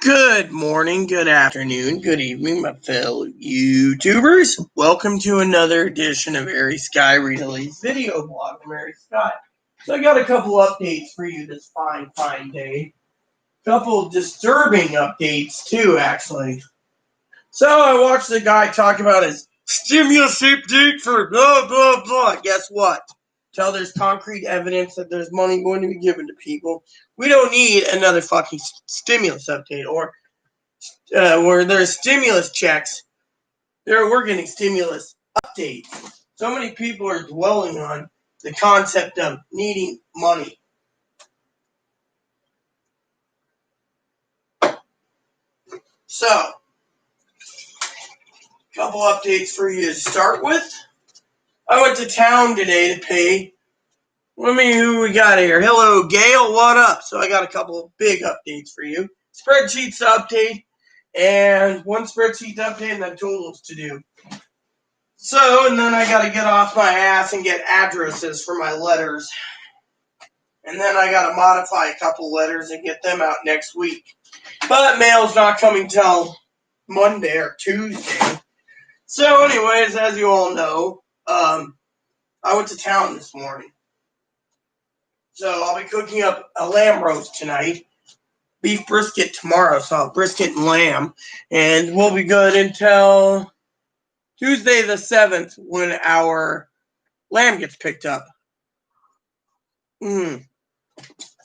Good morning, good afternoon, good evening, my fellow YouTubers. Welcome to another edition of Airy Sky Readley's video blog. I'm Airy Sky. So I got a couple updates for you this fine day. Couple disturbing updates too, actually. So I watched the guy talk about his stimulus update for blah blah blah. Guess what? Till there's concrete evidence that there's money going to be given to people, we don't need another fucking stimulus update or where there's stimulus checks. We're getting stimulus updates. So many people are dwelling on the concept of needing money. So, a couple updates for you to start with. I went to town today to pay. Let me who we got here. Hello, Gail. What up? So I got a couple of big updates for you. Spreadsheets to update, and one spreadsheet to update, and then totals to do. So, and then I got to get off my ass and get addresses for my letters. And then I got to modify a couple letters and get them out next week. But mail's not coming till Monday or Tuesday. So anyways, as you all know, I went to town this morning. So I'll be cooking up a lamb roast tonight. Beef brisket tomorrow, so I'll have brisket and lamb. And we'll be good until Tuesday the 7th when our lamb gets picked up. So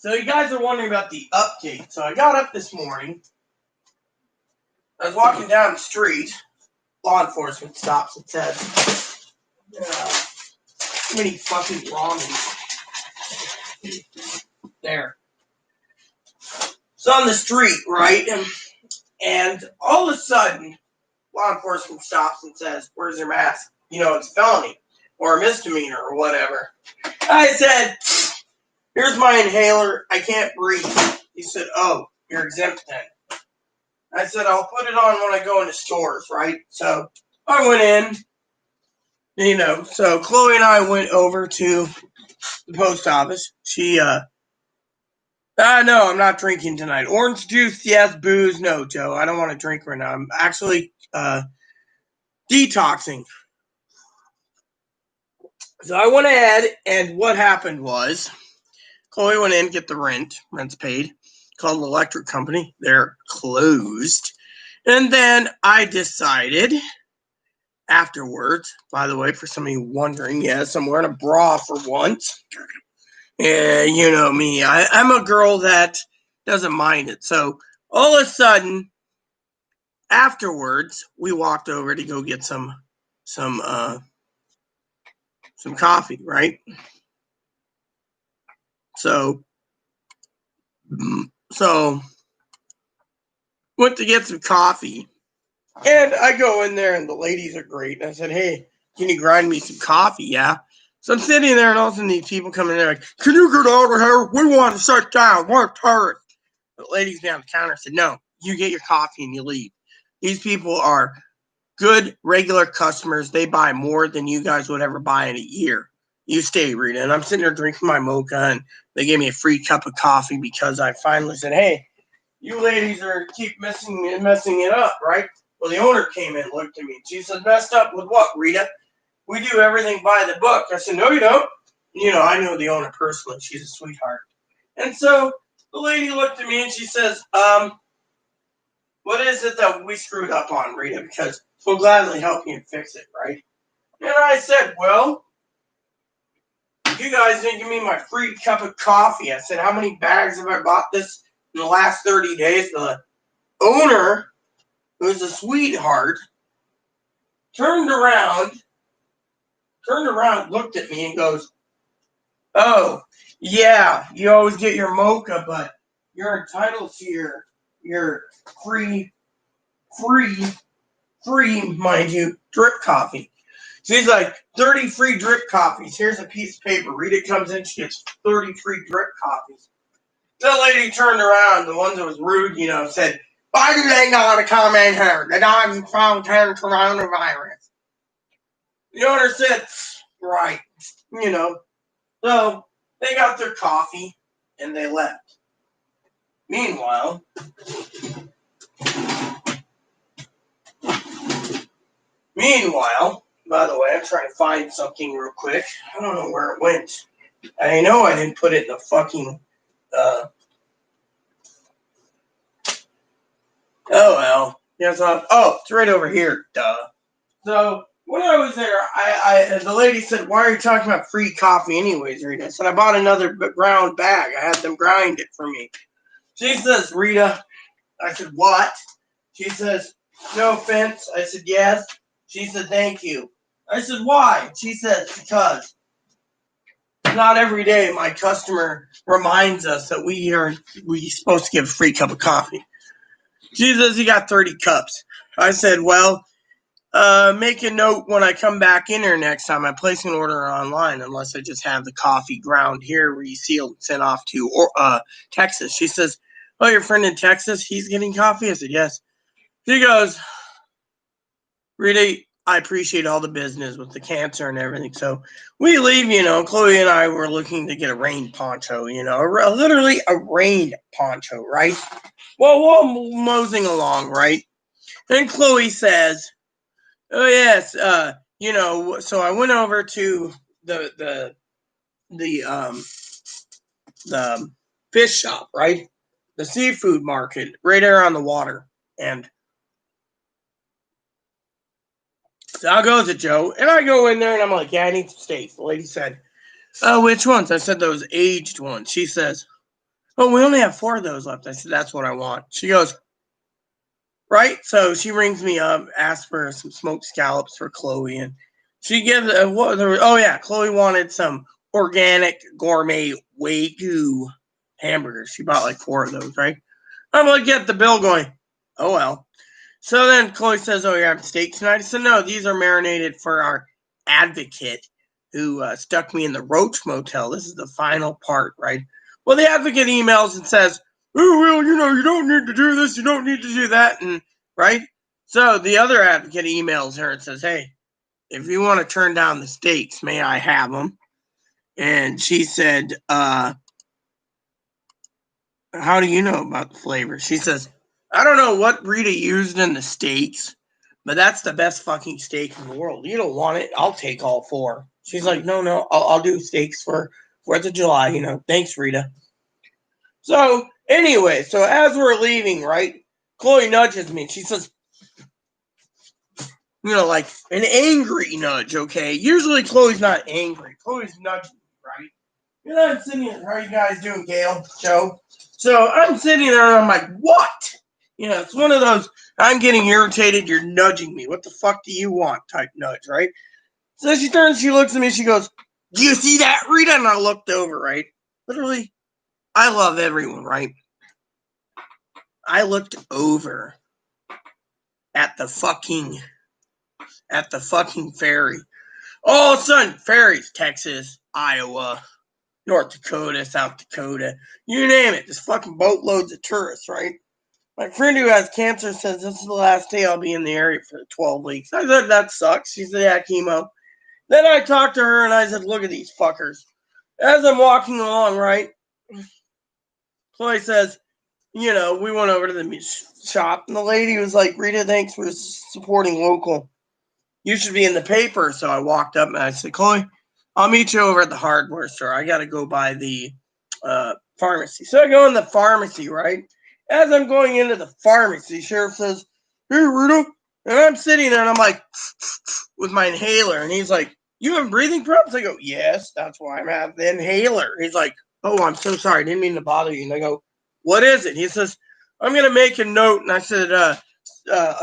you guys are wondering about the update. So I got up this morning. I was walking down the street. Law enforcement stops and says, too many fucking ramen. There. So on the street, right? And all of a sudden, law enforcement stops and says, where's your mask? You know, it's a felony or a misdemeanor or whatever. I said, here's my inhaler. I can't breathe. He said, oh, you're exempt then. I said, I'll put it on when I go into stores, right? So I went in, so Chloe and I went over to the post office. She, no, I'm not drinking tonight. Orange juice, yes. Booze, no, Joe. I don't want to drink right now. I'm actually detoxing. So I went ahead, and what happened was Chloe went in to get the rent's paid, called the electric company. They're closed. And then I decided afterwards, by the way, for some of you wondering, yes, I'm wearing a bra for once. And you know me, I'm a girl that doesn't mind it. So all of a sudden, afterwards, we walked over to go get some coffee, right? So went to get some coffee. And I go in there, and the ladies are great. And I said, hey, can you grind me some coffee? Yeah. So I'm sitting there, and all of a sudden these people come in there like, can you get over here? We want to sit down. We're tourists. The ladies down the counter said, no, you get your coffee and you leave. These people are good, regular customers. They buy more than you guys would ever buy in a year. You stay, Rita. And I'm sitting there drinking my mocha, and they gave me a free cup of coffee because I finally said, hey, you ladies are keep messing it up, right? Well, the owner came in and looked at me. And she said, messed up with what, Rita? We do everything by the book. I said, no, you don't. I know the owner personally. She's a sweetheart. And so the lady looked at me and she says, what is it that we screwed up on, Rita? Because we'll gladly help you fix it, right? And I said, well, you guys didn't give me my free cup of coffee. I said, how many bags have I bought this in the last 30 days? The owner, who's a sweetheart, turned around, looked at me and goes, oh, yeah, you always get your mocha, but you're entitled to your free, mind you, drip coffee. So he's like, 30 free drip coffees. Here's a piece of paper. Rita comes in, she gets 30 free drip coffees. The lady turned around, the one that was rude, said, why do they not come in here? They don't found coronavirus. The owner said, right, So they got their coffee and they left. Meanwhile, Meanwhile, by the way, I'm trying to find something real quick. I don't know where it went. I know I didn't put it in the fucking. Oh well. Yes. Oh, it's right over here. Duh. So when I was there, the lady said, "Why are you talking about free coffee, anyways, Rita?" I said, "I bought another ground bag. I had them grind it for me." She says, "Rita." I said, "What?" She says, "No offense." I said, "Yes." She said, "Thank you." I said, "Why?" She said, "Because not every day my customer reminds us that we supposed to give a free cup of coffee." She says, "You got 30 cups." I said, "Well, make a note when I come back in here next time. I place an order online unless I just have the coffee ground here, resealed, sent off to Texas." She says, "Oh, your friend in Texas, he's getting coffee?" I said, "Yes." She goes, "Really, I appreciate all the business with the cancer and everything." So we leave, Chloe and I were looking to get a rain poncho, literally a rain poncho, right? Well, we're moseying along, right? And Chloe says, "Oh yes, so I went over to the the fish shop, right? The seafood market right there on the water." And so I go to Joe, and I go in there, and I'm like, "Yeah, I need some steaks." The lady said, "Oh, which ones?" I said, "Those aged ones." She says, "Oh, we only have 4 of those left." I said, "That's what I want." She goes, "Right." So she rings me up, asks for some smoked scallops for Chloe, and she gives Chloe wanted some organic gourmet Wagyu hamburgers. She bought like 4 of those, right? I'm looking at the bill going, "Oh well." So then Chloe says, "Oh, you're having steak tonight?" I said, "No, these are marinated for our advocate who stuck me in the Roach Motel. This is the final part, right?" Well, the advocate emails and says, "Oh, well, you don't need to do this, you don't need to do that," and right? So the other advocate emails her and says, "Hey, if you want to turn down the steaks, may I have them?" And she said, "How do you know about the flavor?" She says, "I don't know what Rita used in the steaks, but that's the best fucking steak in the world. You don't want it? I'll take all 4." She's like, "No, I'll do steaks for 4th of July, Thanks, Rita." So, anyway, so as we're leaving, right, Chloe nudges me. She says, like an angry nudge, okay? Usually Chloe's not angry. Chloe's nudging me, right? I'm sitting here. How are you guys doing, Gail, Joe? So I'm sitting there and I'm like, "What?" It's one of those, "I'm getting irritated, you're nudging me. What the fuck do you want?" type nudge, right? So she turns, she looks at me, she goes, "Do you see that, Rita?" And I looked over, right? Literally, I love everyone, right? I looked over at the fucking ferry. All of a sudden, ferries, Texas, Iowa, North Dakota, South Dakota, you name it, just fucking boatloads of tourists, right? My friend who has cancer says this is the last day I'll be in the area for 12 weeks. I said, "That sucks." She said, "Yeah, chemo." Then I talked to her and I said, "Look at these fuckers." As I'm walking along, right, Chloe says, we went over to the shop and the lady was like, "Rita, thanks for supporting local. You should be in the paper." So I walked up and I said, "Chloe, I'll meet you over at the hardware store. I got to go by the pharmacy." So I go in the pharmacy, right? As I'm going into the pharmacy, Sheriff says, "Hey, Rita." And I'm sitting there and I'm like, with my inhaler. And he's like, "You have breathing problems?" I go, "Yes, that's why I'm having the inhaler." He's like, "Oh, I'm so sorry. I didn't mean to bother you." And I go, "What is it?" He says, "I'm going to make a note." And I said, "A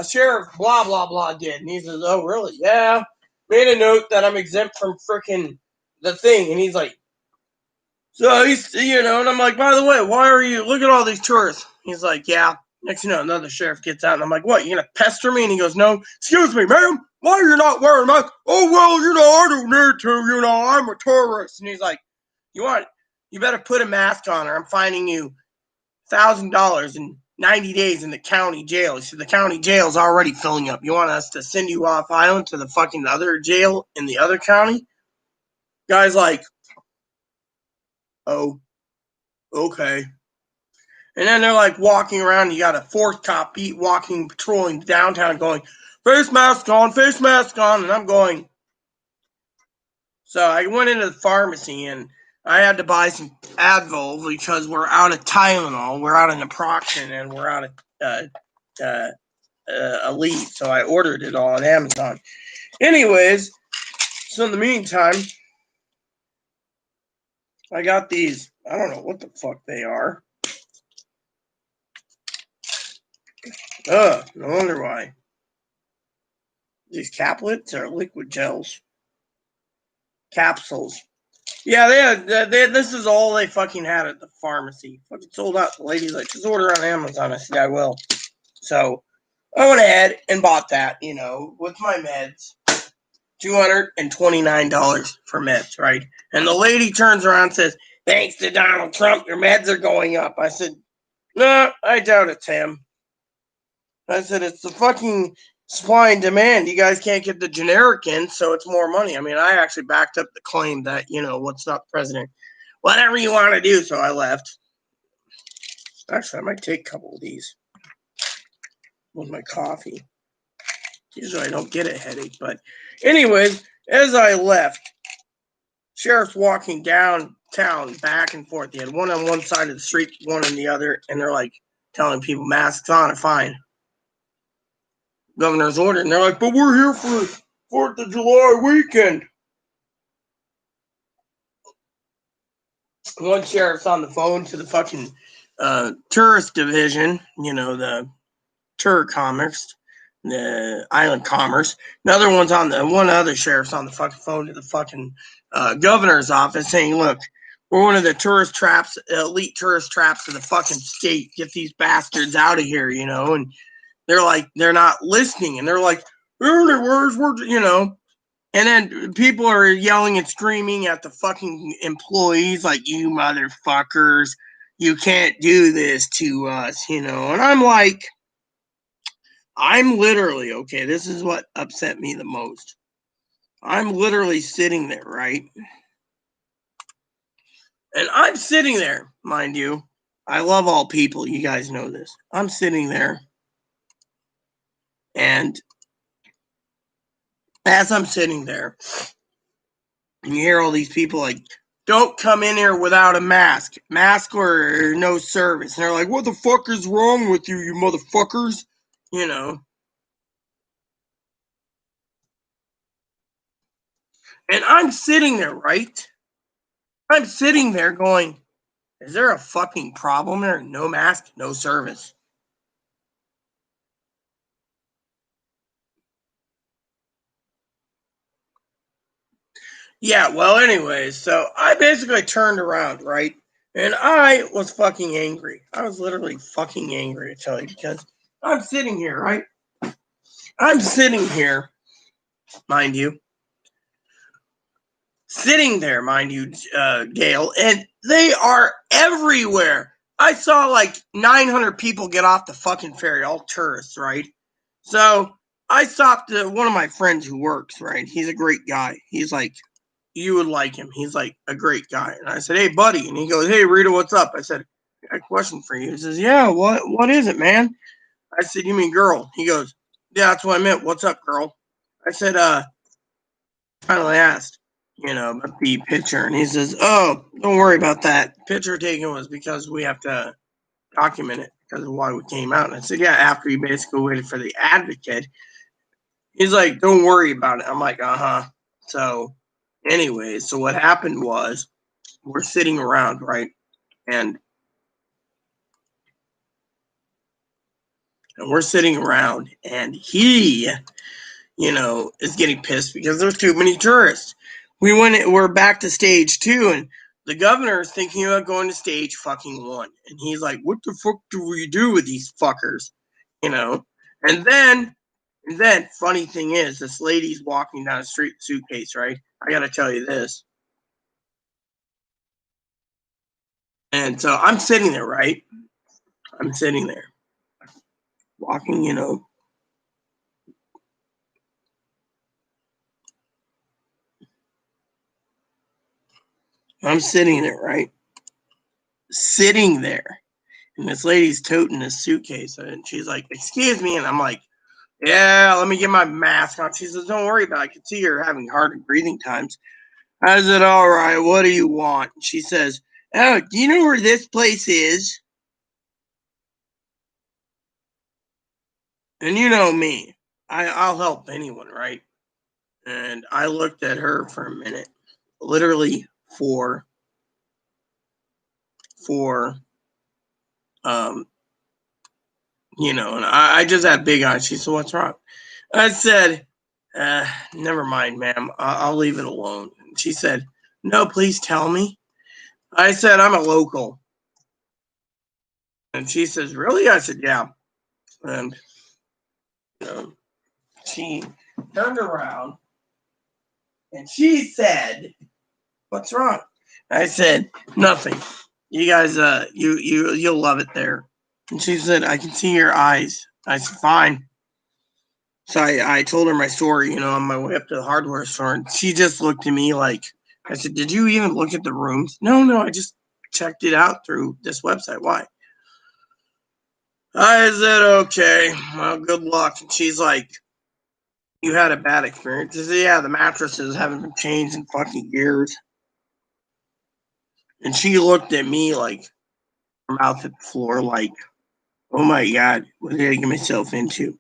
sheriff blah, blah, blah did." And he says, "Oh, really?" "Yeah. Made a note that I'm exempt from frickin' the thing." And he's like, so he's, and I'm like, "By the way, why are you, look at all these tourists." He's like, "Yeah." Next thing you know, another sheriff gets out and I'm like, "What, you gonna pester me?" And he goes, "No." "Excuse me, ma'am, why are you not wearing a mask?" "Oh, well, I don't need to, I'm a tourist." And he's like, you better put a mask on or I'm fining you $1,000 in 90 days in the county jail." He said, "The county jail's already filling up. You want us to send you off island to the fucking other jail in the other county?" Guy's like, "Oh, okay." And then they're like walking around. You got a 4th cop walking, patrolling downtown, going, face mask on, face mask on. And I'm going. So I went into the pharmacy and I had to buy some Advil because we're out of Tylenol, we're out of naproxen, and we're out of Elite. So I ordered it all on Amazon. Anyways, so in the meantime, I got these. I don't know what the fuck they are. No wonder why. These caplets are liquid gels. Capsules. Yeah, this is all they fucking had at the pharmacy. Fucking sold out. The lady's like, just order on Amazon. I said, I will. So I went ahead and bought that, with my meds. $229 for meds, right? And the lady turns around and says, thanks to Donald Trump, your meds are going up. I said, no, I doubt it's him. I said, it's the fucking supply and demand. You guys can't get the generic in, so it's more money. I mean, I actually backed up the claim that, what's not the president. Whatever you want to do, so I left. Actually, I might take a couple of these with my coffee. Usually I don't get a headache, but anyways, as I left, sheriff's walking downtown back and forth. They had one on one side of the street, one on the other, and they're like telling people masks on are fine. Governor's order, and they're like, but we're here for 4th of July weekend. One sheriff's on the phone to the fucking tourist division, the tour commerce, the island commerce. Another one's one other sheriff's on the fucking phone to the fucking governor's office saying, look, we're one of the tourist traps, elite tourist traps of the fucking state. Get these bastards out of here, and they're like, they're not listening, and they're like, and then people are yelling and screaming at the fucking employees like, you motherfuckers, you can't do this to us, and I'm like, I'm literally, okay, this is what upset me the most. I'm literally sitting there, right? And I'm sitting there, mind you. I love all people. You guys know this. I'm sitting there. And as I'm sitting there, and you hear all these people like, don't come in here without a mask. Mask or no service. And they're like, what the fuck is wrong with you, you motherfuckers? And I'm sitting there, right? I'm sitting there going, is there a fucking problem there? No mask, no service. Yeah, well, anyways, so I basically turned around, right? And I was fucking angry. I was literally fucking angry, I tell you, because I'm sitting here, right? I'm sitting here, mind you. Sitting there, mind you, Gail, and they are everywhere. I saw like 900 people get off the fucking ferry, all tourists, right? So I stopped one of my friends who works, right? He's a great guy. He's like, you would like him. He's like a great guy. And I said, hey, buddy. And he goes, hey, Rita, what's up? I said, I got a question for you. He says, yeah, what is it, man? I said, you mean girl? He goes, yeah, that's what I meant. What's up, girl? I said, finally asked, about the picture. And he says, oh, don't worry about that. Picture taken was because we have to document it because of why we came out. And I said, yeah, after you basically waited for the advocate. He's like, don't worry about it. I'm like, uh-huh. So anyways, so what happened was we're sitting around, right? And we're sitting around and he, is getting pissed because there's too many tourists. We're back to stage 2 and the governor is thinking about going to stage fucking 1. And he's like, what the fuck do we do with these fuckers? And then funny thing is, this lady's walking down the street with a suitcase, right? I got to tell you this. And so I'm sitting there, right? I'm sitting there walking, I'm sitting there, right? Sitting there. And this lady's toting this suitcase. And she's like, excuse me. And I'm like, Yeah, let me get my mask on. She says, don't worry about it. I can see you're having hard breathing times. I said, all right, what do you want? She says, oh, do you know where this place is? And you know me. I'll help anyone, right? And I looked at her for a minute. Literally for um and I just had big eyes. She said, what's wrong? I said, never mind, ma'am. I'll leave it alone. And she said, no, please tell me. I said, I'm a local. And she says, really? I said, yeah. And she turned around and she said, what's wrong? I said, nothing. You guys, you'll love it there. And she said, I can see your eyes. I said, fine. So I told her my story, on my way up to the hardware store, and she just looked at me like, I said, did you even look at the rooms? No, I just checked it out through this website. Why? I said, okay, well, good luck. And she's like, you had a bad experience. I said, yeah, the mattresses haven't been changed in fucking years. And she looked at me like, her mouth at the floor, like, oh my God, what did I get myself into?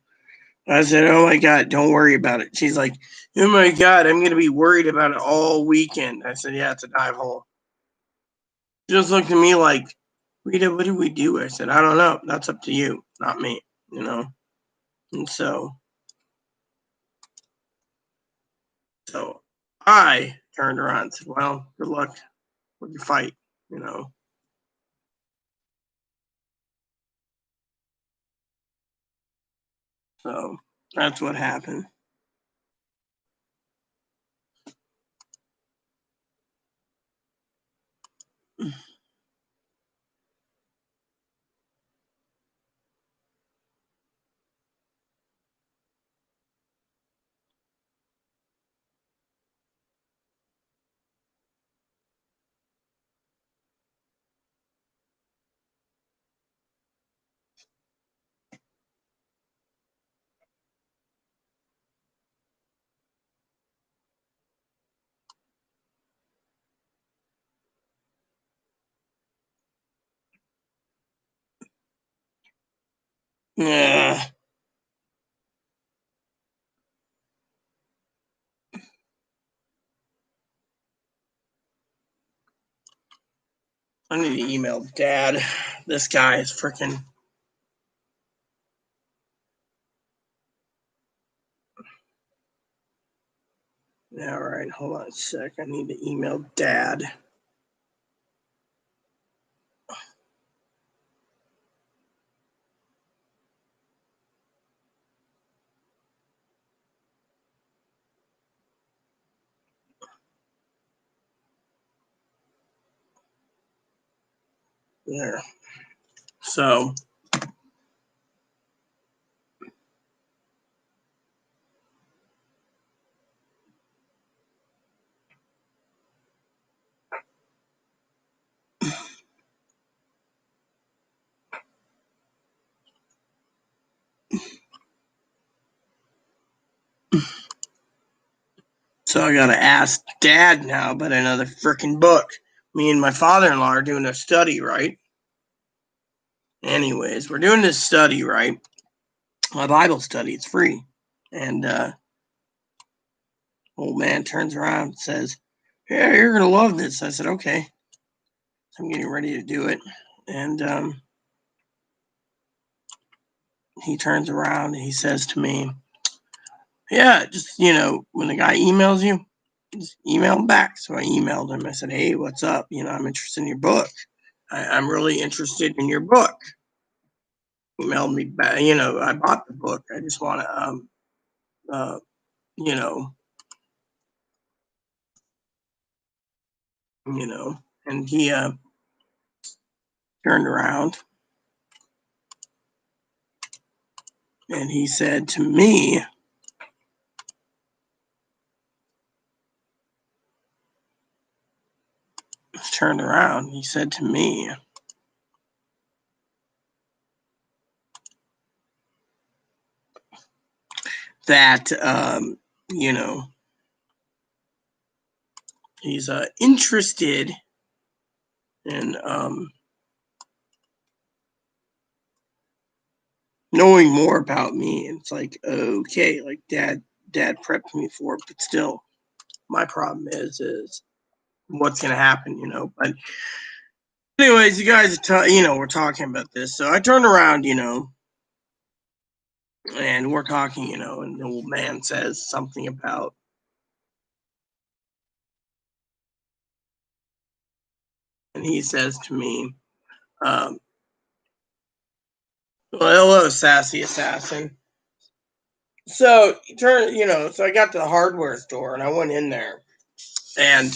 I said, oh my God, don't worry about it. She's like, oh my God, I'm going to be worried about it all weekend. I said, yeah, it's a dive hole. She just looked at me like, Rita, what do we do? I said, I don't know. That's up to you, not me, And so I turned around and said, well, good luck with your fight, So that's what happened. Yeah. I need to email Dad. This guy is freaking. All right, hold on a sec. I need to email Dad. There. So I gotta ask Dad now about another freaking book. Me and my father-in-law are doing a study, right? Anyways, we're doing this study, right? My Bible study. It's free. And old man turns around and says, yeah, you're gonna love this. I said, okay. So I'm getting ready to do it. And he turns around and he says to me, yeah, just, when the guy emails you, just email him back. So I emailed him. I said, hey, what's up? I'm interested in your book. I'm really interested in your book. Emailed me back. I bought the book. I just want to, you know, and he turned around and he said to me, turned around, he said to me, that, you know, he's interested in knowing more about me. And it's like, okay, like dad prepped me for it, but still, my problem is what's gonna happen, you know. But anyways, you guys, you know, we're talking about this, so I turned around, you know, and we're talking, you know, and the old man says something about, and he says to me, um, well, hello, sassy assassin. So you know, so I got to the hardware store and I went in there, and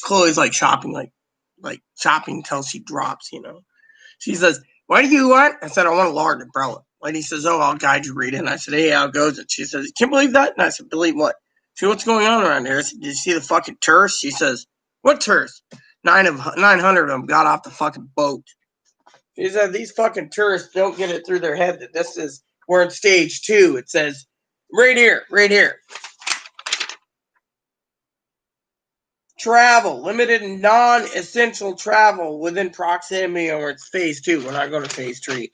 Chloe's like shopping, like shopping till she drops, you know. She says, "What do you want?" I said, "I want a large umbrella." Lady says, "Oh, I'll guide you, Rita." And I said, "Hey, how goes it?" She says, "Can't believe that." And I said, "Believe what?" She, "What's going on around here?" I said, "Did you see the fucking tourists?" She says, "What tourists?" 900 of them got off the fucking boat. She said, "These fucking tourists don't get it through their head that this is, we're in stage 2. It says right here, right here. Travel, limited and non-essential travel within proximity, or it's phase 2. We're not going to phase 3,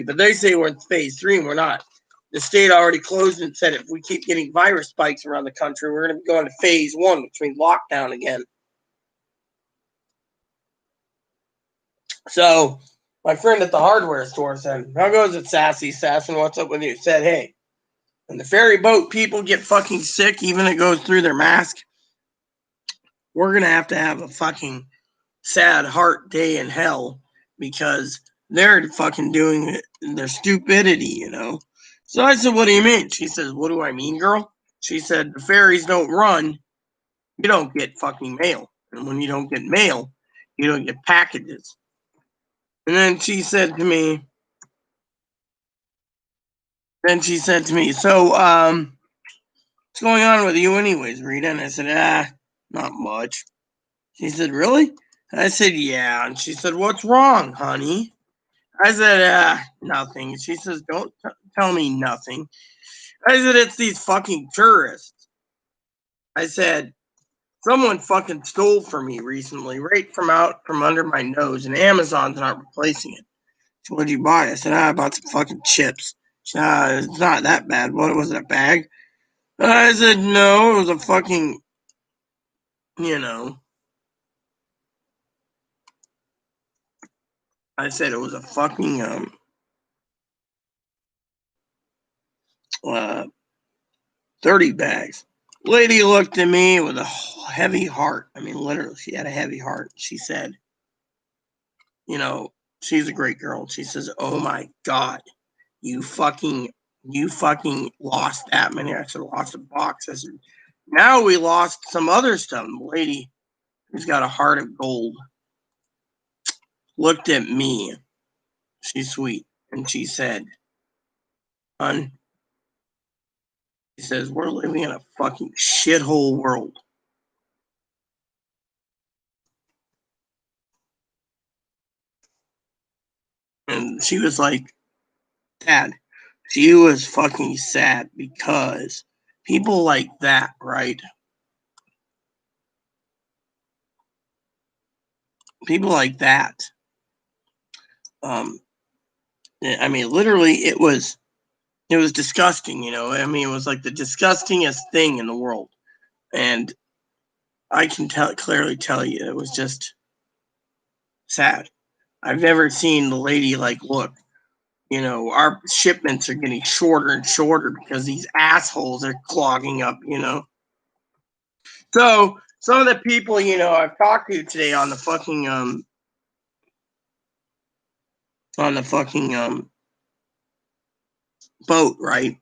but they say we're in phase 3 and we're not. The state already closed and said if we keep getting virus spikes around the country, we're going to be going to phase 1, which means lockdown again. So my friend at the hardware store said, "How goes it, sassy assassin? What's up with you?" Said, "Hey, when the ferry boat people get fucking sick, even if it goes through their mask, we're going to have a fucking sad heart day in hell because they're fucking doing their stupidity, you know." So I said, "What do you mean?" She says, "What do I mean, girl?" She said, "The ferries don't run, you don't get fucking mail. And when you don't get mail, you don't get packages." And then she said to me, "So, what's going on with you anyways, Rita?" And I said, not much." She said, "Really?" I said, "Yeah." And she said, "What's wrong, honey?" I said, nothing." She says, "Don't tell me nothing." I said, "It's these fucking tourists." I said, "Someone fucking stole from me recently, right from out from under my nose, and Amazon's not replacing it." So, "What'd you buy?" I said, "I bought some fucking chips." She said, "It's not that bad. What was it, a bag?" I said, "No, it was a fucking, you know," I said it was a fucking, uh, 30 bags. Lady looked at me with a heavy heart. I mean, literally, she had a heavy heart. She said, you know, she's a great girl. She says, "Oh my God, you fucking, lost that many." I said, "Lost a box." I said, "Now we lost some other stuff." And the lady, who's got a heart of gold, looked at me. She's sweet. And she said, "Hun," she says, "we're living in a fucking shithole world." And she was like, "Dad," she was fucking sad because people like that, right? People like that. Um, I mean, literally, it was disgusting. You know, I mean, it was like the disgustingest thing in the world, and I can clearly tell you, it was just sad. I've never seen the lady like, "Look, you know, our shipments are getting shorter and shorter because these assholes are clogging up," you know. So some of the people, you know, I've talked to today on the fucking boat, right?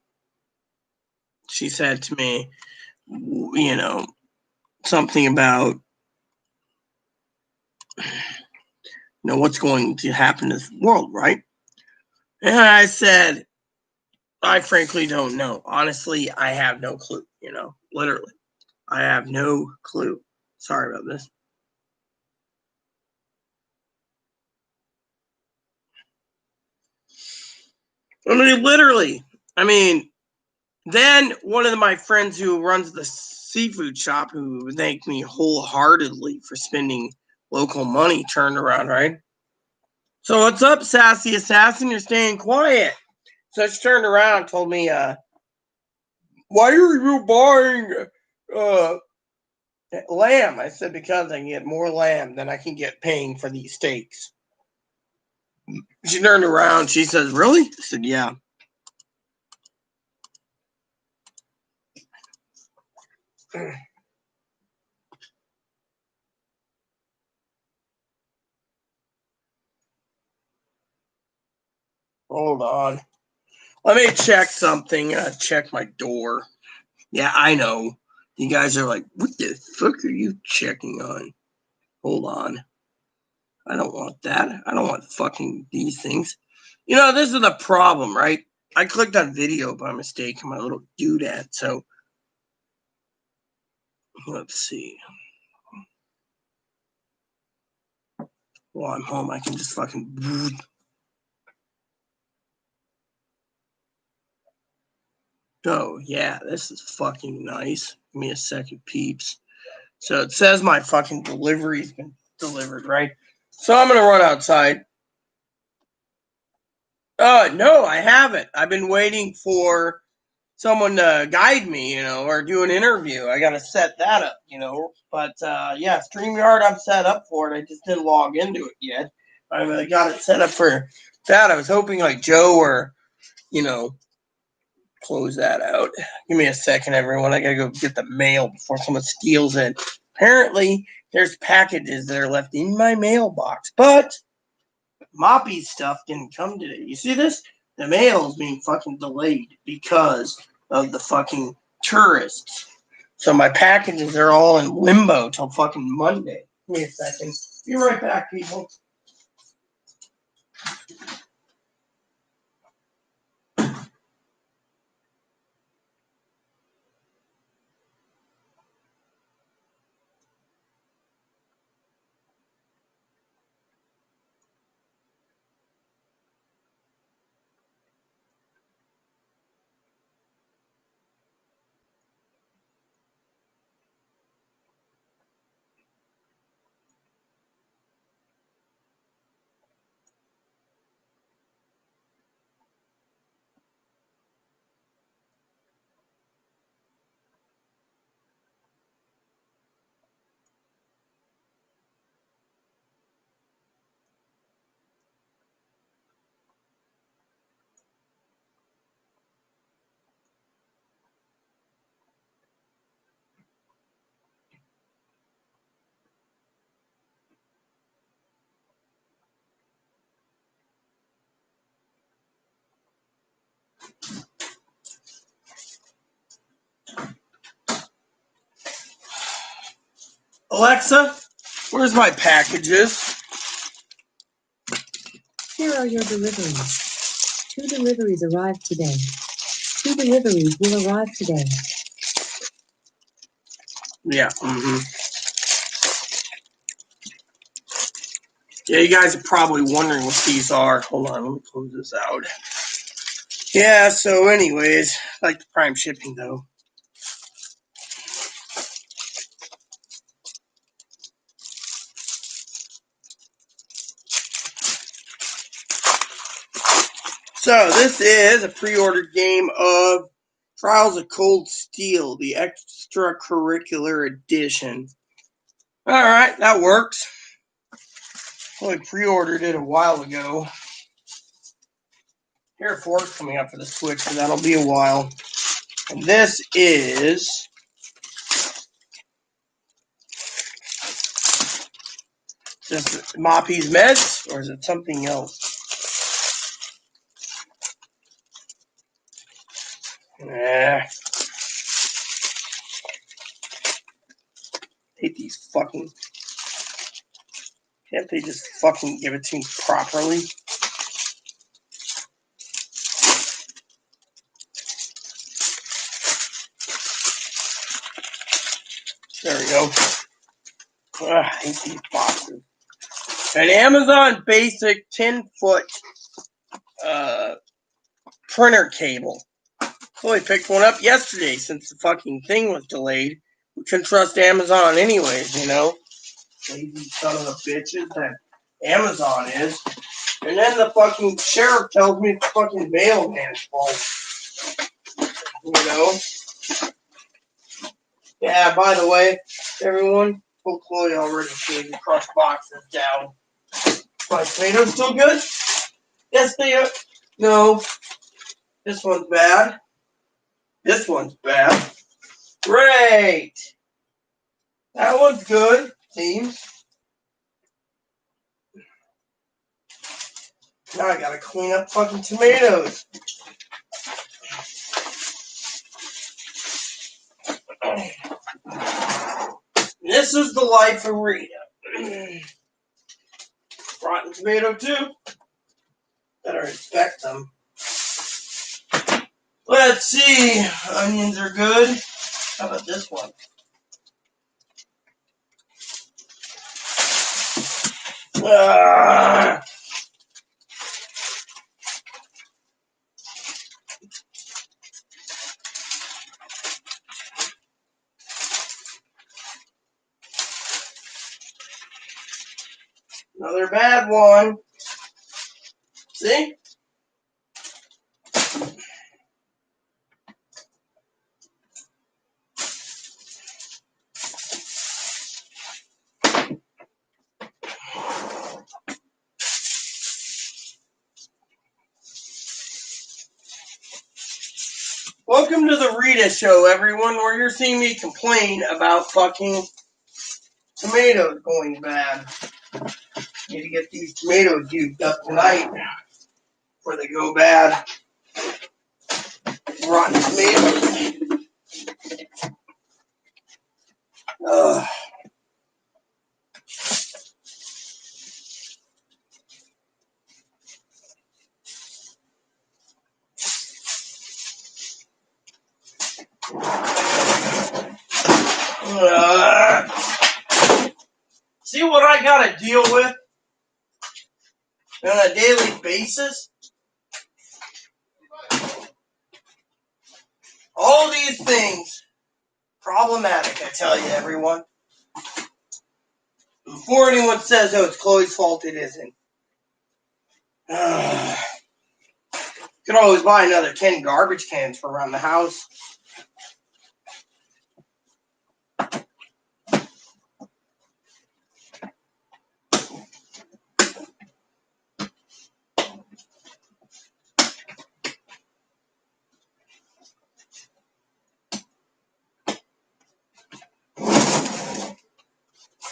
She said to me, you know, something about, what's going to happen to this world, right? And I said, "I frankly don't know. Honestly, I have no clue, you know, literally. I have no clue. Sorry about this." I mean, literally. I mean, Then one of my friends who runs the seafood shop, who thanked me wholeheartedly for spending local money, turned around, right? So what's up, sassy assassin? You're staying quiet. So she turned around and told me, why are you buying lamb? I said, because I can get more lamb than I can get paying for these steaks. She turned around. She says, really? I said, yeah. Hold on. Let me check something. Check my door. Yeah, I know. You guys are like, what the fuck are you checking on? Hold on. I don't want that. I don't want fucking these things. You know, this is the problem, right? I clicked on video by mistake on my little doodad. So let's see. While I'm home, I can just fucking. Oh, yeah, this is fucking nice. Give me a second, peeps. So it says my fucking delivery's been delivered, right? So I'm going to run outside. No, I haven't. I've been waiting for someone to guide me, or do an interview. I got to set that up, But yeah, StreamYard, I'm set up for it. I just didn't log into it yet. I got it set up for that. I was hoping like Joe or, close that out. Give me a second, everyone. I got to go get the mail before someone steals it. Apparently, there's packages that are left in my mailbox, but Moppy's stuff didn't come today. You see this? The mail is being fucking delayed because of the fucking tourists. So my packages are all in limbo till fucking Monday. Give me a second. Be right back, people. Alexa, where's my packages? Here are your deliveries. 2 deliveries arrived today. 2 deliveries will arrive today. Yeah. Yeah, you guys are probably wondering what these are. Hold on, let me close this out. Yeah, so anyways, I like the Prime shipping though. So this is a pre-ordered game of Trials of Cold Steel, the extracurricular edition. All right, that works. I pre-ordered it a while ago. Here 4 is coming up for the Switch, so that'll be a while. And this is just Moppy's Meds, or is it something else? Nah. Hate these fucking. Can't they just fucking give it to me properly? There we go. I hate these boxes. An Amazon Basic 10-foot printer cable. Chloe picked one up yesterday since the fucking thing was delayed. We couldn't trust Amazon anyways, you know? Lazy son of a bitches that Amazon is. And then the fucking sheriff tells me it's fucking mailman's fault. You know? Yeah, by the way, everyone, told Chloe already gave the crushed boxes down. My tomatoes still good? Yes, they are. No. This one's bad. This one's bad. Great. That one's good, seems. Now I gotta clean up fucking tomatoes. This is the life of Rita. Rotten tomato too. Better inspect them. Let's see. Onions are good. How about this one? Another bad one. See? Welcome to the Rita Show, everyone, where you're seeing me complain about fucking tomatoes going bad. Need to get these tomatoes used up tonight before they go bad. Rotten tomatoes. Ugh. See what I gotta deal with on a daily basis? All these things, problematic, I tell you, everyone. Before anyone says, oh, it's Chloe's fault, it isn't. Could always buy another 10 garbage cans for around the house.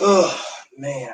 Oh, man.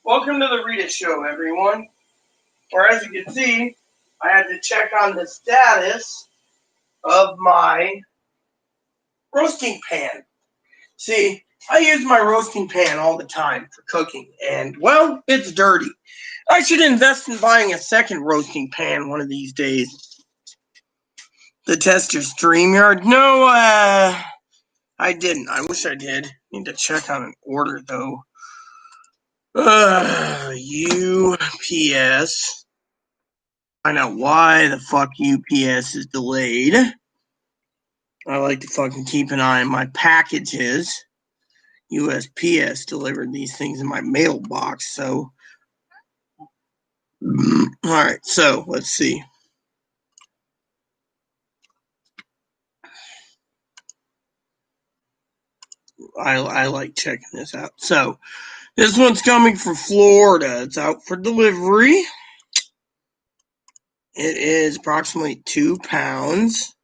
Welcome to the Rita Show, everyone. Or as you can see, I had to check on the status of my roasting pan. See, I use my roasting pan all the time for cooking, and, well, it's dirty. I should invest in buying a second roasting pan one of these days. The tester StreamYard? No, I didn't. I wish I did. Need to check on an order, though. UPS. Find out why the fuck UPS is delayed. I like to fucking keep an eye on my packages. USPS delivered these things in my mailbox, so All right, so let's see. I like checking this out. So this one's coming from Florida. It's out for delivery. It is approximately 2 pounds.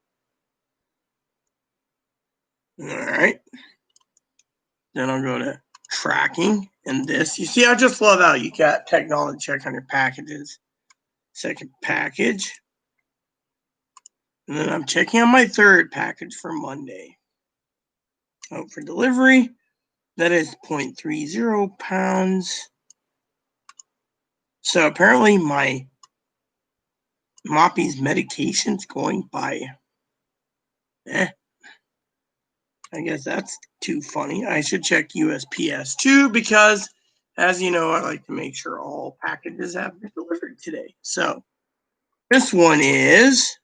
All right. Then I'll go to tracking and this. You see, I just love how you got technology check on your packages. Second package. And then I'm checking on my third package for Monday. Out for delivery. That is 0.30 pounds. So apparently my Moppy's medication's going by. I guess that's too funny. I should check USPS too because, as you know, I like to make sure all packages have been delivered today. So this one is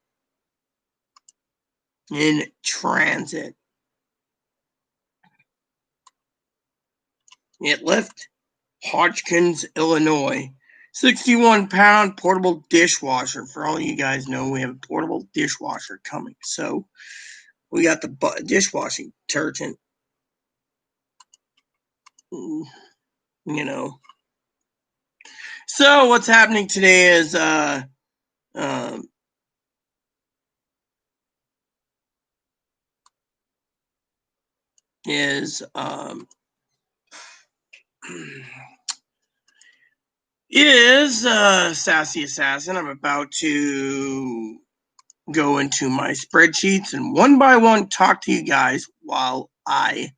in transit. It left Hodgkins, Illinois. 61-pound portable dishwasher. For all you guys know, we have a portable dishwasher coming. So we got the dishwashing detergent. You know. So what's happening today is Sassy Assassin. I'm about to go into my spreadsheets and one by one talk to you guys while I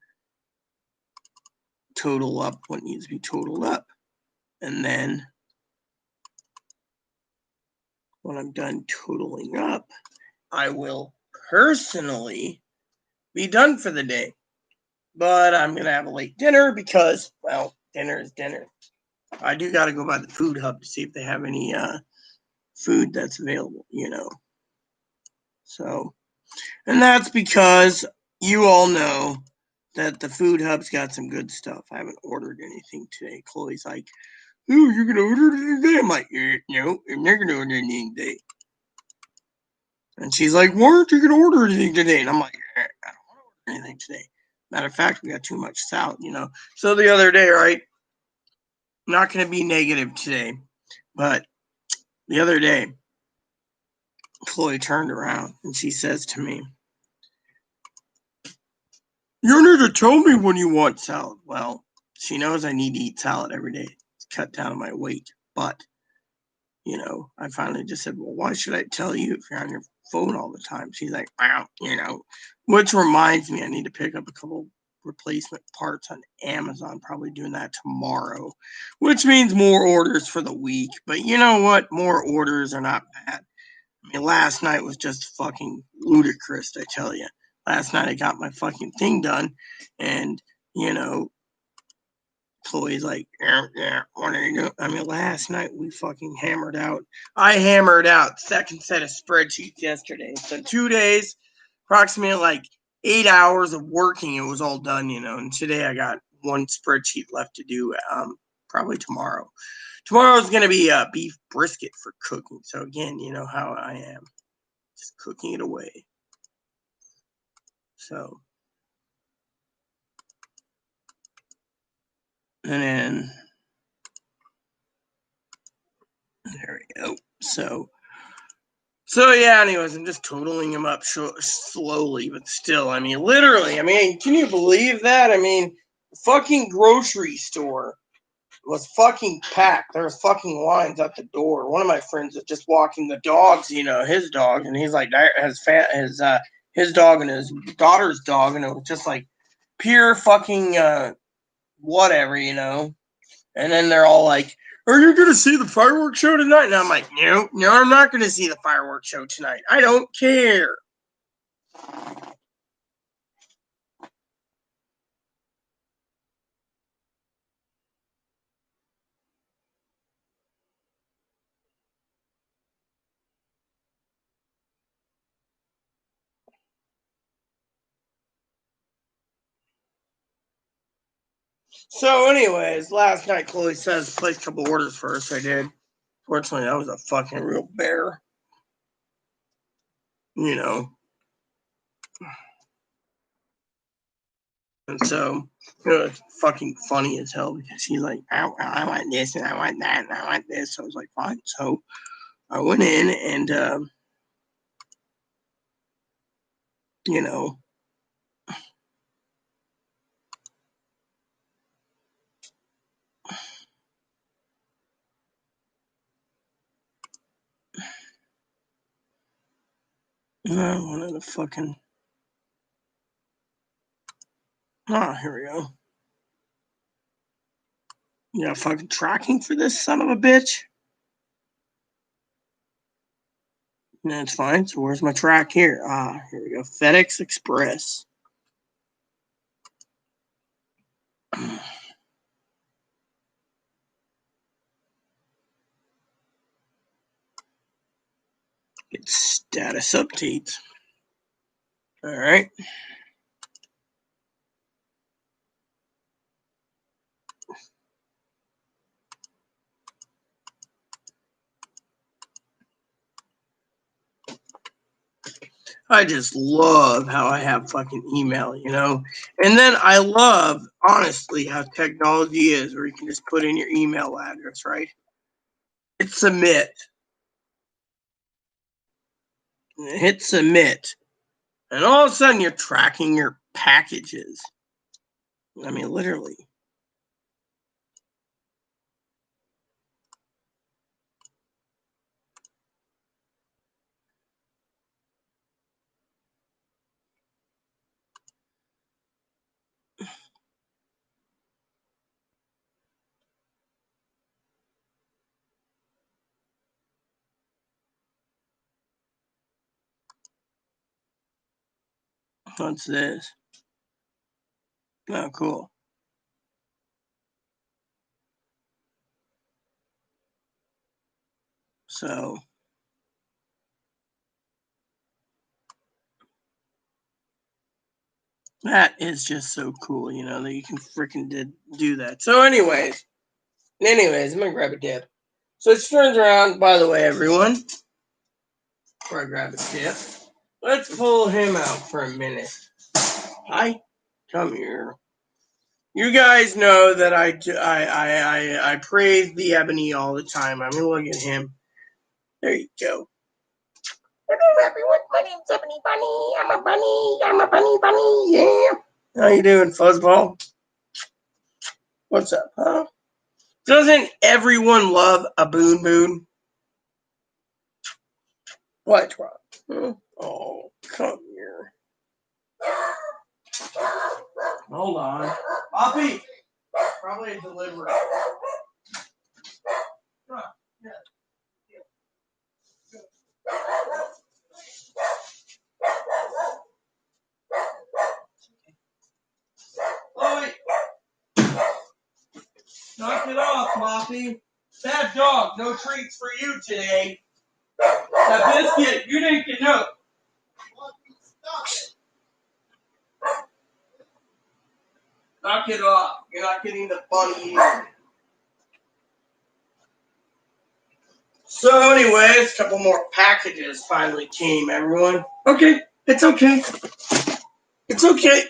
total up what needs to be totaled up. And then when I'm done totaling up, I will personally be done for the day. But I'm going to have a late dinner because, well, dinner is dinner. I do got to go by the food hub to see if they have any food that's available, you know. So, and that's because you all know that the food hub's got some good stuff. I haven't ordered anything today. Chloe's like, "Oh, you're gonna order it today?" I'm like, "No, I'm not gonna order anything today." And she's like, "Why aren't you gonna order anything today?" And I'm like, "I don't want to order anything today." Matter of fact, we got too much salad, you know. So the other day, right? I'm not gonna be negative today, but the other day, Chloe turned around and she says to me, "You need to tell me when you want salad." Well, she knows I need to eat salad every day to cut down on my weight. But, you know, I finally just said, "Well, why should I tell you if you're on your phone all the time?" She's like, "Wow," you know, which reminds me, I need to pick up a couple replacement parts on Amazon, probably doing that tomorrow, which means more orders for the week. But you know what? More orders are not bad. I mean, last night was just fucking ludicrous, I tell you. Last night I got my fucking thing done, and, you know, Chloe's like, yeah, what are you doing? I mean, last night we fucking hammered out. I hammered out second set of spreadsheets yesterday. So 2 days, approximately like 8 hours of working, it was all done, you know. And today I got one spreadsheet left to do, probably tomorrow. Tomorrow's going to be beef brisket for cooking. So again, you know how I am. Just cooking it away. So, and then there we go. So yeah. Anyways, I'm just totaling them up slowly, but still. I mean, literally. I mean, can you believe that? I mean, the fucking grocery store was fucking packed. There was fucking lines at the door. One of my friends was just walking the dogs, you know, his dog, and he's like, his dog and his daughter's dog, and it was just like pure fucking whatever, you know. And then they're all like, "Are you going to see the fireworks show tonight?" And I'm like, "No, I'm not going to see the fireworks show tonight. I don't care." So, anyways, last night Chloe says place a couple orders for us. I did. Fortunately, that was a fucking real bear. You know. And so it's fucking funny as hell because he's like, I want this and I want that and I want this. So I was like, fine. So I went in and, you know, one of the fucking, here we go. You got fucking tracking for this son of a bitch? That's fine. So where's my track here? Here we go. FedEx Express. Get status updates. All right. I just love how I have fucking email, you know? And then I love, honestly, how technology is where you can just put in your email address, right? Hit submit. Hit submit. And all of a sudden you're tracking your packages. I mean, literally. What's this? Oh, cool. So that is just so cool, you know, that you can freaking do that. So anyways, I'm going to grab a dip. So it turns around, by the way, everyone, before I grab a dip, let's pull him out for a minute. Hi, come here. You guys know that I praise the ebony all the time. I mean, look at him. There you go. Hello, everyone. My name's Ebony Bunny. I'm a bunny. I'm a bunny. Yeah. How you doing, Fuzzball? What's up, huh? Doesn't everyone love a Boon Boon? What, Rob? Huh? Oh, come here. Hold on. Poppy! Probably a delivery. Chloe! Knock it off, Poppy. Bad dog, no treats for you today. That biscuit, you didn't get no. Knock it off. You're not getting the bunny either. So anyways, a couple more packages finally came, everyone. Okay, it's okay. It's okay.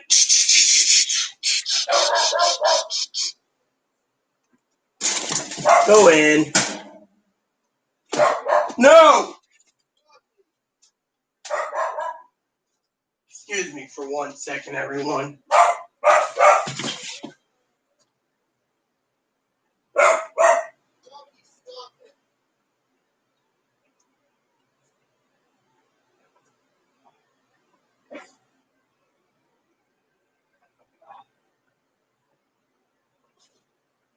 Go in. No! Excuse me for 1 second, everyone.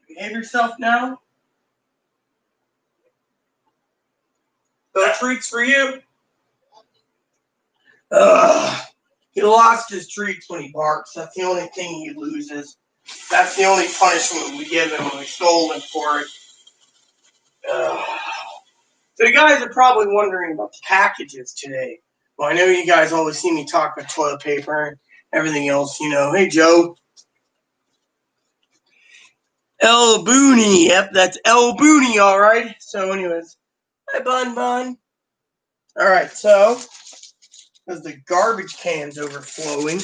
Behave yourself now. No treats for you. He lost his treats when he barks. That's the only thing he loses. That's the only punishment we give him when we scold him for it. So you guys are probably wondering about the packages today. Well, I know you guys always see me talk about toilet paper and everything else, you know. Hey, Joe. El Booney. Yep, that's El Booney, all right. So, anyways, hi, Bun. All right, so as the garbage can's overflowing,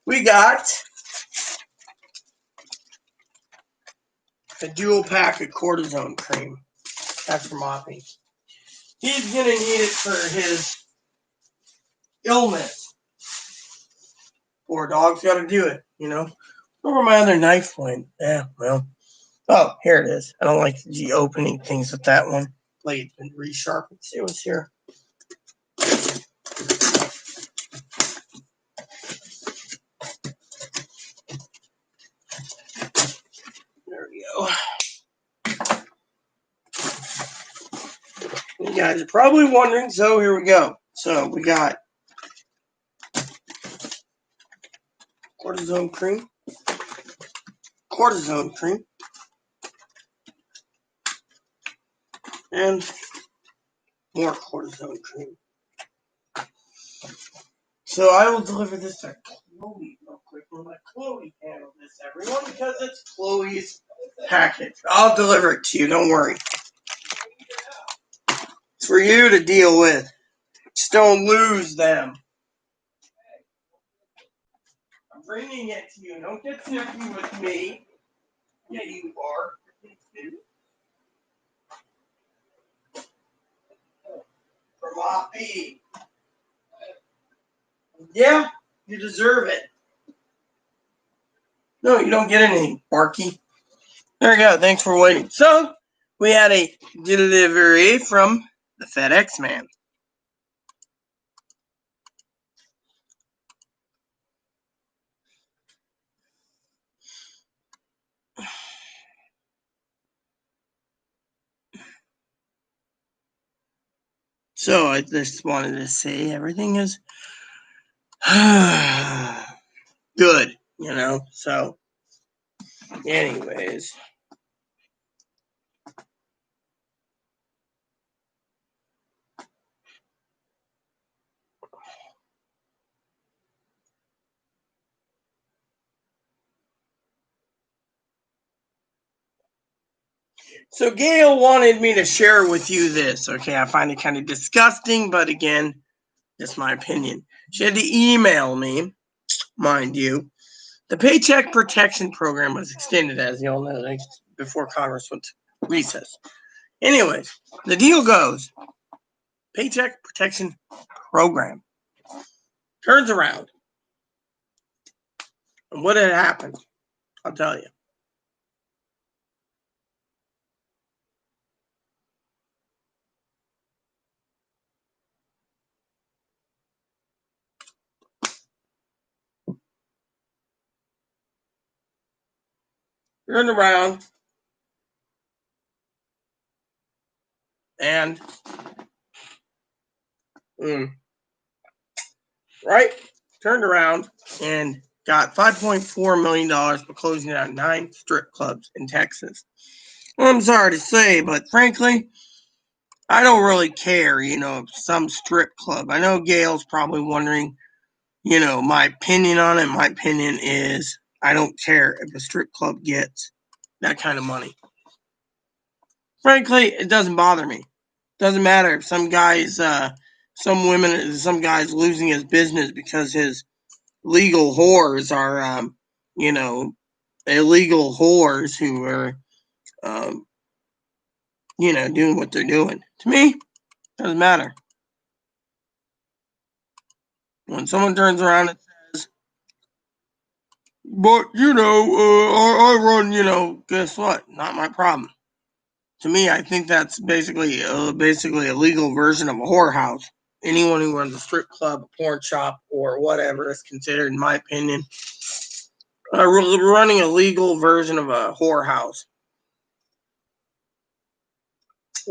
we got a dual pack of cortisone cream. That's for Moppy. He's gonna need it for his illness. Poor dog's got to do it, you know. Where my other knife went? Yeah, well. Oh, here it is. I don't like the opening things with that one. Blade's been resharpened. See what's here. There we go. You guys are probably wondering, so here we go. So we got cortisone cream, and more cortisone cream. So I will deliver this to Chloe real quick. We'll let Chloe handle this, everyone, because it's Chloe's package. I'll deliver it to you. Don't worry. It's for you to deal with. Just don't lose them. I'm bringing it to you. Don't get snippy with me. Yeah, you are. For Moppy. Yeah, you deserve it. No, you don't get anything, Barky. There we go. Thanks for waiting. So, we had a delivery from the FedEx man. So, I just wanted to say everything is good, you know. So, anyways. So Gail wanted me to share with you this. Okay, I find it kind of disgusting, but again, that's my opinion. She had to email me, mind you. The Paycheck Protection Program was extended, as you all know, before Congress went to recess. Anyways, the deal goes. Paycheck Protection Program turns around. And what had happened? I'll tell you. Turned around and turned around and got $5.4 million for closing down 9 strip clubs in Texas. Well, I'm sorry to say, but frankly, I don't really care, some strip club. I know Gail's probably wondering, my opinion on it. My opinion is I don't care if a strip club gets that kind of money. Frankly, it doesn't bother me. Doesn't matter if some guy's losing his business because his legal whores are, illegal whores who are, doing what they're doing. To me, doesn't matter. When someone turns around and says, but, I run, guess what? Not my problem. To me, I think that's basically a legal version of a whorehouse. Anyone who runs a strip club, a porn shop, or whatever is considered, in my opinion, running a legal version of a whorehouse.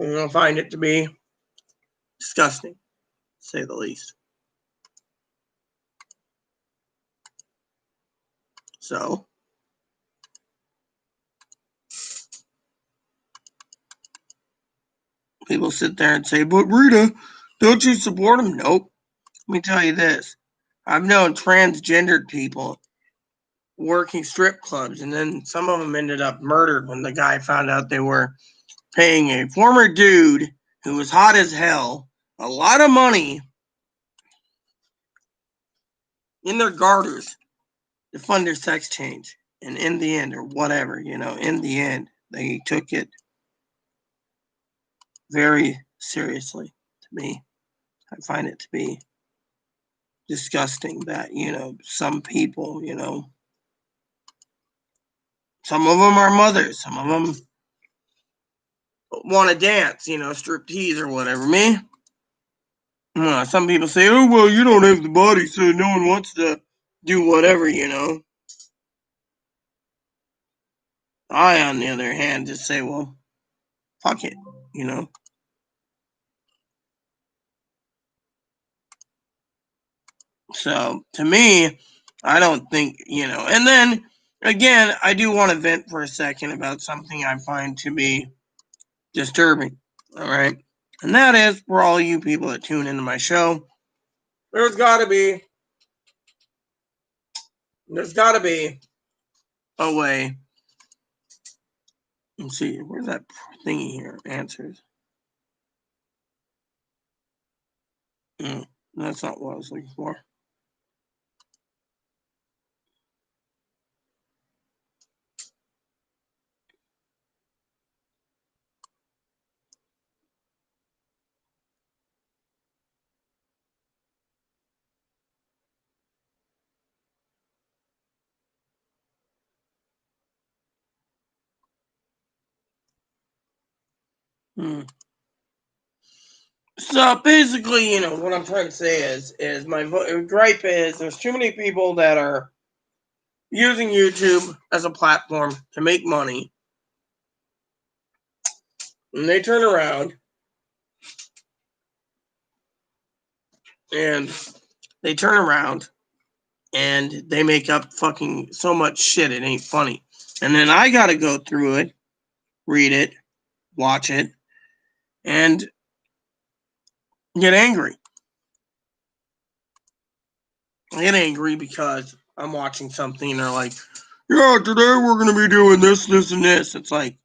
I find it to be disgusting, to say the least. So, people sit there and say, but Rita, don't you support him? Nope. Let me tell you this. I've known transgendered people working strip clubs, and then some of them ended up murdered when the guy found out they were paying a former dude who was hot as hell a lot of money in their garters to fund their sex change. And in the end, or whatever, in the end, they took it very seriously. To me, I find it to be disgusting that, some people, some of them are mothers, some of them want to dance, strip tease or whatever. Me, some people say, oh, well, you don't have the body, so no one wants to do whatever, I, on the other hand, just say, well, fuck it, So, to me, I don't think, and then, again, I do want to vent for a second about something I find to be disturbing, all right? And that is, for all you people that tune into my show, there's got to be a way. Let's see, where's that thingy here? Answers. That's not what I was looking for. So basically, what I'm trying to say is my gripe is there's too many people that are using YouTube as a platform to make money, and they turn around and they make up fucking so much shit it ain't funny, and then I gotta go through it, read it, watch it, and get angry. I get angry because I'm watching something and they're like, yeah, today we're going to be doing this, this, and this. It's like,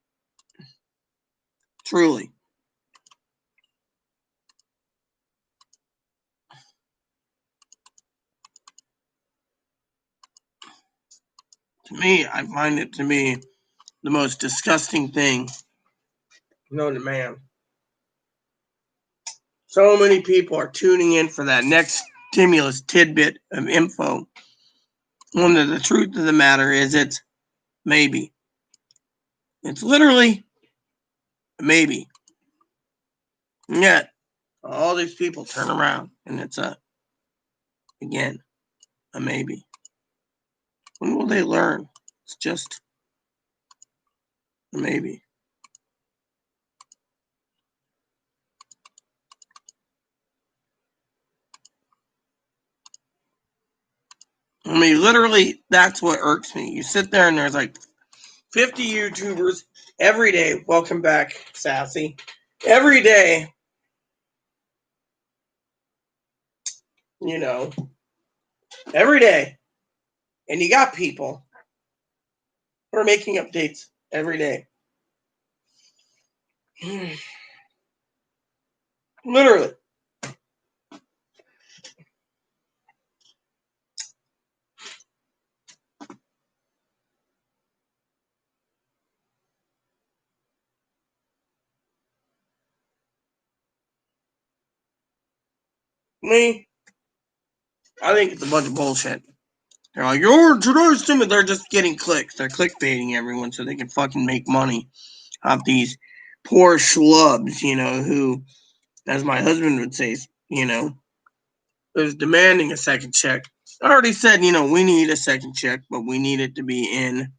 truly. To me, I find it to be the most disgusting thing known to man. So many people are tuning in for that next stimulus tidbit of info. When the truth of the matter is, it's maybe. It's literally maybe. And yet, all these people turn around and it's again, a maybe. When will they learn? It's just a maybe. I mean, literally, that's what irks me. You sit there and there's like 50 YouTubers every day. Welcome back, Sassy. Every day, every day. And you got people who are making updates every day. Literally. Me, I think it's a bunch of bullshit. They're like, oh, today's timid. They're just getting clicks. They're clickbaiting everyone so they can fucking make money off these poor schlubs, who, as my husband would say, is demanding a second check. I already said, we need a second check, but we need it to be in.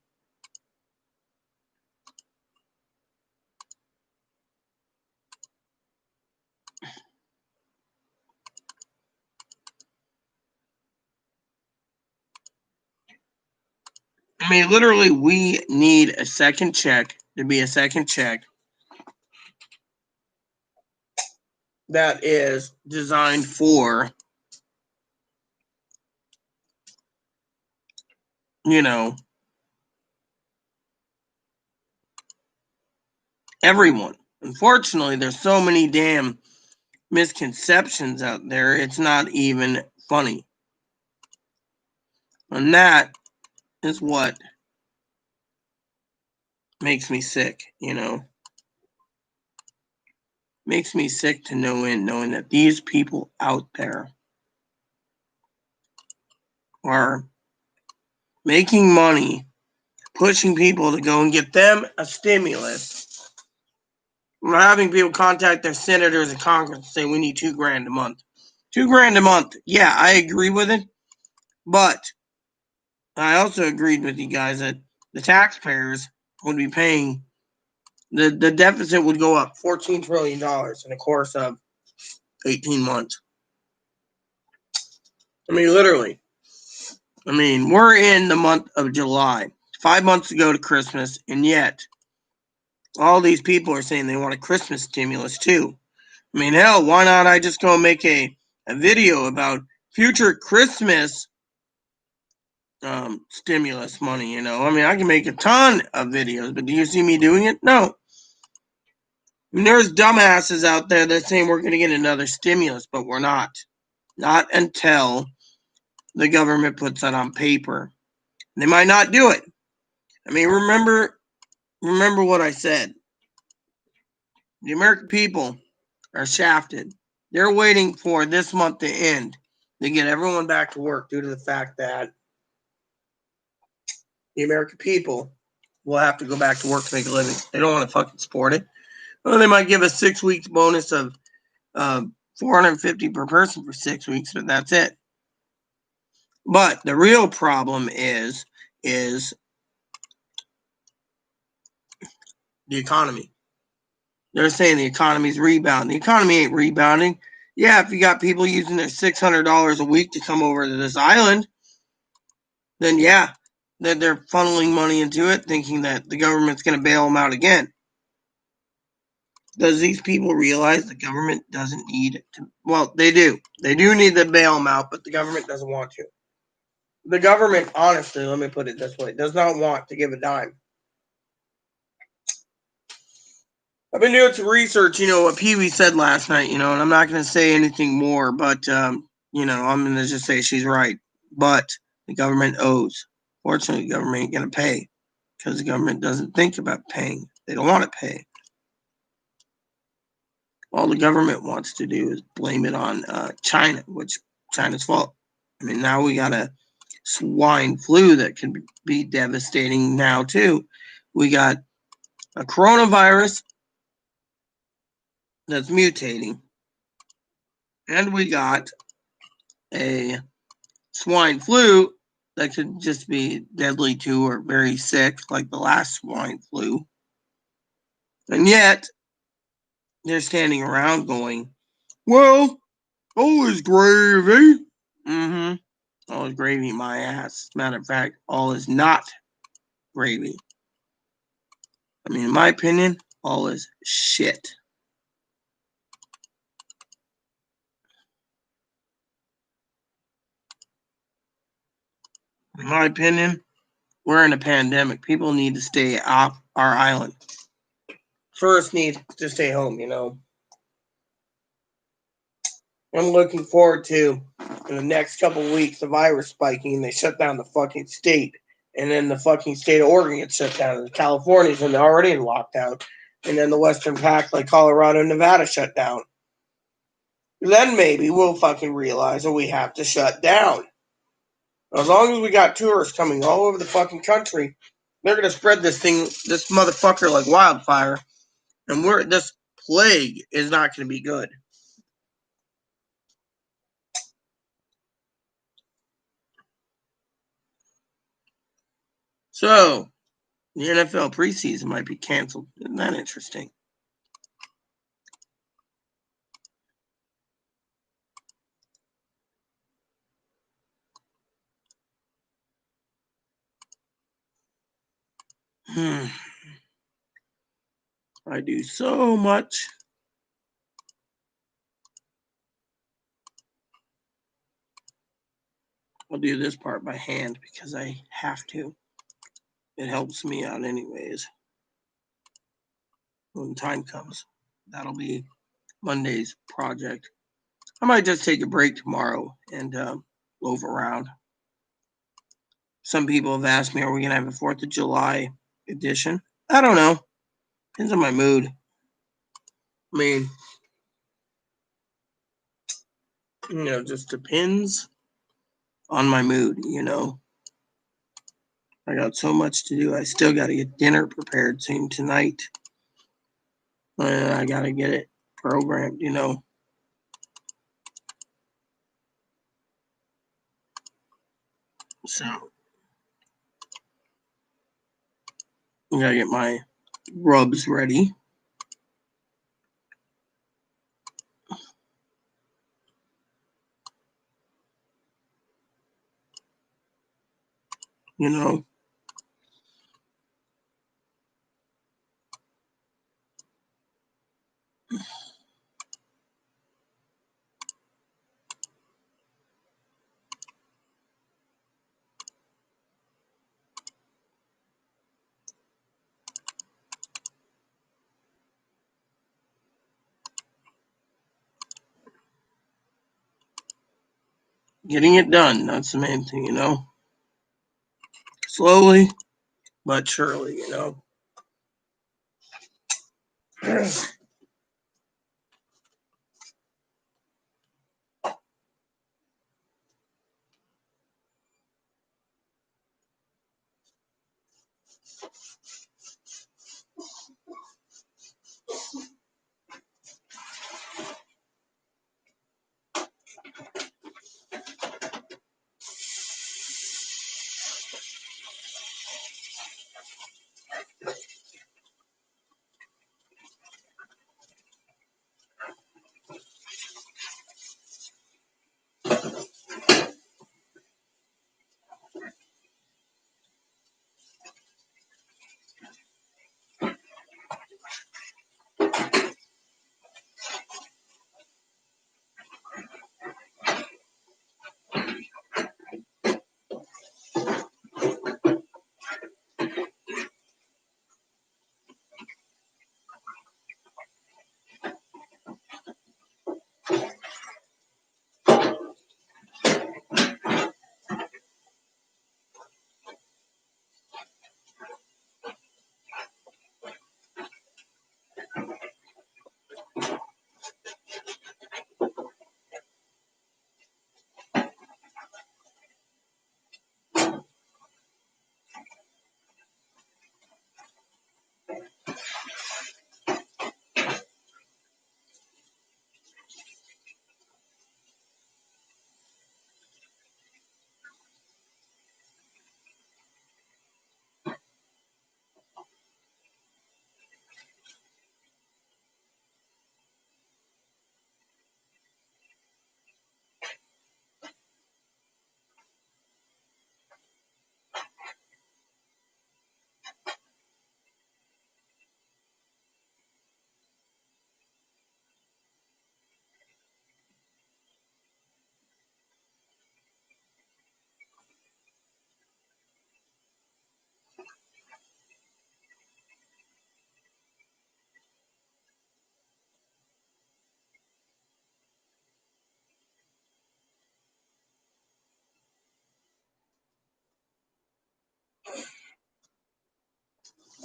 I mean, literally, we need a second check to be a second check that is designed for you know, everyone. Unfortunately, there's so many damn misconceptions out there, it's not even funny. And that is what makes me sick, you know. Makes me sick to no end knowing that these people out there are making money, pushing people to go and get them a stimulus. We're having people contact their senators and Congress and say we need $2,000 a month. $2,000 a month. Yeah, I agree with it. But I also agreed with you guys that the taxpayers would be paying, the deficit would go up $14 trillion in the course of 18 months. I mean, literally. I mean, we're in the month of July, 5 months to go to Christmas, and yet all these people are saying they want a Christmas stimulus too. I mean, hell, why not I just go make a video about future Christmas stimulus money, you know? I mean, I can make a ton of videos, but do you see me doing it? No. And there's dumbasses out there that saying we're going to get another stimulus, but we're not. Not until the government puts that on paper. They might not do it. I mean, remember what I said. The American people are shafted. They're waiting for this month to end to get everyone back to work due to the fact that the American people will have to go back to work to make a living. They don't want to fucking support it. Well, they might give a 6 weeks bonus of $450 per person for 6 weeks, but that's it. But the real problem is the economy. They're saying the economy's rebounding. The economy ain't rebounding. Yeah, if you got people using their $600 a week to come over to this island, then yeah, they're funneling money into it, thinking that the government's going to bail them out again. Does these people realize the government doesn't need to? Well, they do. They do need to bail them out, but the government doesn't want to. The government, honestly, let me put it this way, does not want to give a dime. I've been doing some research, what Pee Wee said last night, and I'm not going to say anything more, but, I'm going to just say she's right. But the government owes. Fortunately, the government ain't going to pay because the government doesn't think about paying. They don't want to pay. All the government wants to do is blame it on China, which China's fault. I mean, now we got a swine flu that can be devastating now, too. We got a coronavirus that's mutating. And we got a swine flu that could just be deadly too or very sick like the last swine flu. And yet, they're standing around going, well, all is gravy. Mm-hmm. All is gravy, my ass. As a matter of fact, all is not gravy. I mean, in my opinion, all is shit. In my opinion, we're in a pandemic. People need to stay off our island. First, need to stay home, I'm looking forward to, in the next couple of weeks, the virus spiking and they shut down the fucking state. And then the fucking state of Oregon gets shut down. And California's already in lockdown. And then the Western Pac, like Colorado and Nevada, shut down. Then maybe we'll fucking realize that we have to shut down. As long as we got tourists coming all over the fucking country, they're going to spread this motherfucker like wildfire. And this plague is not going to be good. So, the NFL preseason might be canceled. Isn't that interesting? I do so much. I'll do this part by hand because I have to. It helps me out anyways. When time comes, that'll be Monday's project. I might just take a break tomorrow and loaf around. Some people have asked me, are we going to have a 4th of July edition? I don't know. Depends on my mood. I mean, just depends on my mood, I got so much to do. I still got to get dinner prepared soon tonight. And I got to get it programmed, So, I got to get my rubs ready. Getting it done. That's the main thing, Slowly, but surely,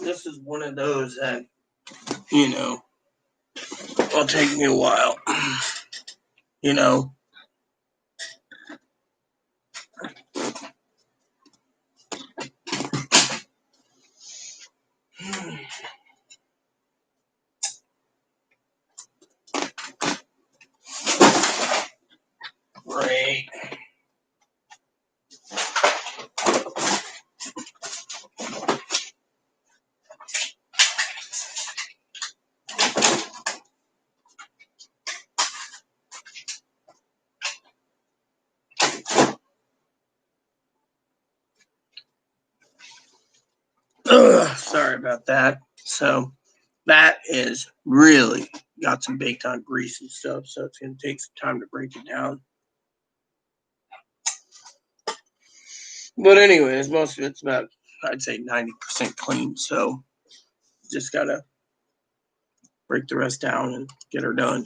this is one of those that, will take me a while. Great. Sorry about that. So that is really got some baked on greasy stuff. So it's going to take some time to break it down. But anyways, most of it's about, I'd say 90% clean. So just gotta break the rest down and get her done,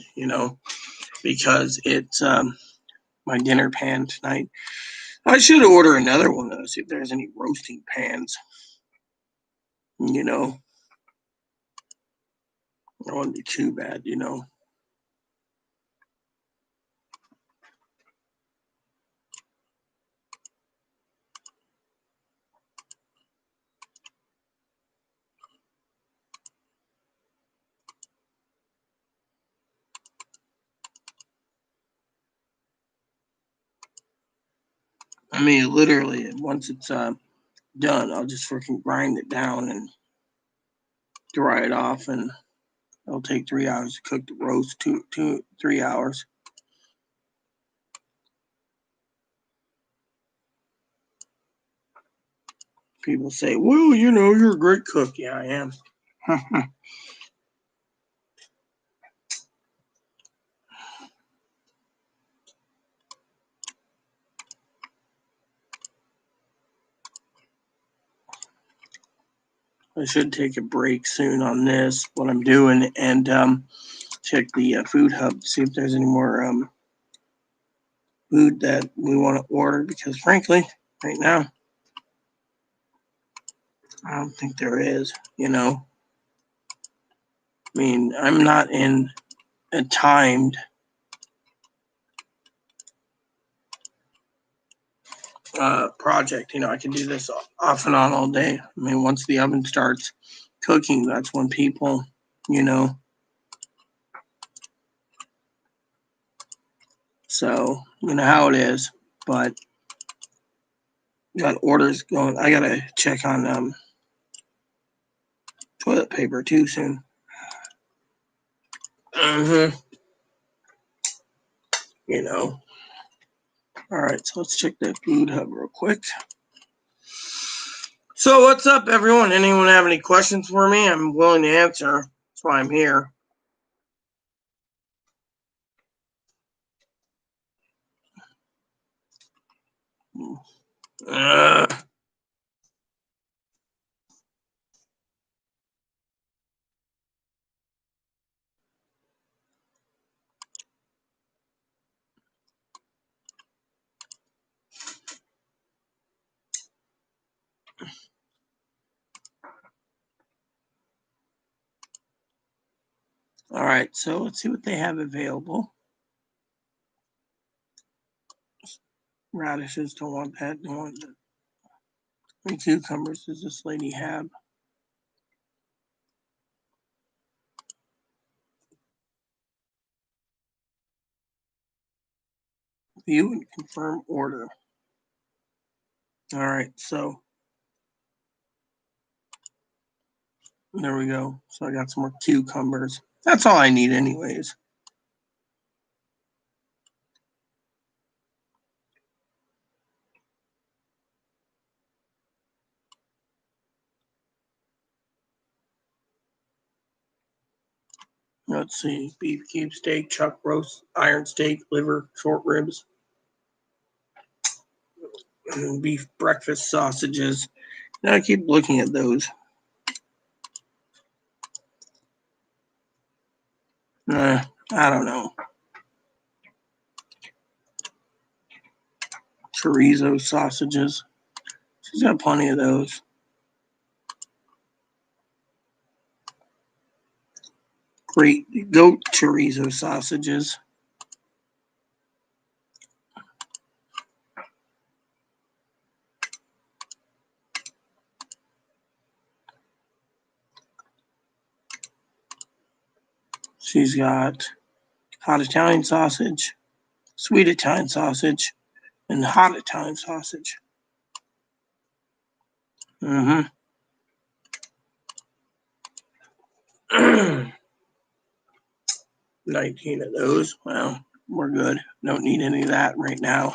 because it's my dinner pan tonight. I should order another one though, see if there's any roasting pans. It wouldn't be too bad. I mean, literally, once it's done, I'll just freaking grind it down and dry it off, and it'll take 3 hours to cook the roast. 3 hours. People say, "Well, you're a great cook." Yeah, I am. I should take a break soon on this, what I'm doing, and check the food hub, see if there's any more food that we want to order, because frankly, right now, I don't think there is. I mean, I'm not in a timed project. I can do this off and on all day. I mean, once the oven starts cooking, that's when people, so how it is. But got orders going. I gotta check on toilet paper too soon. Mm-hmm. All right, so let's check that food hub real quick. So what's up, everyone? Anyone have any questions for me? I'm willing to answer. That's why I'm here. All right, so let's see what they have available. Radishes, don't want that. Don't want that. How many cucumbers does this lady have? View and confirm order. All right, so there we go. So I got some more cucumbers. That's all I need anyways. Let's see, beef cube steak, chuck roast, iron steak, liver, short ribs, and beef breakfast sausages. Now I keep looking at those. I don't know. Chorizo sausages. She's got plenty of those. Great goat chorizo sausages. She's got hot Italian sausage, sweet Italian sausage, and hot Italian sausage. 19 of those. Well, we're good. Don't need any of that right now.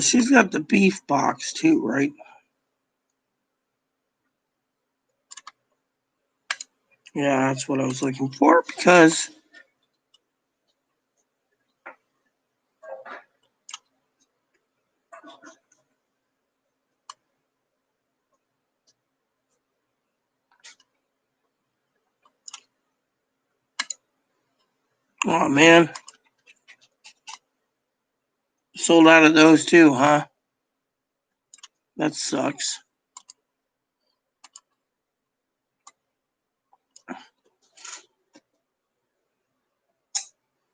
She's got the beef box too, right? Yeah, that's what I was looking for because oh man, sold out of those too, huh? That sucks.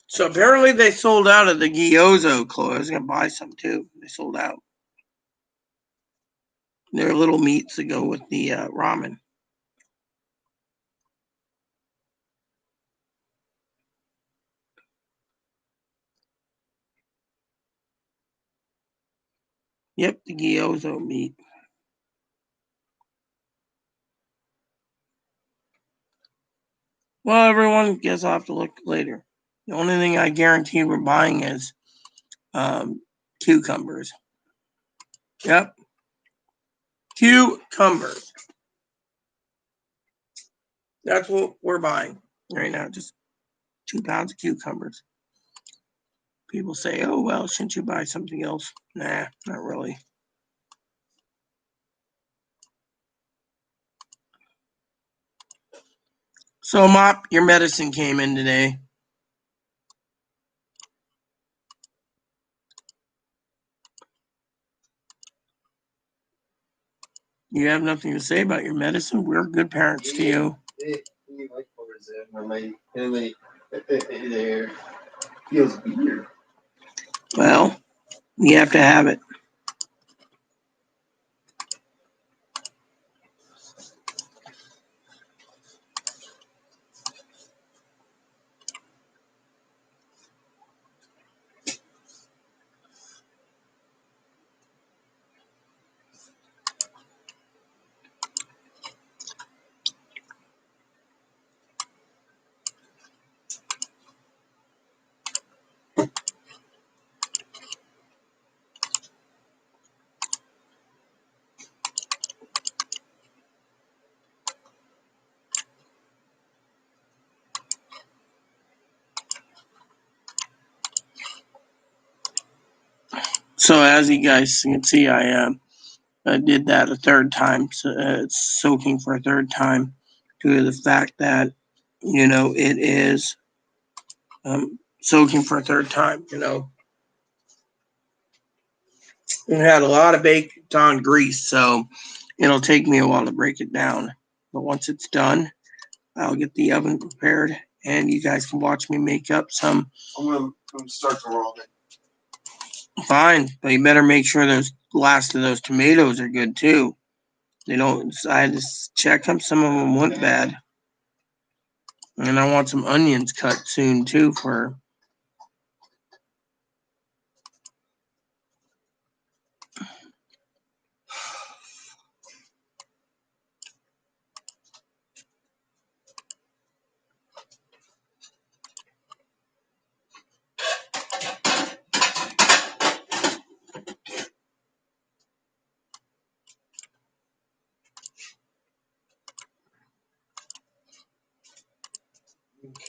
So apparently they sold out of the gyozo, Chloe. I was gonna buy some too. They sold out. They're little meats that go with the ramen. Yep, the gyozo meat. Well, everyone, guess I'll have to look later. The only thing I guarantee we're buying is cucumbers. Yep, cucumbers. That's what we're buying right now. Just 2 pounds of cucumbers. People say, "Oh well, shouldn't you buy something else?" Nah, not really. So, Mop, your medicine came in today. You have nothing to say about your medicine. We're good parents to you. Feels weird. Well, you have to have it. So, as you guys can see, I did that a third time. So, it's soaking for a third time due to the fact that, it is soaking for a third time. It had a lot of baked on grease, so it'll take me a while to break it down. But once it's done, I'll get the oven prepared, and you guys can watch me make up some. I'm gonna start the ramen. Fine, but you better make sure those last of those tomatoes are good too. They don't. I had to check them. Some of them went bad, and I want some onions cut soon too. For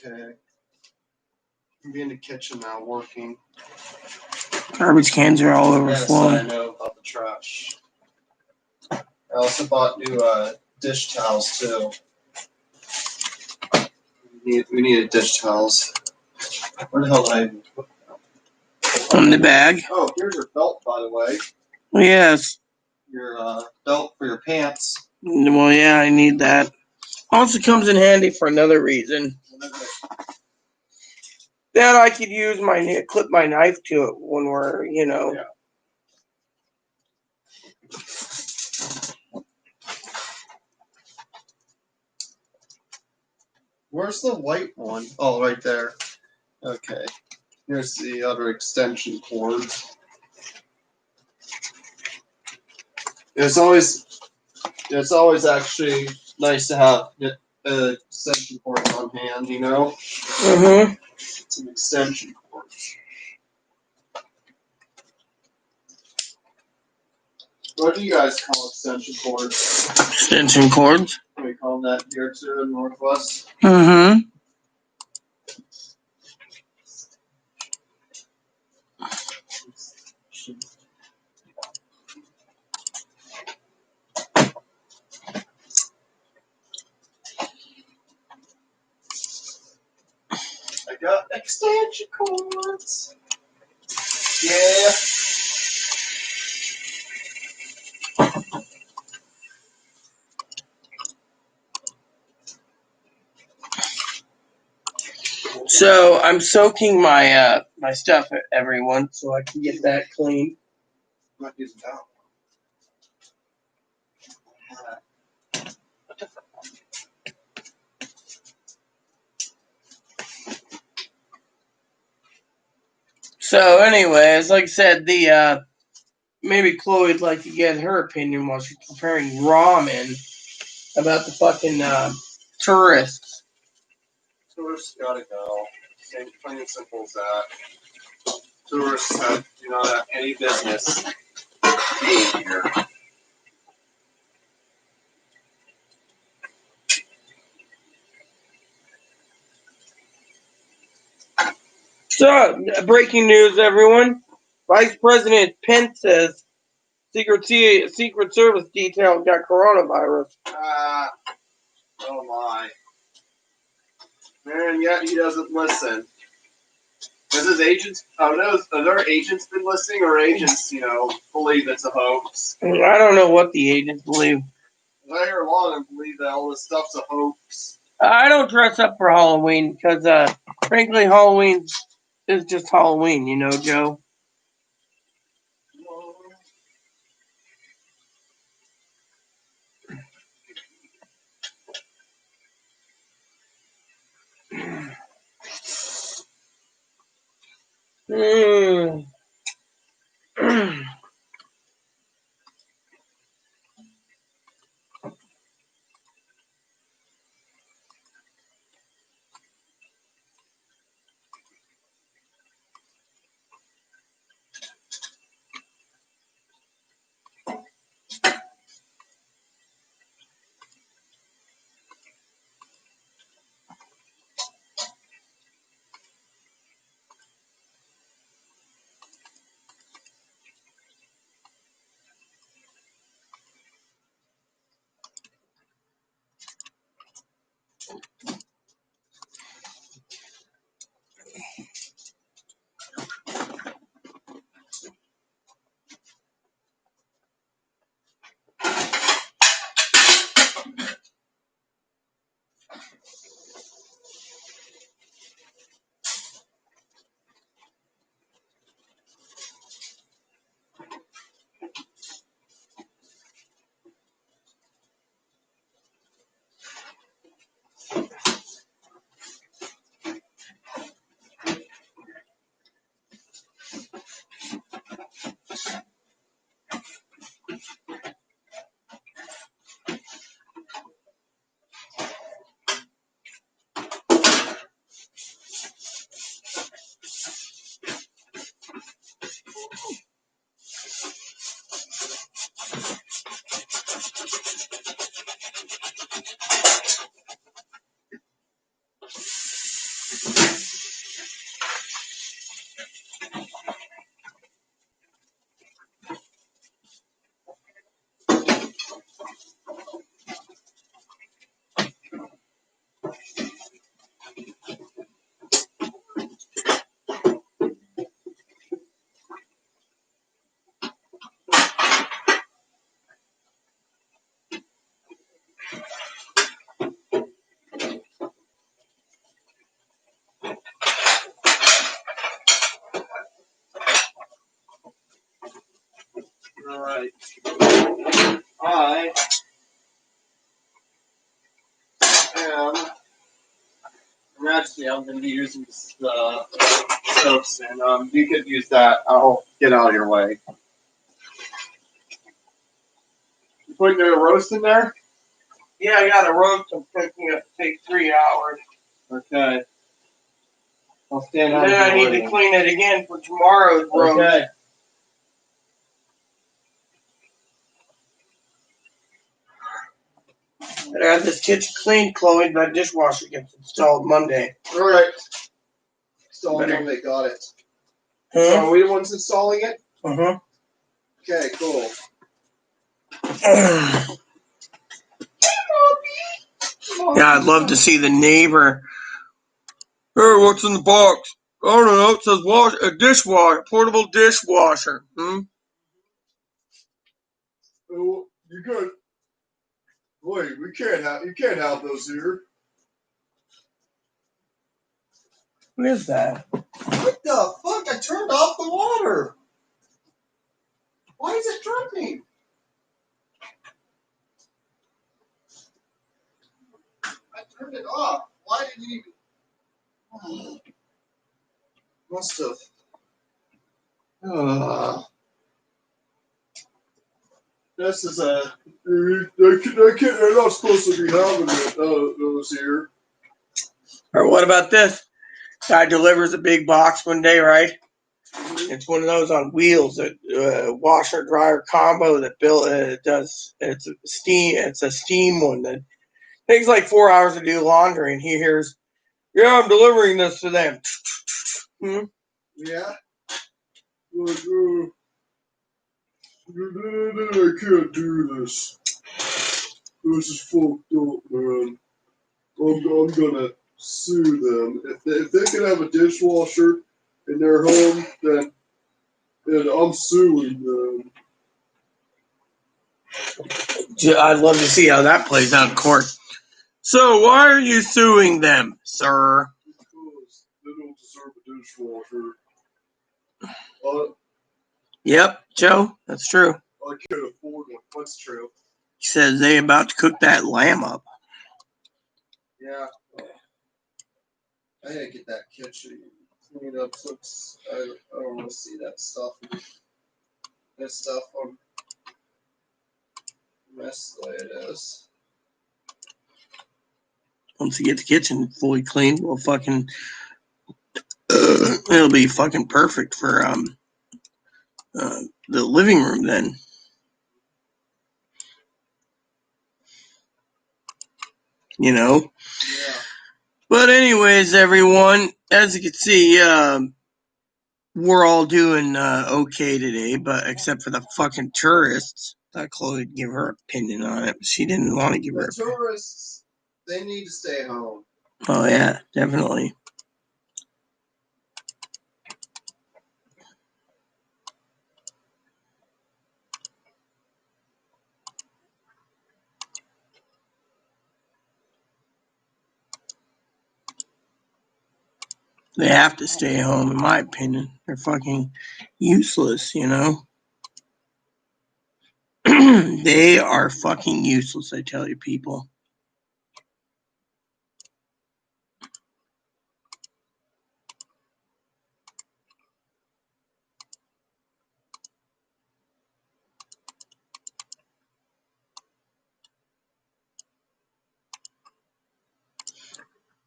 Okay. I'm in the kitchen now working. garbage cans are all Yes, I overflowing. know about the trash. I also bought new dish towels too. We needed dish towels. Where the hell did I put them? In the bag. Oh, here's your belt, by the way. Yes. Your belt for your pants. Well, yeah, I need that. Also comes in handy for another reason. That I could use clip my knife to it when we're, Yeah. Where's the white one? Oh, right there. Okay. Here's the other extension cord. It's always actually nice to have extension cords on hand, Mm-hmm. It's an extension cord. What do you guys call extension cords? Extension cords. We call them that here too in Northwest. Mm-hmm. I got extension cords. Yeah. So I'm soaking my my stuff every once so I can get that clean. I'm not using that So anyways, like I said, the maybe Chloe'd like to get her opinion while she's preparing ramen about the fucking tourists. Tourists gotta go. Same, plain and simple as that. Tourists do not have any business being here. So, breaking news, everyone. Vice President Pence says Secret Service detail got coronavirus. Oh my. And yet he doesn't listen. Has his agents, have their agents been listening, or agents, believe it's a hoax? I don't know what the agents believe. I hear a lot of them believe that all this stuff's a hoax. I don't dress up for Halloween because, frankly, Halloween is just Halloween, you know, Joe. Mm. Alright. I am. Actually, I'm going to be using the soaps, and you could use that. I'll get out of your way. You putting the roast in there? Yeah, I got a roast I'm cooking. It take 3 hours. Okay. I'll stand out And then of I your need way. to clean it again for tomorrow's roast. Okay. I got this kitchen cleaned, Chloe. That dishwasher gets installed Monday. All right. Install Better. Monday. Got it. So Huh? are we the ones installing it? Uh-huh. Okay, cool. Yeah, I'd love to see the neighbor. Hey, what's in the box? I don't know. It says a dishwasher, portable dishwasher. Oh, you good? Wait, you can't have those here. What is that? What the fuck? I turned off the water. Why is it dripping? I turned it off. Why did you even? Must have. This is a. They're not supposed to be having those here. Or what about this? Guy delivers a big box one day, right? It's one of those on wheels, that washer dryer combo that does. It's a steam one that takes like 4 hours to do laundry, and he hears, "Yeah, I'm delivering this to them." Yeah. I can't do this. This is fucked up, man. I'm gonna sue them. If they can have a dishwasher in their home, then I'm suing them. I'd love to see how that plays out in court. So why are you suing them, sir? Because they don't deserve a dishwasher. Yep, Joe, that's true. I can't afford one. What's true? He says they about to cook that lamb up. Yeah. I gotta get that kitchen cleaned up. I don't want to see that stuff. That stuff on mess the way it is. Once you get the kitchen fully cleaned, we'll fucking it'll be fucking perfect for the living room then. You know? Yeah. But anyways, everyone, as you can see, we're all doing okay today, but except for the fucking tourists. I thought Chloe would give her opinion on it, but she didn't want to give her The opinion. tourists, they need to stay home. Oh yeah, definitely. They have to stay home, in my opinion. They're fucking useless, you know? They are fucking useless, I tell you, people.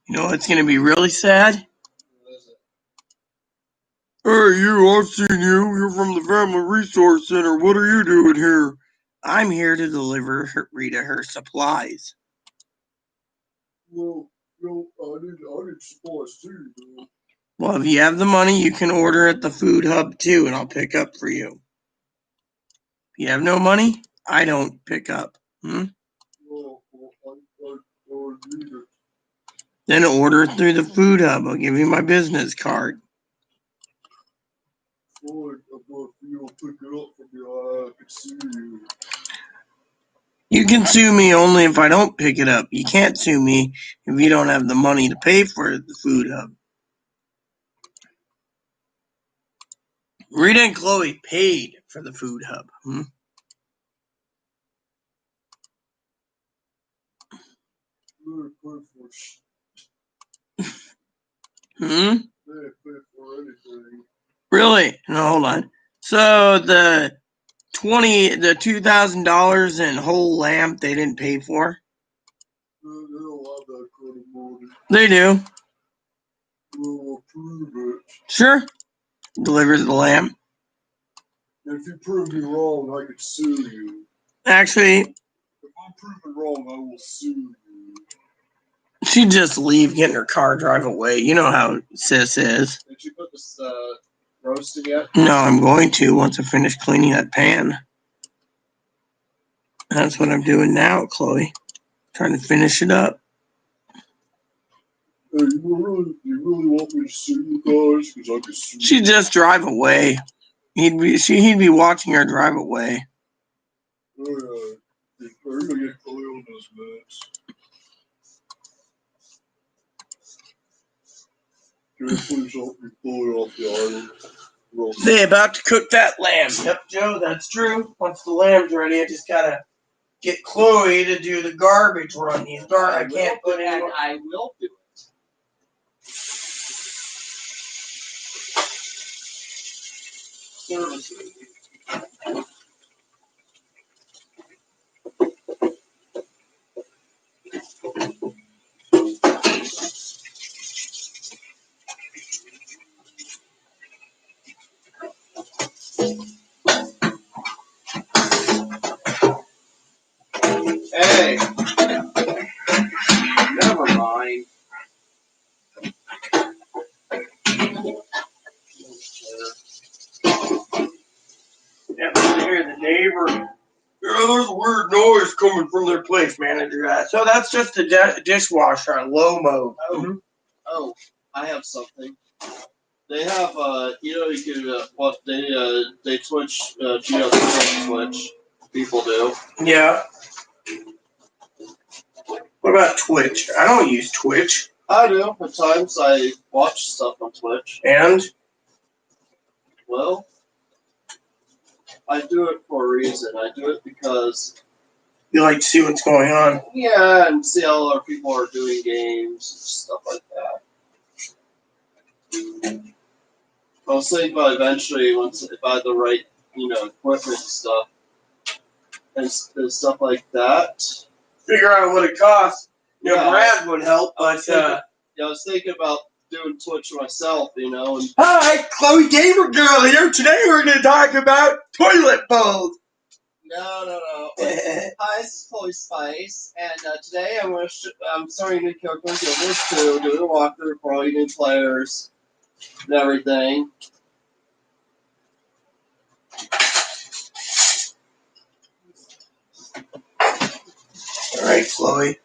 You know what's going to be really sad? What is it? Hey, you, I've seen you. You're from the Family Resource Center. What are you doing here? I'm here to deliver Rita her supplies. Well, I need supplies too, though. Well, if you have the money, you can order at the food hub too, and I'll pick up for you. If you have no money, I don't pick up. Well, I need it. Then order it through the food hub. I'll give you my business card. Fine, but if you don't pick it up from me, I can sue you. You can sue me only if I don't pick it up. You can't sue me if you don't have the money to pay for the food hub. Rita and Chloe paid for the food hub. They didn't pay for anything. Really? No, hold on. So the $2,000 in whole lamb they didn't pay for? They don't have that kind of money. They do. We'll prove it. Sure. Delivers the lamb. If you prove me wrong, I could sue you. Actually, If I'm proven wrong, I will sue you. She'd just leave, get in her car, drive away. You know how sis is. Did you put this roasting yet? No, I'm going to once I finish cleaning that pan. That's what I'm doing now, Chloe. Trying to finish it up. Hey, you really want me to sue you guys? Because I can sue you. She'd just drive away. He'd be watching her drive away. Oh, yeah. Are you gonna get Chloe on those nuts? Can you please help me Chloe off the island? They about to cook that lamb. Yep, Joe, that's true. Once the lamb's ready, I just gotta get Chloe to do the garbage run. I can't put any. I will do it. Services. Hey, never mind. Yep, I hear the neighbor. Yeah, there's a weird noise coming from their place, manager. So that's just a dishwasher on low mode. Oh, I have something. They have, you can, they switch, GeoCities Twitch. People do. Yeah. What about Twitch? I don't use Twitch. I do. At times I watch stuff on Twitch. And? Well, I do it for a reason. I do it because, You like to see what's going on. yeah, and see how other people are doing games and stuff like that. I was thinking about eventually, if I had the right, equipment and stuff, and stuff like that. Figure out what it costs. Yeah. Brad would help, but I was thinking about doing Twitch myself, and Hi, Chloe Gamer Girl here. Today we're going to talk about toilet bowls. No. Hi, this is Chloe Spice, and today I'm starting a new character in Guild Wars 2, doing a walkthrough for all you new players and everything. All right, Chloe.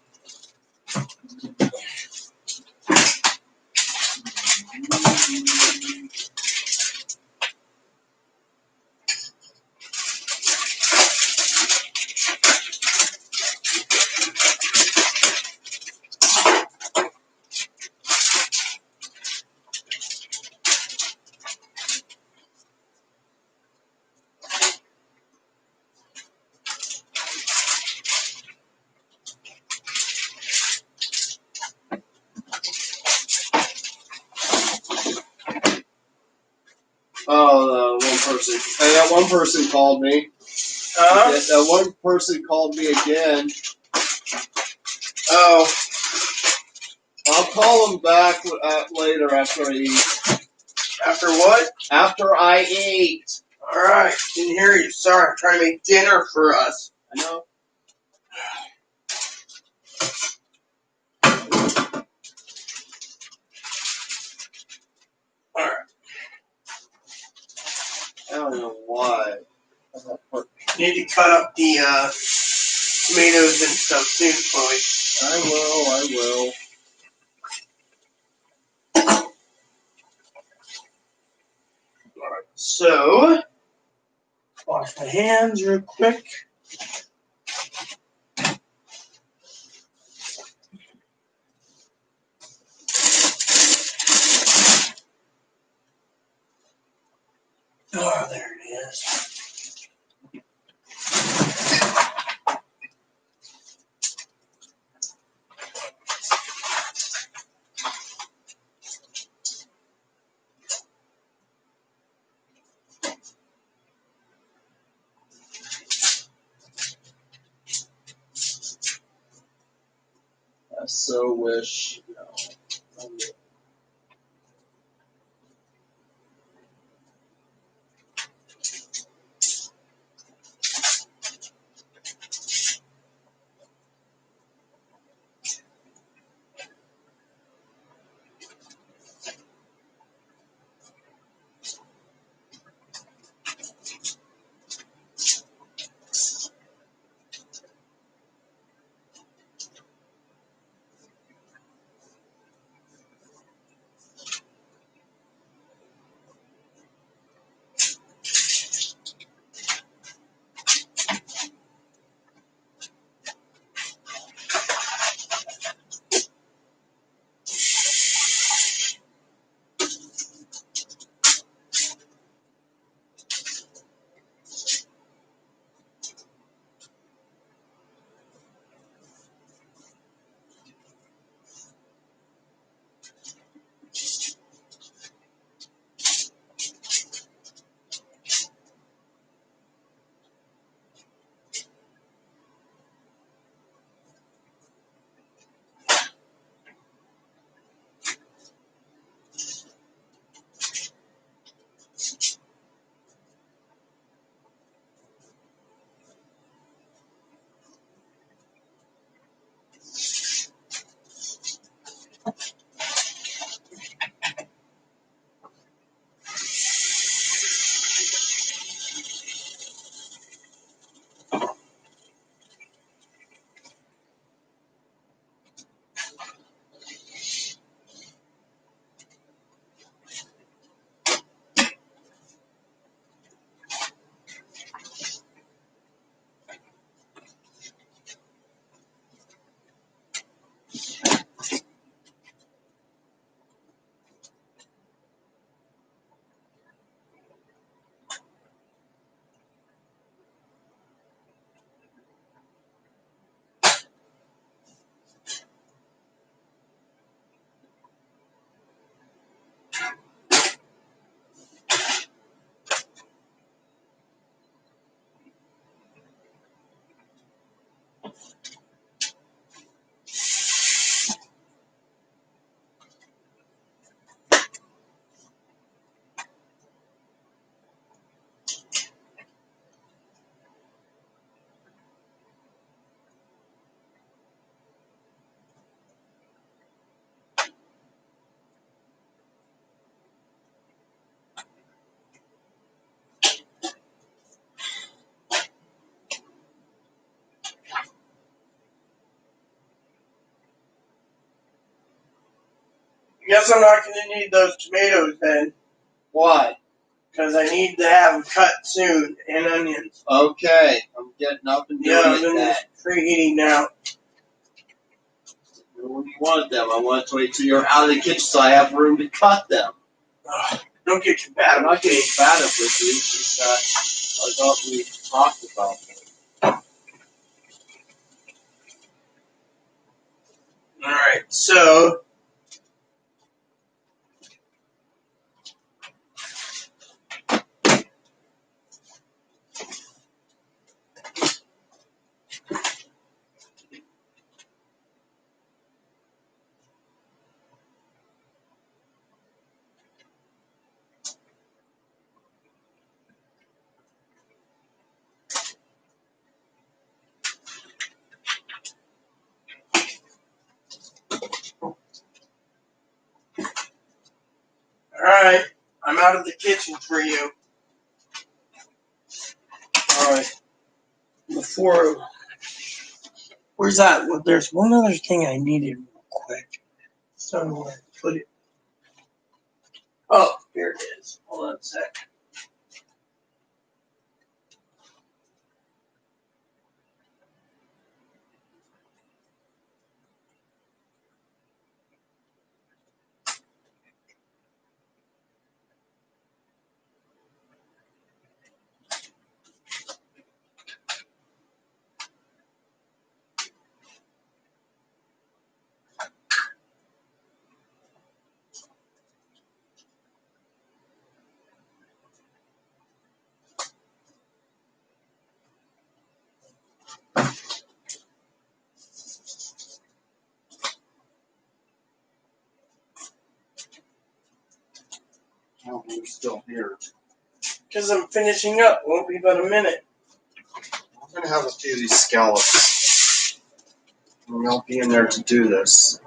Oh, one person. And that one person called me. That one person called me again. Oh. I'll call him back later after I eat. After what? After I eat. All right. Didn't hear you. Sorry. I'm trying to make dinner for us. I know. All right. I don't know why. You need to cut up the tomatoes and stuff soon, Chloe. I will. All right. So, wash my hands real quick. Oh, there it is. I so wish. Guess I'm not going to need those tomatoes then, Why? because I need to have them cut soon, and onions. Okay, I'm getting up and doing Yeah, I'm it in then. preheating now. When you wanted them, I wanted to wait till you're out of the kitchen so I have room to cut them. Ugh, don't get I'm combative. not getting combative with you, it's just that I thought we talked about it. All right, so all right, I'm out of the kitchen for you. All right, before where's that? Well, there's one other thing I needed real quick. So put it. Oh, here it is. Hold on a sec. Oh, you're still here. Because I'm finishing up. Won't be but a minute. I'm gonna have a few of these scallops. And I'll be in there to do this.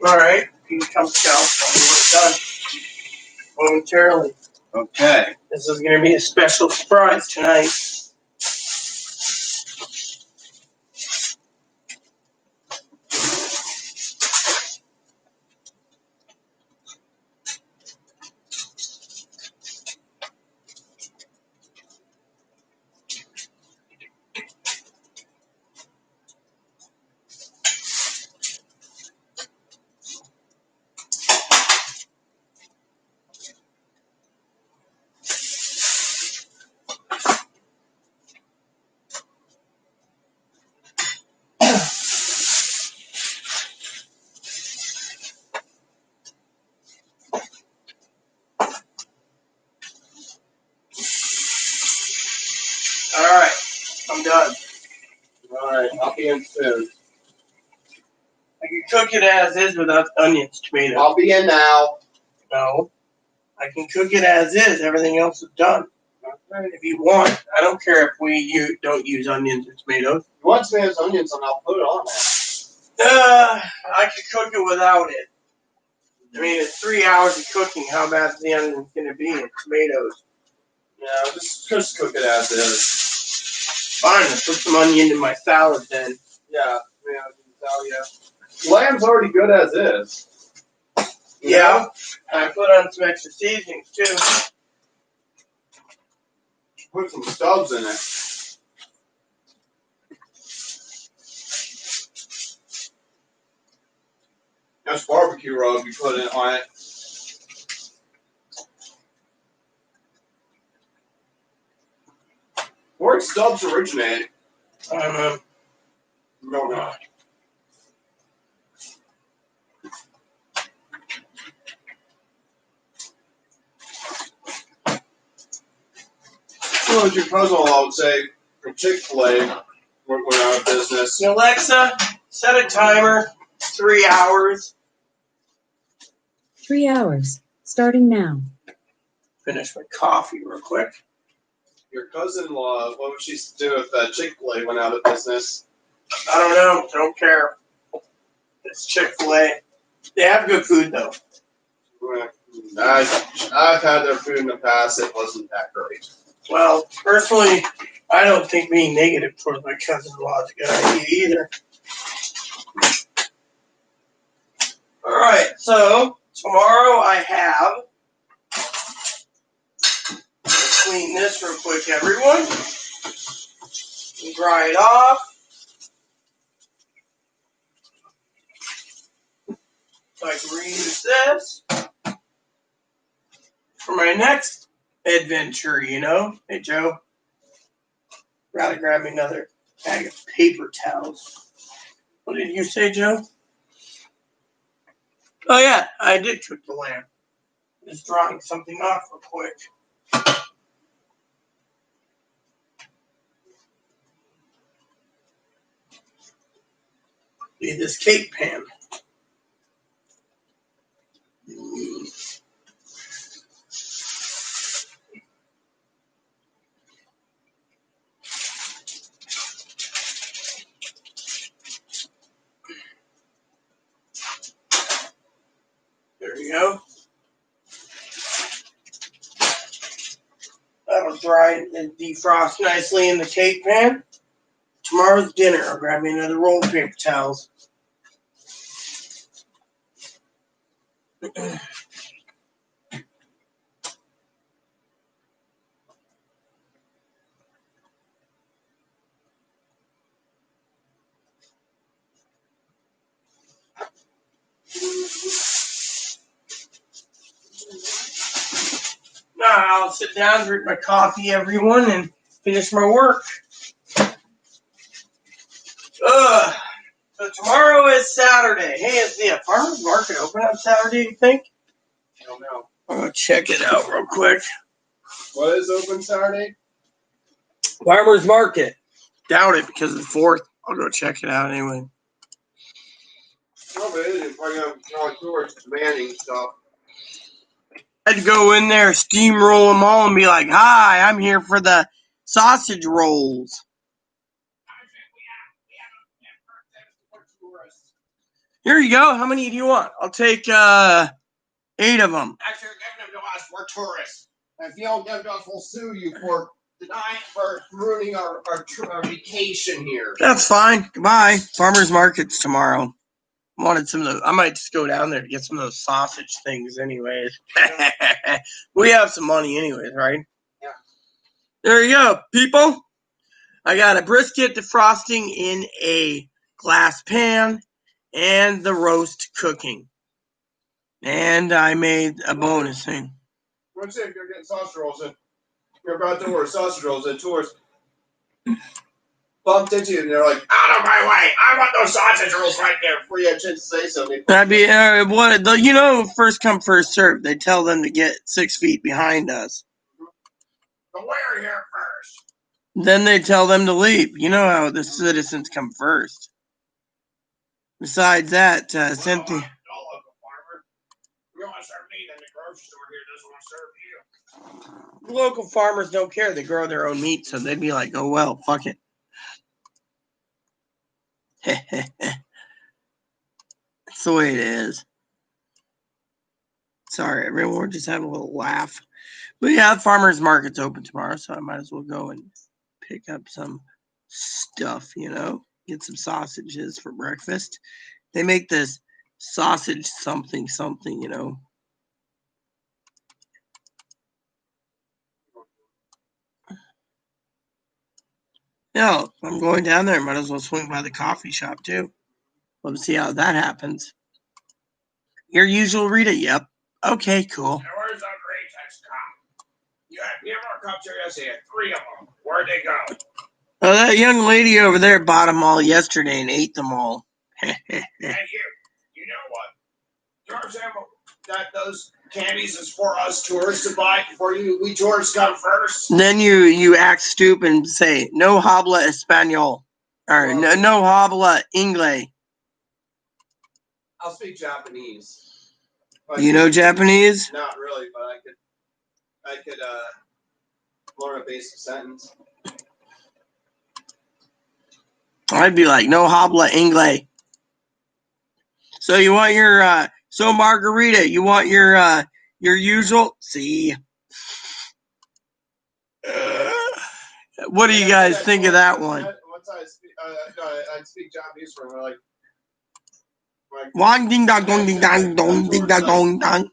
All right, you can come scout. I'll be done momentarily. Okay. This is going to be a special surprise tonight. All right, I'm done. Alright, I'll be in soon. I can cook it as is without onions, tomatoes. I'll be in now. No, I can cook it as is. Everything else is done. If you want, I don't care if don't use onions or tomatoes. If you want tomatoes and onions, and I'll put it on there. I can cook it without it. I mean, it's 3 hours of cooking. How bad is the onions going to be and tomatoes? Yeah, just cook it as is. Fine, I'll put some onion in my salad then. Yeah, I can tell you. Lamb's already good as is. Yeah, I put on some extra seasonings too. Put some stubs in it. That's barbecue rub you put it on it. Where did stubs originate? I don't know. No, no. Well, your cousin, I would say, from Chick-fil-A, went out of business. Alexa, set a timer. 3 hours. 3 hours, starting now. Finish my coffee real quick. Your cousin-in-law, what would she do if Chick-fil-A went out of business? I don't know. Don't care. It's Chick-fil-A. They have good food though. I've had their food in the past. It wasn't that great. Well, personally, I don't think being negative towards my cousin-in-law is a good idea either. Alright, so tomorrow I have, clean this real quick, everyone. Dry it off. So I can reuse this for my next adventure, you know? Hey, Joe. Rather grab me another bag of paper towels. What did you say, Joe? Oh, yeah, I did cook the lamb. Just drawing something off real quick. Need this cake pan. There you go. That'll dry and defrost nicely in the cake pan. Tomorrow's dinner, I'll grab me another roll of paper towels. Now I'll sit down, drink my coffee, everyone, and finish my work. So tomorrow is Saturday. Hey, is the farmer's market open on Saturday, you think? I don't know. I'm going to check it out real quick. What is open Saturday? Farmer's market. Doubt it because of the 4th. I'll go check it out anyway. No, but it isn't. Probably not towards demanding stuff. I had to go in there, steamroll them all, and be like, "Hi, I'm here for the sausage rolls." Here you go. How many do you want? I'll take 8 of them. Actually, you're giving them to us. We're tourists. And if you don't give us, we'll sue you for ruining our vacation here. That's fine. Goodbye. Farmer's market's tomorrow. Wanted some of those. I might just go down there to get some of those sausage things anyways. We have some money anyways, right? Yeah. There you go, people. I got a brisket defrosting in a glass pan and the roast cooking. And I made a bonus thing. Let's see if you're getting sausage rolls in. You're about to order sausage rolls and tourists bumped into you and they're like, out of my way! I want those sausage rolls right there before you had a chance to say something. That'd be first come, first serve. They tell them to get 6 feet behind us. But we're here first. Then they tell them to leave. You know how the citizens come first. Besides that, Cynthia. No, local farmer. We want to serve meat in the grocery store here doesn't want to serve you. Local farmers don't care. They grow their own meat, so they'd be like, "Oh well, fuck it." That's the way it is. Sorry, everyone. We're just having a little laugh. But yeah, the farmer's market's open tomorrow, so I might as well go and pick up some stuff, get some sausages for breakfast. They make this sausage something, Yeah, I'm going down there. Might as well swing by the coffee shop, too. Let's see how that happens. Your usual Rita? Yep. Okay, cool. Now, where's that great text cop? You had more cups here yesterday. 3 of them. Where'd they go? Oh, that young lady over there bought them all yesterday and ate them all. And you know what? George said that those candies is for us tourists to buy before we tourists come first. Then you act stupid and say, "No habla español." Or, no habla inglés. I'll speak Japanese. You know Japanese? Not really, but I could learn a basic sentence. I'd be like, "No habla inglés." So you want your Margarita, you want your usual? See. What do you guys think of that one? Once I speak Japanese for them, they're like, my Wang ding dong dong ding dong dong ding dong dong dong.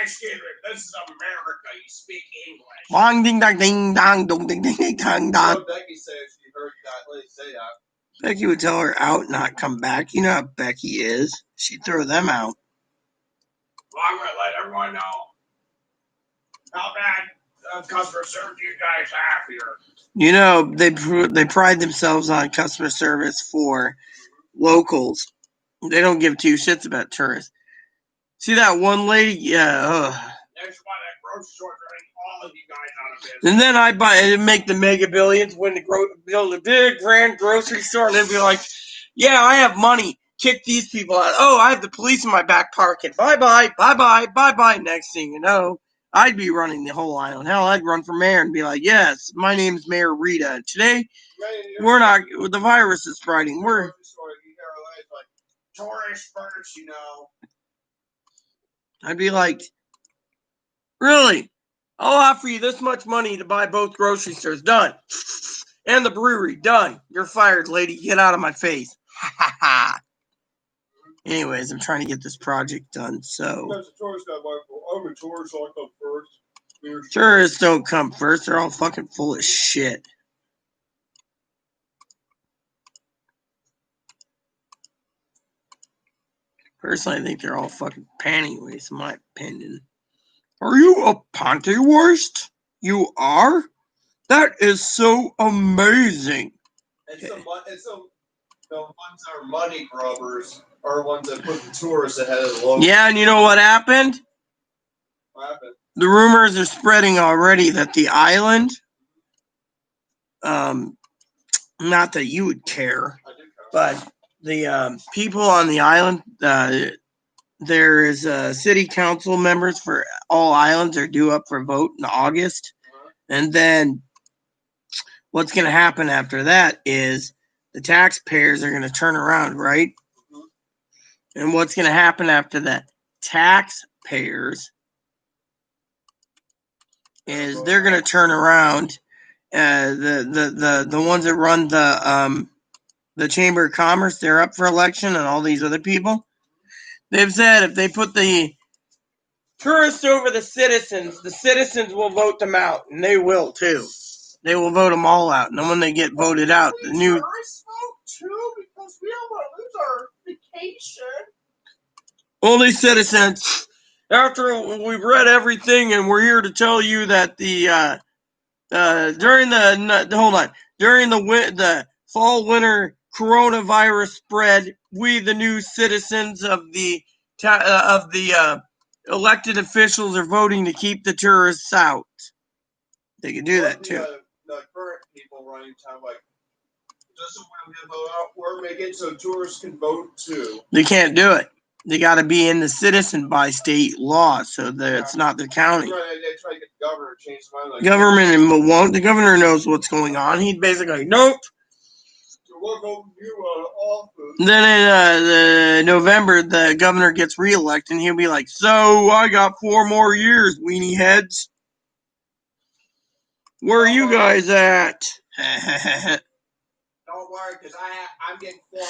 Excuse me, this is America. You speak English. Wang ding dong ding dong dong ding ding ding dong dong. what Becky said if she heard that lady say that. Becky would tell her out, not come back. You know how Becky is. She'd throw them out. Well, I'm going to let everyone know how bad customer service you guys have here. You know, they pride themselves on customer service for locals. They don't give two shits about tourists. See that one lady? Yeah. That's why that grocery store running all of you guys out of business. And then I buy and make the mega billions when build a big grand grocery store, and they'd be like, "Yeah, I have money. Kick these people out. Oh, I have the police in my back pocket. Bye bye, bye bye, bye bye." Next thing you know, I'd be running the whole island. Hell, I'd run for mayor and be like, "Yes, my name's Mayor Rita. Today, we're not. The virus is spreading. We're." Tourist first, you know. I'd be like, "Really? I'll offer you this much money to buy both grocery stores. Done. And the brewery. Done. You're fired, lady. Get out of my face." Ha ha ha. Anyways, I'm trying to get this project done, so. That's a tourist guy, Michael. I'm a tourist, so I come first. Tourists don't come first. They're all fucking full of shit. Personally, I think they're all fucking panty waste, in my opinion. Are you a panty waste? You are? That is so amazing. The ones that are money grubbers are ones that put the tourists ahead of the locals. Yeah, and you know what happened? What happened? The rumors are spreading already that the island, not that you would care, I do care. but the people on the island, there is city council members for all islands are due up for vote in August. And then what's going to happen after that is the taxpayers are going to turn around, right? And what's going to happen after that? Taxpayers is they're going to turn around. The ones that run the Chamber of Commerce, they're up for election, and all these other people. They've said if they put the tourists over the citizens will vote them out, and they will too. They will vote them all out, and then when they get voted out, the new Tourists vote too because we don't want to lose our vacation. only citizens. After we've read everything, and we're here to tell you that during the fall winter coronavirus spread, we the new citizens of the elected officials are voting to keep the tourists out. They can do that too. The current people running town like this is when we vote out. We're making so tourists can vote too. They can't do it. They got to be in the citizen by state law, so that it's not their county. They try to get the governor to change his mind. Like, Government won't. The governor knows what's going on. He'd basically nope. We'll go from you office. Then in November, the governor gets reelected, and he'll be like, "So I got 4 more years, weenie heads. Where are you guys at?" don't worry, because I'm getting 4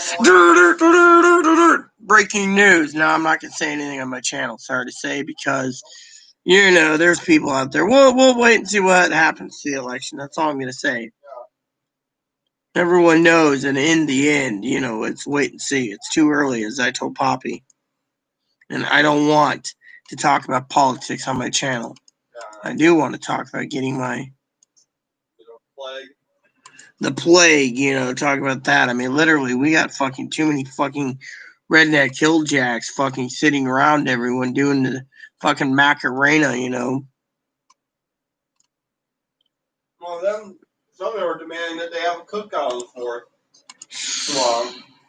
more. Breaking news. No, I'm not gonna say anything on my channel. Sorry to say, because you know there's people out there. We'll wait and see what happens to the election. That's all I'm gonna say. Everyone knows, and in the end, you know, it's wait and see. It's too early, as I told Poppy. And I don't want to talk about politics on my channel. I do want to talk about getting my the plague, you know, talk about that. I mean, literally, we got fucking too many fucking redneck killjacks fucking sitting around everyone doing the fucking Macarena, you know. Well, some of them are demanding that they have a cookout on the 4th.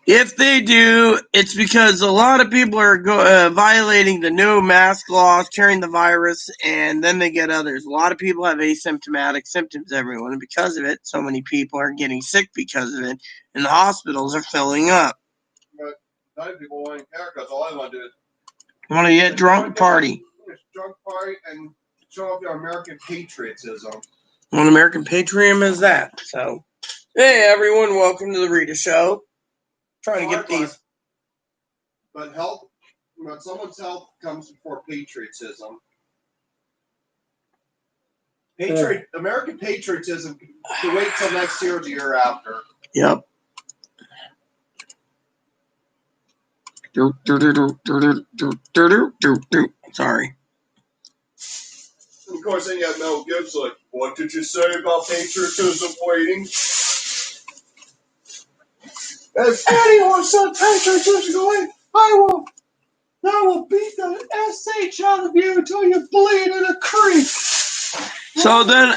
If they do, it's because a lot of people are violating the no mask laws, carrying the virus, and then they get others. A lot of people have asymptomatic symptoms, everyone, and because of it, so many people are getting sick because of it, and the hospitals are filling up. But none of people want to care because all I want to do is Want to get drunk party. drunk party and show off your American patriotism. What American patriotism is that? So, hey everyone, welcome to the Rita Show. Trying to get these. But someone's health comes before patriotism. American patriotism can wait till next year or the year after. Yep. Sorry. And of course, then you have Mel Gibson like, what did you say about patriotism waiting? If anyone said patriotism going, I will beat the SH out of you until you bleed in a creek. So then,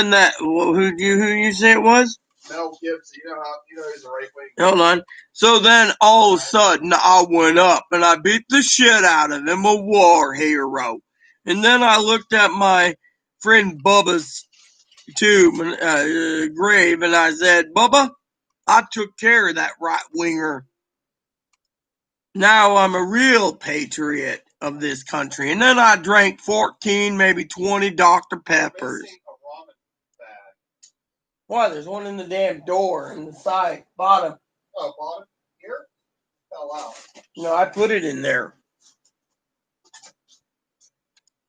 that who you say it was? Mel Gibson, you know he's a right wing. Hold on. So then, all of a sudden, I went up and I beat the shit out of him, a war hero. And then I looked at my friend Bubba's grave, and I said, Bubba, I took care of that right winger. Now I'm a real patriot of this country. And then I drank 14, maybe 20 Dr. Peppers. Why? There's one in the damn door in the side, bottom. Oh, bottom? Here? Fell out. No, I put it in there.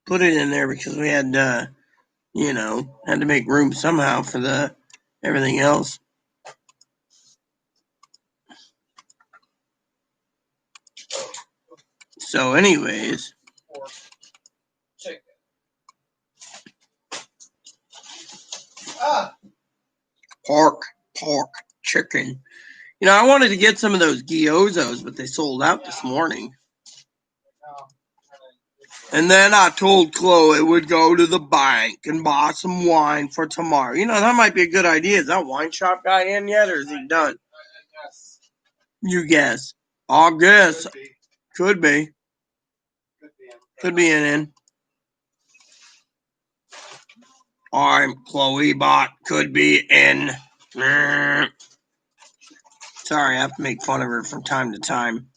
Put it in there because we had, had to make room somehow for everything else. So, anyways. Chicken. Pork chicken. I wanted to get some of those gyozos, but they sold out this morning. And then I told Chloe we'd go to the bank and buy some wine for tomorrow. That might be a good idea. Is that wine shop guy in yet, or is he done? You guess. I'll guess. Could be. Could be in. I'm Chloe Bot. Could be in. Sorry, I have to make fun of her from time to time.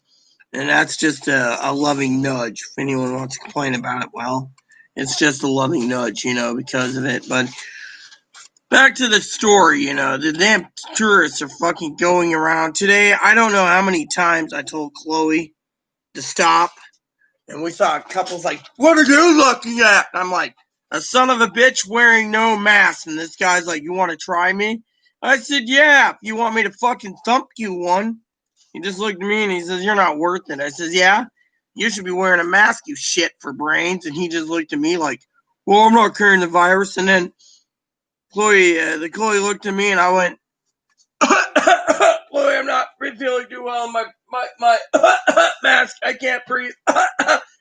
And that's just a loving nudge. If anyone wants to complain about it, well, it's just a loving nudge, because of it. But back to the story, the damn tourists are fucking going around. Today, I don't know how many times I told Chloe to stop. And we saw a couple's like, what are you looking at? And I'm like, a son of a bitch wearing no mask. And this guy's like, you want to try me? I said, yeah, if you want me to fucking thump you one. He just looked at me and he says, you're not worth it. I says, yeah, you should be wearing a mask, you shit for brains. And he just looked at me like, well, I'm not carrying the virus. And then Chloe looked at me and I went, Chloe, I'm not feeling too well in my mask. I can't breathe.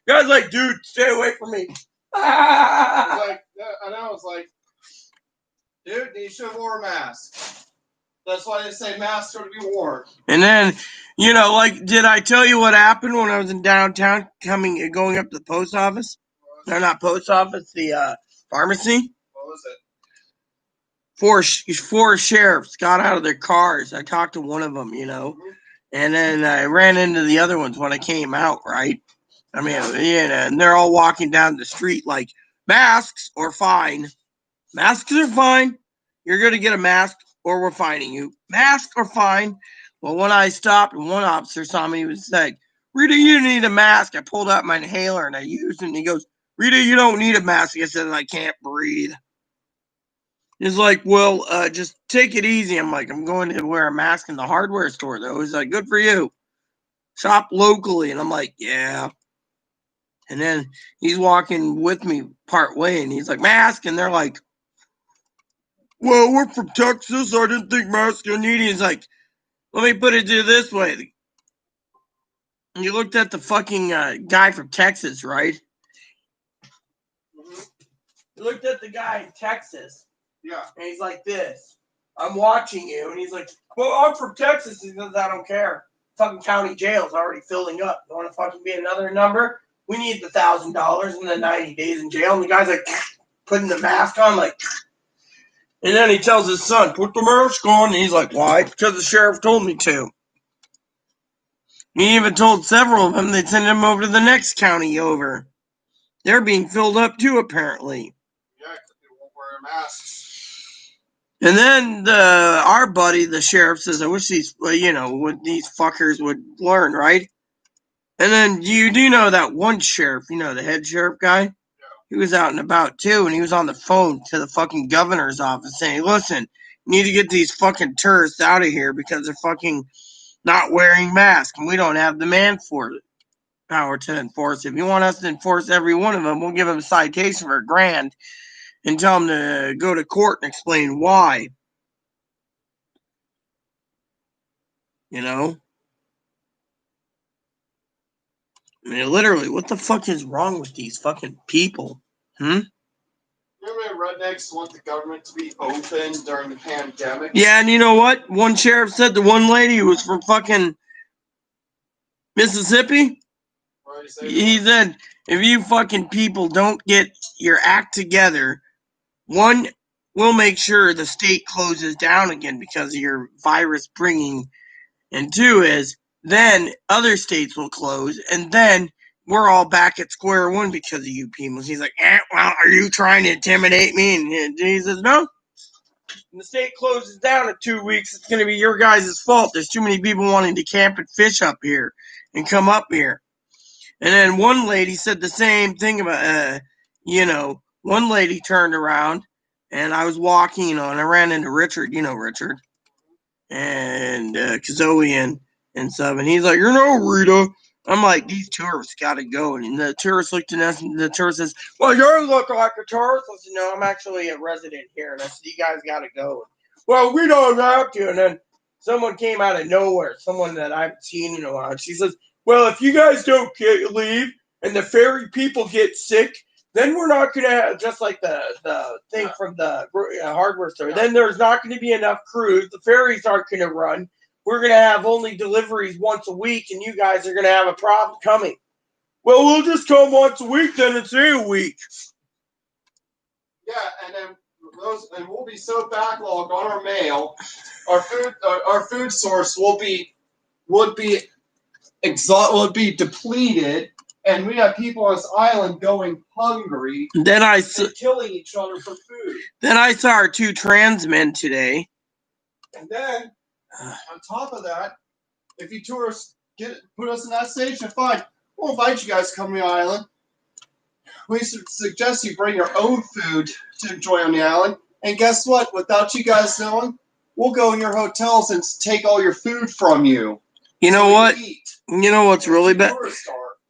Guy's like, dude, stay away from me. I was like, dude, you should have wore a mask. That's why they say masks are to be worn. And then, did I tell you what happened when I was in downtown going up to the post office? No, not post office, the pharmacy. What was it? Four sheriffs got out of their cars. I talked to one of them, and then I ran into the other ones when I came out, right? I mean, and they're all walking down the street like, masks or fine. Masks are fine. You're going to get a mask or we're fining you. Mask or fine. Well, when I stopped and one officer saw me, he was like, Rita, you need a mask. I pulled out my inhaler and I used it. And he goes, Rita, you don't need a mask. I said, I can't breathe. He's like, well, just take it easy. I'm like, I'm going to wear a mask in the hardware store, though. He's like, good for you. Shop locally. And I'm like, yeah. And then he's walking with me part way, and he's like, mask. And they're like, well, we're from Texas. I didn't think masks are needed. He's like, let me put it to you this way. And you looked at the fucking guy from Texas, right? Mm-hmm. You looked at the guy in Texas. Yeah. And he's like this. I'm watching you. And he's like, well, I'm from Texas. He says, I don't care. Fucking county jail's already filling up. You want to fucking be another number? We need the $1,000 and the 90 days in jail. And the guy's like, putting the mask on, like. And then he tells his son, put the mask on. And he's like, why? Because the sheriff told me to. He even told several of them they'd send him over to the next county over. They're being filled up too, apparently. Yeah, because they won't wear masks. And then our buddy, the sheriff, says, I wish these, these fuckers would learn, right? And then you do know that one sheriff, the head sheriff guy? He was out and about too, and he was on the phone to the fucking governor's office saying, listen, you need to get these fucking tourists out of here because they're fucking not wearing masks, and we don't have the manpower to enforce it. If you want us to enforce every one of them, we'll give them a citation for $1,000 and tell them to go to court and explain why. You know? I mean, literally, what the fuck is wrong with these fucking people? Remember rednecks want the government to be open during the pandemic? Yeah, and you know what? One sheriff said to one lady who was from fucking Mississippi, he said, if you fucking people don't get your act together, one, we'll make sure the state closes down again because of your virus bringing, and two is, then other states will close, and then we're all back at square one because of you people. He's like, well, are you trying to intimidate me? And he says, no. When the state closes down in 2 weeks, it's going to be your guys' fault. There's too many people wanting to camp and fish up here and come up here. And then one lady said the same thing about, one lady turned around and I was walking, and I ran into Richard, Richard, and Kazoe and stuff. And he's like, Rita. I'm like, these tourists got to go. And the tourist looked at us, and the tourist says, well, you look like a tourist. I said, no, I'm actually a resident here. And I said, you guys got to go. Well, we don't have to. And then someone came out of nowhere, someone that I haven't seen in a while. She says, well, if you guys don't leave and the ferry people get sick, then we're not going to have, just like the thing from the hardware store, then there's not going to be enough crews. The ferries aren't going to run. We're going to have only deliveries once a week, and you guys are going to have a problem coming. Well, we'll just come once a week then and stay a week. Yeah, and then we'll be so backlogged on our mail, our food source would be depleted, and we have people on this island going hungry. Then and killing each other for food. Then I saw our 2 trans men today. And then, on top of that, if you tourists put us in that station, fine. We'll invite you guys to come to the island. We suggest you bring your own food to enjoy on the island. And guess what? Without you guys knowing, we'll go in your hotels and take all your food from you. You know what? You know what's really bad?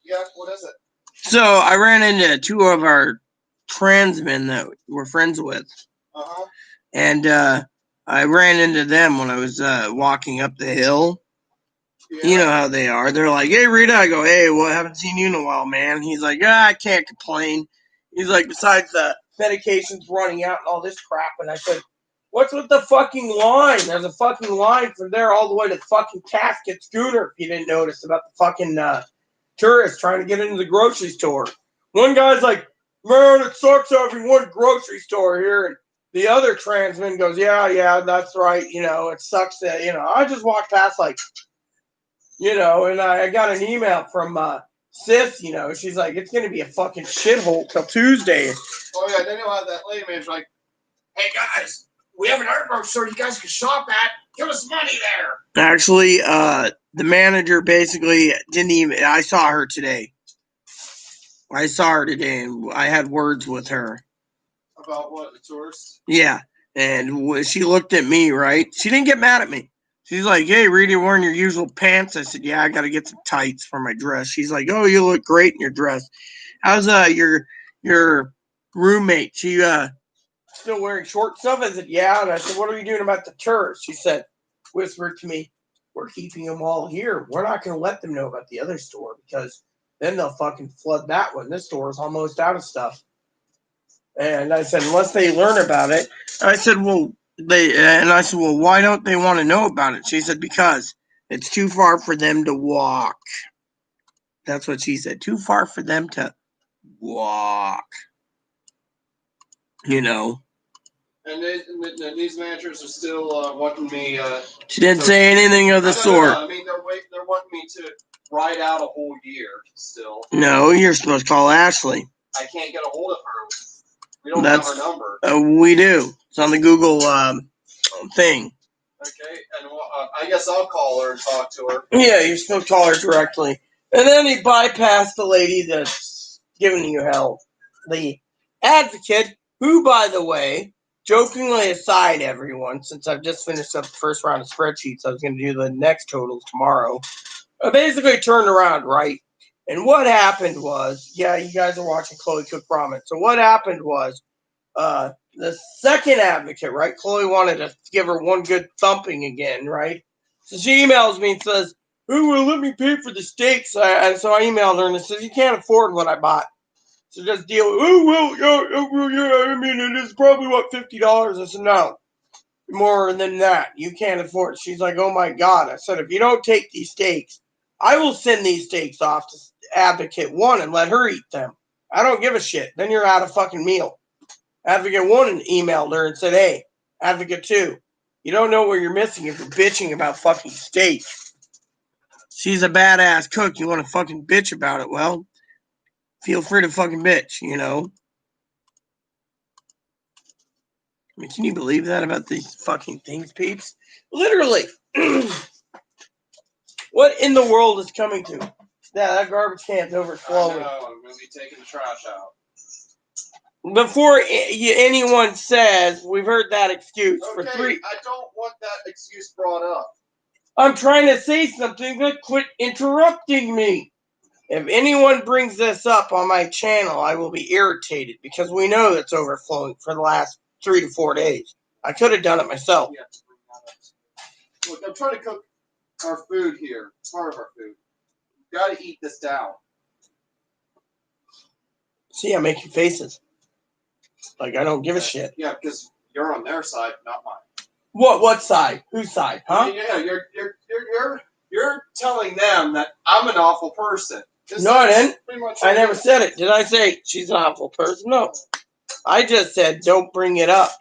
Yeah, what is it? So I ran into 2 of our trans men that we're friends with. Uh-huh. And I ran into them when I was walking up the hill. Yeah. You know how they are. They're like, hey, Rita. I go, hey, well, I haven't seen you in a while, man. He's like, I can't complain. He's like, besides the medication's running out and all this crap. And I said, what's with the fucking line? There's a fucking line from there all the way to the fucking casket schooner, if you didn't notice, about the fucking tourists trying to get into the grocery store. One guy's like, man, it sucks having one grocery store here. And the other trans man goes, yeah, that's right. It sucks that, I just walked past like, and I got an email from Sis, she's like, it's going to be a fucking shithole till Tuesday. Oh, yeah, then you'll have that lady manager like, hey, guys, we have an art store you guys can shop at. Give us money there. Actually, the manager basically didn't even, I saw her today. And I had words with her. About what, the tourists? Yeah, and she looked at me, right? She didn't get mad at me. She's like, hey, Rita, you're wearing your usual pants. I said, yeah, I got to get some tights for my dress. She's like, oh, you look great in your dress. How's your roommate? She still wearing short stuff? I said, yeah. And I said, what are you doing about the tourists? She said, whispered to me, we're keeping them all here. We're not going to let them know about the other store because then they'll fucking flood that one. This store is almost out of stuff. And I said, unless they learn about it. I said, well, why don't they want to know about it? She said, because it's too far for them to walk. That's what she said. Too far for them to walk. And these managers are still wanting me. She didn't say anything of the sort. I mean, they're wanting me to ride out a whole year still. No, you're supposed to call Ashley. I can't get a hold of her. We don't have her number. We do. It's on the Google thing. Okay, and I guess I'll call her and talk to her. Yeah, you're supposed to call her directly. And then he bypassed the lady that's giving you hell. The advocate, who, by the way, jokingly aside, everyone, since I've just finished up the first round of spreadsheets, I was going to do the next totals tomorrow. I basically turned around, right? And what happened was, yeah, you guys are watching Chloe cook ramen. So what happened was, the second advocate, right? Chloe wanted to give her one good thumping again, right? So she emails me and says, "Who will let me pay for the steaks?" And so I emailed her and I said, "You can't afford what I bought. So just deal with it." "Oh, well, yeah, I mean, it is probably, what, $50? I said, "No, more than that. You can't afford it." She's like, "Oh my God." I said, "If you don't take these steaks, I will send these steaks off to Advocate 1 and let her eat them. I don't give a shit. Then you're out of fucking meal." Advocate 1 emailed her and said, "Hey, Advocate 2, you don't know where you're missing if you're bitching about fucking steak. She's a badass cook. You want to fucking bitch about it? Well, feel free to fucking bitch, you know." I mean, can you believe that about these fucking things, peeps? Literally. What in the world is coming to? That garbage can's overflowing. I know, I'm going to be taking the trash out. Before anyone says, we've heard that excuse for Okay, 3. I don't want that excuse brought up. I'm trying to say something, but quit interrupting me. If anyone brings this up on my channel, I will be irritated because we know it's overflowing for the last 3 to 4 days. I could have done it myself. You have to bring that up. Look, I'm trying to cook our food here. Part of our food. We've got to eat this down. See, I'm making faces. Like I don't give a shit. Yeah, because you're on their side, not mine. What side? Whose side? Huh? Yeah, you're telling them that I'm an awful person. No, I didn't. Pretty much I never said it. Did I say she's an awful person? No. I just said don't bring it up.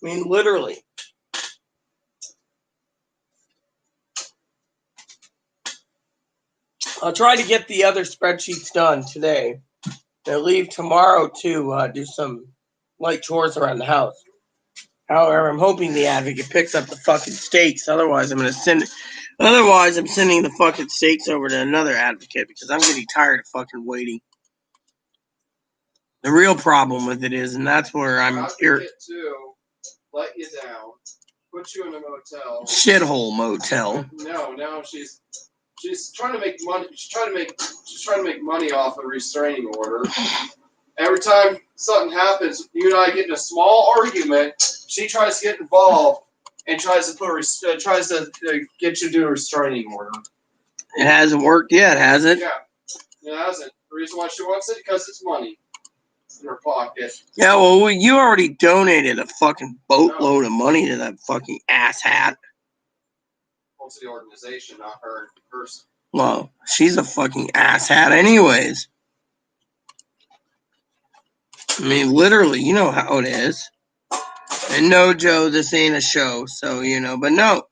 I mean, literally. I'll try to get the other spreadsheets done today. I'll leave tomorrow to do some light chores around the house. However, I'm hoping the advocate picks up the fucking steaks. Otherwise, I'm sending the fucking steaks over to another advocate because I'm getting tired of fucking waiting. The real problem with it is, and that's where I'm here to let you down, put you in a motel. Shithole motel. No, she's trying to make money. She's trying to make money off a restraining order. Every time something happens, you and I get in a small argument. She tries to get involved and tries to get you to do a restraining order. It hasn't worked yet, has it? Yeah, it hasn't. The reason why she wants it because it's money in her pocket. Yeah, well, you already donated a fucking boatload of money to that fucking asshat. Well, to the organization, not her in person. Well, she's a fucking asshat anyways. I mean, literally, you know how it is. And no, Joe, this ain't a show, so, but no.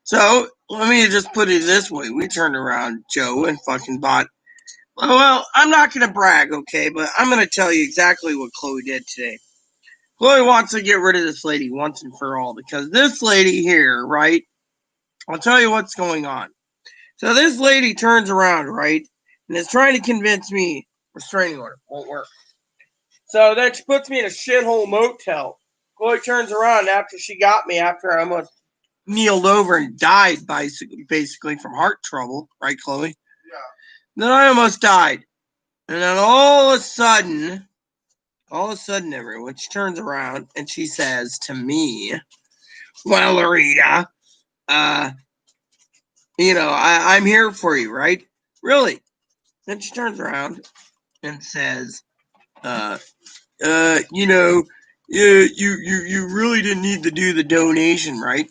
So, let me just put it this way. We turned around, Joe, and fucking bought. Well, I'm not going to brag, okay, but I'm going to tell you exactly what Chloe did today. Chloe wants to get rid of this lady once and for all, because this lady here, right, I'll tell you what's going on. So this lady turns around, right, and is trying to convince me restraining order won't work. So then she puts me in a shithole motel. Chloe turns around after she got me, after I almost kneeled over and died basically from heart trouble, right, Chloe? Yeah. Then I almost died. And then all of a sudden, everyone, she turns around and she says to me, "Well, Larita, I'm here for you, right?" Really? Then she turns around and says, you really didn't need to do the donation, right?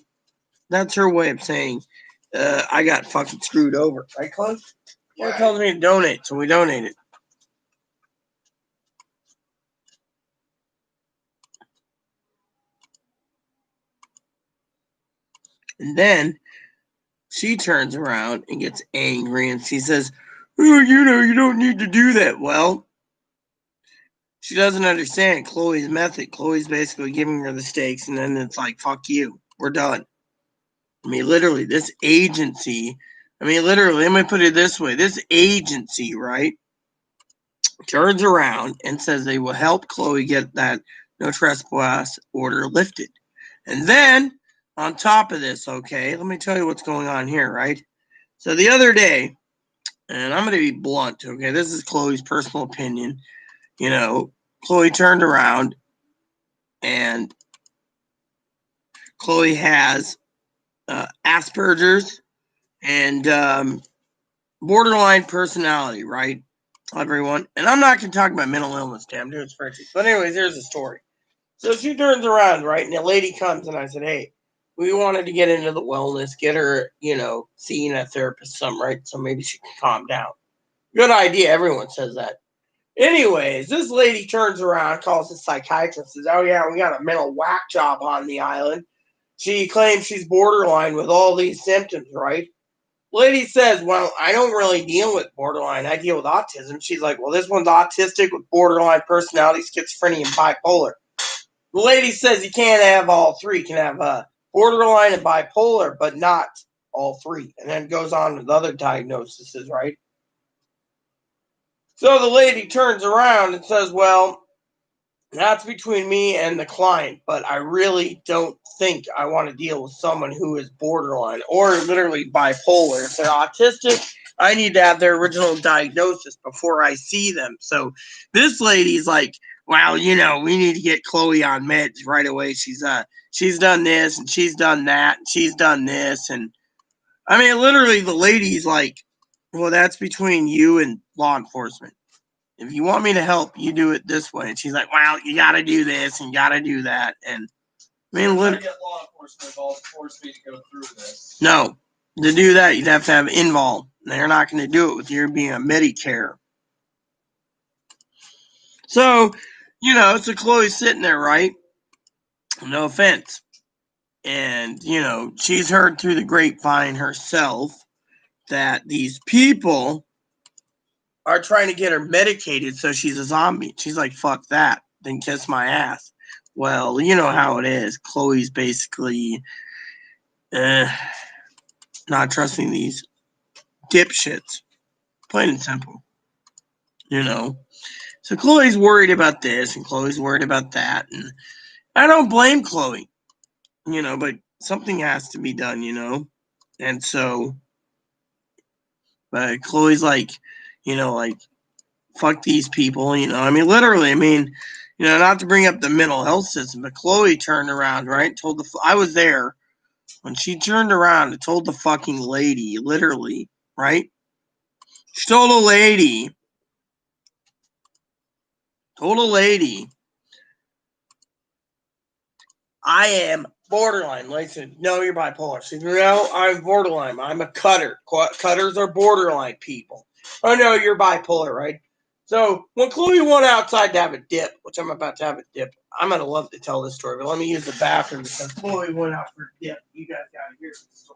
That's her way of saying, I got fucking screwed over. Right, Chloe? Chloe tells me to donate, so we donated. And then she turns around and gets angry and she says, "Oh, you don't need to do that." Well, she doesn't understand Chloe's method. Chloe's basically giving her the steaks and then it's like, fuck you. We're done. I mean, literally, this agency, literally, let me put it this way. This agency, right, turns around and says they will help Chloe get that no trespass order lifted. And then, on top of this, okay, let me tell you what's going on here, right? So the other day, and I'm going to be blunt, okay, this is Chloe's personal opinion. You know, Chloe turned around and Chloe has Asperger's and borderline personality, right? Everyone. And I'm not going to talk about mental illness, damn dude, it's Frenchie. But anyways, here's the story. So she turns around, right? And a lady comes and I said, hey, we wanted to get into the wellness, get her, seeing a therapist, something, right? So maybe she can calm down. Good idea. Everyone says that. Anyways, this lady turns around, calls the psychiatrist, says, oh, yeah, we got a mental whack job on the island. She claims she's borderline with all these symptoms, right? Lady says, well, I don't really deal with borderline. I deal with autism. She's like, well, this one's autistic with borderline personality, schizophrenia, and bipolar. The lady says you can't have all three. You can have borderline and bipolar, but not all three. And then goes on with other diagnoses, right? So the lady turns around and says, well, that's between me and the client, but I really don't think I want to deal with someone who is borderline or literally bipolar. If they're autistic, I need to have their original diagnosis before I see them. So this lady's like, well, we need to get Chloe on meds right away. She's done this and she's done that and she's done this. And literally the lady's like, well, that's between you and law enforcement. If you want me to help, you do it this way. And she's like, well, you got to do this and you got to do that. And Get law enforcement involved, force me to go through this. No, to do that, you'd have to have involved. They're not going to do it with you being a Medicare. So, so Chloe's sitting there, right? No offense. And, she's heard through the grapevine herself that these people are trying to get her medicated so she's a zombie. She's like, fuck that. Then kiss my ass. Well, you know how it is. Chloe's basically not trusting these dipshits. Plain and simple. So Chloe's worried about this and Chloe's worried about that. And I don't blame Chloe, but something has to be done, And so, but Chloe's like, fuck these people, literally, not to bring up the mental health system, but Chloe turned around, right? I was there when she turned around and told the fucking lady, literally, right? She told a lady, I am borderline. Like I said, no, you're bipolar. She said, no, I'm borderline. I'm a cutter. Cutters are borderline people. Oh, no, you're bipolar, right? So when Chloe went outside to have a dip, which I'm about to have a dip, I'm going to love to tell this story, but let me use the bathroom because Chloe went out for a dip. You guys got to hear the story.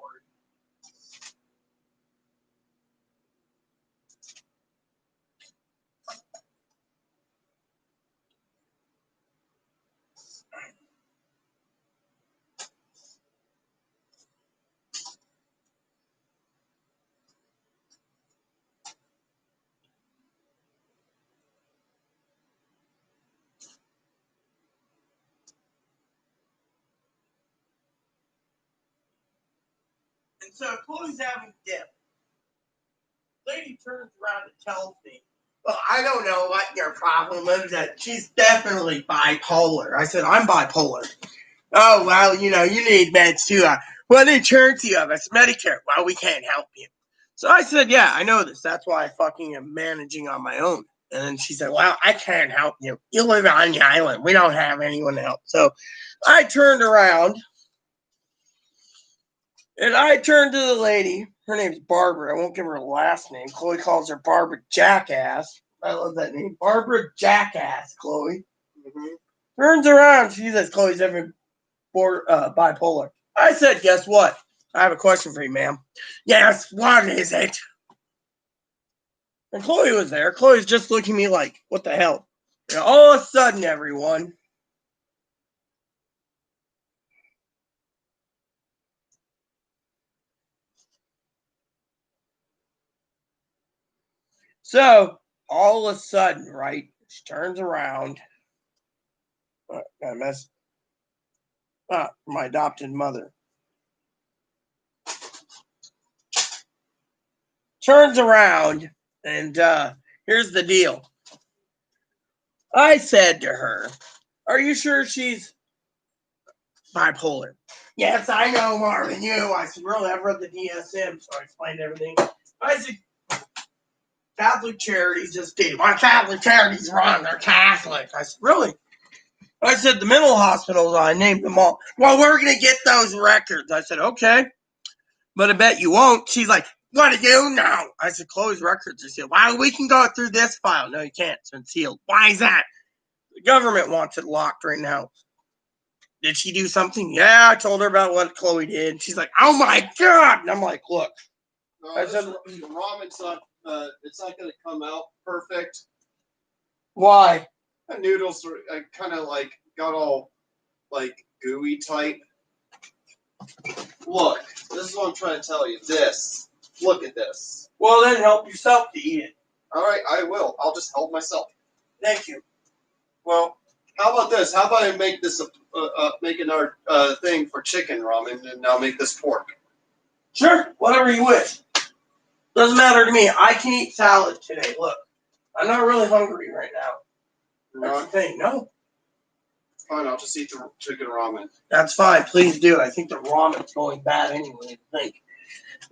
And so Chloe's having a dip. Lady turns around and tells me, well, I don't know what your problem is, that she's definitely bipolar. I said, I'm bipolar. Oh, well, you need meds too. What insurance do you have? It's Medicare. Well, we can't help you. So I said, yeah, I know this. That's why I fucking am managing on my own. And then she said, well, I can't help you. You live on the island. We don't have anyone to help. So I turned around and I turned to the lady. Her name's Barbara. I won't give her a last name. Chloe calls her Barbara Jackass. I love that name. Barbara Jackass, Chloe. Mm-hmm. Turns around. She says, Chloe's having bipolar. I said, guess what? I have a question for you, ma'am. Yes, what is it? And Chloe was there. Chloe's just looking at me like, what the hell? And all of a sudden, everyone, So all of a sudden, right, she turns around. I mess. My adopted mother turns around, and here's the deal. I said to her, "Are you sure she's bipolar?" "Yes, I know, Marvin. I said, "Really? I've read the DSM," so I explained everything. I said, "Catholic Charities just did. My Catholic Charities wrong. They're Catholic." I said, "Really?" I said, "The mental hospitals, I named them all." "Well, we're going to get those records." I said, "Okay, but I bet you won't." She's like, "What do you know?" I said, "Close records." I said, "Well, we can go through this file." "No, you can't. It's been sealed." "Why is that?" "The government wants it locked right now." "Did she do something?" "Yeah, I told her about what Chloe did." She's like, "Oh my God." And I'm like, "Look." I said, ramen's not. It's not going to come out perfect. "Why?" The noodles are kind of like got all like gooey type. Look, this is what I'm trying to tell you. This. Look at this. "Well, then help yourself to eat it." All right, I will. I'll just help myself. "Thank you." Well, how about this? How about I make this make another thing for chicken ramen, and I'll make this pork. "Sure, whatever you wish. Doesn't matter to me. I can eat salad today. Look, I'm not really hungry right now." That's the thing. No, Fine, I'll just eat the chicken ramen. that's fine. Please do. I think the ramen's going bad anyway. I think.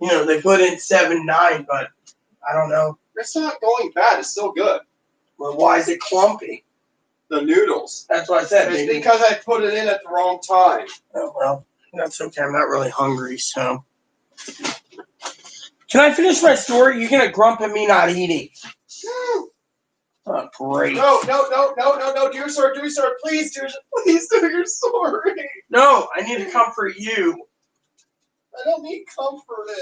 They put in 7-9, but I don't know. It's not going bad. It's still good. Well, why is it clumpy? The noodles. That's what I said. It's because I put it in at the wrong time. Oh, well, that's okay. I'm not really hungry, so. Can I finish my story? You're going to grump at me not eating. Oh, great. No, dear sir, please, do your story. No, I need to comfort you. I don't need comforted.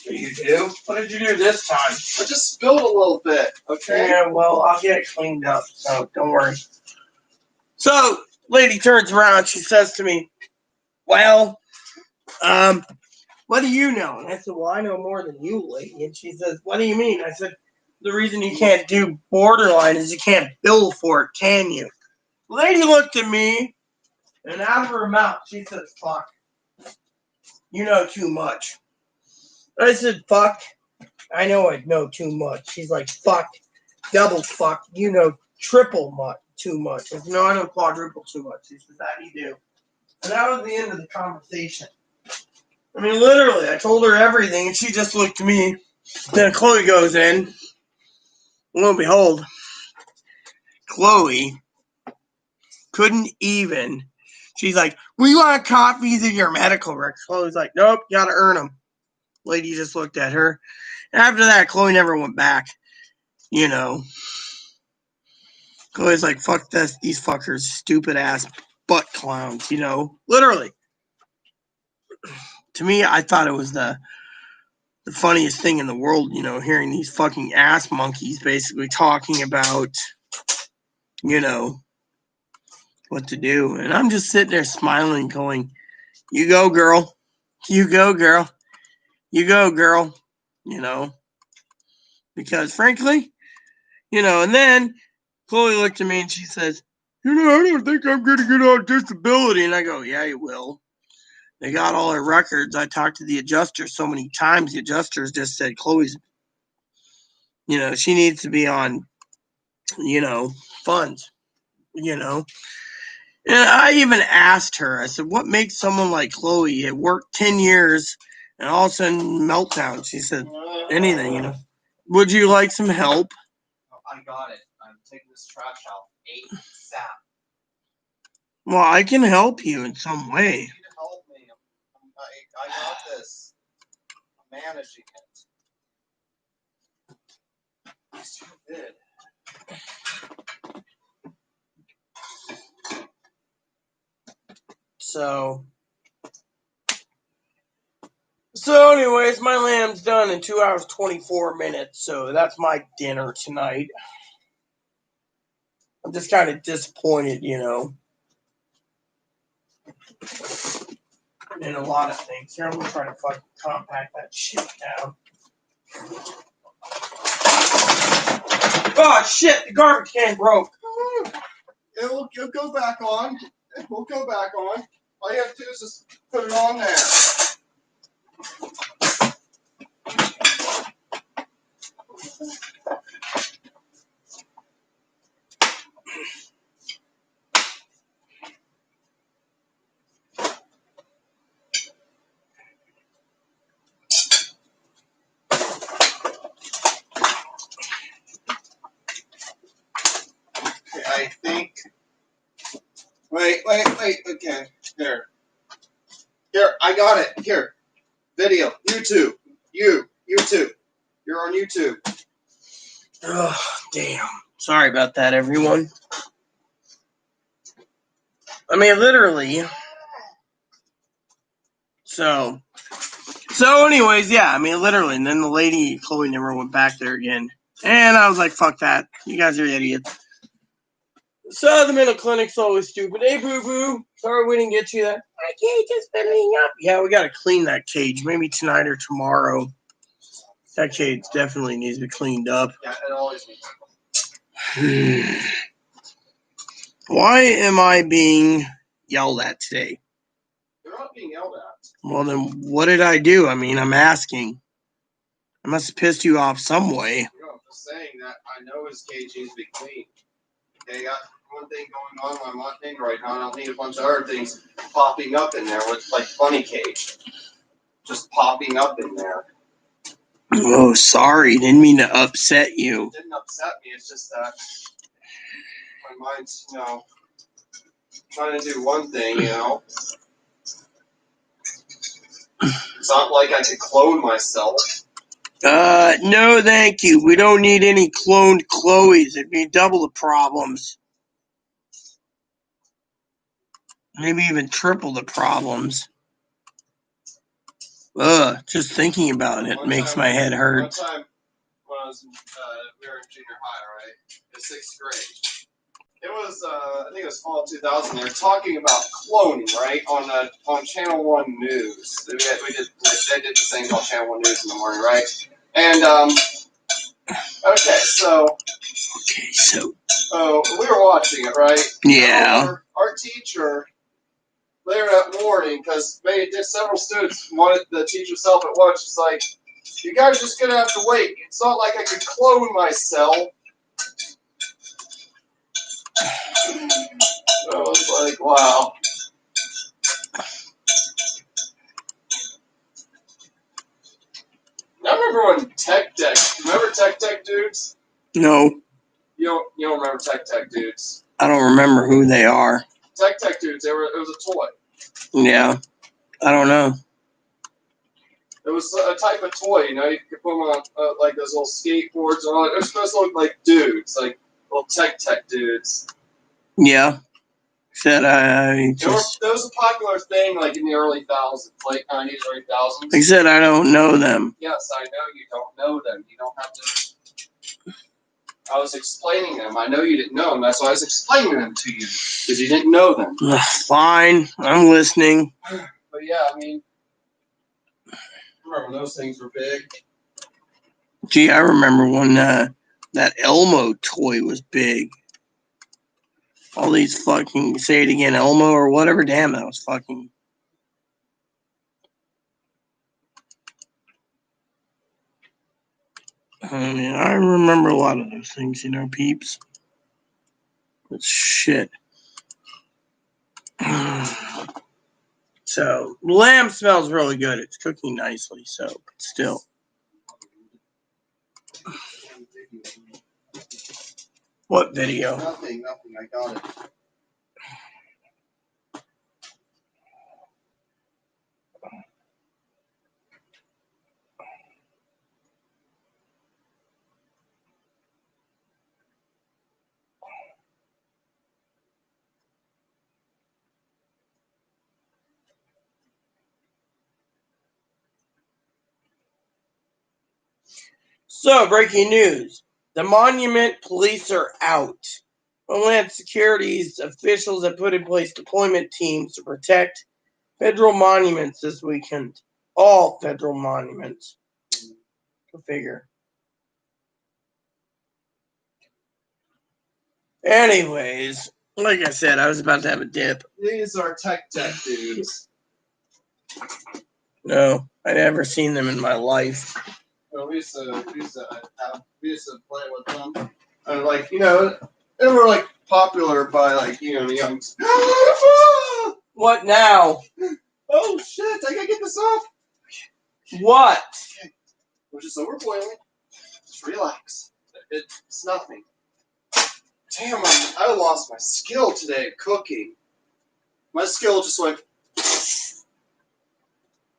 You do? What did you do this time? I just spilled a little bit, okay? Yeah, well, I'll get it cleaned up, so don't worry. So, lady turns around, she says to me, "Well, what do you know?" And I said, "Well, I know more than you, lady." And she says, "What do you mean?" I said, "The reason you can't do borderline is you can't bill for it, can you?" The lady looked at me, and out of her mouth, she says, "Fuck. You know too much." I said, "Fuck. I know I know too much." She's like, "Fuck. Double fuck. You know triple much too much." I said, "No, I know quadruple too much." She says, "That you do." And that was the end of the conversation. I mean, literally, I told her everything, and she just looked at me. Then Chloe goes in. Lo and behold, Chloe couldn't even. She's like, "We want copies of your medical records." Chloe's like, "Nope, you gotta earn them." Lady just looked at her. After that, Chloe never went back. Chloe's like, "Fuck this, these fuckers, stupid ass butt clowns." Literally. To me, I thought it was the funniest thing in the world, hearing these fucking ass monkeys basically talking about, what to do. And I'm just sitting there smiling, going, "You go, girl. You go, girl. You go, girl." Because frankly, and then Chloe looked at me and she says, "I don't think I'm going to get on disability." And I go, "Yeah, you will. They got all her records. I talked to the adjuster so many times. The adjusters just said Chloe's, she needs to be on, funds, And I even asked her, I said, "What makes someone like Chloe had worked 10 years and all of a sudden meltdown?" She said, "Anything, Would you like some help?" I got it. I'm taking this trash out ASAP. "Well, I can help you in some way." You need to help me. I got this. I'm managing it. It's too good. So anyways, my lamb's done in 2 hours, 24 minutes. So that's my dinner tonight. I'm just kind of disappointed, in a lot of things. Here, I'm going to try to fucking compact that shit down. Oh shit! The garbage can broke. It'll go back on. It will go back on. All you have to do is just put it on there. I think. Wait. Okay. Here, I got it. Here. Video. YouTube. YouTube. You're on YouTube. Oh, damn. Sorry about that, everyone. I mean, literally. So anyways, yeah, I mean, literally. And then the lady, Chloe, never went back there again. And I was like, fuck that. You guys are idiots. So the mental clinic's always stupid. Hey, boo-boo. Sorry we didn't get you that. My cage is filling up. Yeah, we got to clean that cage. Maybe tonight or tomorrow. That cage definitely needs to be cleaned up. Yeah, it always needs. Why am I being yelled at today? You're not being yelled at. Well, then what did I do? I mean, I'm asking. I must have pissed you off some way. No, I'm just saying that I know his cage needs to be cleaned. Okay, I got one thing going on my thing right now, and I'll need a bunch of other things popping up in there with like Funny Cage. Just popping up in there. Oh, sorry. Didn't mean to upset you. It didn't upset me, it's just that my mind's, trying to do one thing, It's not like I could clone myself. No, thank you. We don't need any cloned Chloes. It'd be double the problems. Maybe even triple the problems. Just thinking about it makes my head hurt. One time when I was we were in junior high, right? In 6th grade. It was, I think it was fall of 2000. They were talking about cloning, right? On Channel 1 News. They did this thing called Channel 1 News in the morning, right? And, okay, so we were watching it, right? Yeah. Our teacher, later that morning, because several students wanted the teacher self at lunch, is like, you guys are just going to have to wait. It's not like I could clone myself. I was like, wow. I remember when Tech Deck. Remember Tech Deck dudes? No, You don't remember Tech Deck dudes? I don't remember who they are. Tech Deck dudes. It was a toy. Yeah, I don't know. It was a type of toy. You could put them on like those little skateboards and all that. They're supposed to look like dudes, like little Tech dudes. Yeah. Said I just. It was a popular thing, like in the early 2000s, late 90s, early 2000s. Like I said, I don't know them. Yes, I know you don't know them. You don't have to. I was explaining them. I know you didn't know them. That's why I was explaining them to you, because you didn't know them. Fine, I'm listening. But yeah, I mean, remember when those things were big? Gee, I remember when that Elmo toy was big. All these fucking, say it again, Elmo or whatever. Damn, that was fucking. I mean, I remember a lot of those things, peeps. But shit. So, lamb smells really good. It's cooking nicely, so, but still. What video? Nothing. I got it. So, breaking news. The Monument Police are out. Homeland Security's officials have put in place deployment teams to protect federal monuments this weekend. All federal monuments. Go figure. Anyways, like I said, I was about to have a dip. These are tech dudes. No, I never seen them in my life. Well, we used to play with them. And like, you know, they were like popular by like, you know, the young. What now? Oh shit! I gotta get this off. What? We're just overboiling. Just relax. It's nothing. Damn, I lost my skill today at cooking. My skill just went.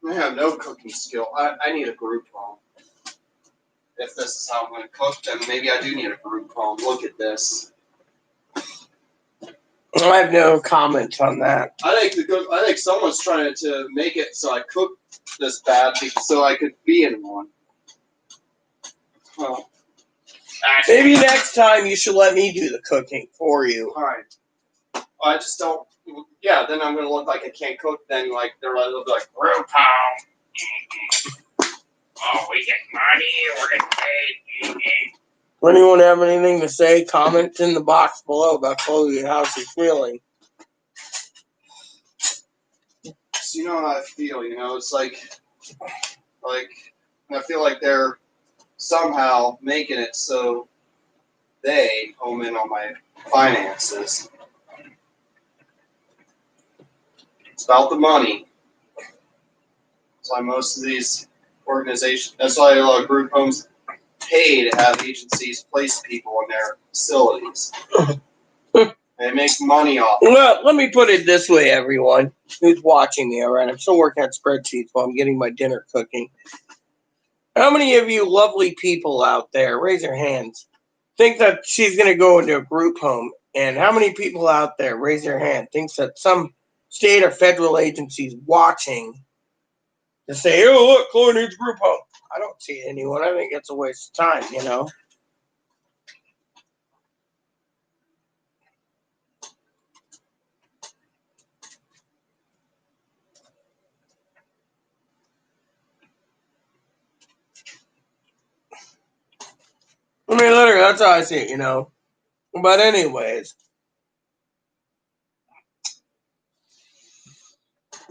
I have no cooking skill. I need a group home. If this is how I'm going to cook, then maybe I do need a group home. Look at this. I have no comment on that. I think someone's trying to make it so I cook this bad so I could be in one. Well, Maybe next time you should let me do the cooking for you. all right. I just don't. Yeah, then I'm gonna look like I can't cook. Then like they'll be like, Group home. Oh, we get money. We're getting paid. If anyone have anything to say, comment in the box below about Chloe, how she's feeling. so you know how I feel. You know, it's like I feel like they're somehow making it so they home in on my finances. It's about the money. That's why most of these organizations, that's why a lot of group homes pay to have agencies place people in their facilities. They make money off it. Well, let me put it this way, everyone who's watching me, all right? I'm still working at spreadsheets while I'm getting my dinner cooking. How many of you lovely people out there, raise your hands, think that she's going to go into a group home? And how many people out there, raise your hand, thinks that some state or federal agency is watching to say, oh, look, Chloe needs a group home? I don't see anyone. I think it's a waste of time, you know? I mean, literally, that's how I see it, you know? But anyways,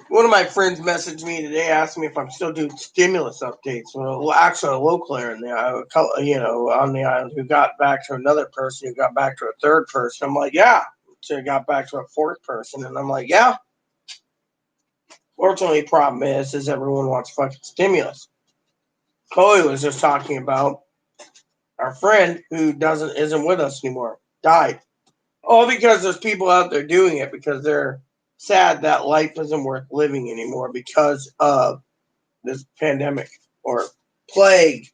one of my friends messaged me today, asked me if I'm still doing stimulus updates. Well, actually, a local area in the island, you know, on the island, who got back to another person, who got back to a third person. I'm like, yeah. So got back to a fourth person, and I'm like, yeah. Fortunately, the problem is everyone wants fucking stimulus. Chloe was just talking about our friend who isn't with us anymore, died. All because there's people out there doing it because they're sad that life isn't worth living anymore because of this pandemic or plague.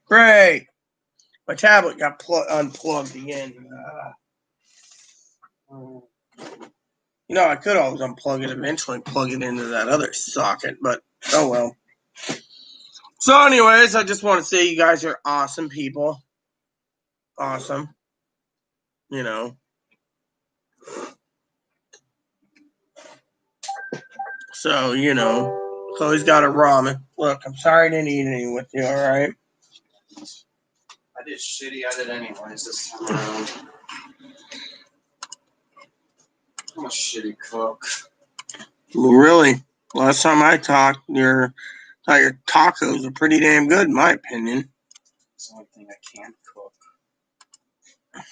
Great. My tablet got unplugged again. You know, I could always unplug it eventually, plug it into that other socket, but oh well. So anyways, I just want to say you guys are awesome people. Awesome. You know. So, you know, Chloe's got a ramen. Look, I'm sorry I didn't eat any with you, alright? I did shitty at it anyways this time around. I'm a shitty cook. Well, really, last time I talked, your tacos are pretty damn good, in my opinion. It's the only thing I can't cook. I can't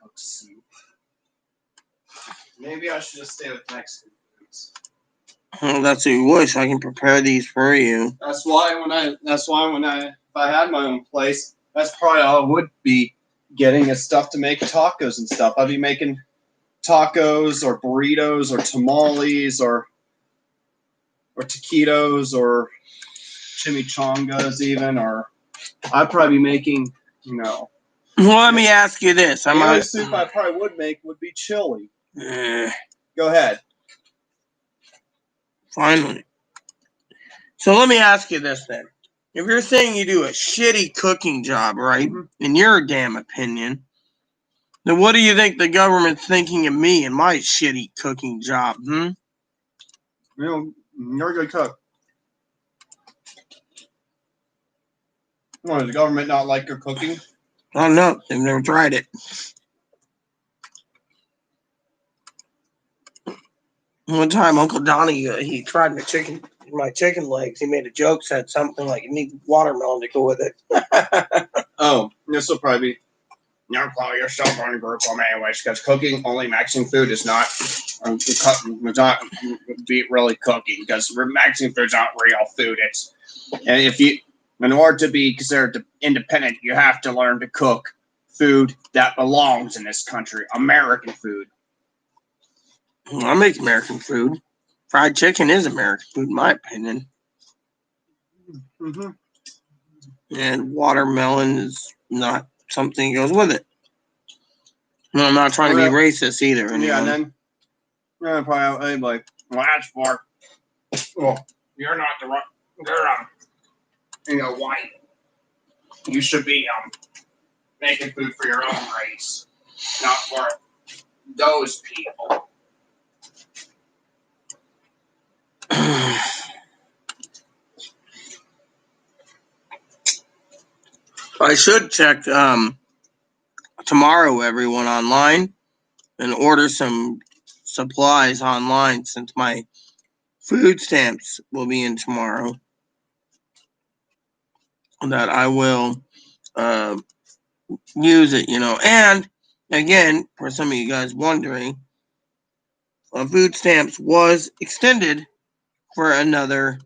cook soup. Maybe I should just stay with Mexican foods. Well, that's what you wish. I can prepare these for you. That's why if I had my own place, that's probably all I would be getting is stuff to make tacos and stuff. I'd be making tacos or burritos or tamales or taquitos or chimichangas even, or I'd probably be making, you know. Well, let me ask you this. The only soup I probably would make would be chili. Go ahead. Finally. So let me ask you this then. If you're saying you do a shitty cooking job, right, in your damn opinion, then what do you think the government's thinking of me and my shitty cooking job, You know, you're a good cook. Why, does the government not like your cooking? I don't know. They've never tried it. One time, Uncle Donnie, he tried my chicken legs. He made a joke, said something like, "You need watermelon to go with it." Oh, this will probably be. You're probably yourself on a group of anyways, because cooking, only mixing food is not, be really cooking, because mixing food is not real food. It's, and if you, in order to be considered independent, you have to learn to cook food that belongs in this country, American food. I make American food. Fried chicken is American food, in my opinion. Mm-hmm. And watermelon is not something that goes with it. No, I'm not trying to be racist either. Anyone. Yeah, and then probably like, well, that's for. Well, You're not the right. You're white. You should be making food for your own race, not for those people. I should check tomorrow, everyone, online and order some supplies online since my food stamps will be in tomorrow. That I will use it, And again, for some of you guys wondering, food stamps was extended for another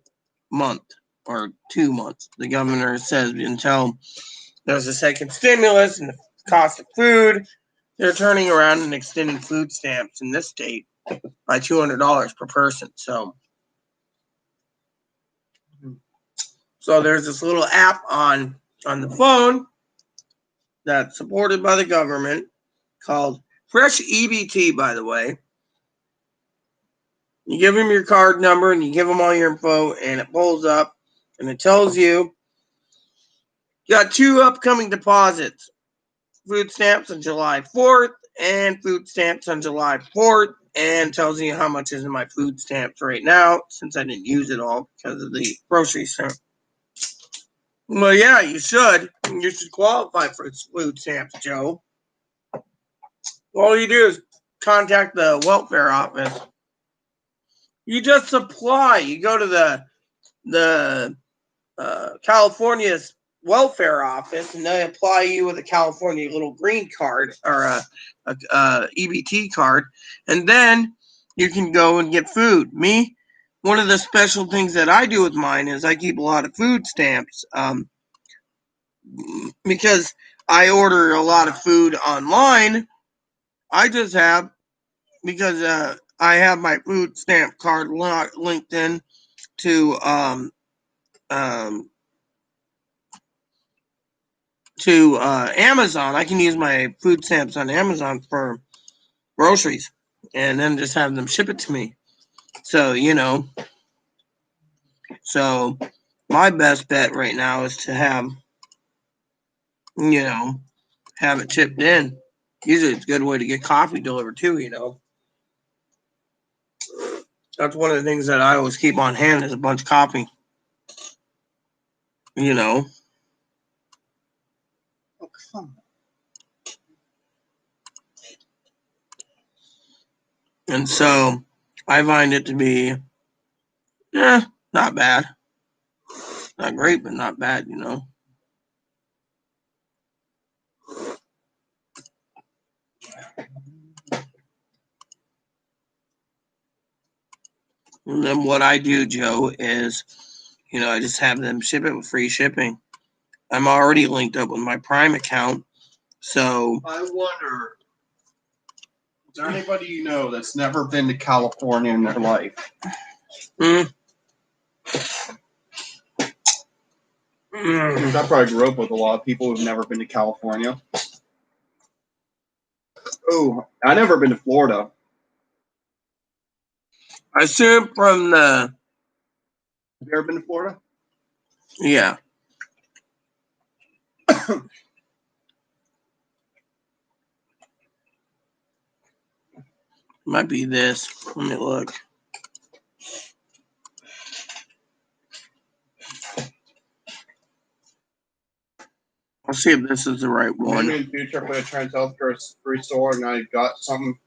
month or 2 months. The governor says until there's a second stimulus and the cost of food, they're turning around and extending food stamps in this state by $200 per person. So there's this little app on the phone that's supported by the government called Fresh EBT, by the way. You give them your card number and you give them all your info, and it pulls up and it tells you got 2 upcoming deposits: food stamps on July 4th and food stamps on July 4th, and tells you how much is in my food stamps right now, since I didn't use it all because of the grocery store. Well, yeah, you should. You should qualify for food stamps, Joe. All you do is contact the welfare office. You just apply. You go to the California's welfare office, and they apply you with a California little green card or a EBT card, and then you can go and get food. One of the special things that I do with mine is I keep a lot of food stamps, because I order a lot of food online. I just have, because I have my food stamp card linked in to Amazon. I can use my food stamps on Amazon for groceries and then just have them ship it to me. So, my best bet right now is to have it chipped in. Usually it's a good way to get coffee delivered too. That's one of the things that I always keep on hand is a bunch of coffee. Oh, come on. And so I find it to be, not bad. Not great, but not bad, And then what I do, Joe, is, I just have them ship it with free shipping. I'm already linked up with my Prime account. So I wonder, is there anybody you know that's never been to California in their life? I probably grew up with a lot of people who've never been to California. Oh, I've never been to Florida. I assume from Have you ever been to Florida? Yeah. Might be this. Let me look. see if this is the right Maybe one. in the future, if we had Trans Health Grocery Store and I got something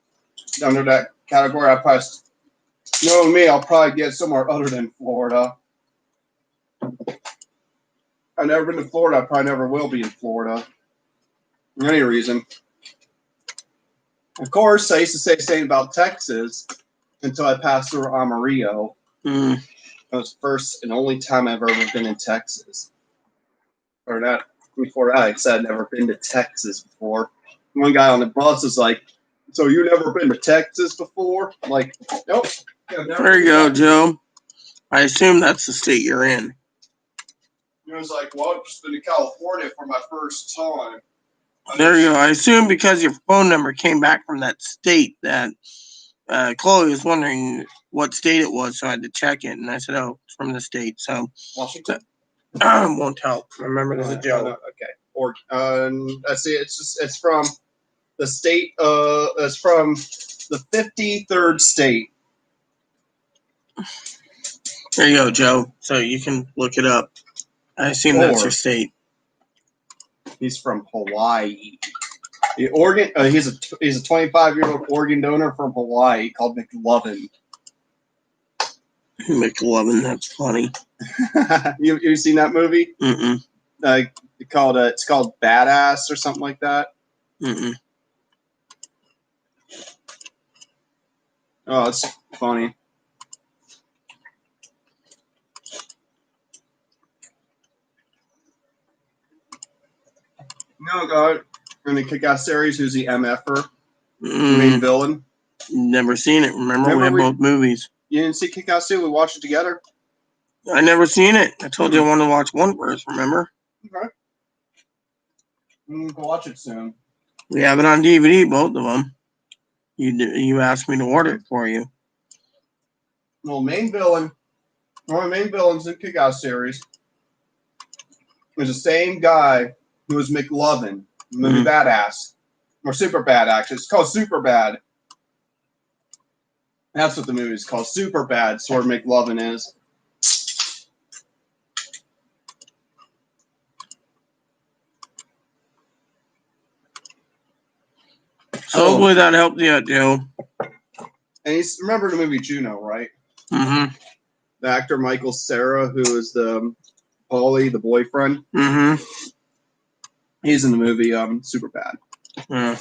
under that category, I probably, knowing me, I'll probably get somewhere other than Florida. I've never been to Florida. I probably never will be in Florida. For any reason. Of course, I used to say the same about Texas until I passed through Amarillo. Mm. That was the first and only time I've ever been in Texas. Or that, before that, I said I'd never been to Texas before. One guy on the bus was like, "So you never been to Texas before?" I'm like, nope. I've never There you been go, to Joe. I assume that's the state you're in. He was like, "Well, I've just been to California for my first time." There you go. I assume because your phone number came back from that state that Chloe was wondering what state it was, so I had to check it. And I said, oh, it's from the state. So Washington. won't help. Remember, there's a joke. Okay. Or let's see. It's from the state. It's from the 53rd state. There you go, Joe. So you can look it up. I assume that's your state. He's from Hawaii. Oregon. He's a 25-year-old organ donor from Hawaii called McLovin. McLovin, that's funny. you seen that movie? Mm-mm. It's called Badass or something like that. Mm-mm. Oh, it's funny. No, God. In the Kick-Ass series, who's the MFer? The main villain? Never seen it. Remember we had both movies. You didn't see Kick-Ass 2? We watched it together? I never seen it. I told you I wanted to watch one first, remember? Okay. We'll watch it soon. We have it on DVD, both of them. You asked me to order it for you. Well, one of the main villains in Kick-Ass series is the same guy who was McLovin, the movie Badass. Or Super Bad, actually. It's called Super Bad. That's what the movie is called. Super Bad, so where McLovin is. So hopefully that helped you out, Joe. And remember the movie Juno, right? Mm-hmm. The actor Michael Cera, who is the Paulie, the boyfriend. Mm-hmm. He's in the movie Super Bad. Yeah.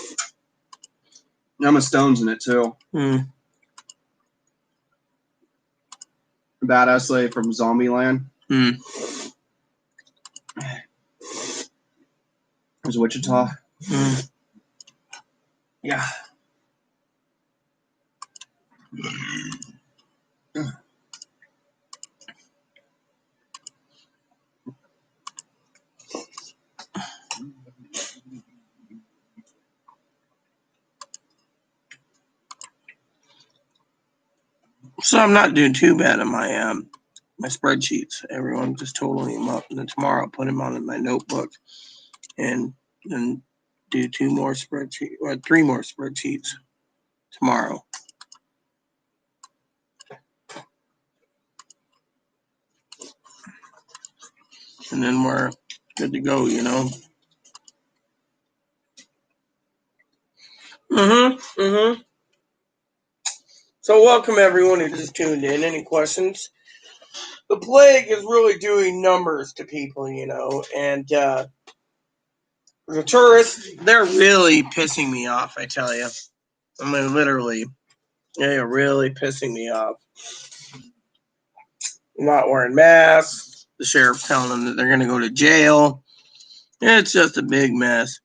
Emma Stone's in it too. Mm. Badass lady from Zombieland. Mm. There's Wichita. Mm. Yeah. So I'm not doing too bad on my my spreadsheets. Everyone just totaling them up, and then tomorrow I'll put them on in my notebook, and then do 3 more spreadsheets tomorrow. And then we're good to go, you know. Mm-hmm. So welcome everyone who just tuned in. Any questions? The plague is really doing numbers to people, you know, and the tourists, they're really pissing me off, I tell you. I mean, literally, they are really pissing me off. Not wearing masks, the sheriff telling them that they're going to go to jail. It's just a big mess.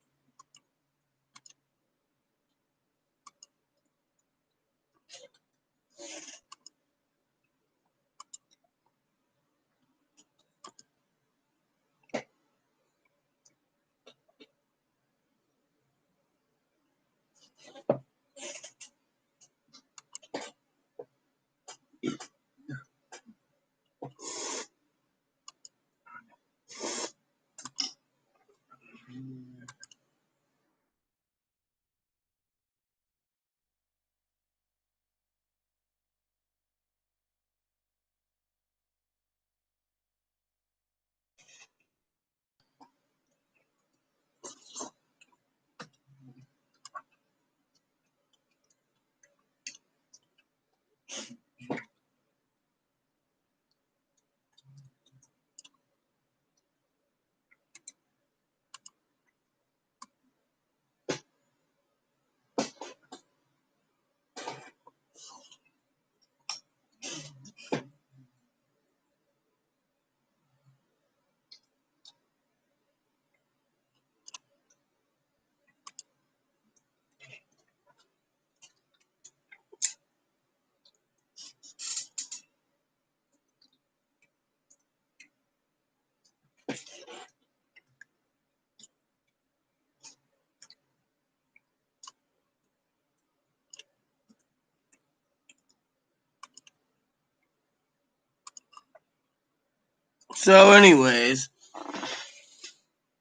So, anyways,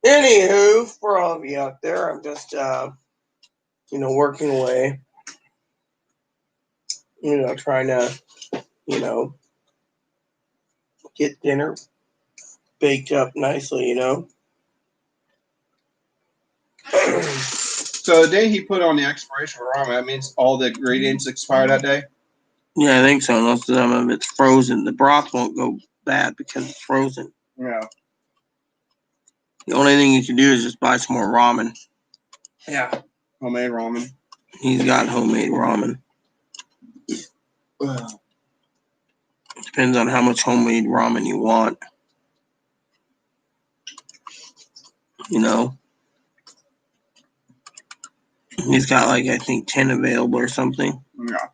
anywho, for all of you out there, I'm just, working away. Trying to, get dinner baked up nicely, So the day he put on the expiration for ramen, that means all the ingredients expire that day? Yeah, I think so. Most of them, if it's frozen, the broth won't go bad because it's frozen. Yeah. The only thing you can do is just buy some more ramen. Yeah. Homemade ramen. He's got homemade ramen. Depends on how much homemade ramen you want. He's got I think 10 available or something. Yeah.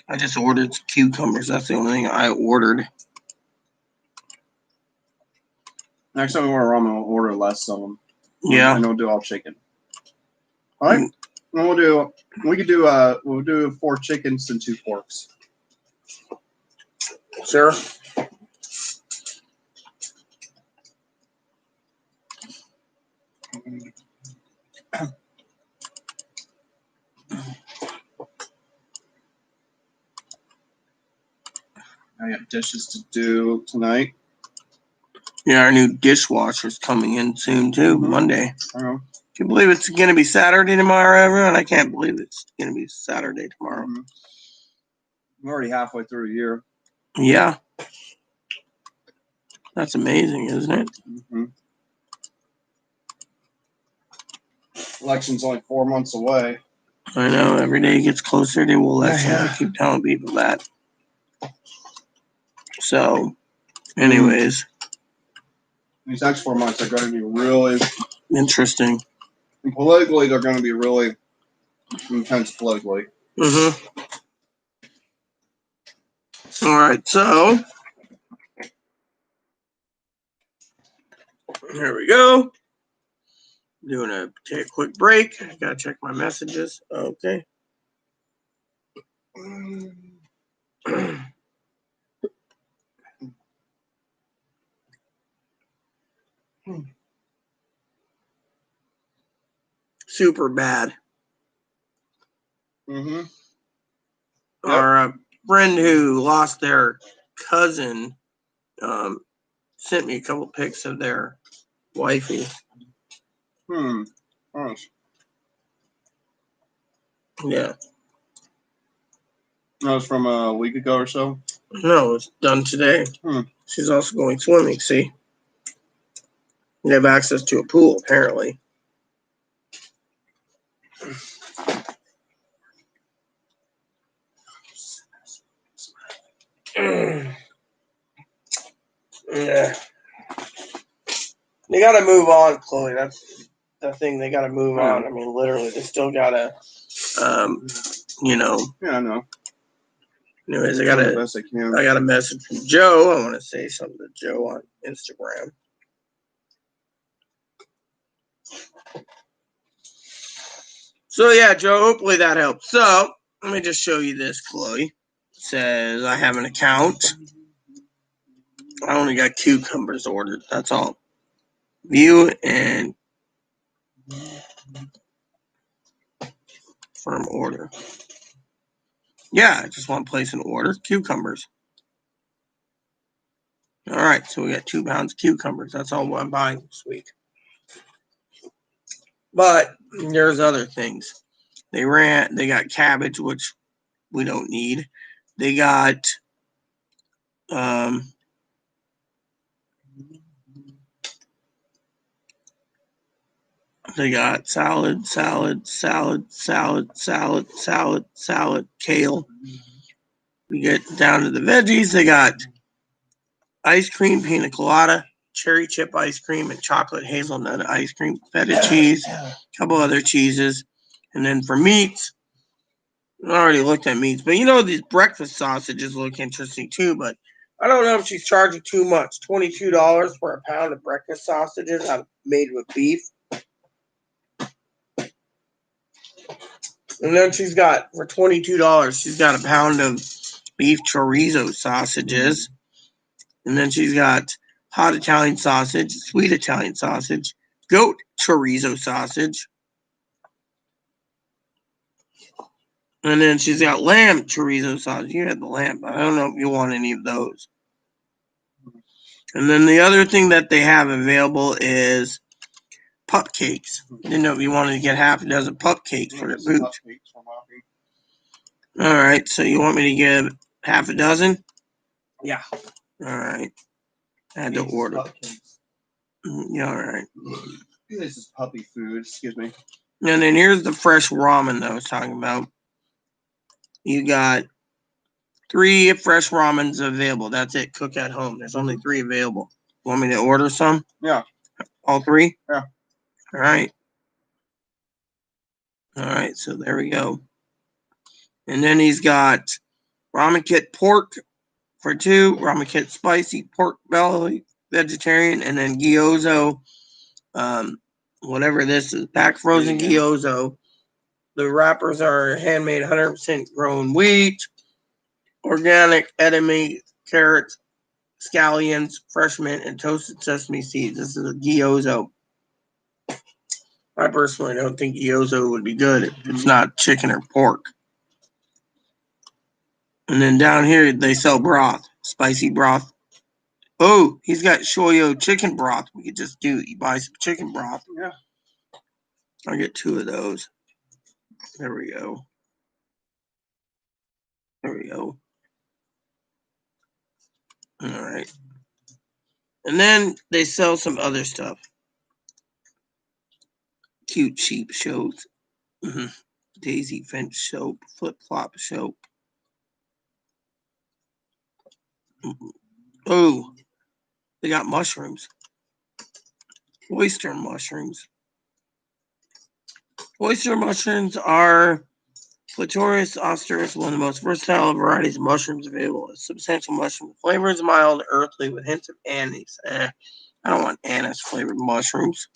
I just ordered cucumbers. That's the only thing I ordered. Next time we order ramen, we'll order less of them. Yeah. And we'll do all chicken. All right. And we'll do 4 chickens and 2 porks. Sure. I have dishes to do tonight. Yeah, our new dishwasher's coming in soon too, Monday. Can you believe it's going to be Saturday tomorrow, everyone? I can't believe it's going to be Saturday tomorrow. We're already halfway through a year. Yeah. That's amazing, isn't it? Election's only 4 months away. I know. Every day it gets closer to election. I keep telling people that. So, anyways. These next 4 months are going to be really interesting. And politically, they're going to be really intense politically. All right, so here we go. Take a quick break. I gotta check my messages. Okay. Super bad. Our friend who lost their cousin sent me a couple pics of their wifey. Gosh. Yeah. That was from a week ago or so? No, it's done today. She's also going swimming, see? You have access to a pool, apparently. Yeah. They got to move on, Chloe. That's the thing. They got to move on. I mean, literally, they still got to, Yeah, I know. Anyways, I got a message from Joe. I want to say something to Joe on Instagram. So, yeah, Joe, hopefully that helps. So, let me just show you this, Chloe. It says, I have an account. I only got cucumbers ordered. That's all. View and firm order. Yeah, I just want to place an order. Cucumbers. All right, so we got 2 pounds of cucumbers. That's all I'm buying this week. But there's other things. They got cabbage, which we don't need. They got salad, kale. We get down to the veggies. They got ice cream, pina colada, cherry chip ice cream, and chocolate hazelnut ice cream, feta cheese, a couple other cheeses. And then for meats, I already looked at meats, but these breakfast sausages look interesting too, but I don't know if she's charging too much. $22 for a pound of breakfast sausages made with beef. And then she's got, for $22, she's got a pound of beef chorizo sausages. And then she's got hot Italian sausage, sweet Italian sausage, goat chorizo sausage. And then she's got lamb chorizo sausage. You had the lamb, but I don't know if you want any of those. And then the other thing that they have available is pup cakes. I didn't know if you wanted to get half a dozen pup cakes for the boot. All right, so you want me to get half a dozen? Yeah. All right. I had to order. Yeah, all right. This is puppy food. Excuse me. And then here's the fresh ramen that I was talking about. You got 3 fresh ramens available. That's it. Cook at home. There's only 3 available. Want me to order some? Yeah. All 3? Yeah. All right. All right, so there we go. And then he's got ramen kit pork for 2, ramen kit spicy pork belly vegetarian, and then gyozo, whatever this is, pack frozen gyozo. The wrappers are handmade 100% grown wheat, organic edamame, carrots, scallions, fresh mint, and toasted sesame seeds. This is a gyozo. I personally don't think gyozo would be good if it's not chicken or pork. And then down here, they sell broth, spicy broth. Oh, he's got shoyu chicken broth. We could just do, you buy some chicken broth. Yeah. I'll get 2 of those. There we go. There we go. All right. And then they sell some other stuff. Cute sheep soaps. Daisy Finch soap. Flip flop soap. Oh, they got mushrooms. Oyster mushrooms. Oyster mushrooms are Clitoris austerus, one of the most versatile varieties of mushrooms available. A substantial mushroom. The flavor is mild, earthly, with hints of anise. I don't want anise flavored mushrooms.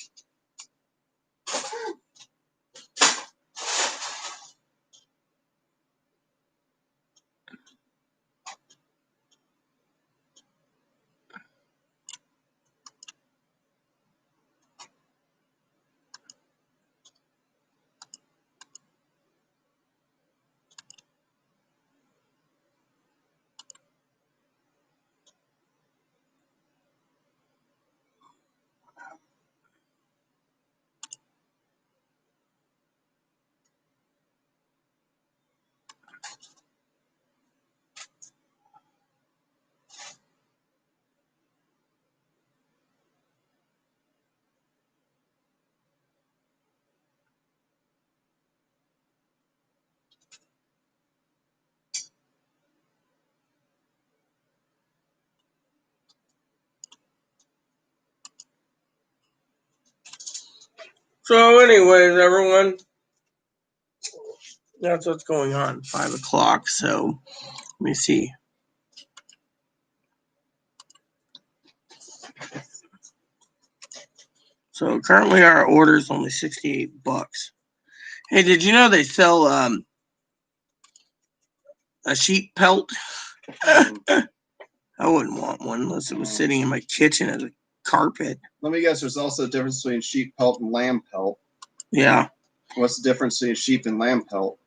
So, anyways, everyone, that's what's going on. 5 o'clock. So, let me see. So, currently our order is only $68. Hey, did you know they sell a sheep pelt? I wouldn't want one unless it was sitting in my kitchen as a carpet. Let me guess. There's also a difference between sheep pelt and lamb pelt. Yeah. What's the difference between sheep and lamb pelt?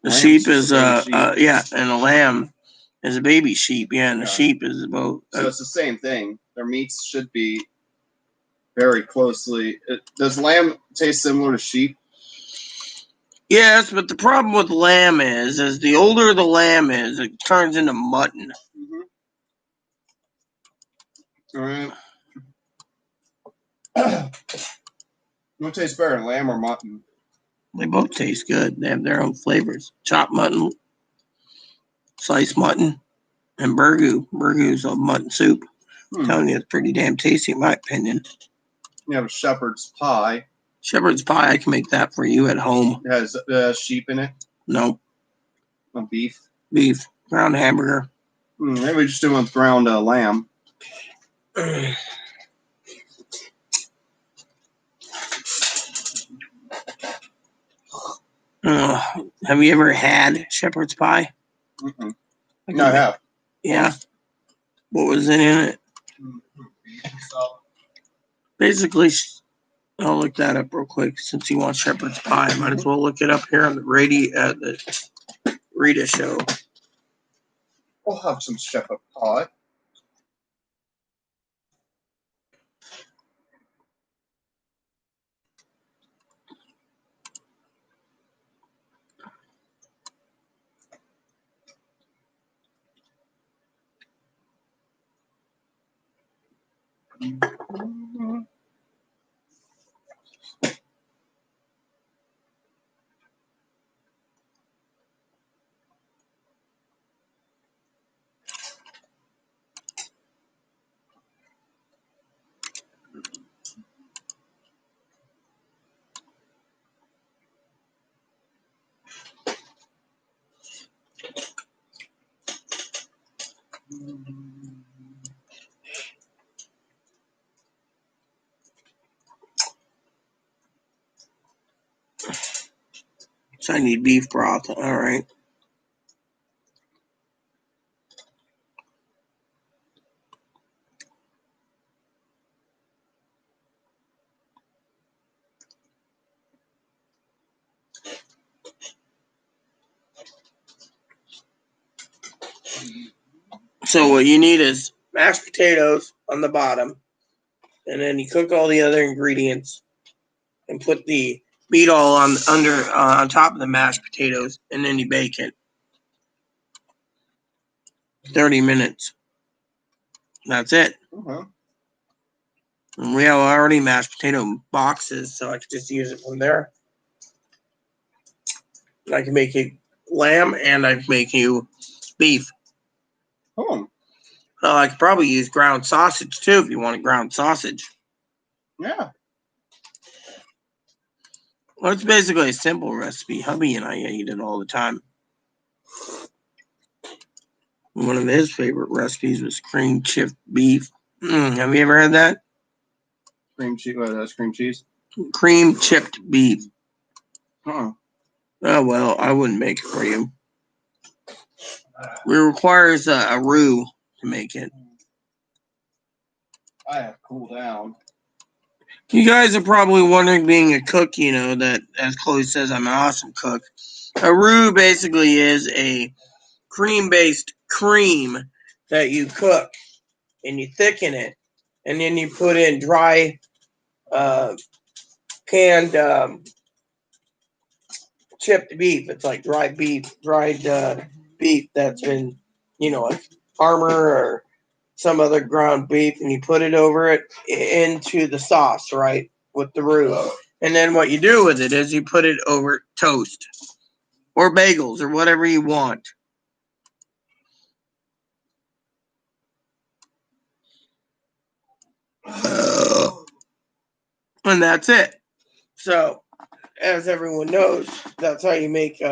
The Lamb's sheep just is a baby sheep. yeah, and a lamb is a baby sheep. Yeah, and the Yeah. sheep is about. So it's the same thing. Their meats should be very closely. Does lamb taste similar to sheep? Yes, but the problem with lamb is the older the lamb is, it turns into mutton. All right. What tastes better, lamb or mutton? They both taste good. They have their own flavors. Chopped mutton, sliced mutton, and burgoo. Burgoo's a mutton soup. I'm telling you, it's pretty damn tasty in my opinion. You have a shepherd's pie. Shepherd's pie, I can make that for you at home. It has sheep in it. No, Beef. beef, ground hamburger. Maybe we just do with ground lamb. Have you ever had shepherd's pie? No, I have. Yeah. What was in it? So, Basically, I'll look that up real quick since you want shepherd's pie. Might as well look it up here on the the Rita show. We'll have some shepherd pie. So I need beef broth. All right. So what you need is mashed potatoes on the bottom, and then you cook all the other ingredients and put the meat all on top of the mashed potatoes, and then you bake it 30 minutes. That's it. Uh-huh. And we have already mashed potato boxes, so I could just use it from there. I can make you lamb, and I can make you beef. Oh, I could probably use ground sausage too if you want a ground sausage. yeah. Well, it's basically a simple recipe. Hubby and I eat it all the time. One of his favorite recipes was cream chipped beef. Have you ever had that? Cream cheese. What, that's cream cheese? Cream chipped beef. Huh. Oh, well, I wouldn't make it for you. It requires a roux to make it. I have cooled down. You guys are probably wondering, being a cook, you know, that as Chloe says, I'm an awesome cook. A roux basically is a cream-based cream that you cook, and you thicken it, and then you put in dry canned chipped beef. It's like dried beef that's been, like Armour or some other ground beef, and you put it over it into the sauce, right, with the roux. And then what you do with it is you put it over toast or bagels or whatever you want. And that's it. So, as everyone knows, that's how you make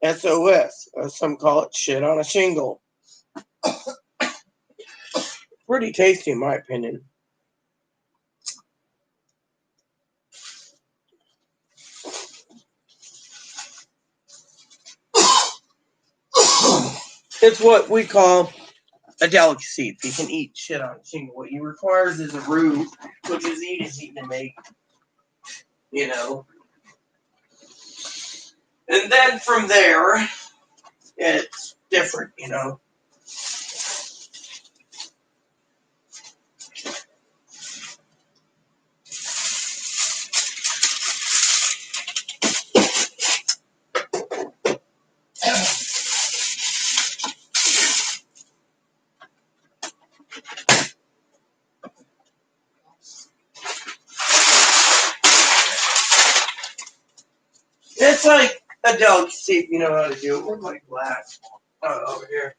SOS. Some call it shit on a shingle. Pretty tasty, in my opinion. It's what we call a delicacy. If you can eat shit on a shingle, what you requires is a roux, which is easy to make, And then from there, it's different, It's like a delicacy if you know how to do it. Where's my glass? Oh, over here.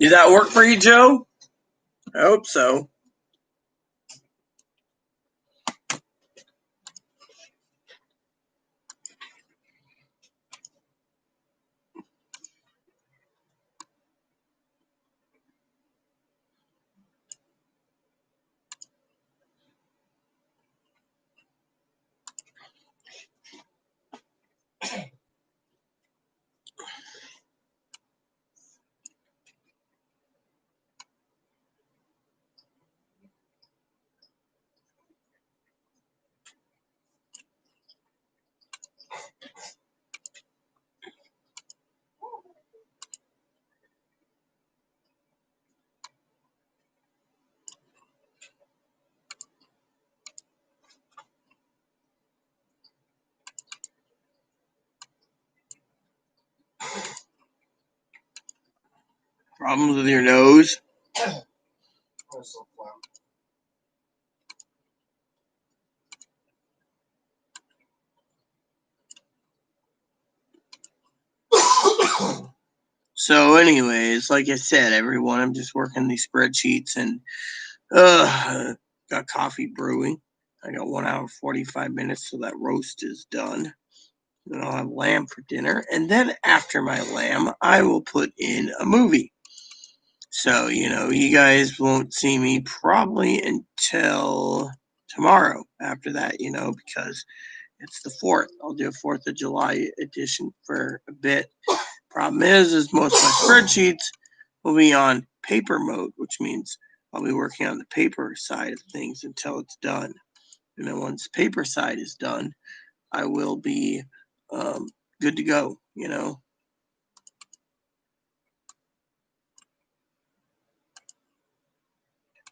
Did that work for you, Joe? I hope so. Problems with your nose? Also fun. So, anyways, like I said, everyone, I'm just working these spreadsheets and got coffee brewing. I got 1 hour 45 minutes till that roast is done. Then I'll have lamb for dinner, and then after my lamb, I will put in a movie. So, you guys won't see me probably until tomorrow after that, because it's the 4th. I'll do a 4th of July edition for a bit. Problem is most of my spreadsheets will be on paper mode, which means I'll be working on the paper side of things until it's done. And then once the paper side is done, I will be good to go,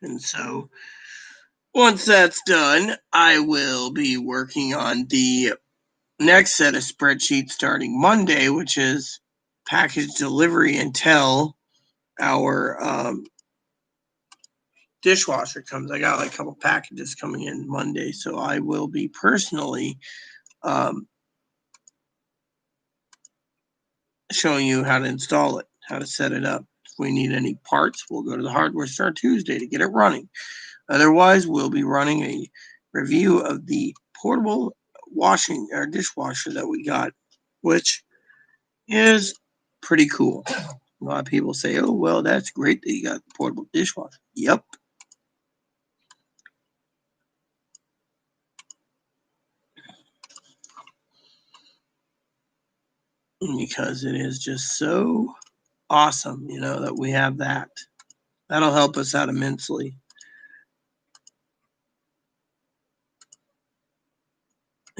And so once that's done, I will be working on the next set of spreadsheets starting Monday, which is package delivery until our dishwasher comes. I got like a couple packages coming in Monday, so I will be personally showing you how to install it, how to set it up. If we need any parts, we'll go to the hardware store Tuesday to get it running. Otherwise, we'll be running a review of the portable washing or dishwasher that we got, which is pretty cool. A lot of people say, oh, well, that's great that you got the portable dishwasher. Yep. Because it is just so awesome, that we have that. That'll help us out immensely.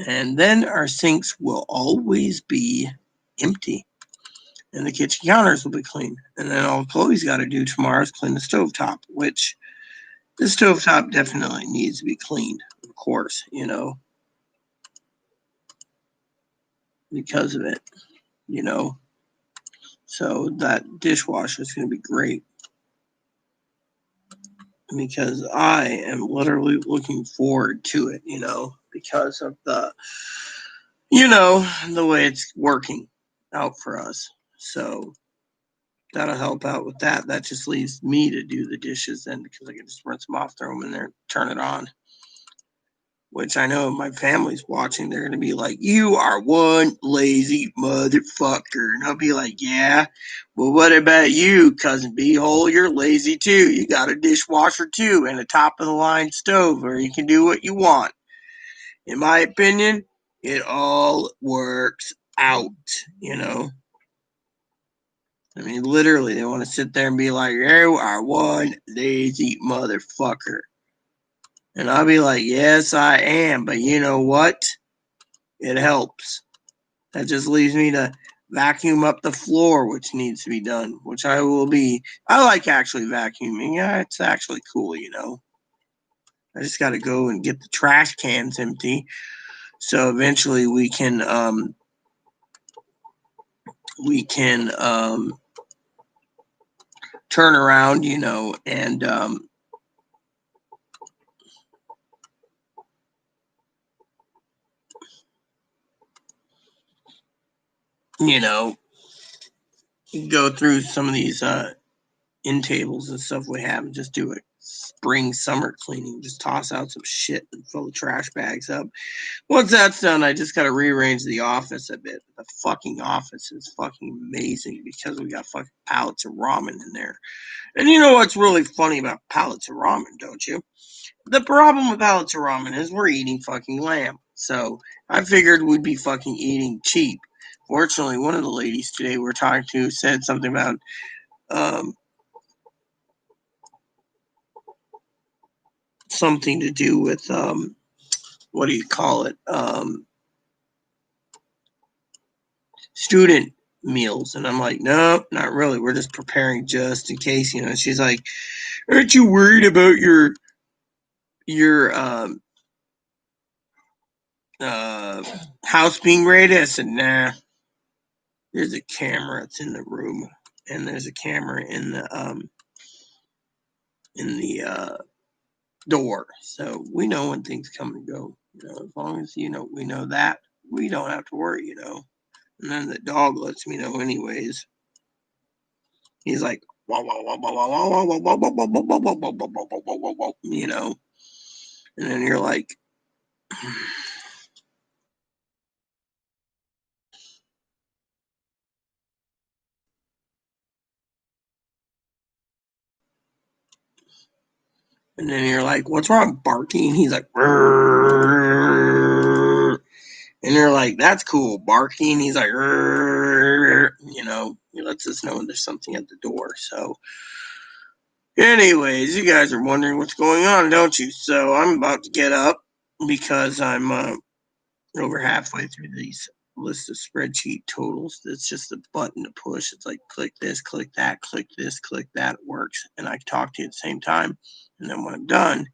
And then our sinks will always be empty. And the kitchen counters will be clean. And then all Chloe's got to do tomorrow is clean the stovetop, which the stovetop definitely needs to be cleaned, of course, because of it, So that dishwasher is going to be great because I am literally looking forward to it, because of the way it's working out for us. So that'll help out with that. That just leaves me to do the dishes then because I can just rinse them off, throw them in there, turn it on. Which I know if my family's watching, they're going to be like, you are one lazy motherfucker. And I'll be like, yeah, well, what about you, Cousin B-hole? You're lazy too. You got a dishwasher too and a top-of-the-line stove where you can do what you want. In my opinion, it all works out, I mean, literally, they want to sit there and be like, you are one lazy motherfucker. And I'll be like, yes, I am. But you know what? It helps. That just leaves me to vacuum up the floor, which needs to be done, which I will be. I like actually vacuuming. Yeah, it's actually cool, I just got to go and get the trash cans empty. So eventually we can turn around, and go through some of these end tables and stuff we have and just do a spring summer cleaning. Just toss out some shit and fill the trash bags up. Once that's done, I just got to rearrange the office a bit. The fucking office is fucking amazing because we got fucking pallets of ramen in there. And you know what's really funny about pallets of ramen, don't you? The problem with pallets of ramen is we're eating fucking lamb. So I figured we'd be fucking eating cheap. Fortunately, one of the ladies today we're talking to said something about something to do with what do you call it? Student meals. And I'm like, no, not really. We're just preparing just in case, She's like, aren't you worried about your house being raided? I said, nah. There's a camera. It's in the room, and there's a camera in the door, so we know when things come and go. As long as we know that, we don't have to worry. And then the dog lets me know, anyways. He's like, wow, wow, wow, wow, wow, wow, wow, wow, wow, wow, wow, wow, wow, wow, wow, wow, wow, and then you're like. And then you're like, what's wrong, Barky? And he's like, "Rrrr." And you're like, that's cool, Barky. And he's like, "Rrrr." He lets us know when there's something at the door. So, anyways, you guys are wondering what's going on, don't you? So, I'm about to get up because I'm over halfway through these list of spreadsheet totals. It's just a button to push. It's like click this, click that, click this, click that. It works. And I can talk to you at the same time. And then when I'm done,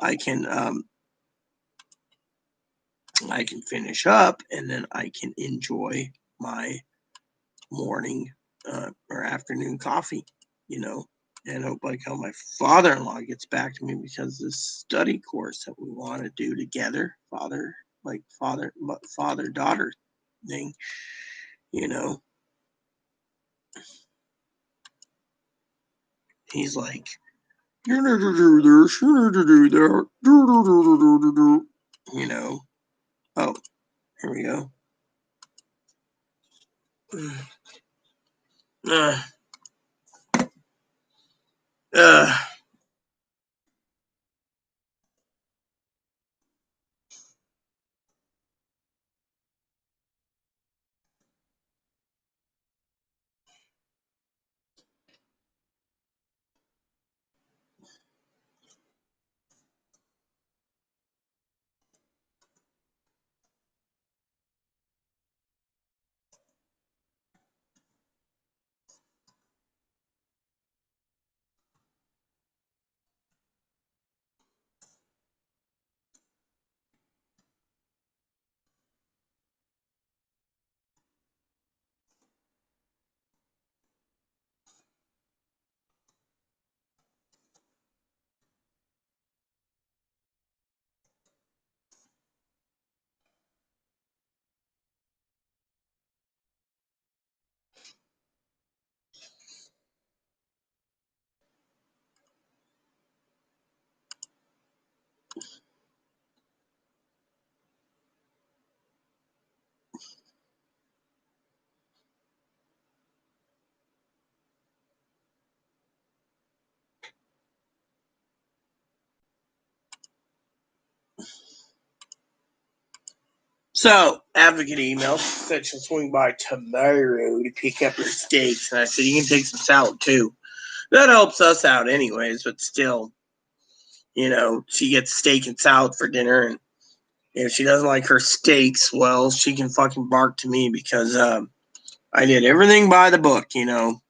I can finish up, and then I can enjoy my morning or afternoon coffee, and hope like how my father-in-law gets back to me because this study course that we want to do together, father-daughter thing, he's like, you need to do this, you need to do that, oh, here we go. Uh, uh, So, Advocate emailed, said she'll swing by tomorrow to pick up her steaks. And I said, you can take some salad too. That helps us out anyways, but still, she gets steak and salad for dinner. And if she doesn't like her steaks, well, she can fucking bark to me because I did everything by the book, And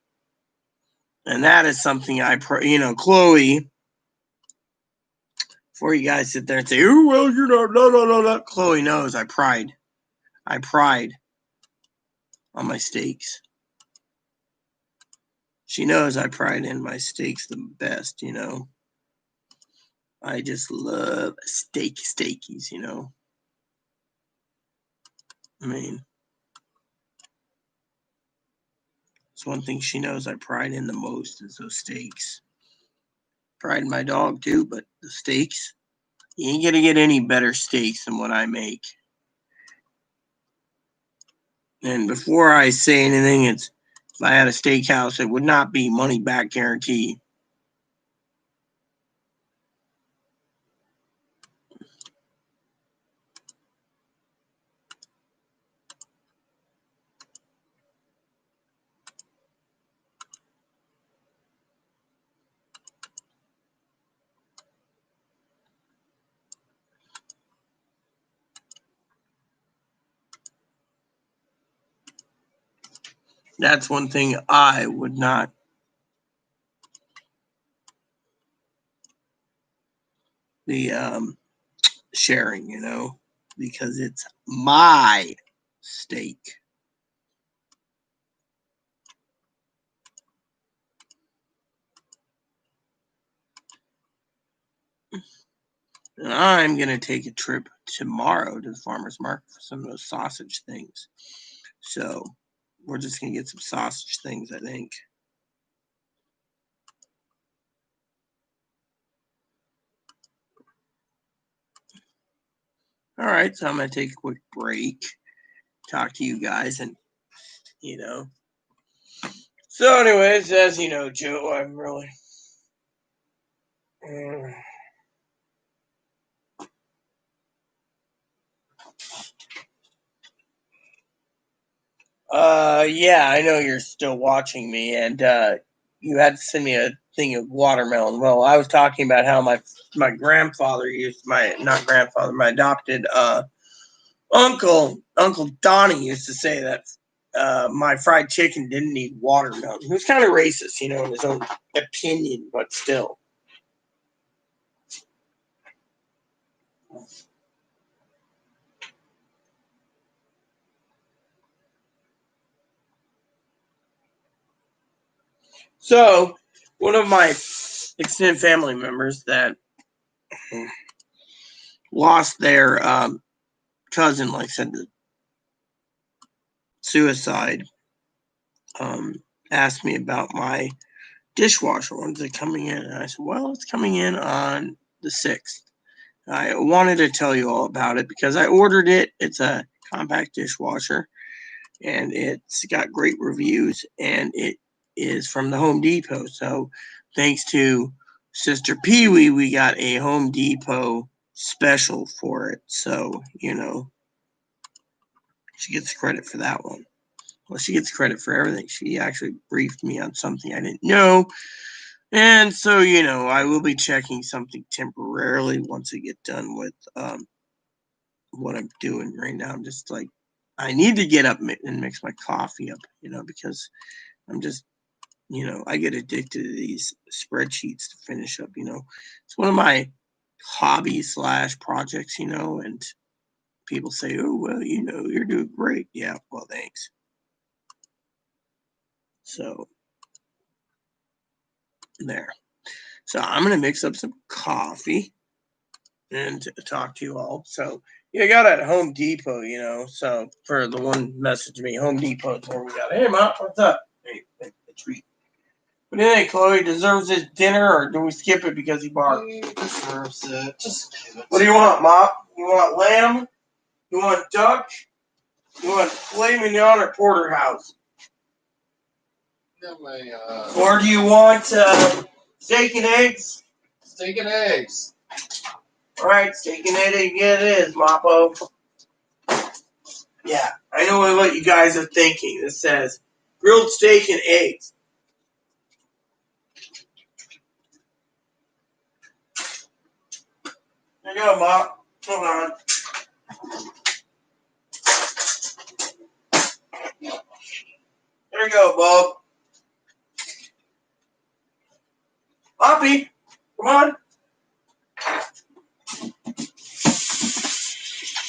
that is something Chloe, before you guys sit there and say, oh, well, no. Chloe knows I pride on my steaks. She knows I pride in my steaks the best, I just love steakies, I mean, it's one thing she knows I pride in the most is those steaks. Pride in my dog too, but the steaks, you ain't gonna get any better steaks than what I make. And before I say anything, if I had a steakhouse, it would not be money back guarantee. That's one thing I would not be sharing, because it's my steak. And I'm going to take a trip tomorrow to the farmer's market for some of those sausage things. So we're just going to get some sausage things, I think. All right, so I'm going to take a quick break, talk to you guys, and, So anyways, as you know, Joe, I'm really... Yeah, I know you're still watching me, and you had to send me a thing of watermelon. Well, I was talking about how my grandfather my adopted Uncle Donnie used to say that my fried chicken didn't need watermelon. He was kind of racist, in his own opinion, but still. So, one of my extended family members that lost their cousin, like I said, to suicide, asked me about my dishwasher. When's it coming in? And I said, well, it's coming in on the 6th. I wanted to tell you all about it because I ordered it. It's a compact dishwasher, and it's got great reviews, and it is from the Home Depot. So thanks to Sister Pee Wee, we got a Home Depot special for it. So, she gets credit for that one. Well, she gets credit for everything. She actually briefed me on something I didn't know. And so, I will be checking something temporarily once I get done with what I'm doing right now. I'm just like, I need to get up and mix my coffee up, because I'm just, I get addicted to these spreadsheets to finish up, It's one of my hobbies / projects, and people say, oh, well, you're doing great. Yeah, well, thanks. So, there. So I'm going to mix up some coffee and talk to you all. So, I got it at Home Depot, So, for the one message me, Home Depot is where we got it. Hey, Mom, what's up? Hey, a treat. What do you think, Chloe? Deserves his dinner, or do we skip it because he barked? He deserves it. Just give it. What do you want, Mop? You want lamb? You want duck? You want filet mignon or porterhouse? Get my Or do you want steak and eggs? steak and eggs. All right, steak and eggs it is, Moppo. Yeah, I know what you guys are thinking. It says grilled steak and eggs. There you go, Mop. Hold on. There you go, Bob. Moppy, come on.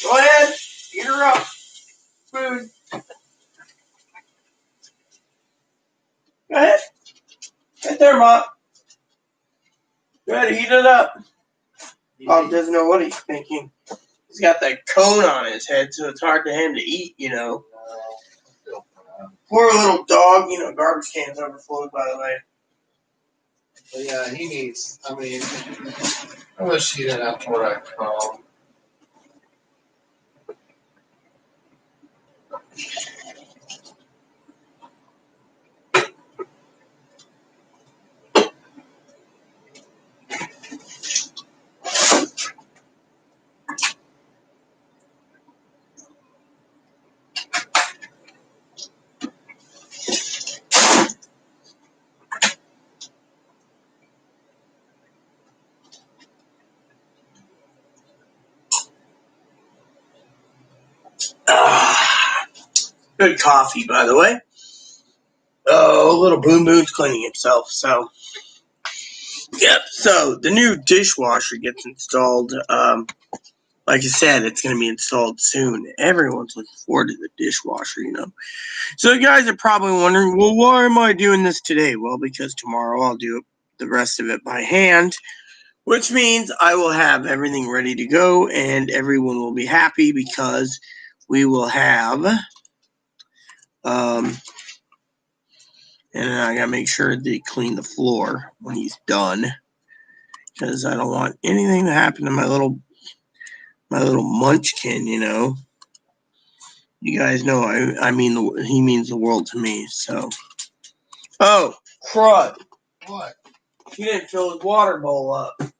Go ahead. Eat her up. Food. Go ahead. Right there, Mop. Go ahead, eat it up. Bob doesn't know what he's thinking. He's got that cone on his head, so it's hard for him to eat, you know. Poor little dog, you know, garbage cans overflowed, by the way. But yeah, he needs. I mean, I wish he didn't have to wear that cone. Good coffee, by the way. Oh, little Boom Boom's cleaning himself, so. Yep, so the new dishwasher gets installed. Like I said, it's going to be installed soon. Everyone's looking forward to the dishwasher, you know. So you guys are probably wondering, well, why am I doing this today? Well, because tomorrow I'll do the rest of it by hand, which means I will have everything ready to go and everyone will be happy because we will have, and I got to make sure they clean the floor when he's done because I don't want anything to happen to my little munchkin, you know. You guys know I mean he means the world to me. So, oh crud! What? He didn't fill his water bowl up. Fuck.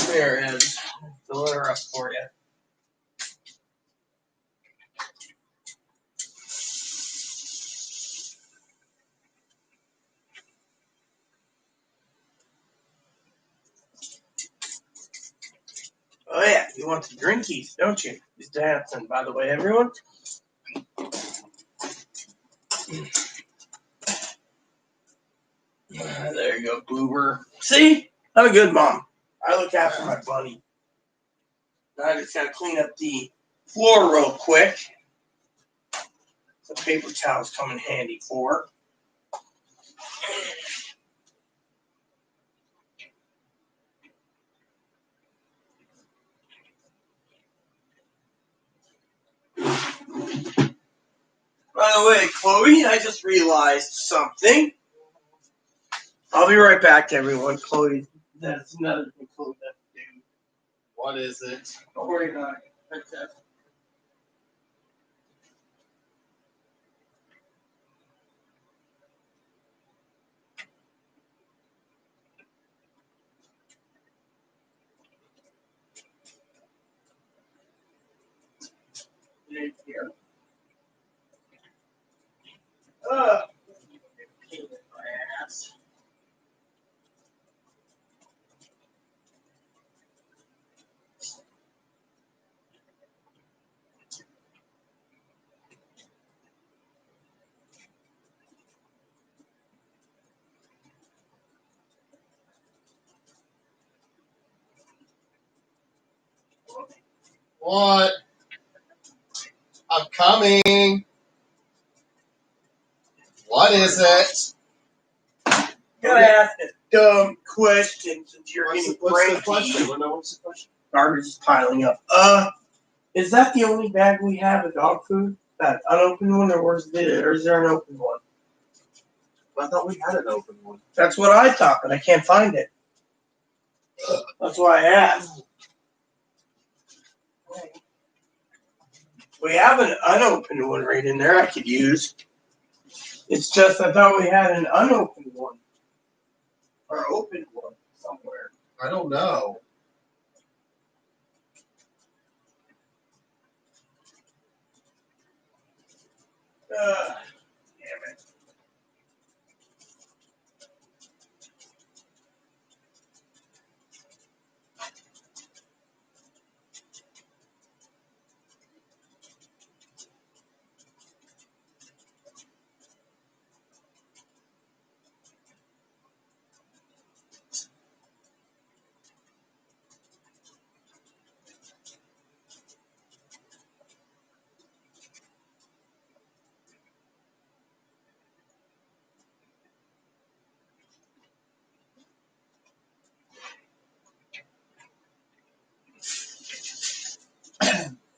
There it is. Fill it up for you. Oh yeah, you want the drinkies, don't you? He's dancing, by the way, everyone. There you go, Boober. See? I'm a good mom. I look after my bunny. Now I just gotta clean up the floor real quick. The paper towels come in handy for. By the way, Chloe, I just realized something. I'll be right back, everyone. Chloe, that's another thing Chloe doesn't do. What is it? Don't worry about it. Princess. It is here. Pain in my ass. What? I'm coming. What is it? Gotta ask a dumb question since you're What's getting the cranky. question? What's the question? Garbage is piling up. Is that the only bag we have of dog food? That unopened one, or is there an open one? I thought we had an open one. That's what I thought, but I can't find it. That's why I asked. We have an unopened one right in there I could use. It's just I thought we had an unopened one. Or opened one somewhere. I don't know. Damn it.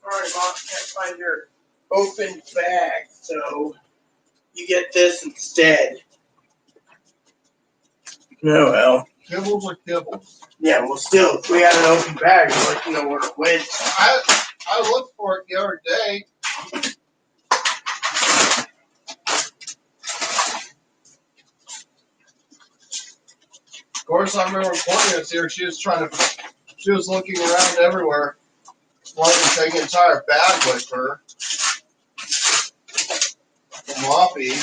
Alright, Mom, can't find your open bag, so you get this instead. Oh well. Kibbles are kibbles. Yeah, well still, if we had an open bag, we'd like to know where it went. I looked for it the other day. Of course, I remember Courtney was here. She was looking around everywhere, wanting to take an entire bag with her. Floppy.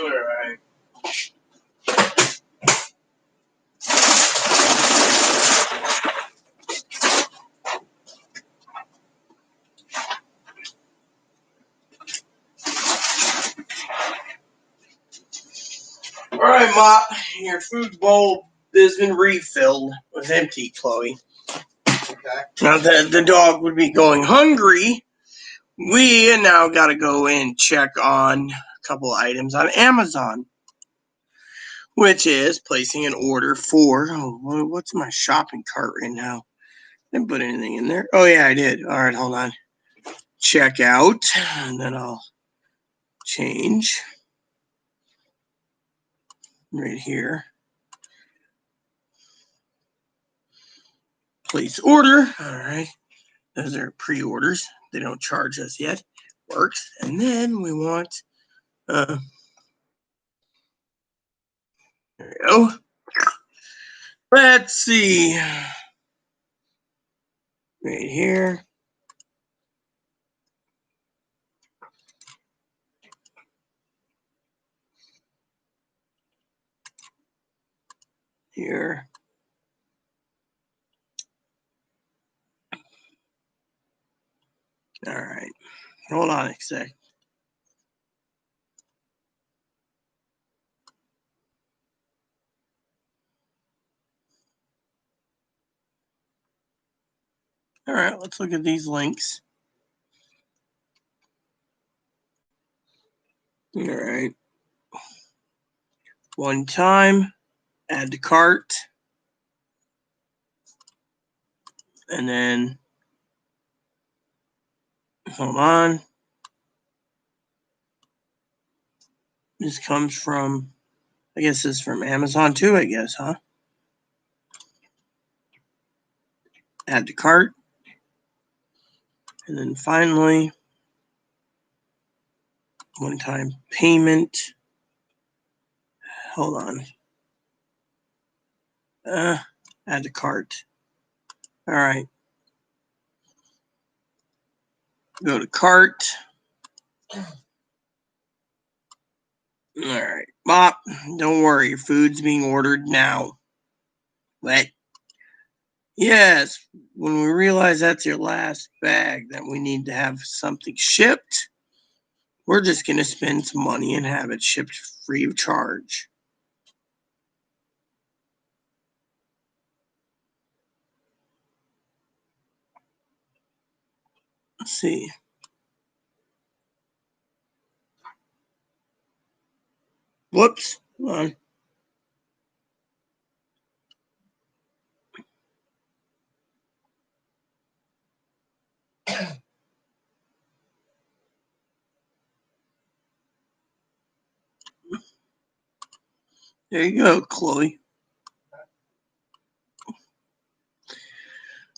Alright. Alright, Mop, your food bowl has been refilled. It was empty, Chloe. Okay. Now that the dog would be going hungry, we now got to go and check on a couple items on Amazon, which is placing an order for, what's my shopping cart right now? I didn't put anything in there. Oh, yeah, I did. All right, hold on. Check out, and then I'll change right here. Place order. All right. Those are pre-orders. They don't charge us yet. Works. And then we want, there we go. Let's see. Right here. Here. All right. Hold on a sec. All right, let's look at these links. All right. One time, add to cart. And then, hold on. This comes from, I guess this is from Amazon too, I guess, huh? Add to cart. And then finally, one-time payment. Hold on. Add to cart. All right. Go to cart. All right. Mop, don't worry. Your food's being ordered now. What? Yes. When we realize that's your last bag, that we need to have something shipped, we're just going to spend some money and have it shipped free of charge. Let's see. Whoops. Hold on. There you go, Chloe.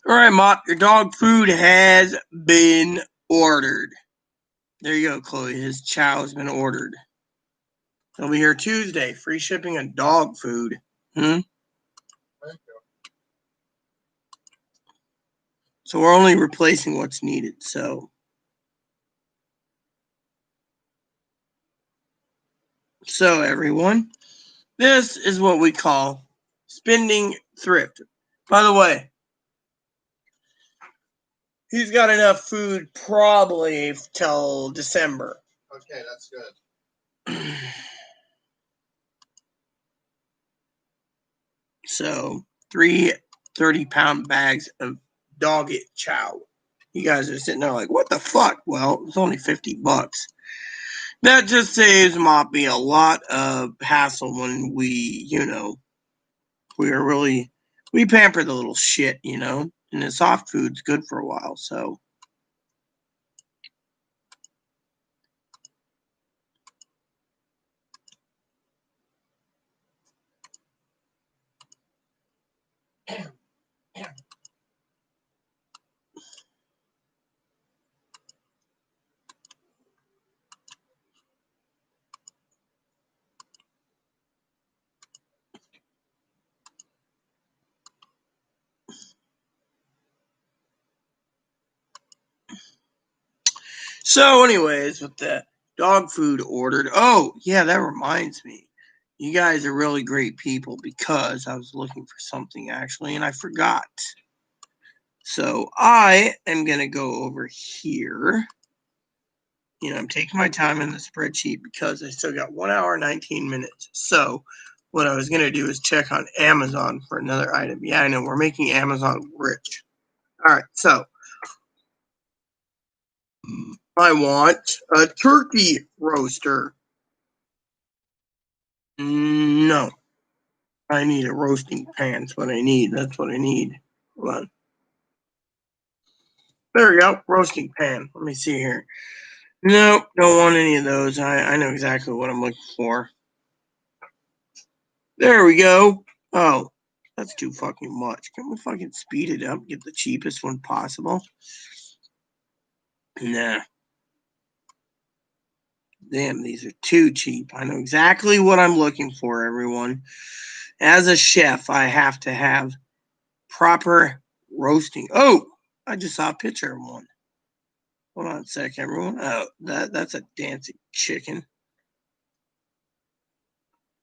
All right, Mop, your dog food has been ordered. There you go, Chloe. His chow has been ordered. He'll be here Tuesday. Free shipping of dog food. Thank you. So we're only replacing what's needed. So everyone, this is what we call spending thrift. By the way, he's got enough food probably till December. Okay, that's good. So 3 30-pound bags of dog it chow. You guys are sitting there like, what the fuck? Well, it's only $50. That just saves Moppy a lot of hassle when we pamper the little shit, and the soft food's good for a while, so. So, anyways, with the dog food ordered. Oh, yeah, that reminds me. You guys are really great people because I was looking for something actually and I forgot. So, I am going to go over here. I'm taking my time in the spreadsheet because I still got 1 hour, 19 minutes. So, what I was going to do is check on Amazon for another item. Yeah, I know. We're making Amazon rich. All right. So, I want a turkey roaster. No. I need a roasting pan. That's what I need. That's what I need. Hold on. There we go. Roasting pan. Let me see here. Nope. Don't want any of those. I know exactly what I'm looking for. There we go. Oh, that's too fucking much. Can we fucking speed it up? Get the cheapest one possible? Nah. Damn, these are too cheap. I know exactly what I'm looking for, everyone. As a chef, I have to have proper roasting. Oh, I just saw a picture of one. Hold on a sec, everyone. Oh, that's a dancing chicken.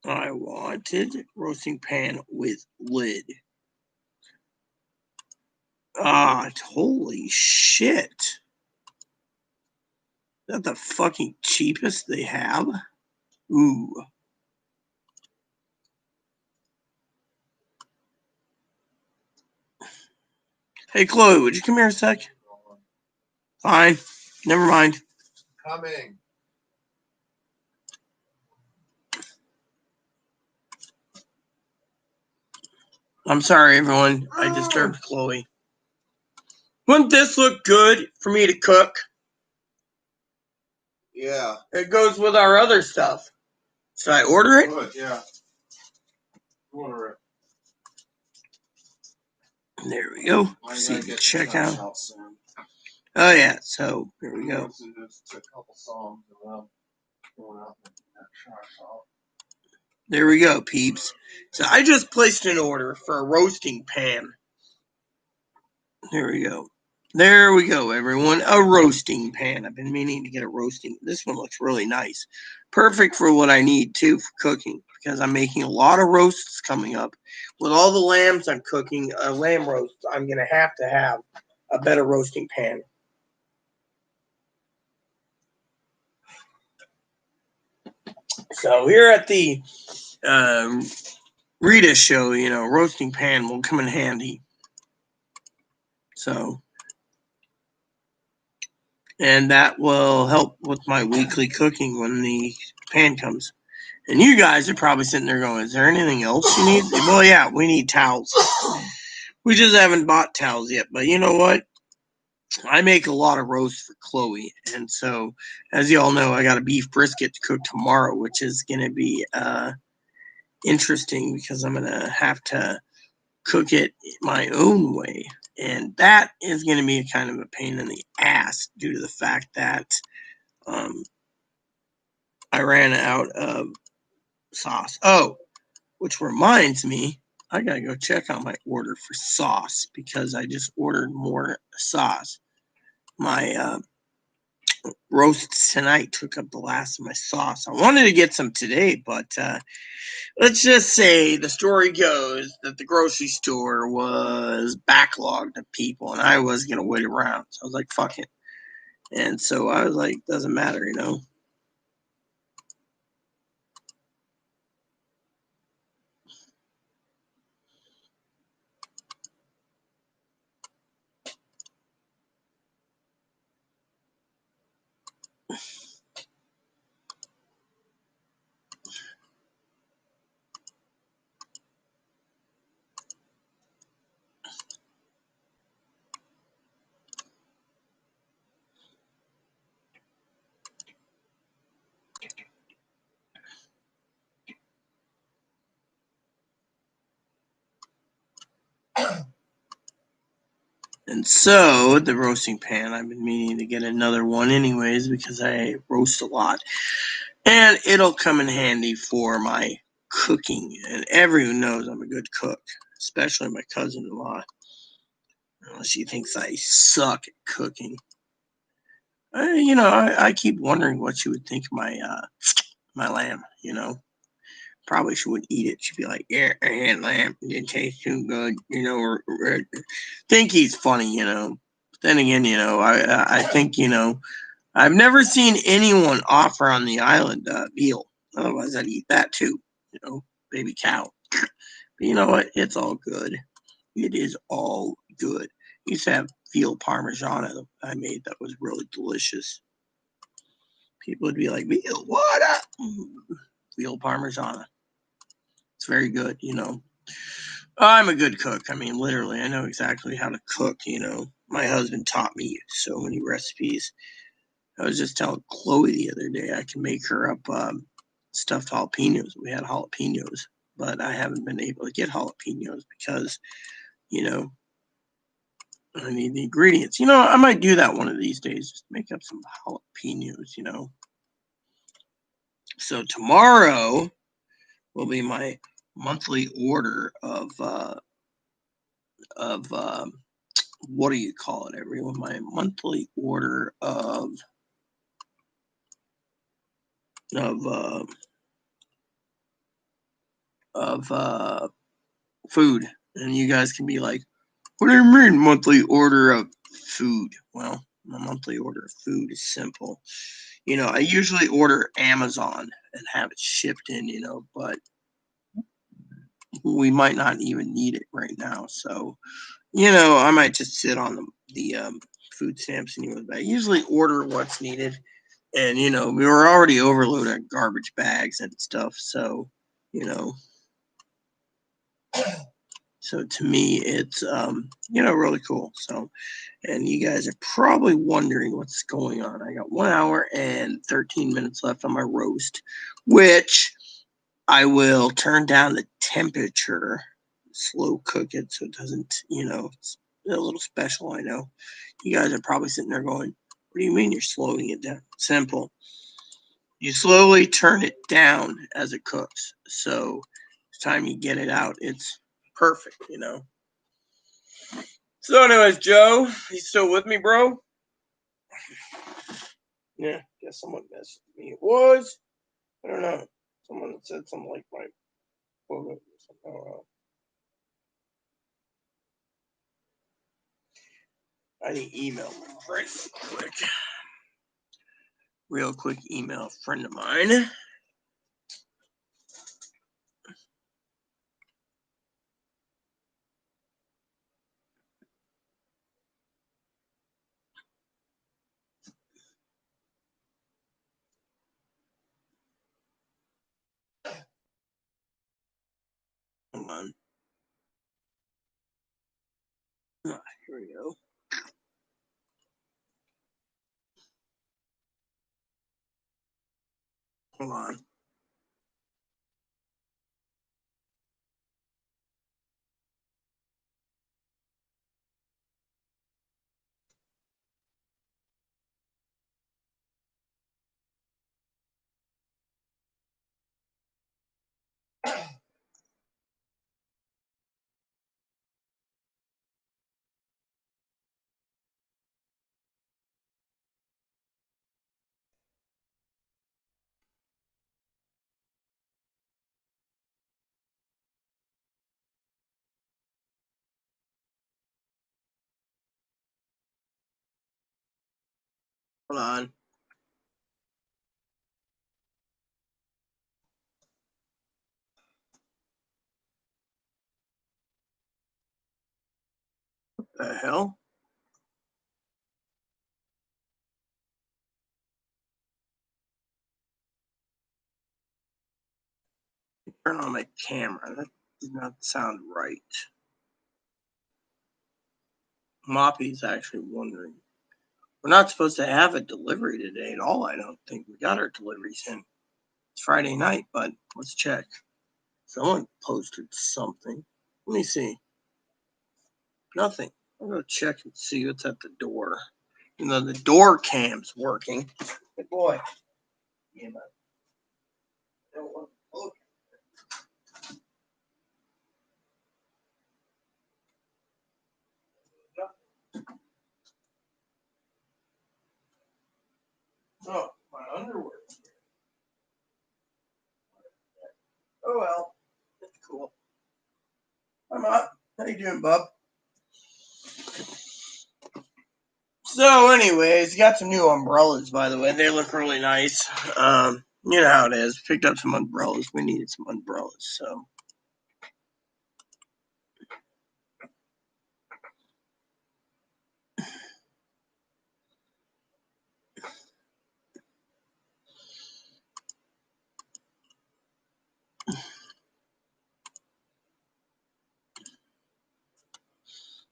I wanted roasting pan with lid. Ah, holy shit. Is that the fucking cheapest they have? Ooh. Hey, Chloe, would you come here a sec? Fine. Never mind. Coming. I'm sorry, everyone. I disturbed Chloe. Wouldn't this look good for me to cook? Yeah. It goes with our other stuff. Should I order it? Good, yeah. Order it. There we go. I See, gotta get check the out. out soon. Oh, yeah. So, here we go. Just a couple songs and going out and that trash out. There we go, peeps. So I just placed an order for a roasting pan. There we go. There we go, everyone. A roasting pan. I've been meaning to get a roasting. This one looks really nice. Perfect for what I need, too, for cooking. Because I'm making a lot of roasts coming up. With all the lambs I'm cooking, lamb roast, I'm going to have a better roasting pan. So here at the Rita show, roasting pan will come in handy. So, and that will help with my weekly cooking when the pan comes. And you guys are probably sitting there going, is there anything else you need? Well, yeah, we need towels. We just haven't bought towels yet. But you know what? I make a lot of roasts for Chloe. And so, as you all know, I got a beef brisket to cook tomorrow, which is going to be interesting because I'm going to have to cook it my own way. And that is going to be kind of a pain in the ass due to the fact that I ran out of sauce. Oh, which reminds me, I got to go check on my order for sauce because I just ordered more sauce. My roasts tonight took up the last of my sauce. I wanted to get some today, but let's just say the story goes that the grocery store was backlogged of people and I was going to wait around. So I was like, fuck it. And so I was like, doesn't matter, And so the roasting pan, I've been meaning to get another one anyways because I roast a lot. And it'll come in handy for my cooking. And everyone knows I'm a good cook, especially my cousin-in-law. She thinks I suck at cooking. I keep wondering what she would think of my lamb, Probably she wouldn't eat it. She'd be like, yeah, I had lamb. It didn't taste too good, or think he's funny, But then again, I think, I've never seen anyone offer on the island veal. Otherwise, I'd eat that too, baby cow. But you know what? It's all good. It is all good. I used to have veal parmesan I made that was really delicious. People would be like, veal, what up? Veal parmesan. It's very good, I'm a good cook. I mean, literally, I know exactly how to cook, My husband taught me so many recipes. I was just telling Chloe the other day I can make her up stuffed jalapenos. We had jalapenos, but I haven't been able to get jalapenos because, I need the ingredients. I might do that one of these days. Just make up some jalapenos, So tomorrow will be my monthly order of what do you call it, everyone? My monthly order of food. And you guys can be like, what do you mean monthly order of food? Well, my monthly order of food is simple. I usually order Amazon and have it shipped in, but we might not even need it right now. So, I might just sit on the food stamps anyway. But I usually order what's needed. And, we were already overloaded on garbage bags and stuff. So, so to me, it's, really cool. So, and you guys are probably wondering what's going on. I got 1 hour and 13 minutes left on my roast, which I will turn down the temperature, slow cook it so it doesn't, it's a little special. I know you guys are probably sitting there going, what do you mean you're slowing it down? Simple. You slowly turn it down as it cooks. So time you get it out, it's perfect, you know. So, anyways, Joe, you still with me, bro? Yeah, guess someone messaged me. It was, I don't know, someone that said something like my photo or something. I don't know. I need email real quick email a friend of mine. Hold on. Here we go. Hold on. Hold on. The hell? Turn on my camera. That did not sound right. Moppy's actually wondering. We're not supposed to have a delivery today at all, I don't think. We got our deliveries in. It's Friday night, but let's check. Someone posted something. Let me see. Nothing. I'll go check and see what's at the door. You know, the door cam's working. Good boy. Yeah, but I don't want to look. Oh, my underwear. Oh well, that's cool. Hi, Mop. How you doing, bub? So, anyways, got some new umbrellas, by the way. They look really nice. You know how it is. Picked up some umbrellas. We needed some umbrellas, so.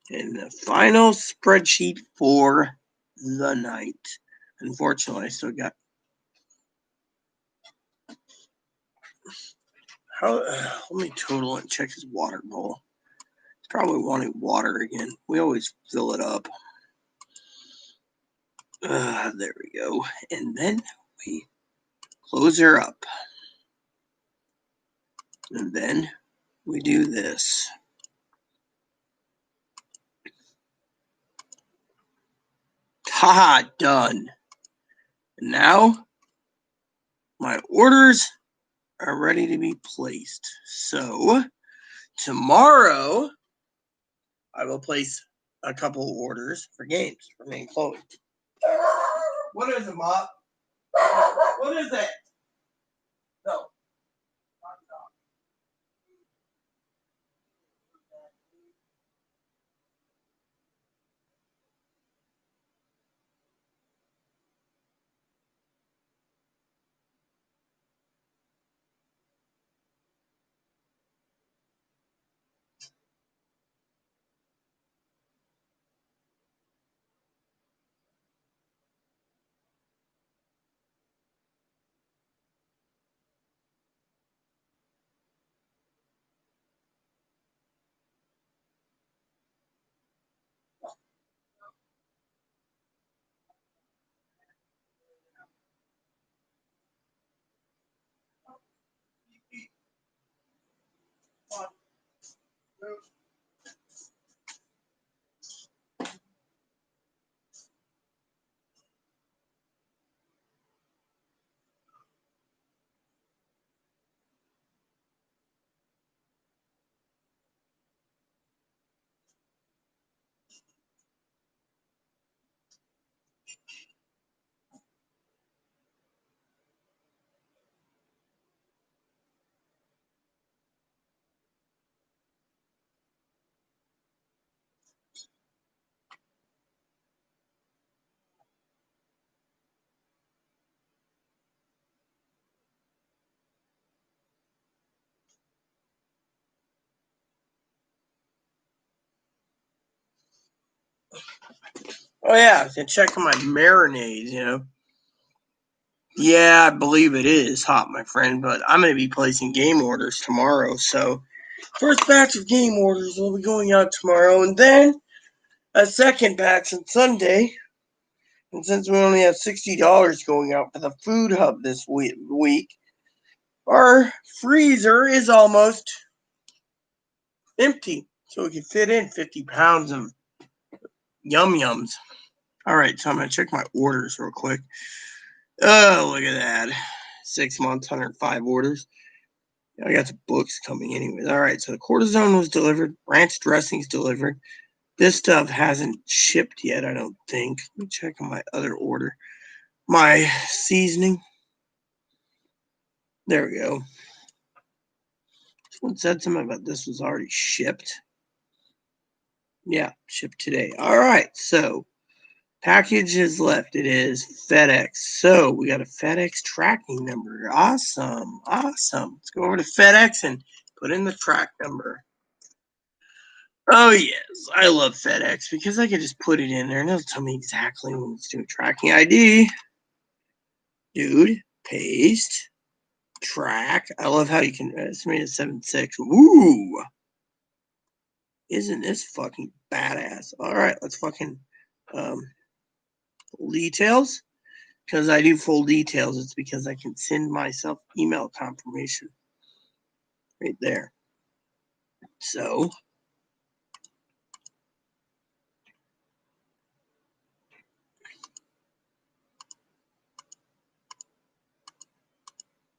And the final spreadsheet for the night. Unfortunately, I still got. Let me total and check his water bowl. He's probably wanting water again. We always fill it up. There we go. And then we close her up. And then we do this. Haha, done. And now my orders are ready to be placed. So tomorrow I will place a couple orders for games for me and Chloe. What is it, Mop? What is it? No. Oh yeah, I check my marinades, you know. Yeah, I believe it is hot, my friend, but I'm going to be placing game orders tomorrow. So, first batch of game orders will be going out tomorrow, and then a second batch on Sunday. And since we only have $60 going out for the food hub this week, our freezer is almost empty. So we can fit in 50 pounds of yum yums. All right, so I'm going to check my orders real quick. Oh, look at that. 6 months, 105 orders. I got the books coming anyways. All right, so the cortisone was delivered. Ranch dressing's delivered. This stuff hasn't shipped yet, I don't think. Let me check on my other order. My seasoning. There we go. Someone said something about this was already shipped. Yeah, shipped today. All right, so package is left. It is FedEx. So we got a FedEx tracking number. Awesome. Awesome. Let's go over to FedEx and put in the track number. Oh, yes. I love FedEx because I can just put it in there and it'll tell me exactly when it's doing tracking ID. Dude, paste, track. I love how you can estimate a 7.6. Ooh. Isn't this fucking badass? All right, let's fucking full details. Because I do full details, it's because I can send myself email confirmation right there. So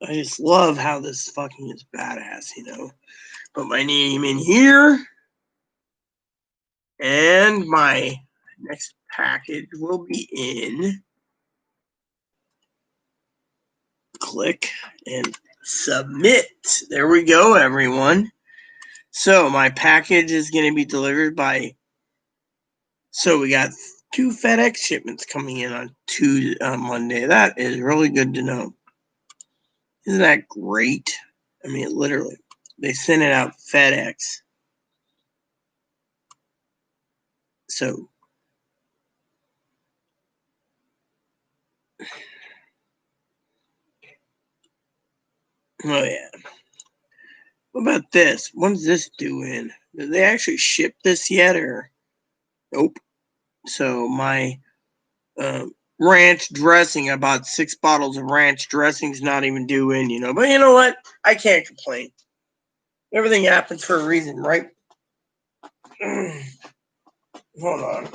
I just love how this fucking is badass, you know. Put my name in here. And my next package will be in. Click and submit. There we go, everyone. So my package is going to be delivered by. So we got 2 FedEx shipments coming in on Monday. That is really good to know. Isn't that great? I mean, literally, they sent it out FedEx. So. Oh, yeah. What about this? When's this due in? Did they actually ship this yet, or? Nope. So my ranch dressing, I bought 6 bottles of ranch dressing's not even due in, you know. But you know what? I can't complain. Everything happens for a reason, right? Hold on.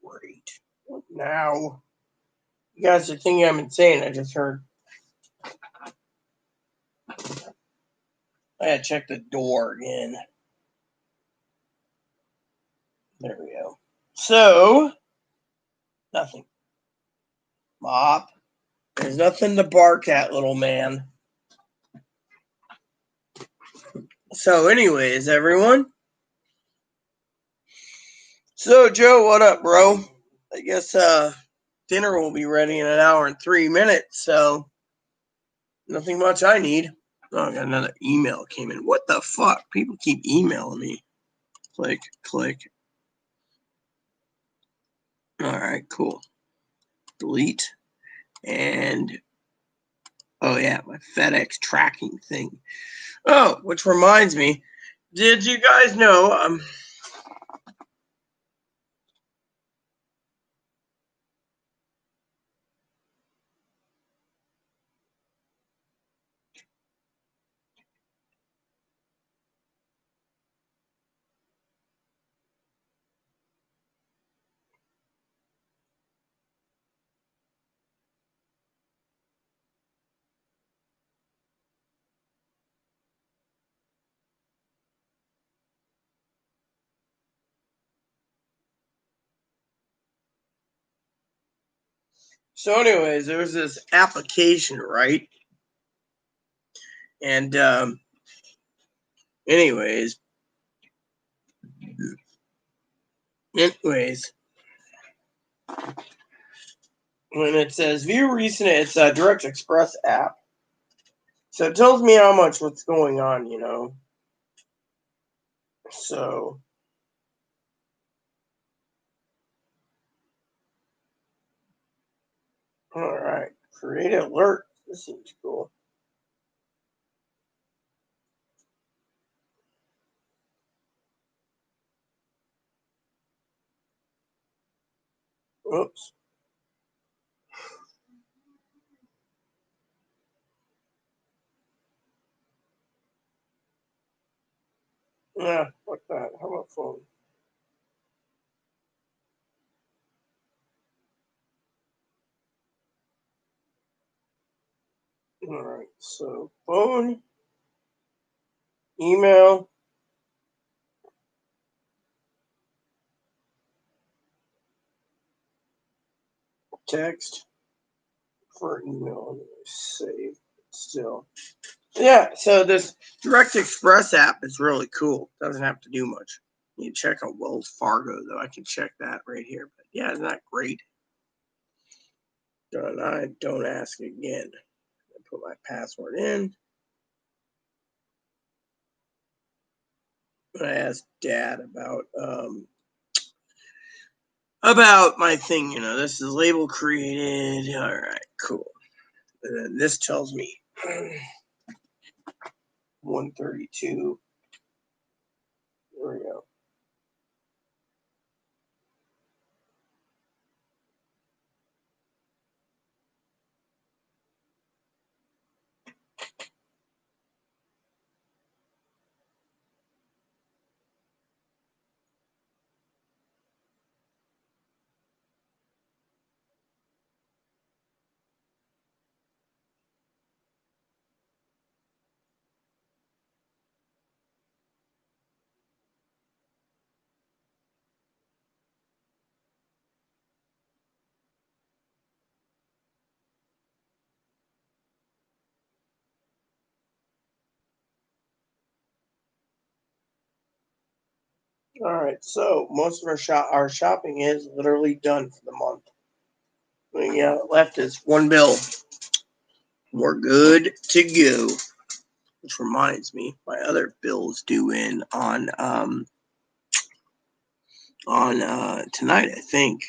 Great. What now? You guys are thinking I'm insane. I just heard. I gotta check the door again. There we go. So, nothing. Mop. There's nothing to bark at, little man. So, anyways, everyone. So, Joe, what up, bro? I guess dinner will be ready in an hour and 3 minutes. So, nothing much I need. Oh, I got another email came in. What the fuck? People keep emailing me. Click, click. All right, cool. Delete. And, oh, yeah, my FedEx tracking thing. Oh, which reminds me, did you guys know So, anyways, there was this application, right? And, anyways, when it says view recent, it's a Direct Express app. So it tells me how much what's going on, you know. So, all right, create alert. This seems cool. Oops. Yeah, fuck that. How about phone? All right, so phone, email, text for email. Save still. Yeah, so this Direct Express app is really cool. Doesn't have to do much. You check out Wells Fargo, though. I can check that right here. But yeah, isn't that great? Don't ask again. I put my password in. I asked Dad about my thing. You know, this is label created. All right, cool. And then this tells me 132. There we go. All right, so most of our shopping is literally done for the month. Yeah, left is one bill. We're good to go. Which reminds me, my other bill's due in on tonight, I think,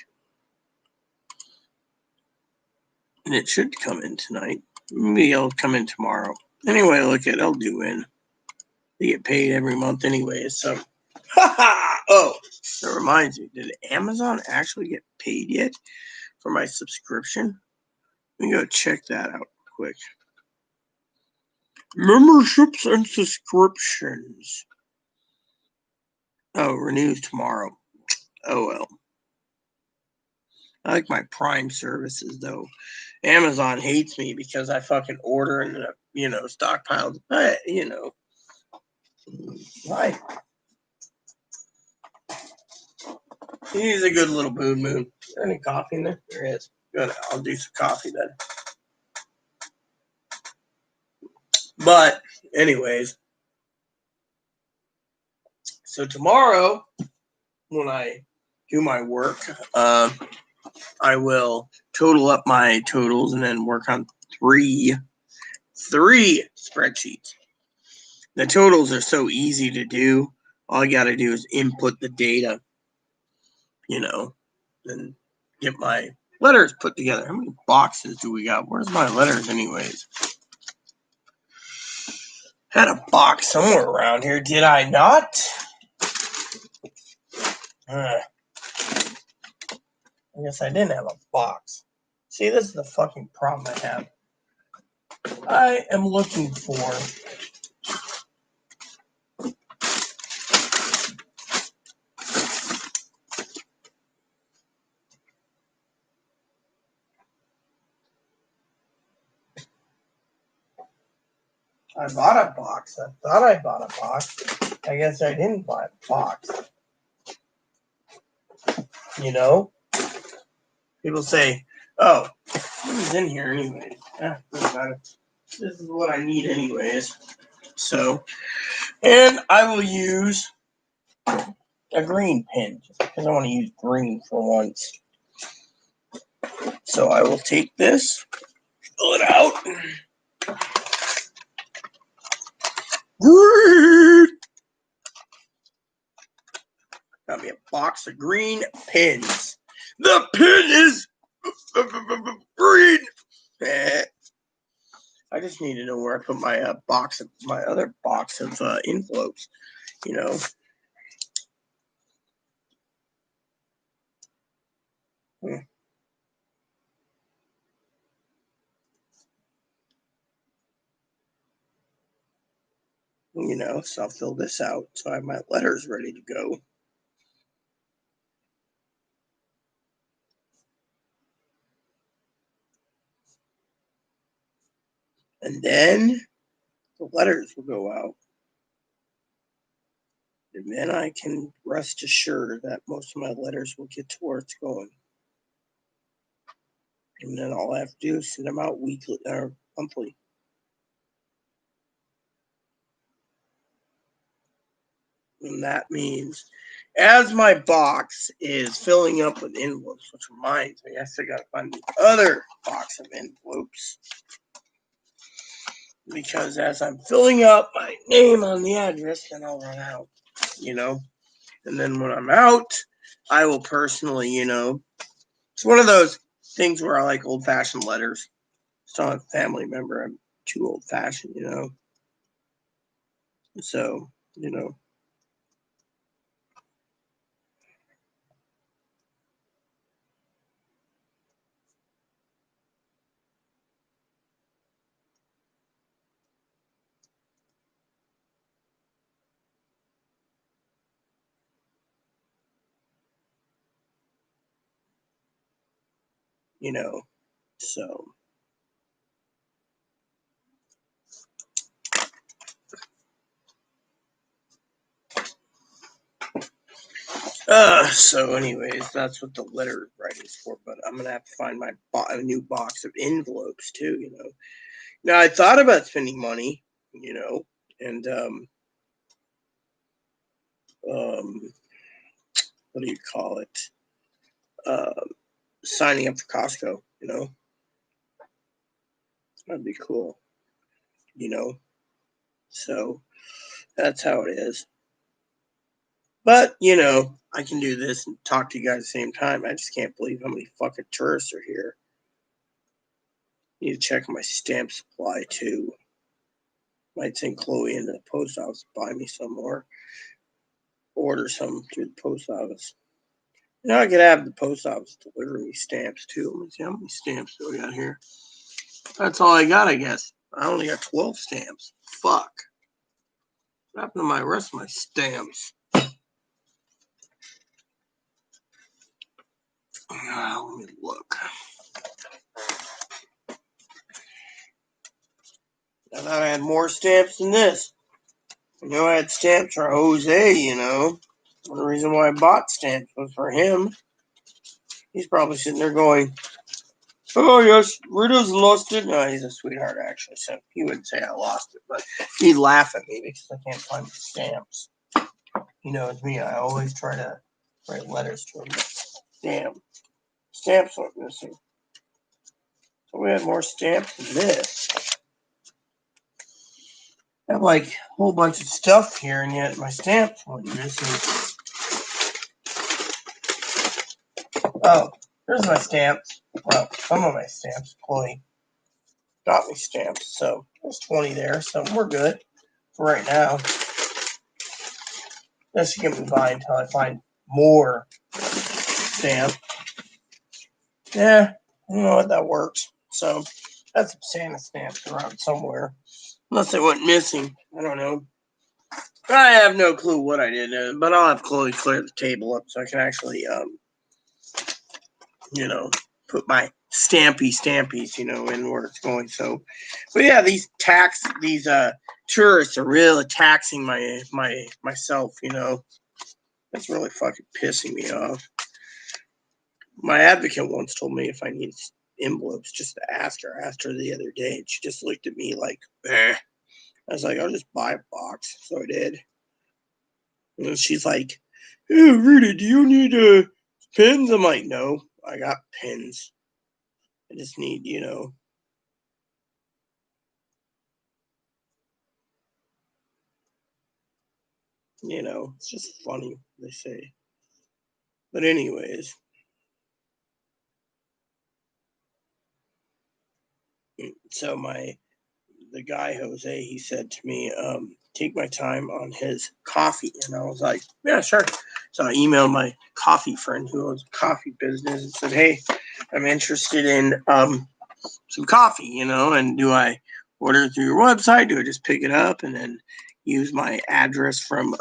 and it should come in tonight. Maybe it'll come in tomorrow. Anyway, look at it'll due in. They get paid every month anyway, so. Oh, that reminds me. Did Amazon actually get paid yet for my subscription? Let me go check that out quick. Memberships and subscriptions. Oh, renews tomorrow. Oh well. I like my Prime services though. Amazon hates me because I fucking order and stockpiled. Hi. He's a good little moon. Is there any coffee in there? There is. Good. I'll do some coffee then. But anyways, so tomorrow when I do my work, I will total up my totals and then work on three spreadsheets. The totals are so easy to do. All you got to do is input the data, and get my letters put together. How many boxes do we got? Where's my letters anyways? Had a box somewhere around here, did I not? I guess I didn't have a box. See, this is the fucking problem I have. I am looking for I bought a box. I thought I bought a box. I guess I didn't buy a box. People say, Oh, it was in here anyway. Doesn't matter. This is what I need anyways. So, and I will use a green pen just because I want to use green for once. So I will take this, fill it out. Green. Got me a box of green pens. The pen is green. I just need to know where I put my other box of envelopes. You know. You know, so I'll fill this out so I have my letters ready to go. And then the letters will go out. And then I can rest assured that most of my letters will get to where it's going. And then all I have to do is send them out weekly or monthly. And that means as my box is filling up with envelopes, which reminds me, I still got to find the other box of envelopes. Because as I'm filling up my name on the address, then I'll run out, you know. And then when I'm out, I will personally, you know, it's one of those things where I like old-fashioned letters. It's not a family member. I'm too old-fashioned, you know. So, you know. You know, so. So anyways, that's what the letter writing's for, but I'm going to have to find a new box of envelopes too, you know. Now, I thought about spending money, you know, and, what do you call it? Signing up for Costco, you know. That'd be cool, you know. So that's how it is. But, you know, I can do this and talk to you guys at the same time. I just can't believe how many fucking tourists are here. Need to check my stamp supply too. Might send Chloe into the post office to buy me some more. Order some through the post office. You know, I could have the post office deliver me stamps too. Let me see how many stamps do I got here. That's all I got, I guess. I only got 12 stamps. Fuck. What happened to my rest of my stamps? Let me look. I thought I had more stamps than this. I know I had stamps for Jose, you know. The reason why I bought stamps was for him. He's probably sitting there going, oh, yes, Rita's lost it. No, he's a sweetheart, actually, so he wouldn't say I lost it, but he'd laugh at me because I can't find the stamps. You know, it's me. I always try to write letters to him. Damn. Stamps went missing. So we had more stamps than this. I have like a whole bunch of stuff here, and yet my stamps went missing. Oh, here's my stamps. Well, some of my stamps. Chloe got me stamps, so there's 20 there, so we're good for right now. That should get me by until I find more stamp. Yeah, I don't know what that works. So that's some Santa stamps around somewhere. Unless they went missing. I don't know. I have no clue what I did, but I'll have Chloe clear the table up so I can actually, you know, put my stampies, you know, in where it's going. So, but yeah, these tourists are really taxing myself, you know. That's really fucking pissing me off. My advocate once told me if I need envelopes just to ask her. I asked her the other day, and she just looked at me like, eh. I was like, I'll just buy a box. So I did. And then she's like, "Oh, Rita, do you need pins?" I'm like, no, I got pins. I just need, it's just funny, they say. But anyways, so the guy Jose, he said to me, take my time on his coffee, and I was like, yeah, sure. So I emailed my coffee friend who owns a coffee business and said, hey, I'm interested in some coffee, and do I order through your website? Do I just pick it up and then use my address from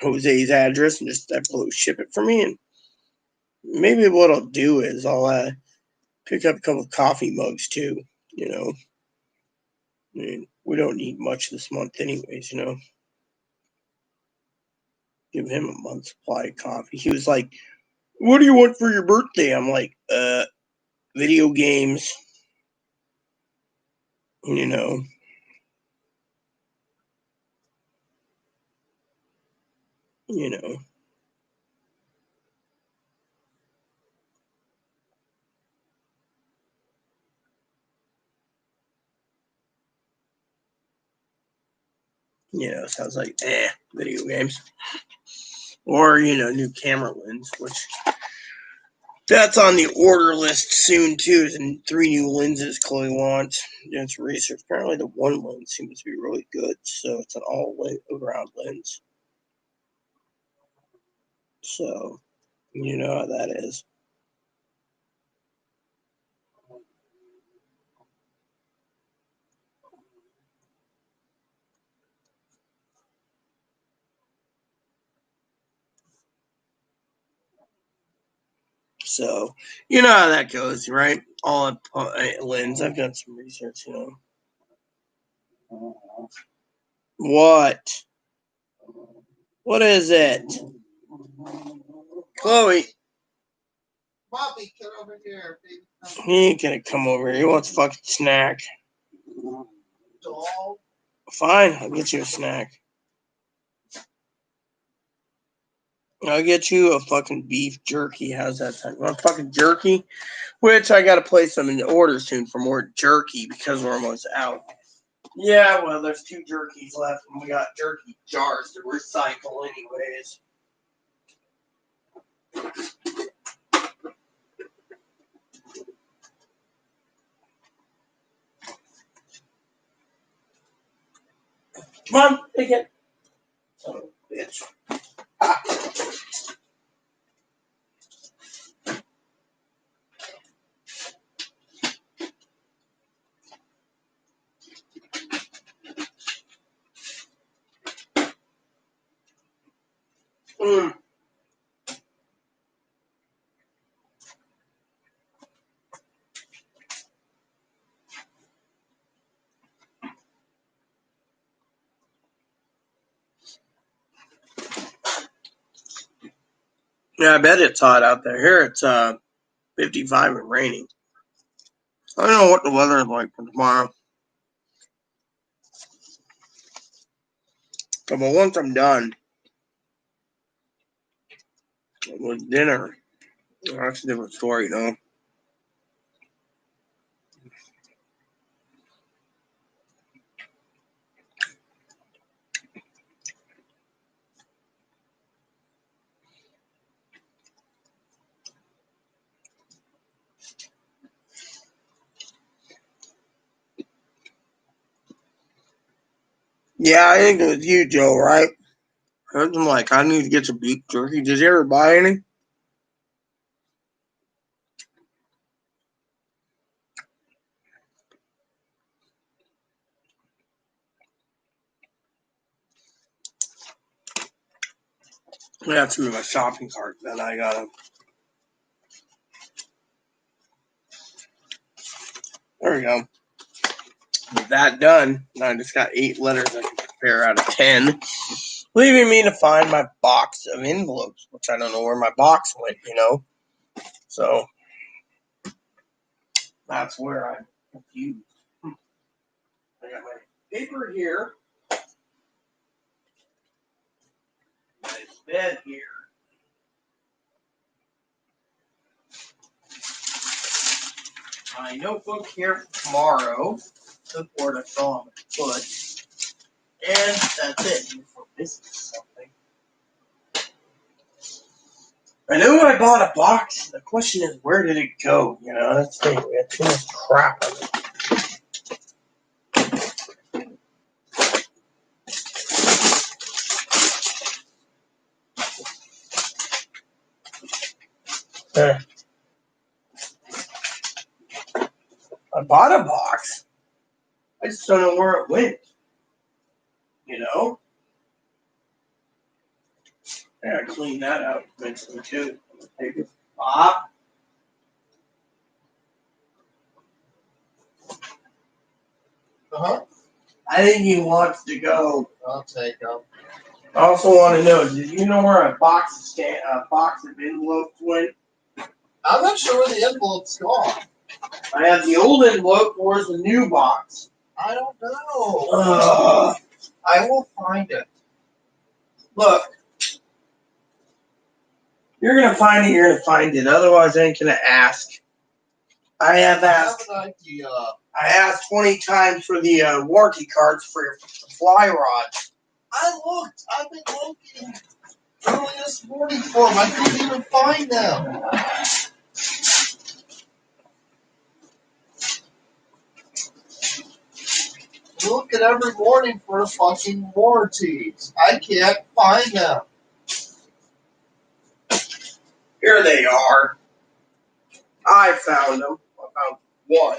Jose's address and just have Blue ship it for me? And maybe what I'll do is I'll pick up a couple of coffee mugs too. I mean, we don't need much this month anyways, Give him a month's supply of coffee. He was like, what do you want for your birthday? I'm like, video games. You know. You know. Sounds like video games. Or, new camera lens, which that's on the order list soon too. And 3 new lenses Chloe wants. Doing some research. Apparently the one lens seems to be really good. So it's an all around lens. So you know how that is. So you know how that goes, right? All lens. I've done some research, What? What is it? Chloe. Bobby, get over here, baby. He ain't gonna come over here. He wants a fucking snack. Doll. Fine, I'll get you a snack. I'll get you a fucking beef jerky. How's that sound? You want fucking jerky? Which I gotta place them in the order soon for more jerky because we're almost out. Yeah, well, there's 2 jerkies left, and we got jerky jars to recycle anyways. Come on, take it. Son of a bitch. Ah. Yeah, I bet it's hot out there. Here it's 55 and raining. I don't know what the weather is like for tomorrow. But once I'm done with dinner, that's a different story, Yeah, I think it was you, Joe, right? I'm like, I need to get some beef jerky. Did you ever buy any? Yeah, it's in my shopping cart. Then I got them. There we go. With that done, I just got 8 letters I can prepare out of 10, leaving me to find my box of envelopes, which I don't know where my box went, So that's where I'm confused. I got my paper here, my bed here. My notebook here for tomorrow, the board I saw on my foot, and that's it for business something. I know I bought a box. The question is, where did it go? You know, that's the thing. We had too much crap on it. I bought a box. I just don't know where it went. You know? I gotta clean that out eventually too. Take it. Bob? Uh-huh. I think he wants to go. I'll take them. I also want to know, did you know where a box of envelopes went? I'm not sure where the envelope's gone. I have the old envelope. Where's the new box? I don't know. Ugh. I will find it. Look. You're gonna find it. You're gonna find it. Otherwise, I ain't gonna ask. I have I asked. have an idea. I asked 20 times for the warranty cards for your fly rods. I looked. I've been looking early this morning for them. I couldn't even find them. Look at every morning for the fucking warranties. I can't find them. Here they are. I found them. I found one.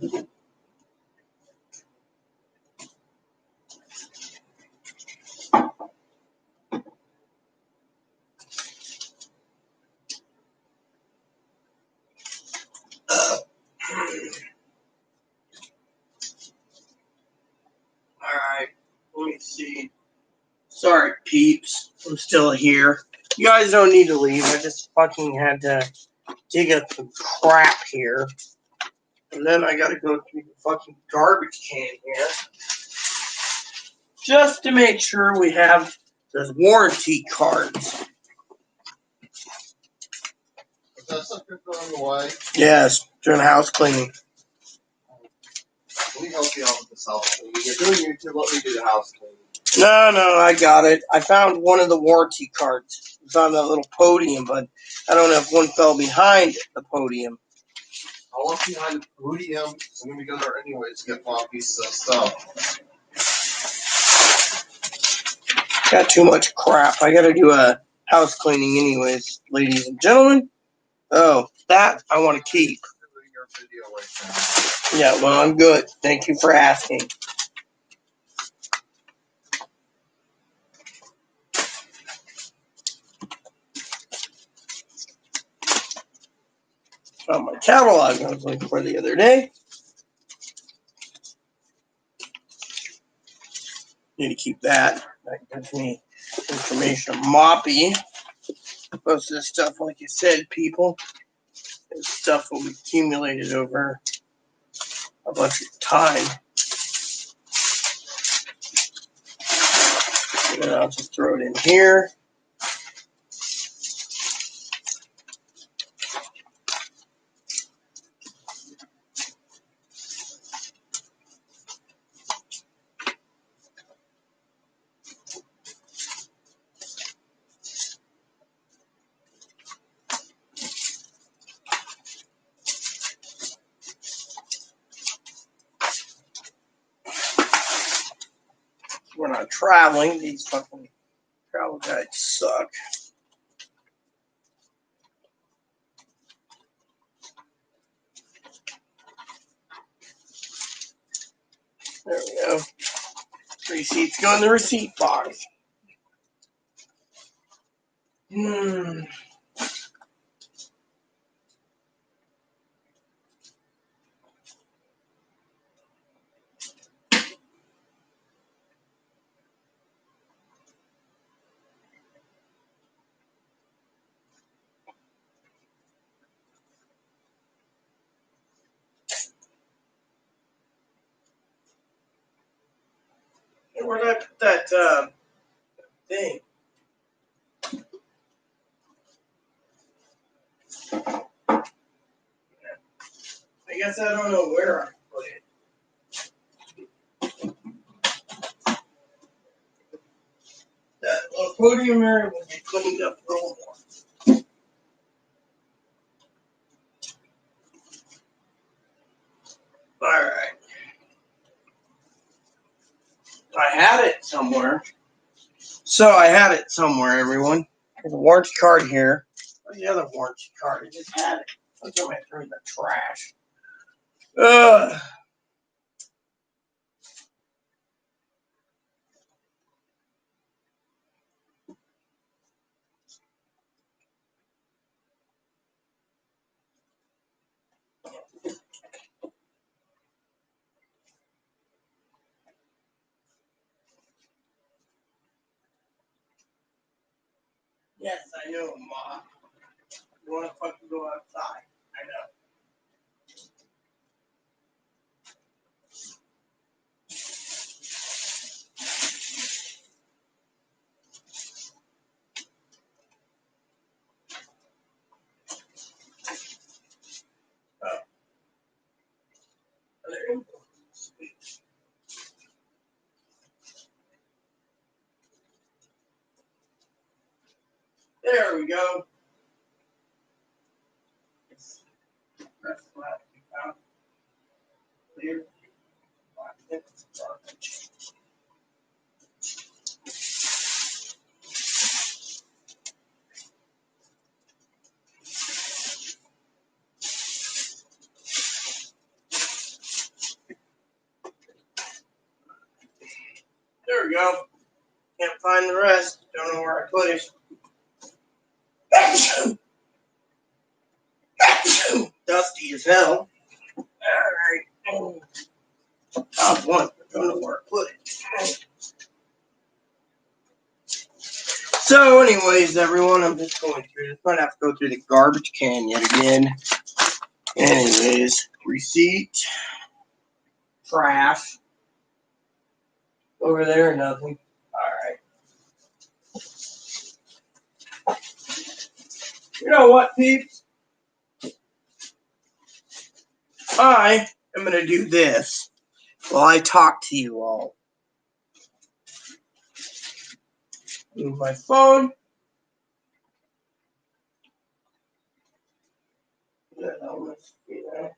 Alright, let me see. Sorry, peeps. I'm still here. You guys don't need to leave. I just fucking had to dig up some crap here. And then I gotta go through the fucking garbage can here. Just to make sure we have those warranty cards. Is that stuff you're throwing away? Yes, doing house cleaning. Let me help you out with this house cleaning. You're doing YouTube, let me do the house cleaning. No, I got it. I found one of the warranty cards. It's on that little podium, but I don't know if one fell behind the podium. I'll look behind the podium. I'm going to go there anyways to get my piece of stuff. Got too much crap. I gotta do a house cleaning anyways, ladies and gentlemen. Oh, that I want to keep. I'm doing your video right now. Yeah, well, I'm good. Thank you for asking. Found my catalog I was looking for the other day. Need to keep that. That gives me information on Moppy. Most of this stuff, like you said, people, is stuff will be accumulated over a bunch of time. And then I'll just throw it in here. We're not traveling. These fucking travel guides suck. There we go. Receipts go in the receipt box. Hey, where did I put that thing? I guess I don't know where I put it. That little podium area will get cleaned up a little more. Alright. I had it somewhere. So I had it somewhere, everyone. There's a warranty card here. Where's the other warranty card? I just had it. Look at me through the trash. Ugh. Yes, I know, Ma. You want to fucking go outside? I know. Oh. There you go. There we go. That's what we found. Clear. It's garbage. go. Can't find the rest. Don't know where I put it. Dusty as hell. Alright. Top one. Don't know where I put it. So, anyways, everyone, I'm just going through this. Might have to go through the garbage can yet again. Anyways, receipt. Trash. Over there, nothing. Alright. You know what, peeps? I am going to do this while I talk to you all. Move my phone. That almost be there.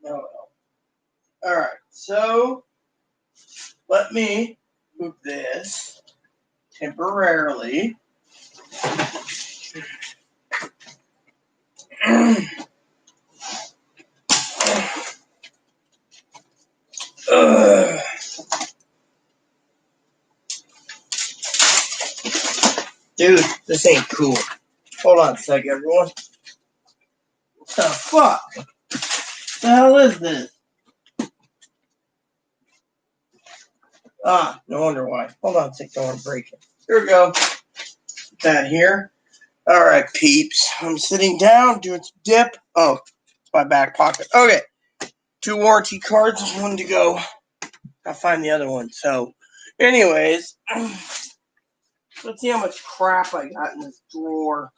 No. Alright, so let me move this temporarily. Dude, this ain't cool. Hold on a second, everyone. What the fuck? What the hell is this? Ah, no wonder why. Hold on a second, I want to break it. Here we go. Put that here. Alright, peeps. I'm sitting down, doing some dip. Oh, it's my back pocket. Okay. 2 warranty cards, just one to go. I'll find the other one. So, anyways, let's see how much crap I got in this drawer.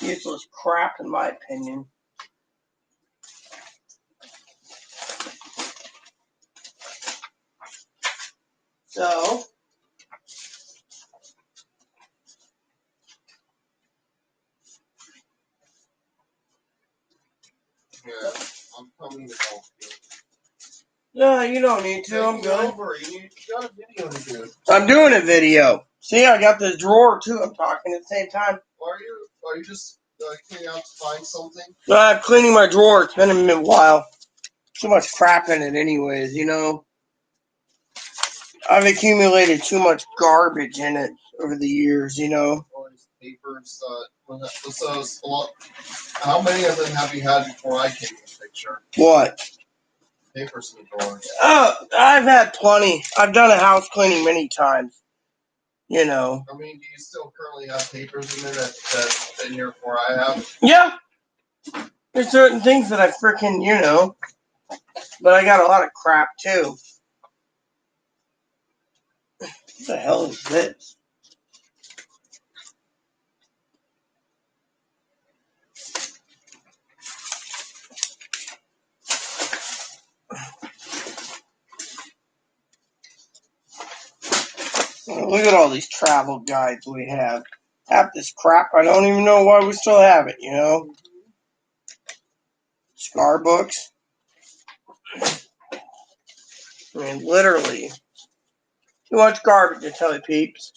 Useless crap, in my opinion. So, Yeah, I'm coming to help you. no, you don't need to. I'm good. You got a video to do. I'm doing a video. See, I got this drawer too. I'm talking at the same time. Are you just cleaning out to find something? No, I'm cleaning my drawer. It's been a while. Too much crap in it, anyways. You know, I've accumulated too much garbage in it over the years. You know. All these papers. How many of them have you had before I came in the picture? What? Papers in the drawers. Oh, I've had plenty. I've done a house cleaning many times. You know. I mean, do you still currently have papers in there that's been here before I have? Yeah. There's certain things that I freaking, you know. But I got a lot of crap too. What the hell is this? Look at all these travel guides we have. Half this crap, I don't even know why we still have it, you know? Scar books. I mean, literally. Too much garbage, I tell you, peeps.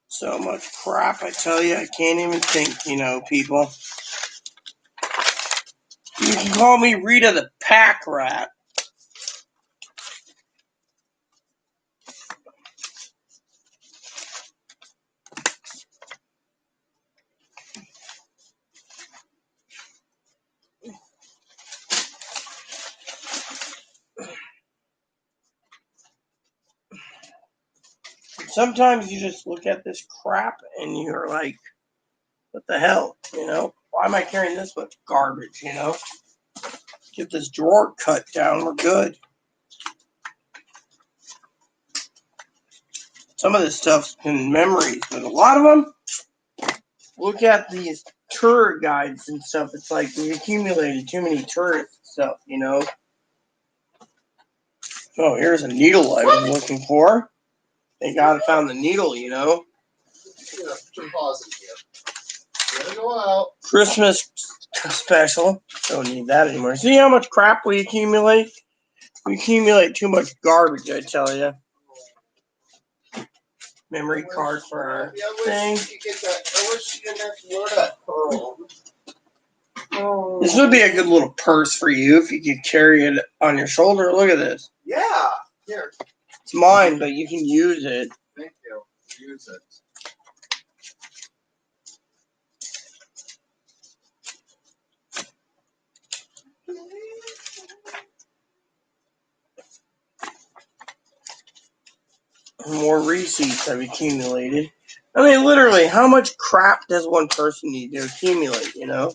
So much crap, I tell you, I can't even think, you know, people. You can call me Rita the Pack Rat. Sometimes you just look at this crap and you're like, what the hell, you know? Why am I carrying this much garbage, you know? Get this drawer cut down, we're good. Some of this stuff's been memories, but a lot of them, look at these tour guides and stuff. It's like we accumulated too many tourist stuff, you know? Oh, here's a needle I was looking for. Thank God I found the needle, you know. Yeah, put your paws in here. Gotta go out. Christmas special. Don't need that anymore. See how much crap we accumulate? We accumulate too much garbage, I tell you. Memory card for our thing. I wish you didn't have to wear that pearl. Oh. This would be a good little purse for you if you could carry it on your shoulder. Look at this. Yeah. Here. It's mine, but you can use it. Thank you. Use it. More receipts I've accumulated. I mean, literally, how much crap does one person need to accumulate, you know?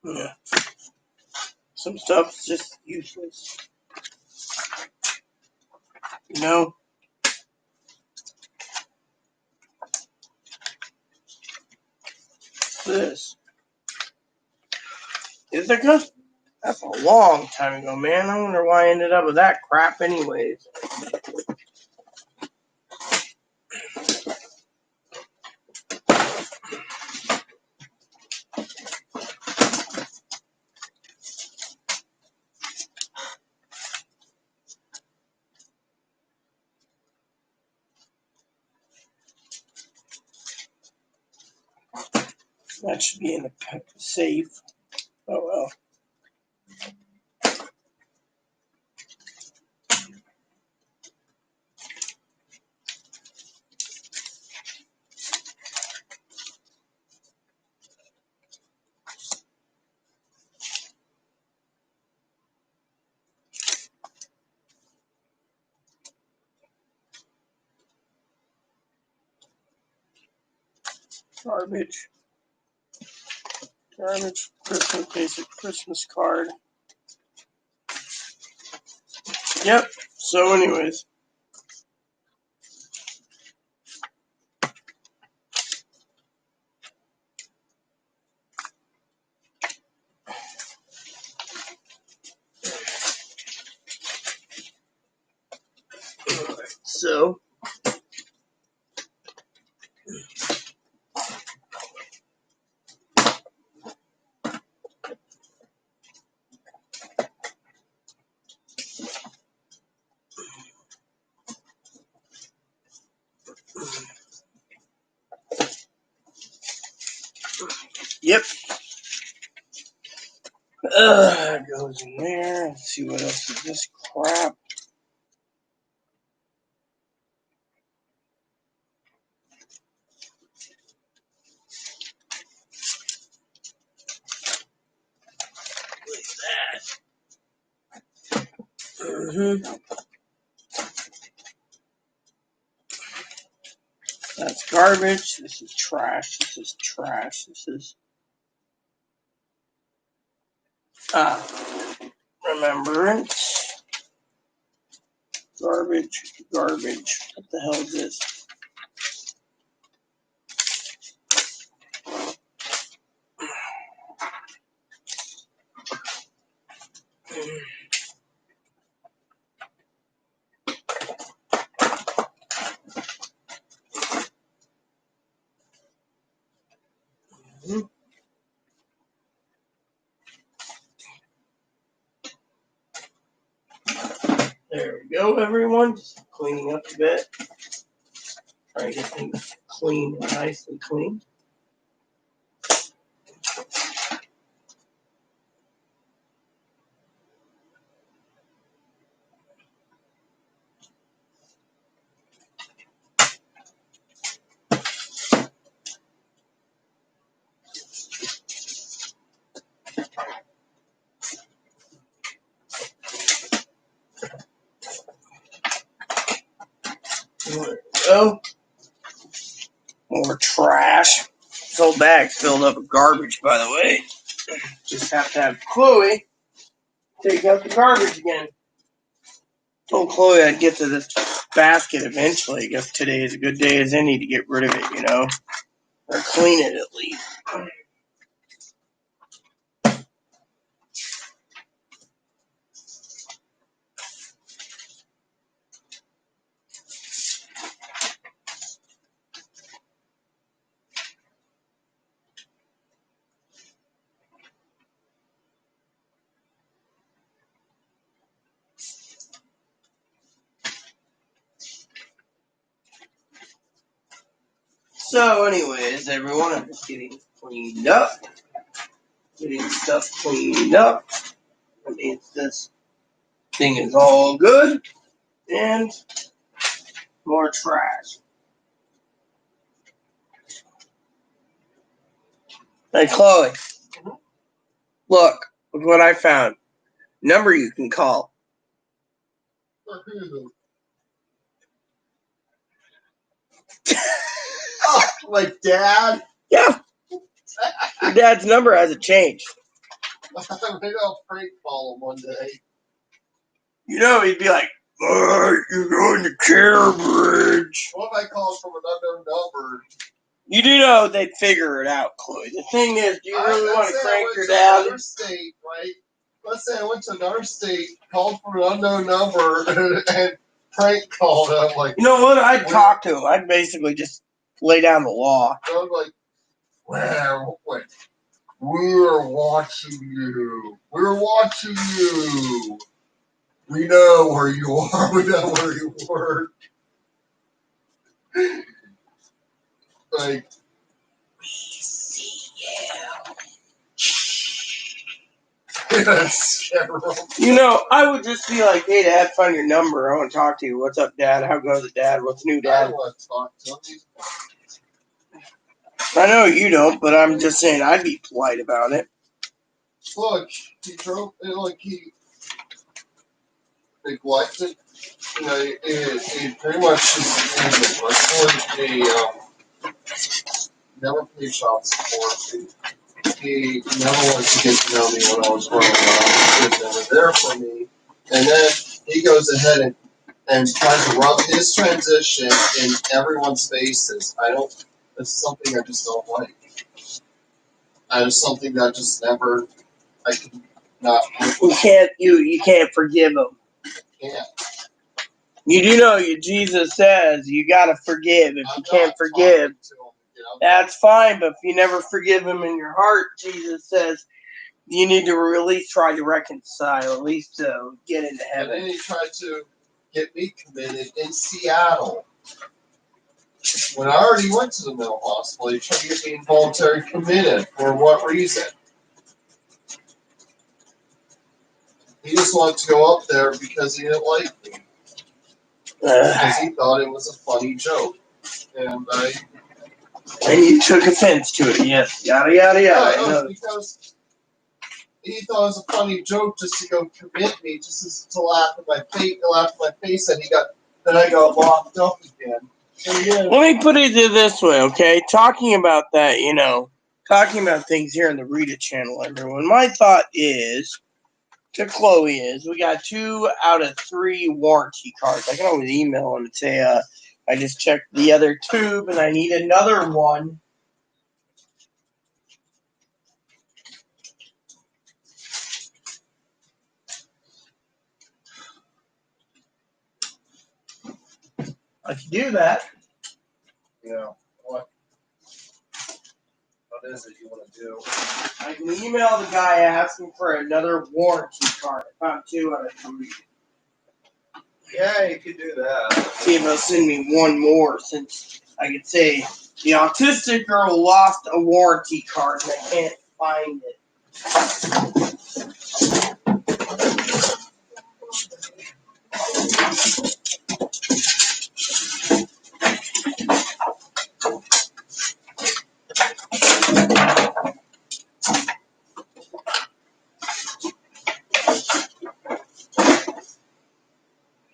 Yeah. Some stuff's just useless. You know? This. Ithaca? That's a long time ago, man. I wonder why I ended up with that crap anyways. That should be in the safe. Oh well. Garbage. Garbage. Christmas basic Christmas card. Yep. So anyways. So yep. Goes in there. Let's see what else is this crap. Mm-hmm. That's garbage. This is trash. This is trash. This is remembrance. Garbage. Garbage. What the hell is this? There we go, everyone. Just cleaning up a bit. Trying to get things clean, nice and clean. There we go. More trash. This whole bag's filled up with garbage, by the way. Just have to have Chloe take out the garbage again. Told Chloe I'd get to this basket eventually. I guess today is a good day as any to get rid of it, you know? Or clean it at least. So anyways, everyone, I'm just getting cleaned up. Getting stuff cleaned up. That means this thing is all good. And more trash. Hey, Chloe. Look what I found. Number you can call. Oh, my dad? Yeah. Your dad's number hasn't changed. Maybe I'll prank call him one day. You know, he'd be like, you're going to Cambridge. What if I call from an unknown number? You do know they'd figure it out, Chloe. The thing is, do you really want to crank your dad? Another state, right? Let's say I went to another state, called from an unknown number, and prank called him. Like, you know what? I'd talk to him. I'd basically just lay down the law. I'm like, well, wait. We're watching you. We're watching you. We know where you are. We know where you work. Like, yes, you know, I would just be like, hey, Dad, find your number. I want to talk to you. What's up, Dad? How goes it, Dad? What's new, I Dad? don't want to talk to him. I know you don't, but I'm just saying I'd be polite about it. Look, he drove, like, he neglected, you know, he pretty much just never paid child support. He never wanted to get to know me when I was growing up. He was never there for me. And then he goes ahead and tries to rub his transition in everyone's faces. It's something I just don't like. It's something that just never, I can not. You can't forgive him. Yeah. You do know Jesus says you gotta forgive. If you can't forgive, that's fine. But if you never forgive him in your heart, Jesus says you need to at least try to reconcile, at least to get into And then heaven. he tried to get me committed in Seattle. When I already went to the mental hospital, he tried to get me involuntary committed. For what reason? He just wanted to go up there because he didn't like me. Because he thought it was a funny joke. And you took offense to it, yes. Yada, yada, yada. No, because he thought it was a funny joke just to go commit me, just to laugh in my face, and then I got locked up again. Let me put it this way, okay? Talking about that, talking about things here on the Rita channel, everyone. My thought is, to Chloe is, we got 2 out of 3 warranty cards. I can always email them and say, I just checked the other tube and I need another one. I can do that. Yeah. What is it you want to do? I can email the guy asking for another warranty card. I found 2 out of 3. Yeah, you could do that. See if they'll send me one more, since I could say the autistic girl lost a warranty card and I can't find it.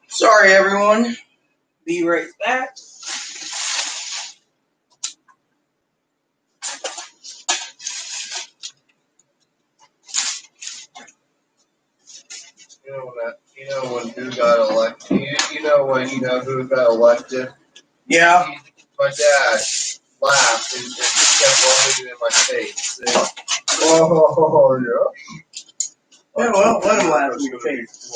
Sorry, everyone. Be right back. You know when who got elected. You know when you know who got elected. Yeah. My dad laughed and just kept laughing in my face. And, oh yeah. Yeah, well, let him laugh in your face.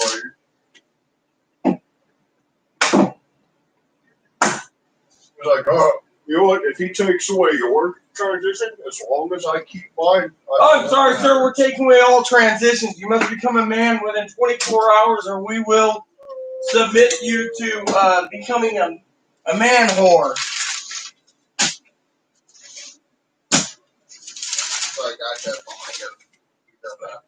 He's like, oh, you know what? If he takes away your transition, as long as I keep mine. I'm sorry, sir. We're taking away all transitions. You must become a man within 24 hours, or we will submit you to becoming a man whore. So I got that fire. You know that.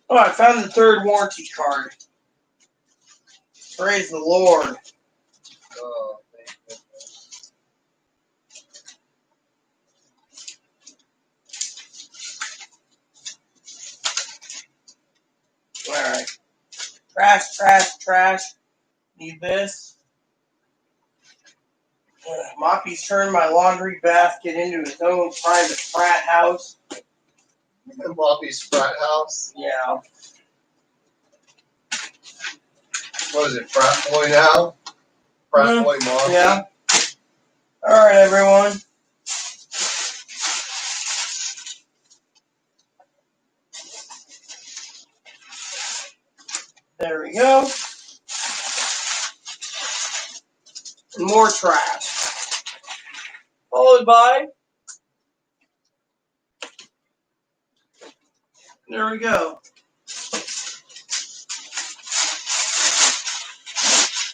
Oh, I found the third warranty card. Praise the Lord. Oh, thank goodness. Alright. Trash, trash, trash. Need this. Moppy's turned my laundry basket into his own private frat house. And Bobby's frat house. Yeah. What is it, frat boy now? Frat boy mom? Yeah. Alright, everyone. There we go. And more trash. Followed by. There we go.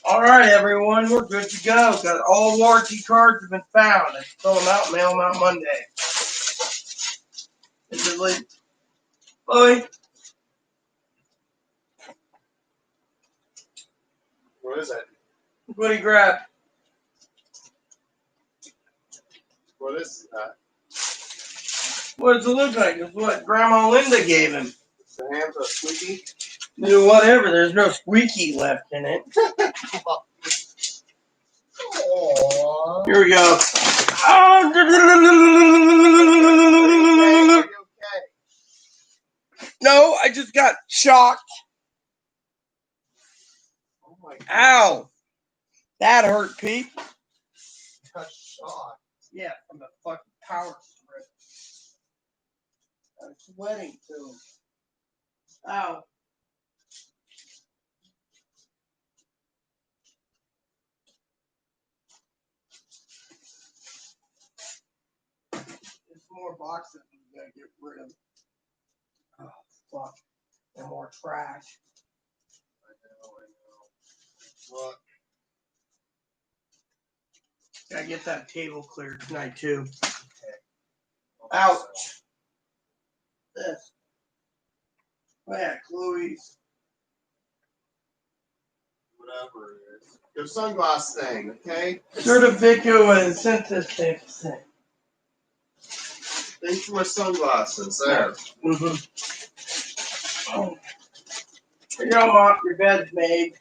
Alright, everyone. We're good to go. Got all warranty cards have been found. I fill them out, mail them out Monday. This is like, Chloe. What is it? What do you grab? What is that? What does it look like? It's what Grandma Linda gave him. The hands are squeaky? Do whatever. There's no squeaky left in it. Aww. Here we go. Are you okay? No, I just got shocked. Oh my god. Ow. That hurt, Pete. Got shot. Yeah, from the fucking power strip. I'm sweating too. Ow. There's more boxes we gotta get rid of. Oh, fuck. And more trash. I know. Look. Gotta get that table cleared tonight too. Okay. Ouch. This. Oh yeah, Chloe's. Whatever it is. Your sunglass thing, okay? Certificate and census thing. Thanks for my sunglasses. There. Mm-hmm. Oh. Here you go, Mom. Your bed's made.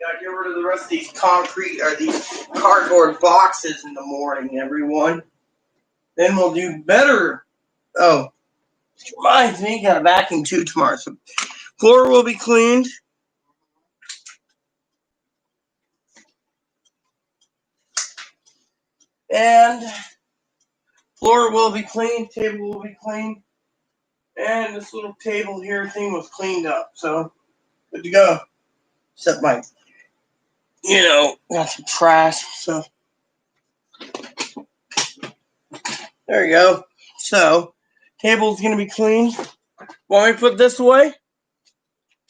Gotta get rid of the rest of these concrete or these cardboard boxes in the morning, everyone. Then we'll do better. Oh, Reminds me, got a vacuum too tomorrow. So floor will be cleaned. And floor will be cleaned, table will be cleaned. And this little table here thing was cleaned up. So good to go. Except my, got some trash. So there you go. So table's gonna be cleaned. Want me to put this away?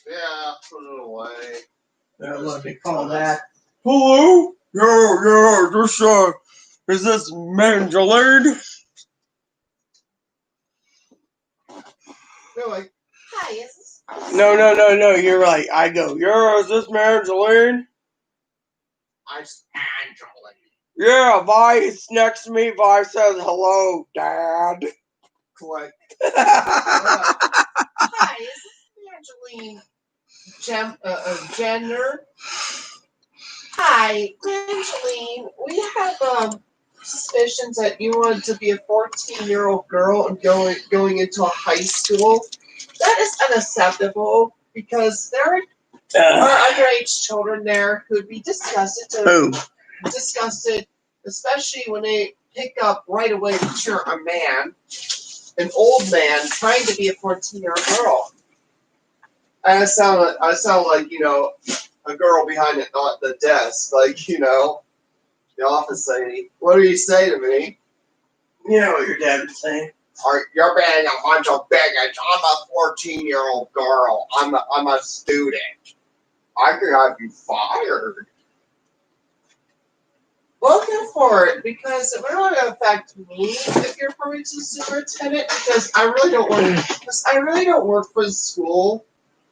Yeah, put it away. What they call that. Hello? Yeah, is this Mangelard? They're like, Hi, is this? No, you're right. I go, yeah, is this Mangelard? I'm Angela. Yeah, Vice next to me. Vice says, hello, Dad. click. Hi, is this Angeline Jenner? Hi, Angeline. We have suspicions that you wanted to be a 14-year-old girl and going into a high school. That is unacceptable because there are underage children there who'd be Boom. disgusted, especially when they pick up right away that you're a man, an old man trying to be a 14-year-old girl. I sound like a girl behind the desk, the office lady. What do you say to me? You know what your dad would say. You're being a bunch of bigots. I'm a 14-year-old girl. I'm a student. I could have you fired. Looking for it because it will not affect me if you're promoted to superintendent because I really don't work for the school.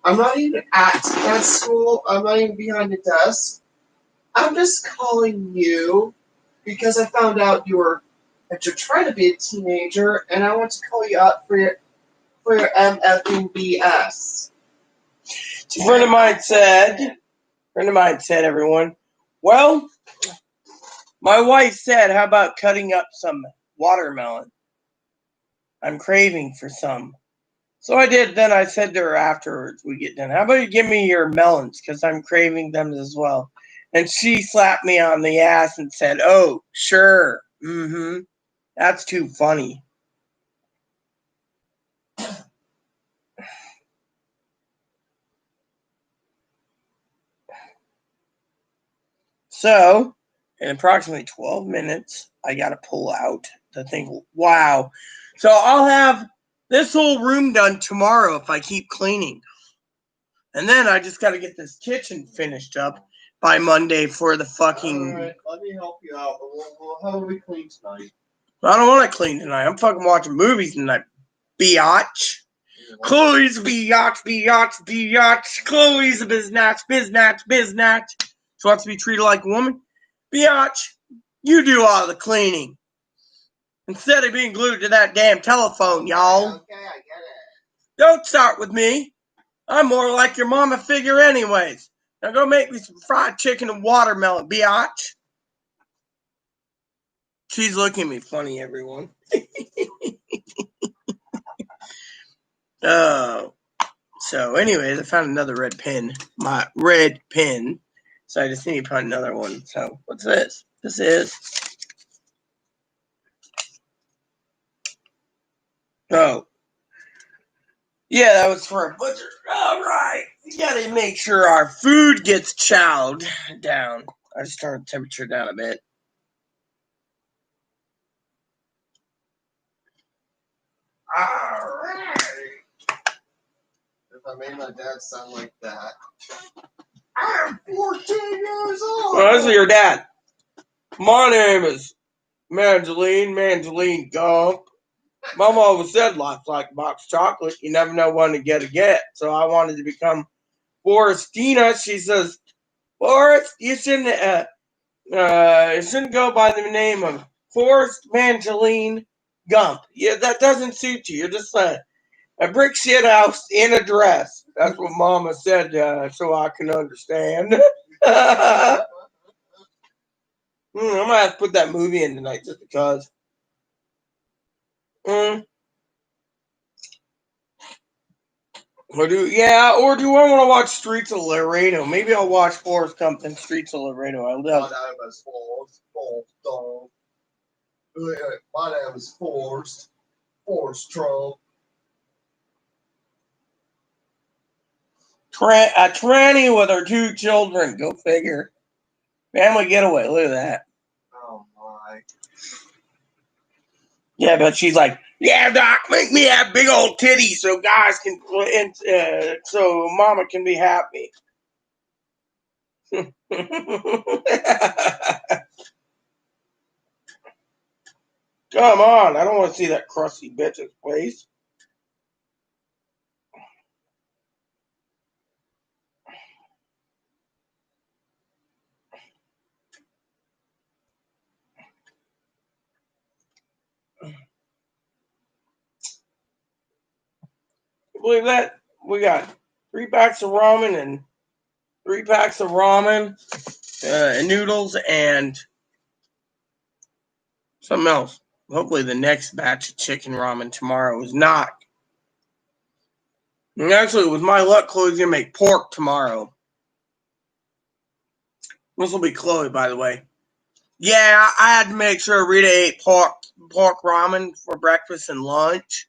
I'm not even at that school. I'm not even behind the desk. I'm just calling you because I found out that you're trying to be a teenager, and I want to call you out for your MFing BS. A friend of mine said, everyone, well, my wife said, how about cutting up some watermelon? I'm craving for some. So I did. Then I said to her afterwards, we get done, how about you give me your melons? Because I'm craving them as well. And she slapped me on the ass and said, oh, sure. Mm-hmm. That's too funny. So, in approximately 12 minutes, I got to pull out the thing. Wow. So I'll have this whole room done tomorrow if I keep cleaning. And then I just got to get this kitchen finished up by Monday for the fucking... Alright, let me help you out. How will we clean tonight? I don't want to clean tonight. I'm fucking watching movies tonight. Biatch. Chloe's biatch. Chloe's a biznatch. She wants to be treated like a woman. Biatch, you do all the cleaning. Instead of being glued to that damn telephone, y'all. Okay, I get it. Don't start with me. I'm more like your mama figure anyways. Now go make me some fried chicken and watermelon, biatch. She's looking at me funny, everyone. Oh. So anyways, I found another red pin. My red pin. So I just need to find another one. So what's this? This is... Oh. Yeah, that was for a butcher. Alright. We gotta make sure our food gets chowed down. I just turned the temperature down a bit. Alright. If I made my dad sound like that. I'm 14 years old! Well, this is your dad. My name is Mangeline Gump. Mama always said life's like a box of chocolate. You never know when to get. So I wanted to become Forestina. She says, Forrest, you shouldn't go by the name of Forrest Mangeline Gump. Yeah, that doesn't suit you. You're just a brick shit house in a dress. That's what Mama said, so I can understand. I'm gonna have to put that movie in tonight just because. Or do I want to watch Streets of Laredo? Maybe I'll watch Forrest Gump and Streets of Laredo. I My love. name is Forrest. My name is Forrest. Forrest Trump. A tranny with her 2 children. Go figure. Family getaway. Look at that. Oh my. Yeah, but she's like, yeah, doc, make me have big old titties so guys can, so mama can be happy. Come on, I don't want to see that crusty bitch's face. Believe that? We got 3 packs of ramen and 3 packs of ramen, and noodles, and something else. Hopefully the next batch of chicken ramen tomorrow is not. And actually, with my luck, Chloe's going to make pork tomorrow. This will be Chloe, by the way. Yeah, I had to make sure Rita ate pork ramen for breakfast and lunch.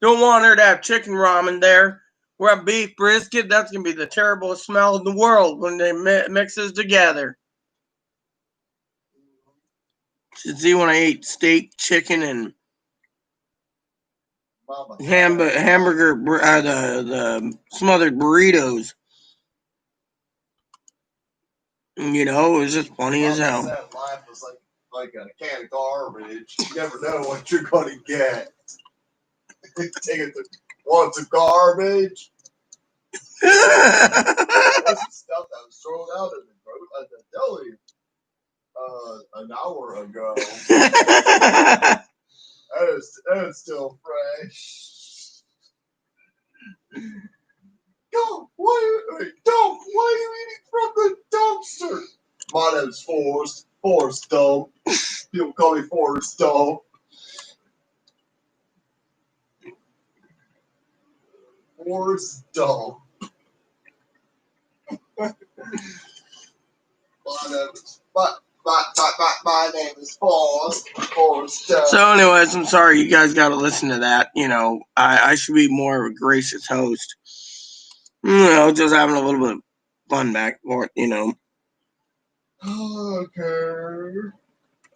Don't want her to have chicken ramen there. We're having beef brisket. That's going to be the terriblest smell in the world when they mixes together. See, when I ate steak, chicken, and Mama. hamburger, the smothered burritos. You know, it was just funny as hell. That life was like a can of garbage. You never know what you're gonna get. Take it to what's a garbage. That's the stuff that was thrown out of the deli an hour ago. That is still fresh. Why are you eating from the dumpster? My name's Forrest. Forrest Dump. People call me Forrest Dump. Forrest Dump. My name is Forrest. Forrest Dump. So, anyways, I'm sorry you guys got to listen to that. You know, I should be more of a gracious host. You know, just having a little bit of fun back and forth, you know. Okay.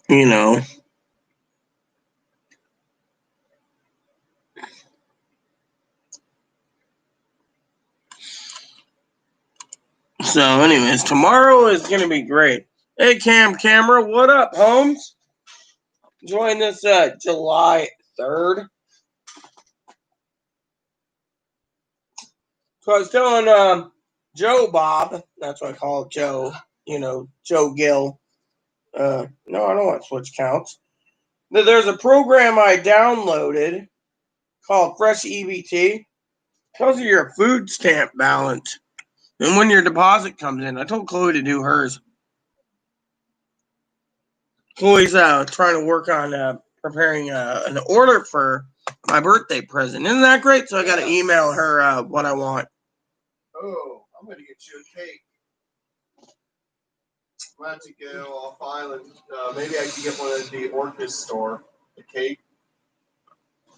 You know. So, anyways, tomorrow is going to be great. Hey, Camera, what up, Holmes? Join this July 3rd. So I was telling Joe Bob, that's what I call Joe, you know, Joe Gill. No, I don't want to switch counts. There's a program I downloaded called Fresh EBT. Tells you your food stamp balance and when your deposit comes in. I told Chloe to do hers. Chloe's trying to work on preparing an order for my birthday present. Isn't that great? So I got to email her what I want. Oh, I'm going to get you a cake. I'm going to go off island. Maybe I can get one at the Orchis store. A cake.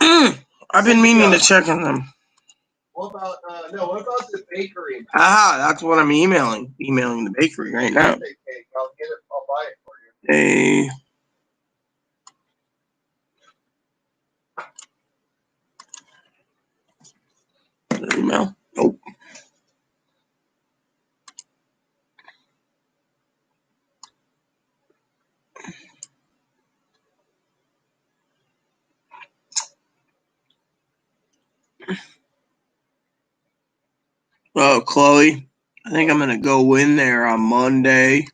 I've been meaning to check on them. What about the bakery? That's what I'm emailing. Emailing the bakery right now. Cake. I'll get it. I'll buy it for you. Hey. Email? Nope. Oh, Chloe, I think I'm going to go in there on Monday.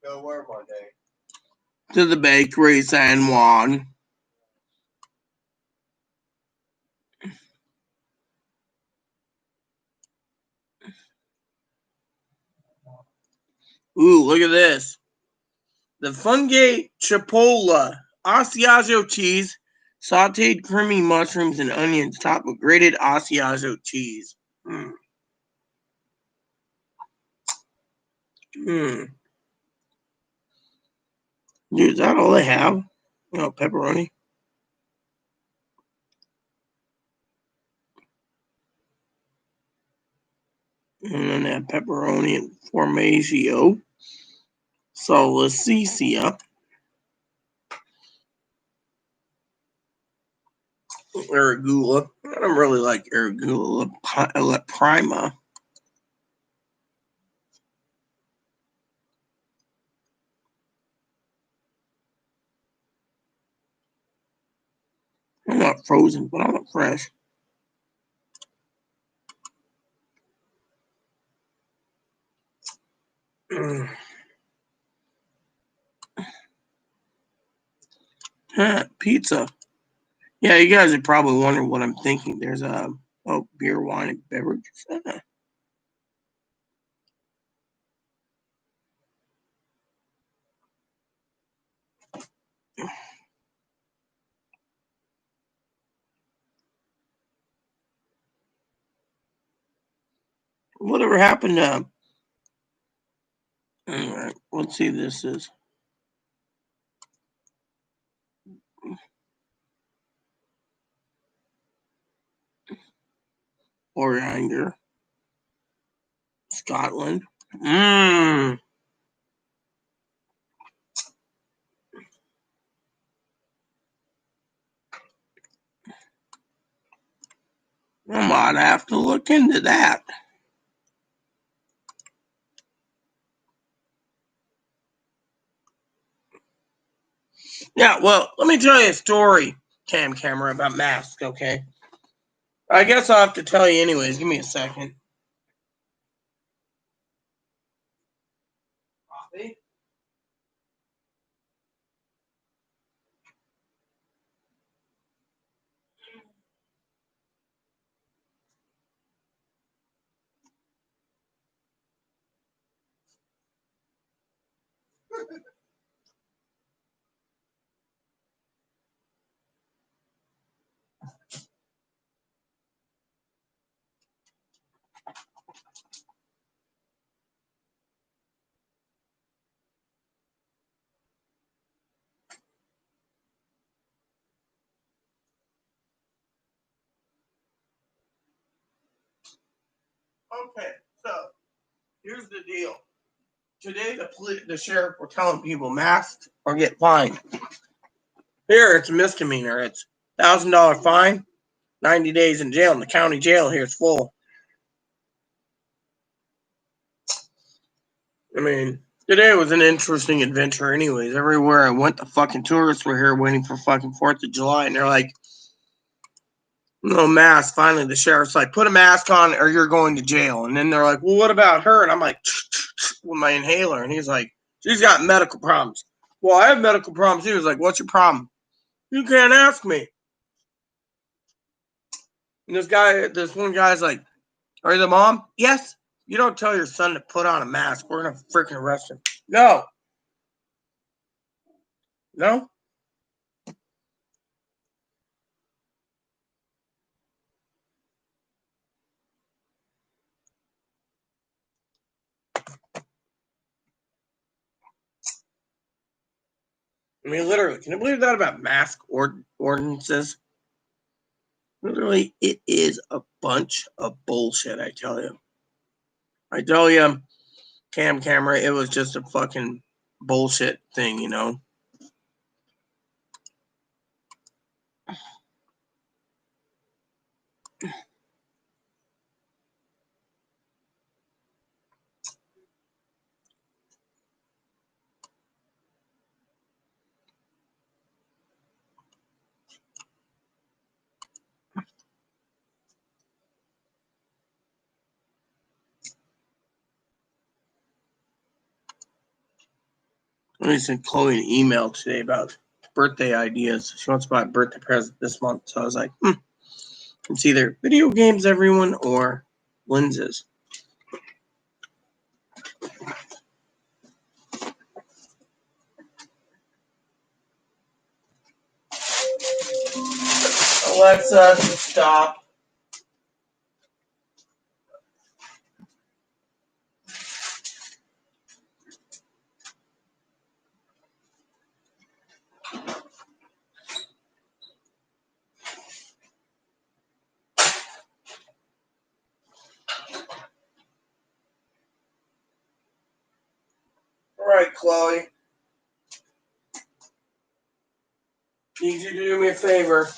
Go where Monday? To the bakery, San Juan. Ooh, look at this. The Fungate Chipotle Asiago cheese, Sauteed creamy mushrooms and onions topped with grated Asiago cheese. Mm. Mm. Dude, is that all they have? Oh, pepperoni. And then they have pepperoni and formaggio. Salsiccia. Arugula. I don't really like Arugula La Prima. I want frozen, but I want fresh. Pizza. Yeah, you guys are probably wondering what I'm thinking. There's beer, wine, and beverages. Whatever happened to? All right, let's see. This is Oriander, Scotland. Mmm. I might have to look into that. Yeah, well, let me tell you a story, camera, about masks, okay? I guess I'll have to tell you anyways. Give me a second. Coffee? Okay, so here's the deal. Today, the sheriff were telling people masks or get fined. Here, it's a misdemeanor. It's $1,000 fine, 90 days in jail, and the county jail here is full. I mean, today was an interesting adventure anyways. Everywhere I went, the fucking tourists were here waiting for fucking 4th of July, and they're like, no mask. Finally, the sheriff's like, put a mask on or you're going to jail. And then they're like, well, what about her? And I'm like, with my inhaler. And he's like, she's got medical problems. Well, I have medical problems. He was like, what's your problem? You can't ask me. And this one guy's like, are you the mom? Yes. You don't tell your son to put on a mask. We're going to freaking arrest him. No. No. I mean, literally, can you believe that about mask ordinances? Literally, it is a bunch of bullshit, I tell you. I tell you, camera, it was just a fucking bullshit thing, you know? I sent Chloe an email today about birthday ideas. She wants to buy a birthday present this month. So I was like, it's either video games, everyone, or lenses. Alexa, stop. All right, Chloe. Need you to do me a favor.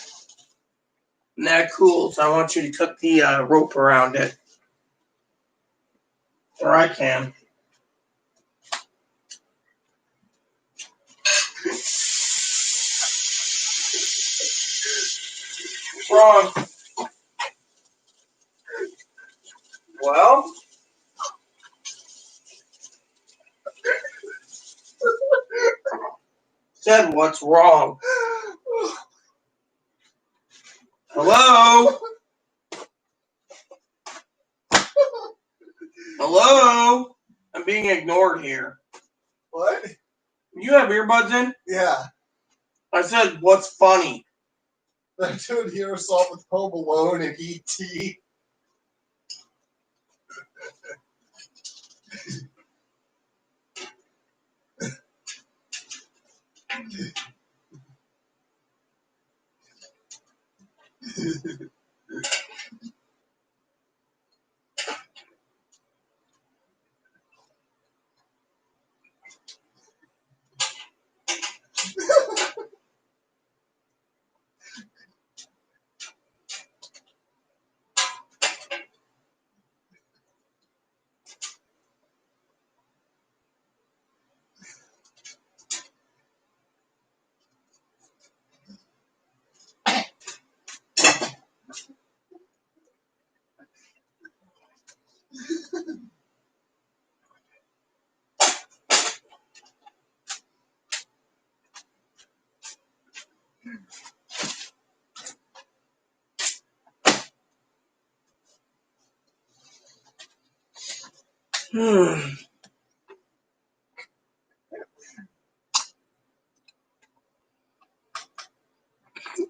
When that cools, I want you to cut the rope around it. Or I can. What's wrong? Well? Said what's wrong? Hello? Hello? I'm being ignored here. What? You have earbuds in? Yeah. I said, what's funny? They're doing Hero Assault with Home Alone and E.T.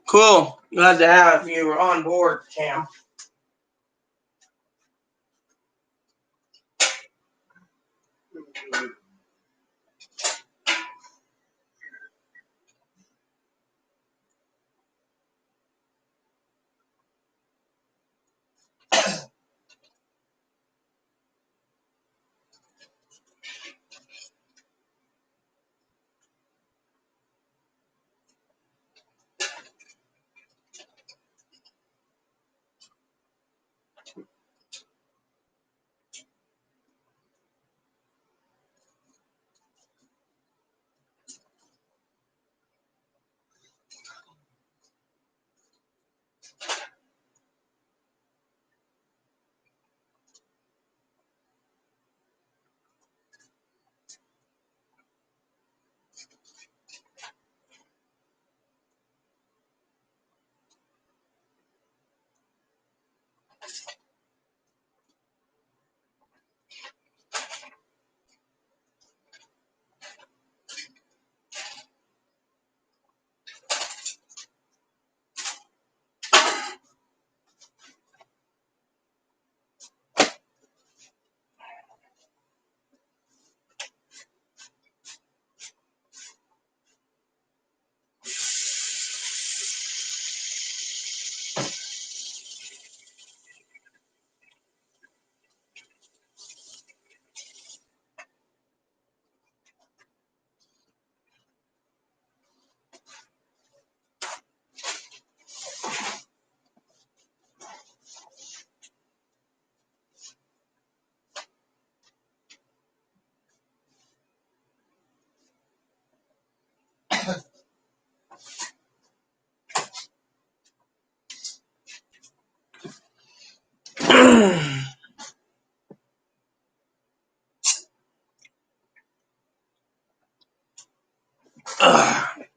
Cool. Glad to have you on board, Cam.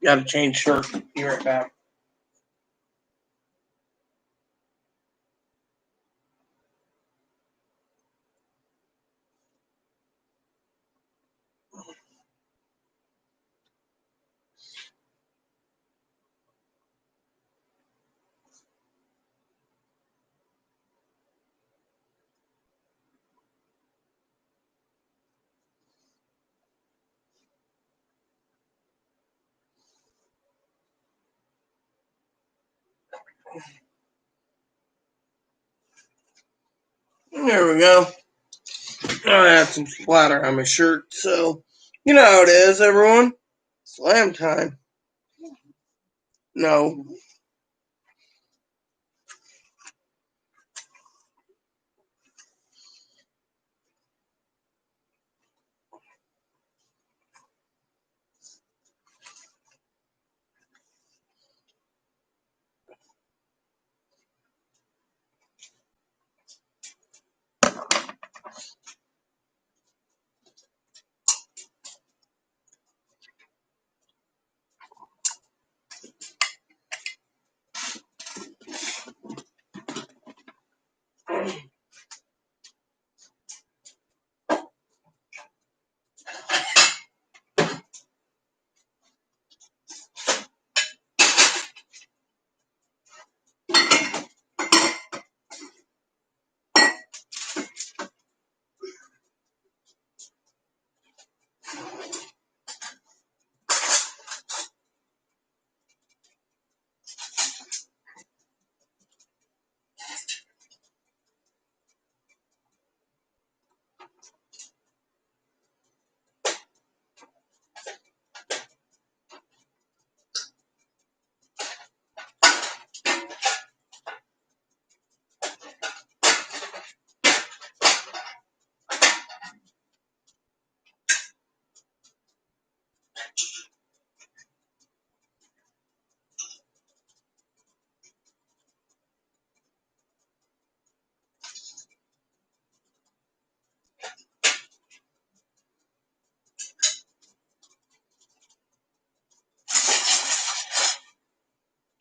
Gotta change shirt. Be right back. There we go. I had some splatter on my shirt, so you know how it is, everyone. Slam time. No.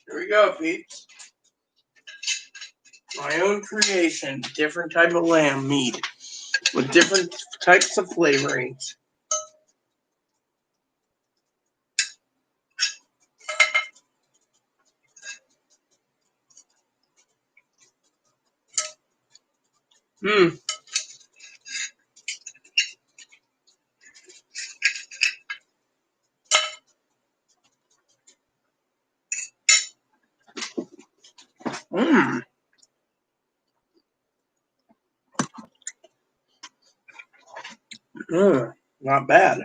Here we go, peeps. My own creation, different type of lamb meat with different types of flavorings. Mmm. Mmm. Not bad.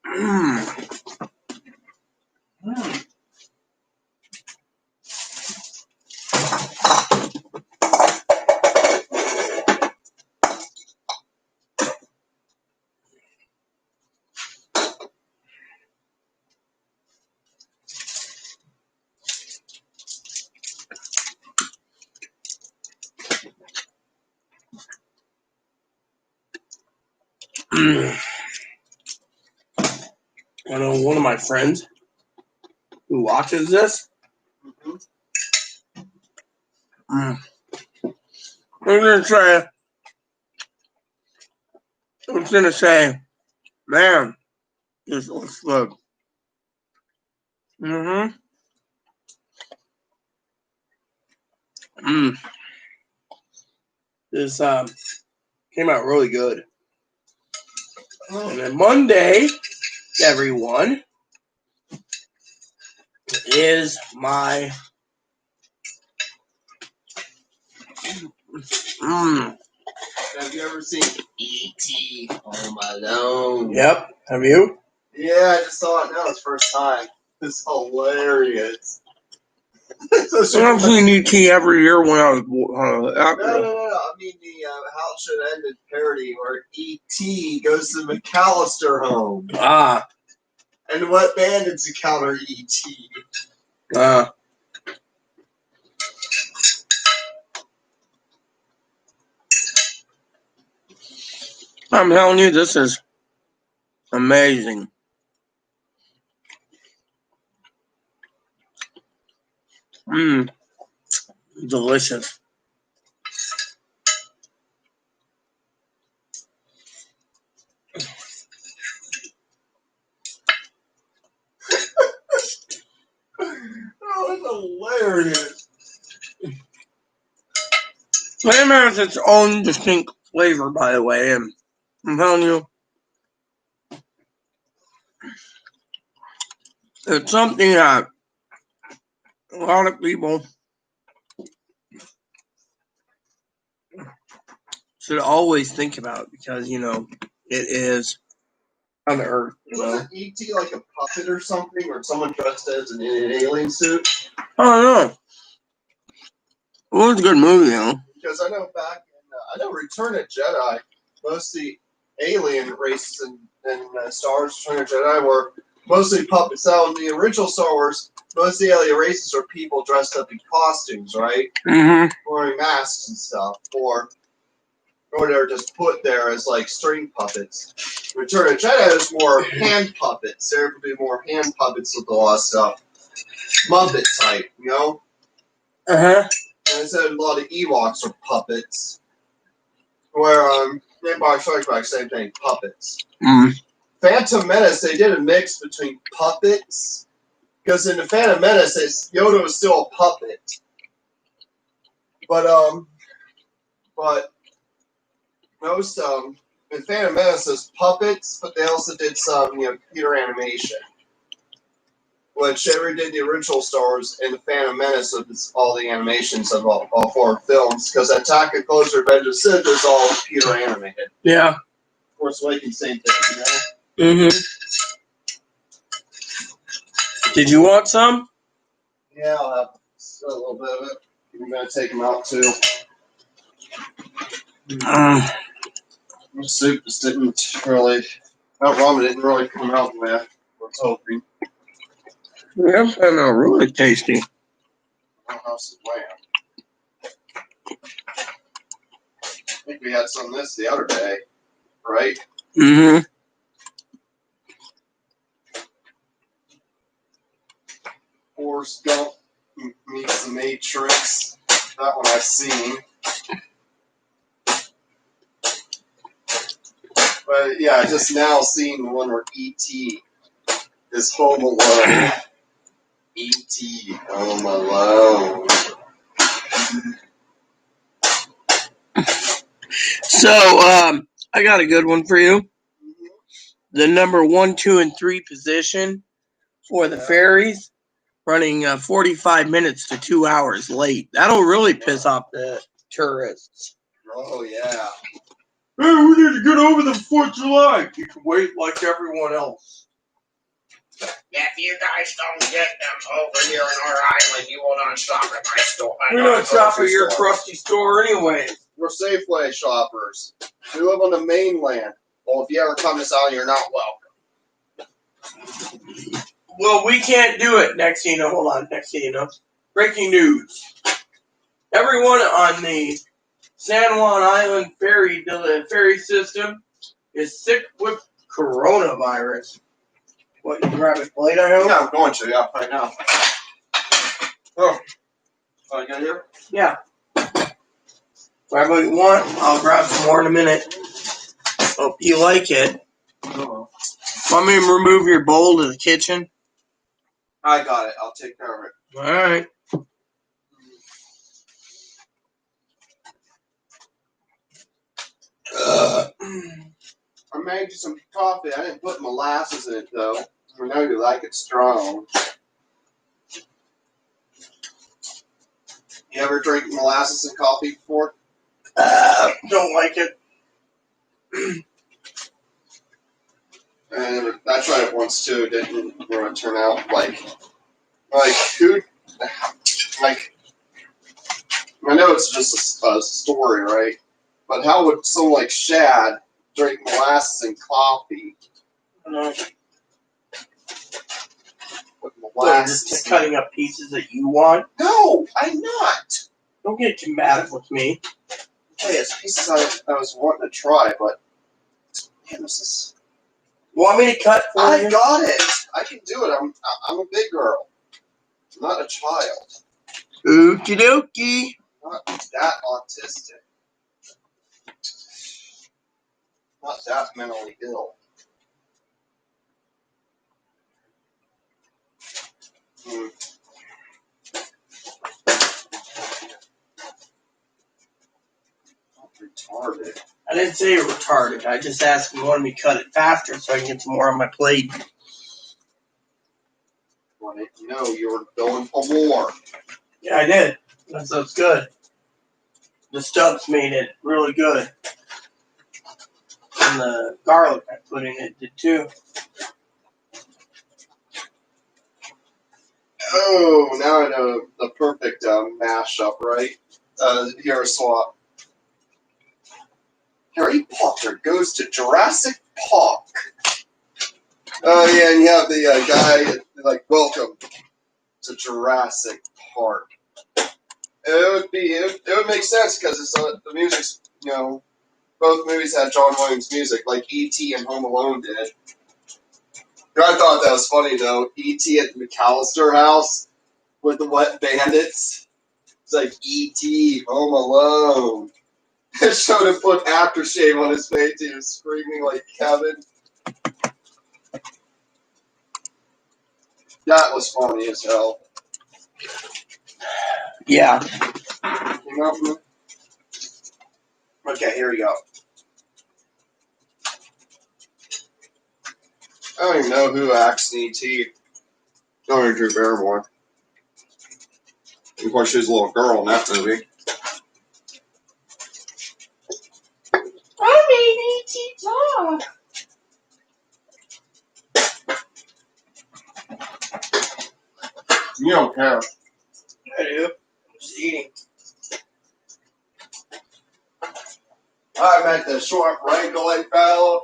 Mmm. Mm. I know one of my friends who watches this. Mm. I'm gonna say, man, this looks good. Mm-hmm. Mm. This came out really good. And then Monday, everyone, is my Have you ever seen E.T. Home Alone? Yep. Have you? Yeah, I just saw it now. It's first time. It's hilarious. I've seen ET every year when I was No. I mean the How It Should End parody where E.T. goes to the McAllister home. Ah. And what bandits encounter E.T.? I'm telling you, this is amazing. Mmm. Delicious. Oh, it's hilarious. Spam has its own distinct flavor, by the way, and I'm telling you, it's something that a lot of people should always think about because, you know, it is on the earth, you know. Wasn't E.T. like a puppet or something, or someone dressed as an alien suit? I don't know. It was a good movie, though. Because I know back in Return of Jedi, most of the alien races in Star Wars Return of Jedi were mostly puppets. Now in the original Star Wars, most of the alien races are people dressed up in costumes, right? Mm-hmm. Wearing masks and stuff, or they're just put there as like string puppets. Return of Jedi is more hand puppets. There would be more hand puppets with a lot of stuff. Muppet type, you know? Uh-huh. And I said a lot of Ewoks are puppets. Where Empire Strikes Back, same thing, puppets. Mm. Phantom Menace, they did a mix between puppets. Because in the Phantom Menace, Yoda was still a puppet. But most in Phantom Menace is puppets, but they also did some, computer animation. Which ever did the original Star Wars and the Phantom Menace with all the animations of all four films, because Attack of Clones Revenge of the Sith is all computer animated. Yeah. Of course, Awakening, same thing, Mm-hmm. Did you want some? Yeah, I'll have a little bit of it. I'm going to take them out, too. The soup just didn't really... That ramen didn't really come out the way I was hoping. Yeah, I know, really tasty. I don't know some lamb. I think we had some of this the other day, right? Mm-hmm. Forrest Gump meets the Matrix. That one I've seen. But yeah, just now seeing the one where E.T. is home alone. E.T. home alone. So, I got a good one for you. The number 1, 2, and 3 position for the ferries running 45 minutes to 2 hours late. That'll really piss off the tourists. Oh, yeah. Hey, we need to get over the 4th of July. You can wait like everyone else. If you guys don't get them over here on our island, you will not shop at my store. We're not shopping at your crusty store anyway. We're Safeway shoppers. We live on the mainland. Well, if you ever come to this island, you're not welcome. Well, we can't do it. Next thing you know, hold on. Next thing you know, breaking news. Everyone on the San Juan Island ferry system is sick with coronavirus. What, you grab a plate, I hope? Yeah, I'm going to, right now. Oh, you got here? Yeah. Grab what you want. I'll grab some more in a minute. Hope you like it. Oh. Want me to remove your bowl to the kitchen? I got it. I'll take care of it. All right. I made you some coffee. I didn't put molasses in it, though. I know you like it strong. You ever drink molasses in coffee before? Don't like it. And I tried it once too. It didn't really turn out like who, like. I know it's just a story, right? But how would someone like Shad drink molasses in coffee? With So you're molasses. just cutting up pieces that you want? No, I'm not. Don't get too mad with me. Hey, it's pieces I was wanting to try, but man, this is. Want me to cut for I you? got it. I can do it. I'm a big girl. I'm not a child. Okie dokie. Not that autistic. Not that mentally ill. retarded. I didn't say you're retarded. I just asked him wanted me to cut it faster so I can get some more on my plate. Wanted to know you were going for more. Yeah, I did. That's good. The Stubbs made it really good. And the garlic I put in it did too. Oh, now I know the perfect mashup, right? Here, swap. Harry Potter goes to Jurassic Park. Oh yeah, and you have the guy like, welcome to Jurassic Park. It would make sense because it's the music's, you know, both movies had John Williams music, like E.T. and Home Alone did. I thought that was funny though. E.T. at the McAllister house with the wet bandits. It's like E.T. Home Alone. It showed him put aftershave on his face. He was screaming like Kevin. That was funny as hell. Yeah. Came out from Okay, here we go. I don't even know who acts in E.T. Only Drew Barrymore. Of course, she was a little girl in that movie. I made E.T. talk. You don't care. I do. I'm just eating. I met the short, wrinkly fellow.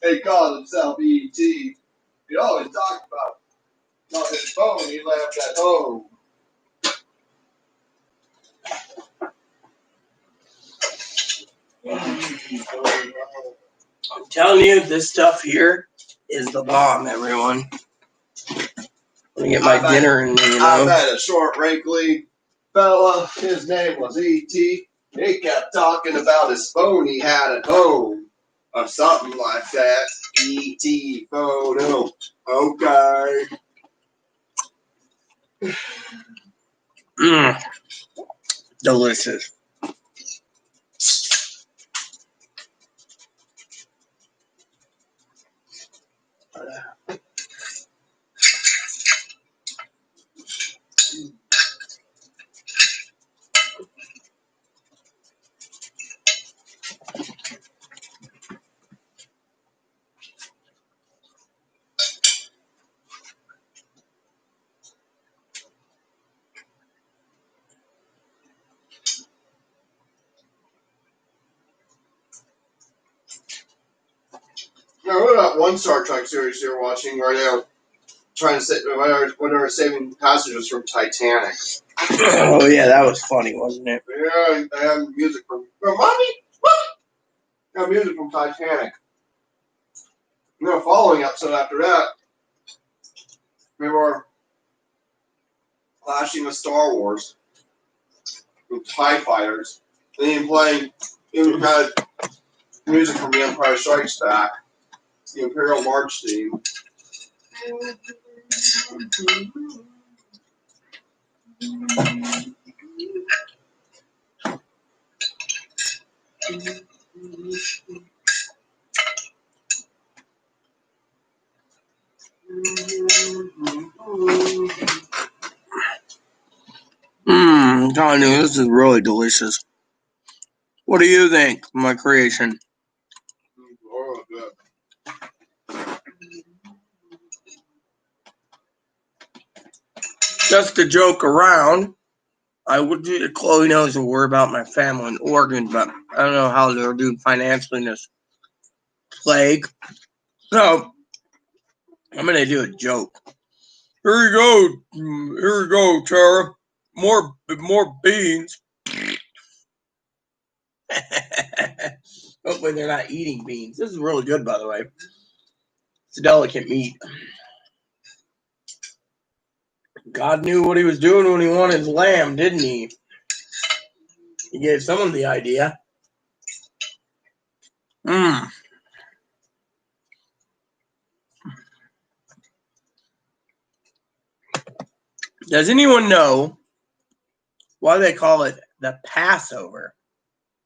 He called himself E.T. He always talked about not his phone he left at home. I'm telling you, this stuff here is the bomb, everyone. Let me get my dinner in me, you I know. met a short, wrinkly fella. His name was E.T. He kept talking about his phone he had at home. Or something like that. E.T. photo. Okay. Mmm. Delicious. Now, what about one Star Trek series you're watching where they're trying to say, when they were saving passengers from Titanic? Oh, yeah, that was funny, wasn't it? Yeah, they had music from Mommy? They had music from Titanic. And the following episode after that, they were clashing with Star Wars with TIE fighters. They even had music from The Empire Strikes Back, the Imperial March theme. Mmm, I'm telling you, this is really delicious. What do you think of my creation? Oh, good. Just to joke around, I would do. Chloe knows a word about my family in Oregon, but I don't know how they're doing financially in this plague. So I'm gonna do a joke. Here you go, Tara. More beans. Hopefully they're not eating beans. This is really good, by the way. It's a delicate meat. God knew what he was doing when he wanted lamb, didn't he? He gave someone the idea. Mmm. Does anyone know why they call it the Passover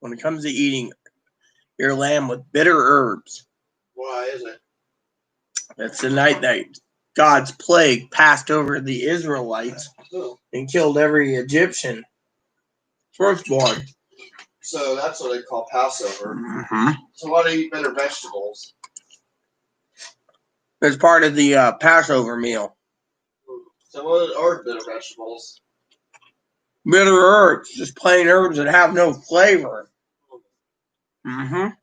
when it comes to eating your lamb with bitter herbs. Why is it? That's the night that God's plague passed over the Israelites Oh, and killed every Egyptian firstborn. so that's what they call Passover. Mm-hmm. So why do they eat bitter vegetables? It's part of the Passover meal. So what are bitter vegetables? Bitter herbs, just plain herbs that have no flavor. Mm-hmm. And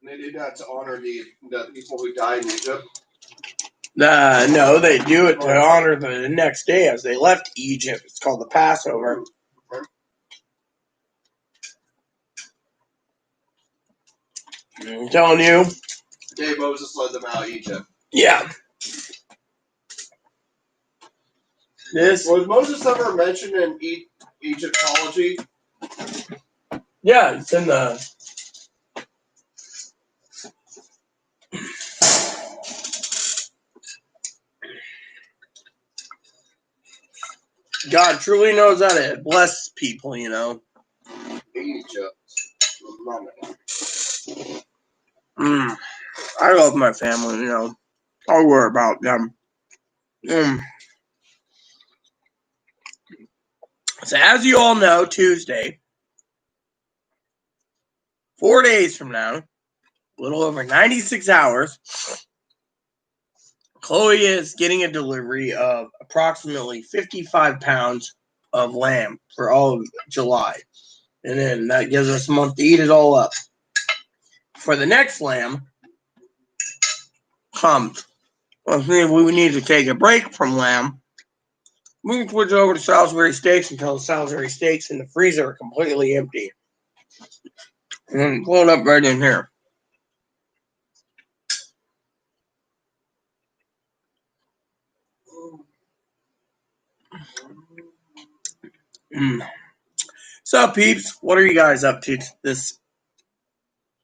they do that to honor the people who died in Egypt. No, they do it to honor the next day as they left Egypt. It's called the Passover. I'm telling you. The day Moses led them out of Egypt. Yeah. This. Was Moses ever mentioned in Egyptology? Yeah, it's in the. God truly knows how to bless people, you know. Egypt. I love my family, you know. I worry about them. So as you all know, Tuesday, 4 days from now, a little over 96 hours, Chloe is getting a delivery of approximately 55 pounds of lamb for all of July. And then that gives us a month to eat it all up. For the next lamb comes, if we need to take a break from lamb, we can switch over to Salisbury steaks until the Salisbury steaks in the freezer are completely empty. And then pull it up right in here. So, peeps, what are you guys up to this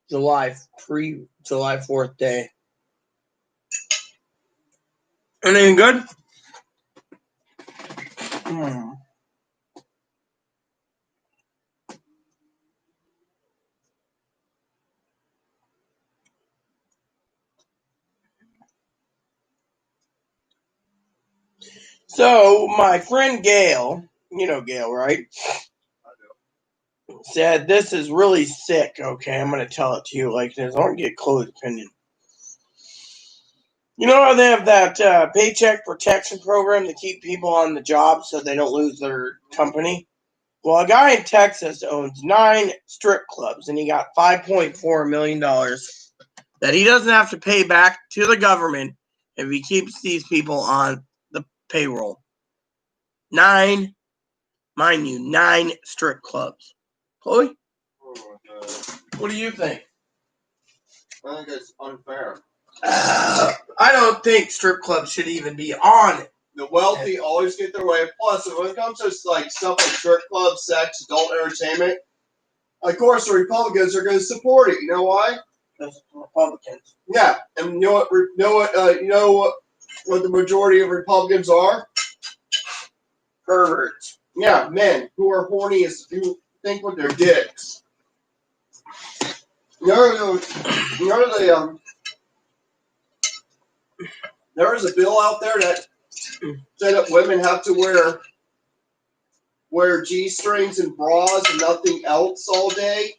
July 4th day? Anything good? So, my friend Gail, you know Gail, right? Said this is really sick. Okay, I'm going to tell it to you like this. I want to get Chloe's opinion. You know how they have that paycheck protection program to keep people on the job so they don't lose their company? Well, a guy in Texas owns 9 strip clubs, and he got $5.4 million that he doesn't have to pay back to the government if he keeps these people on the payroll. 9, mind you, 9 strip clubs. Chloe, what do you think? I think it's unfair. I don't think strip clubs should even be on it. The wealthy always get their way. Plus, when it comes to like stuff like strip clubs, sex, adult entertainment, of course the Republicans are going to support it. You know why? Because Republicans. Yeah, and you know what the majority of Republicans are? Perverts. Yeah, men who are horny as who think with their dicks. There is a bill out there that said that women have to wear G-strings and bras and nothing else all day.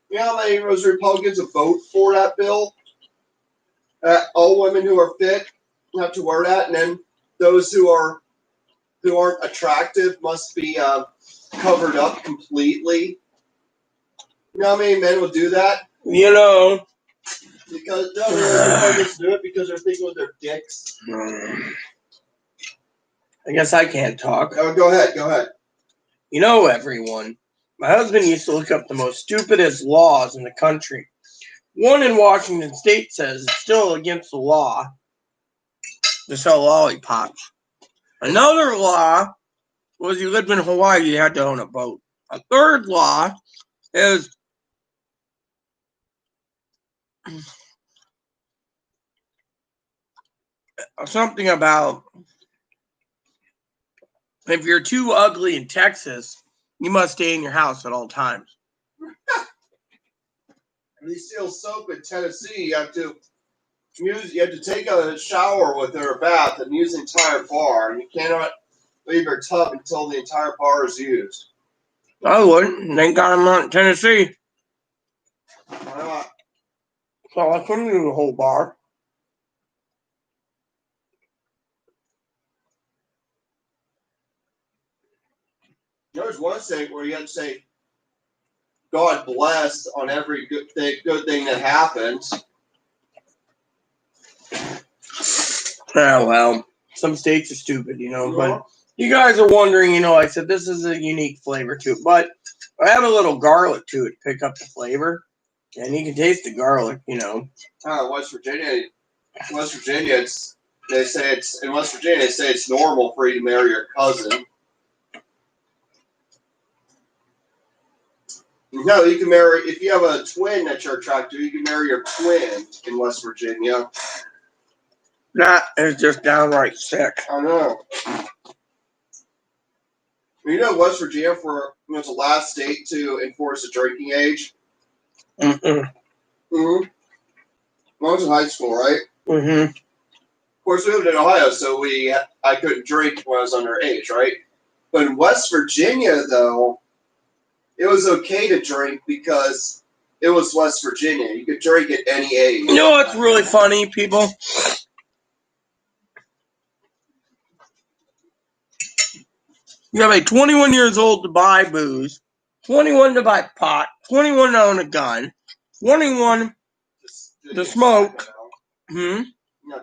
You know how many of those Republicans would vote for that bill? All women who are fit have to wear that, and then those who aren't attractive must be covered up completely. You know how many men will do that? You know. Because Republicans do it because they're thinking with their dicks. I guess I can't talk. Oh, go ahead. You know, everyone, my husband used to look up the most stupidest laws in the country. One in Washington State says it's still against the law to sell lollipops. Another law was you lived in Hawaii, you had to own a boat. A third law is something about if you're too ugly in Texas, you must stay in your house at all times. If you steal soap in Tennessee, you have to take a shower with it or a bath and use the entire bar. And you cannot leave your tub until the entire bar is used. I wouldn't. Thank God I'm not in Tennessee. Why not? So I couldn't do the whole bar. There's one state where you have to say God bless on every good thing that happens. Yeah, well, some states are stupid, but you guys are wondering, I said this is a unique flavor to it, but I have a little garlic to it to pick up the flavor, and you can taste the garlic, West Virginia, they say it's normal for you to marry your cousin. No, you can marry, if you have a twin that you're attracted to, you can marry your twin in West Virginia. That is just downright sick. I know. West Virginia was the last state to enforce the drinking age. Mm-mm. Mm-hmm. When I was in high school, right? Mm-hmm. Of course, we lived in Ohio, so I couldn't drink when I was underage, right? But in West Virginia, though, it was okay to drink because it was West Virginia. You could drink at any age. You know what's really funny, people? You have a 21 years old to buy booze, 21 to buy pot, 21 to own a gun, 21 to smoke. Yeah,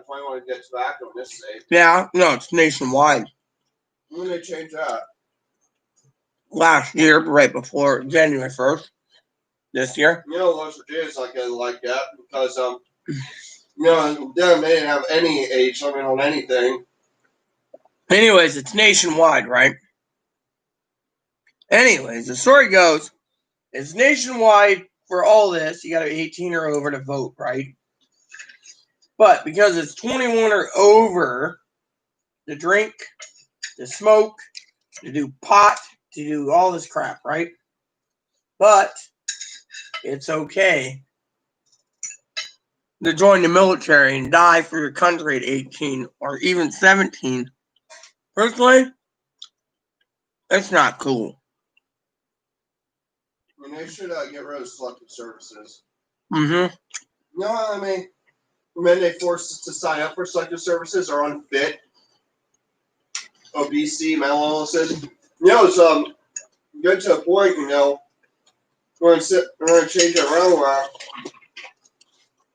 21 to get tobacco in this state. Yeah, no, it's nationwide. When did they change that? Last year, right before January 1st, this year. West Virginia's like that because them they didn't have any age limit on anything. Anyways, it's nationwide, right? Anyways, the story goes, it's nationwide for all this. You got to be 18 or over to vote, right? But because it's 21 or over to drink, to smoke, to do pot, to do all this crap, right? But it's okay to join the military and die for your country at 18 or even 17. Personally, it's not cool. And they should get rid of selective services. Mm-hmm. Men they forced us to sign up for selective services are unfit, obesity, mental illnesses. It's good to a point. We're going to change it around where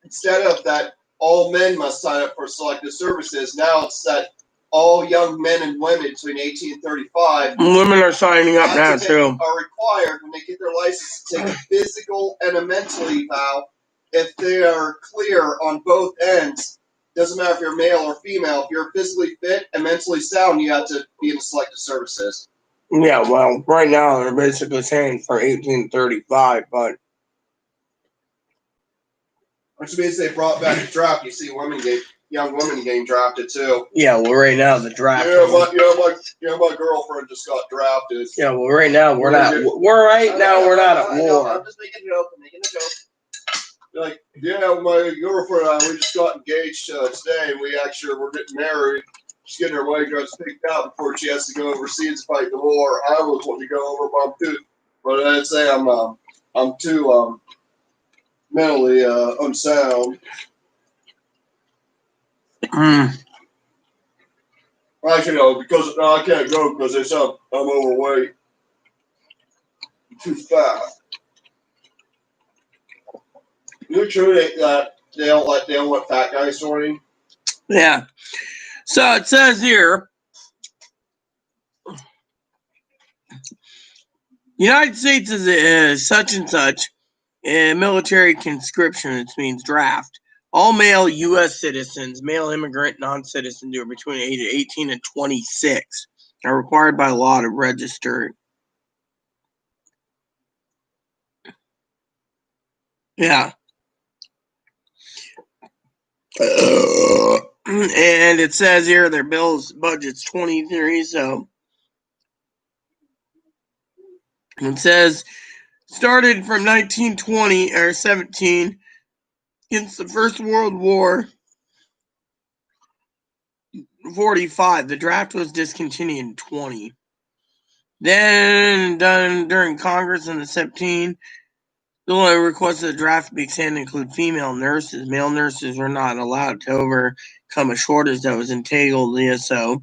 instead of that all men must sign up for selective services, now it's that all young men and women between 18 and 35. Women are signing up now too. Are required when they get their license to take a physical and a mental eval. If they are clear on both ends, doesn't matter if you're male or female. If you're physically fit and mentally sound, you have to be in the selective services. Yeah, well, right now they're basically saying for 18 to 35, but which means they brought back the draft. You see, young women getting drafted too. Yeah, well, right now the draft. My girlfriend just got drafted. Yeah, well, right now we're not. We're not at war. I'm just making a joke. Like, my girlfriend and I, we just got engaged today, and we're getting married. She's getting her wedding dress picked out before she has to go overseas to fight the war. I was wanting to go over, but I'd say I'm too mentally unsound. Actually, because I can't go because they said I'm overweight, I'm too fat. You're true that they don't want fat guys sorting. Yeah. So it says here, United States is such and such military conscription. It means draft. All male U.S. citizens, male immigrant, non-citizens who are between age of 18 and 26 are required by law to register. Yeah. And it says here their budget's 23, so it says started from 1920 or 17 against the First World War. 45. The draft was discontinued in 20. Then done during Congress in the 17. The only request of the draft to be extended include female nurses. Male nurses were not allowed to overcome a shortage that was entailed in the ESO.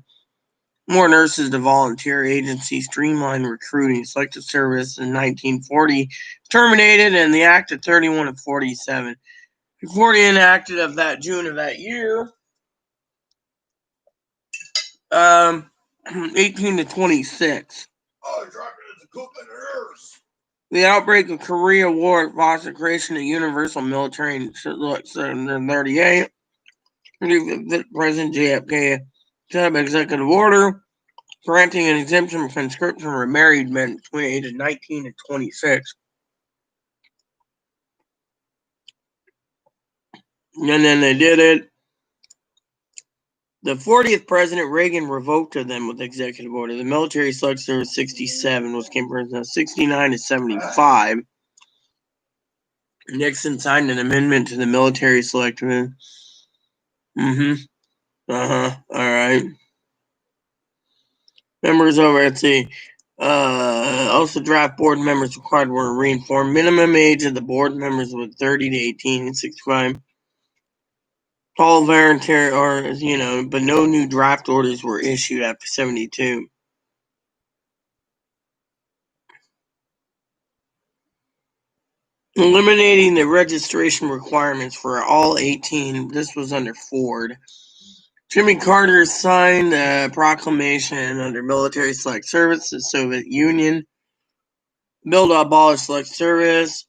More nurses to volunteer agencies, streamlined recruiting. Selective service in 1940 terminated, and the Act of 31 of 47. Before the enacted of that June of that year, 18 to 26. Oh, dropping it to cook and nurse. The outbreak of Korea War forced the creation of universal military in 1938. President JFK set up an executive order granting an exemption from conscription for married men between the ages of 19 and 26. And then they did it. The 40th President Reagan revoked them with executive order. The military select service 67 was President 69 to 75. Nixon signed an amendment to the military select. All right. Members over at the also draft board members required were reinformed. Minimum age of the board members was 30 to 18 and 65. All voluntary, but no new draft orders were issued after 72. Eliminating the registration requirements for all 18. This was under Ford. Jimmy Carter signed a proclamation under military select service, the Soviet Union. Bill to abolish select service.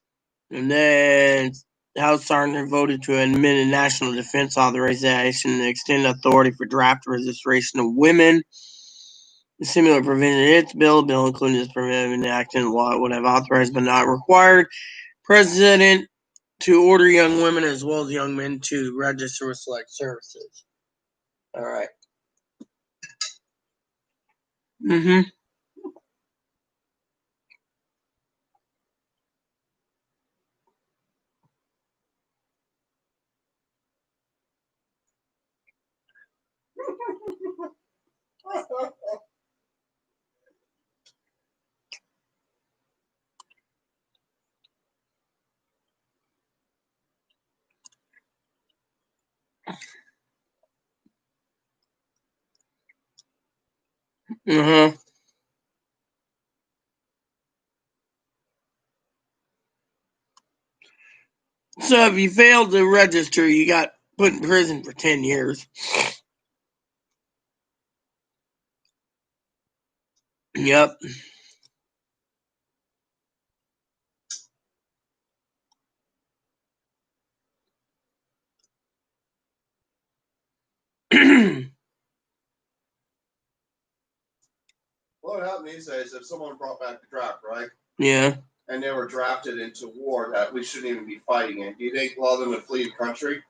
And then the House Sergeant voted to amend a national defense authorization and extend authority for draft registration of women. The similar provision in its bill including this provision enacted in law would have authorized but not required President to order young women as well as young men to register with select services. All right. So if you failed to register, you got put in prison for 10 years. Yep. What happened these days if someone brought back the draft, right? Yeah. And they were drafted into war that we shouldn't even be fighting in. Do you think a lot of them would flee the country?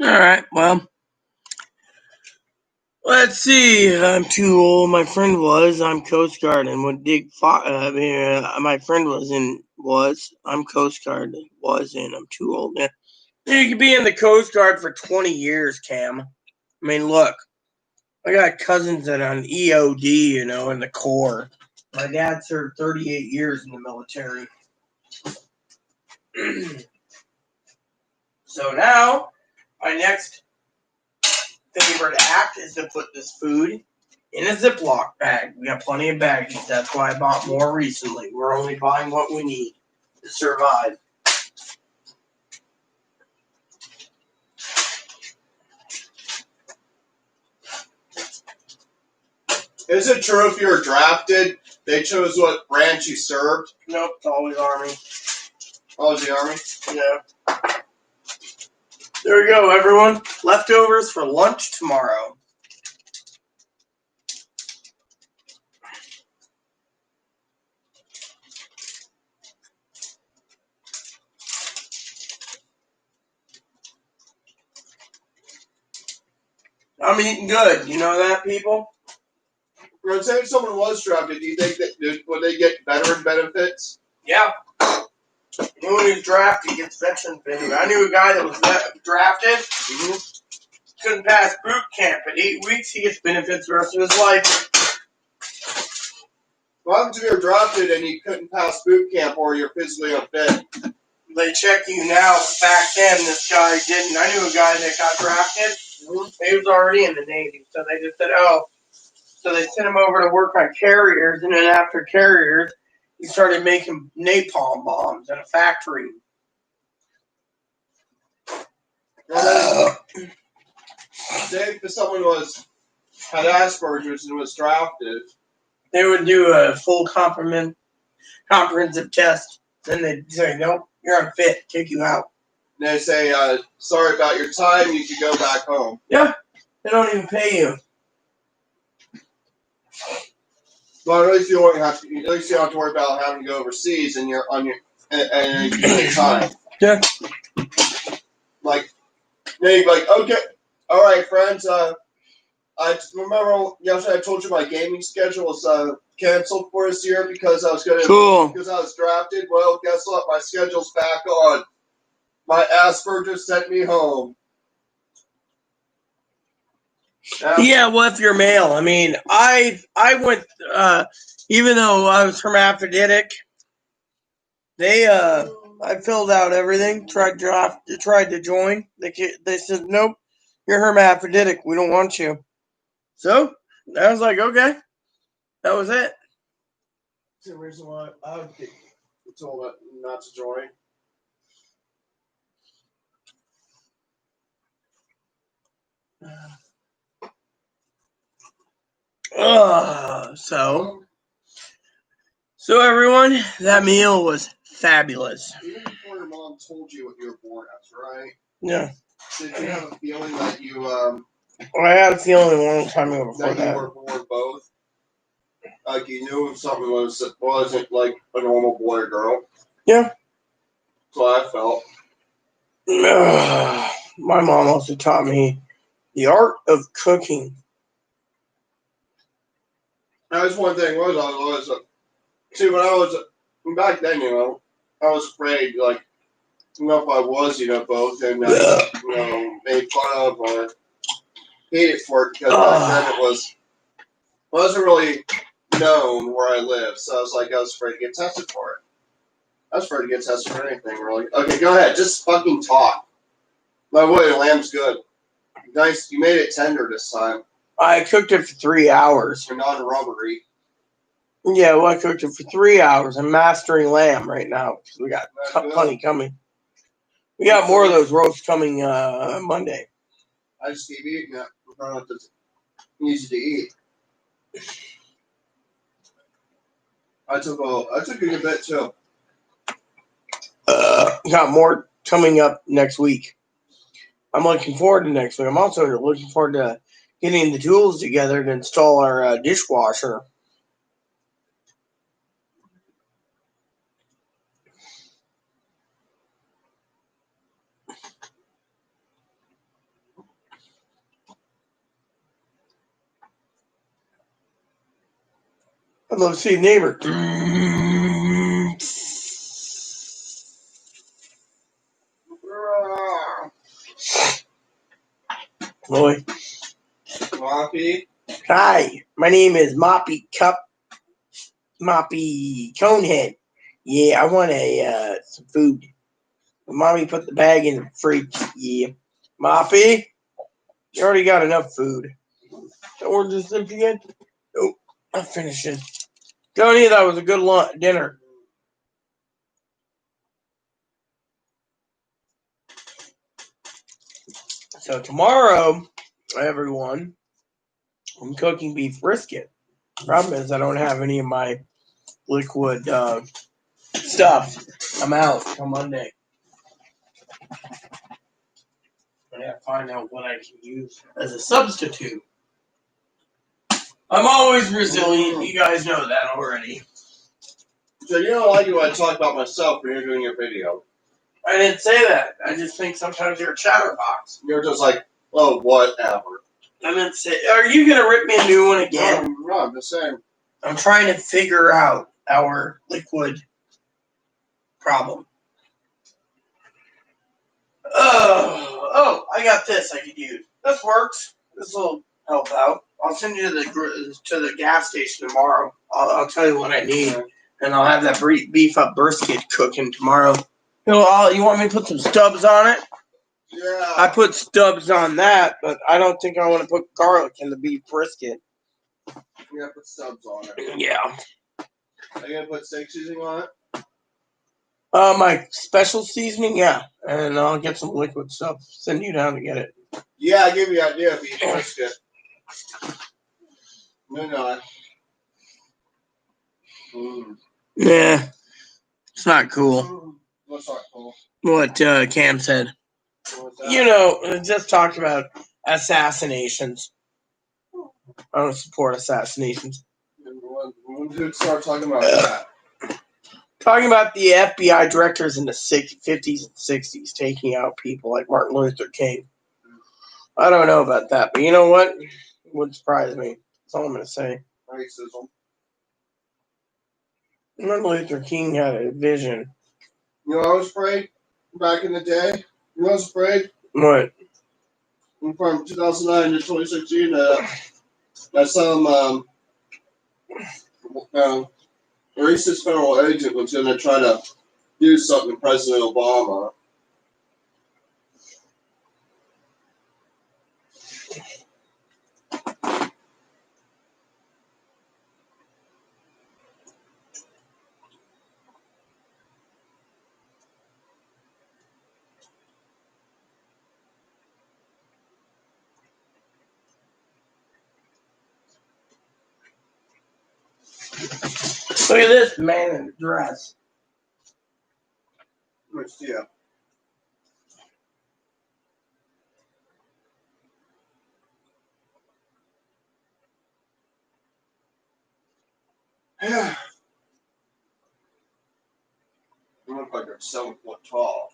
All right. Well, let's see. I'm too old. My friend was. I'm Coast Guard, and what my friend was. I'm Coast Guard. Was in. I'm too old. Yeah. You could be in the Coast Guard for 20 years, Cam. I mean, look. I got cousins that are on EOD, in the Corps. My dad served 38 years in the military. So now, my next favorite act is to put this food in a Ziploc bag. We got plenty of baggies. That's why I bought more recently. We're only buying what we need to survive. Is it true if you were drafted, they chose what branch you served? Nope, it's always Army. Always the Army? Yeah. There we go, everyone. Leftovers for lunch tomorrow. I'm eating good. You know that, people? Let's say if someone was drafted, do you think that would they get veteran benefits? Yeah. When he's drafted, he gets veteran benefits. I knew a guy that was drafted. Couldn't pass boot camp. In 8 weeks, he gets benefits the rest of his life. What happens if you're drafted and you couldn't pass boot camp or you're physically unfit? They check you now. Back then, this guy didn't. I knew a guy that got drafted. He was already in the Navy, so they just said, oh. So they sent him over to work on carriers, and then after carriers, he started making napalm bombs in a factory. Say if someone had Asperger's and was drafted, They would do a full comprehensive test. Then they'd say, nope, you're unfit, kick you out. and they say, sorry about your time, you can go back home. Yeah, they don't even pay you. But at least you don't have to worry about having to go overseas and you're on your time. Yeah. Like, they'd be like, okay, all right, friends. I remember yesterday I told you my gaming schedule was canceled for this year because I was because I was drafted. Well, guess what? My schedule's back on. My Asperger's sent me home. Yeah, well, if you're male, I mean, I went, even though I was hermaphroditic, I filled out everything, tried to join. They said, nope, you're hermaphroditic. We don't want you. So I was like, okay, that was it. That's the reason why I would get told not to join. So everyone, that meal was fabulous. Even before your mom told you what you were born as, right? Yeah. Did you have a feeling that you I had a feeling a long time ago before that you that. were born both? Like you knew if something wasn't like a normal boy or girl? Yeah. That's what I felt. My mom also taught me the art of cooking. That's one thing see when I was back then, I was afraid like if I was both and made fun of or hated for it because back then wasn't really known where I lived, so I was afraid to get tested for it. I was afraid to get tested for anything really. Okay, go ahead, just fucking talk. By the way, the lamb's good. Nice, you made it tender this time. I cooked it for 3 hours. For non-rubbery. Yeah, well, I cooked it for 3 hours. I'm mastering lamb right now because we got plenty coming. We got more of those roasts coming Monday. I just keep eating it. It's easy to eat. I took a good bit too. Got more coming up next week. I'm looking forward to next week. I'm also looking forward to getting the tools together to install our dishwasher. I'd love to see a neighbor. Boy. Moppy. Hi, my name is Moppy Conehead. Yeah, I want some food. Mommy put the bag in the fridge. Yeah. Moppy, you already got enough food. Don't order this empty again? Nope, I'm finishing. Tony, that was a good dinner. So tomorrow, everyone, I'm cooking beef brisket. Problem is I don't have any of my liquid stuff. I'm out till Monday. I gotta find out what I can use as a substitute. I'm always resilient. You guys know that already. So you don't like it when I talk about myself when you're doing your video. I didn't say that. I just think sometimes you're a chatterbox. You're just like, oh, whatever. I meant to say, are you gonna rip me a new one again? No, I'm just saying. I'm trying to figure out our liquid problem. Oh, I got this I could use. This works. This will help out. I'll send you to the gas station tomorrow. I'll tell you what I need, and I'll have that beef up brisket cooking tomorrow. You want me to put some stubs on it? Yeah. I put stubs on that, but I don't think I want to put garlic in the beef brisket. You gotta put stubs on it. Yeah. Are you gonna put steak seasoning on it? My special seasoning, yeah, and I'll get some liquid stuff. Send you down to get it. Yeah, I give you an idea of beef brisket. No. Yeah, it's not cool. What's not cool? What Cam said. What's that? You know, it just talked about assassinations. I don't support assassinations. When did it start talking about that? Talking about the FBI directors in the 50s and 60s taking out people like Martin Luther King. I don't know about that, but you know what? It wouldn't surprise me. That's all I'm going to say. Racism. Martin Luther King had a vision. You know, I was afraid back in the day. You know, I was afraid What? from 2009 to 2016 that some racist federal agent was going to try to do something to President Obama. Look at this man in a dress. Let's see. Yeah. You look like you're 7 foot tall.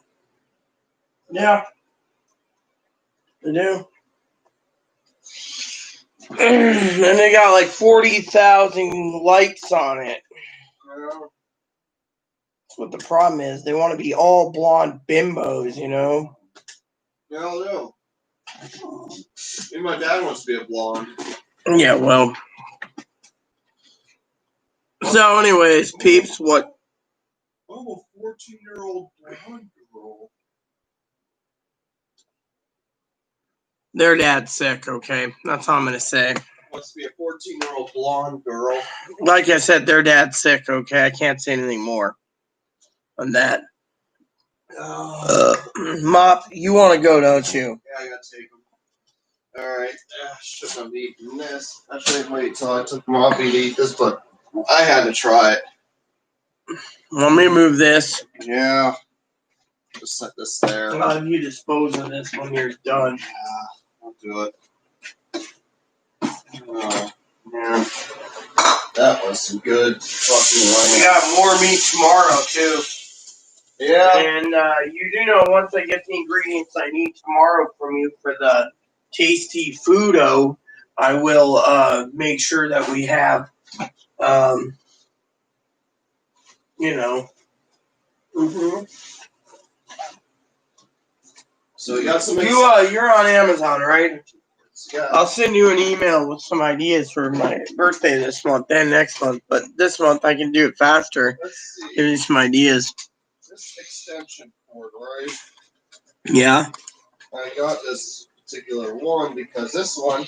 Yeah. They do. And they got like 40,000 likes on it. Yeah. That's what the problem is. They want to be all blonde bimbos, you know? Yeah, I know. Even my dad wants to be a blonde. Yeah, well. So, anyways, peeps, what? I'm a 14-year-old blonde girl. Their dad's sick, okay? That's all I'm going to say. Wants to be a 14-year-old blonde girl. Like I said, their dad's sick, okay? I can't say anything more on that. Mop, you want to go, don't you? Yeah, I gotta take them. Alright. Shouldn't have eaten this. I should have waited till I took Moppy to eat this, but I had to try it. Want me to move this? Yeah. Just set this there. I'll have you dispose of this when you're done. Yeah, I'll do it. Oh, man. That was some good fucking We lamb. got more meat tomorrow, too. Yeah. And you do know once I get the ingredients I need tomorrow from you for the tasty foodo, I will make sure that we have, you know. Mm-hmm. So we got some. You're on Amazon, right? Yeah. I'll send you an email with some ideas for my birthday this month and next month. But this month I can do it faster. Let's see. Give you some ideas. This extension cord, right? Yeah. I got this particular one because this one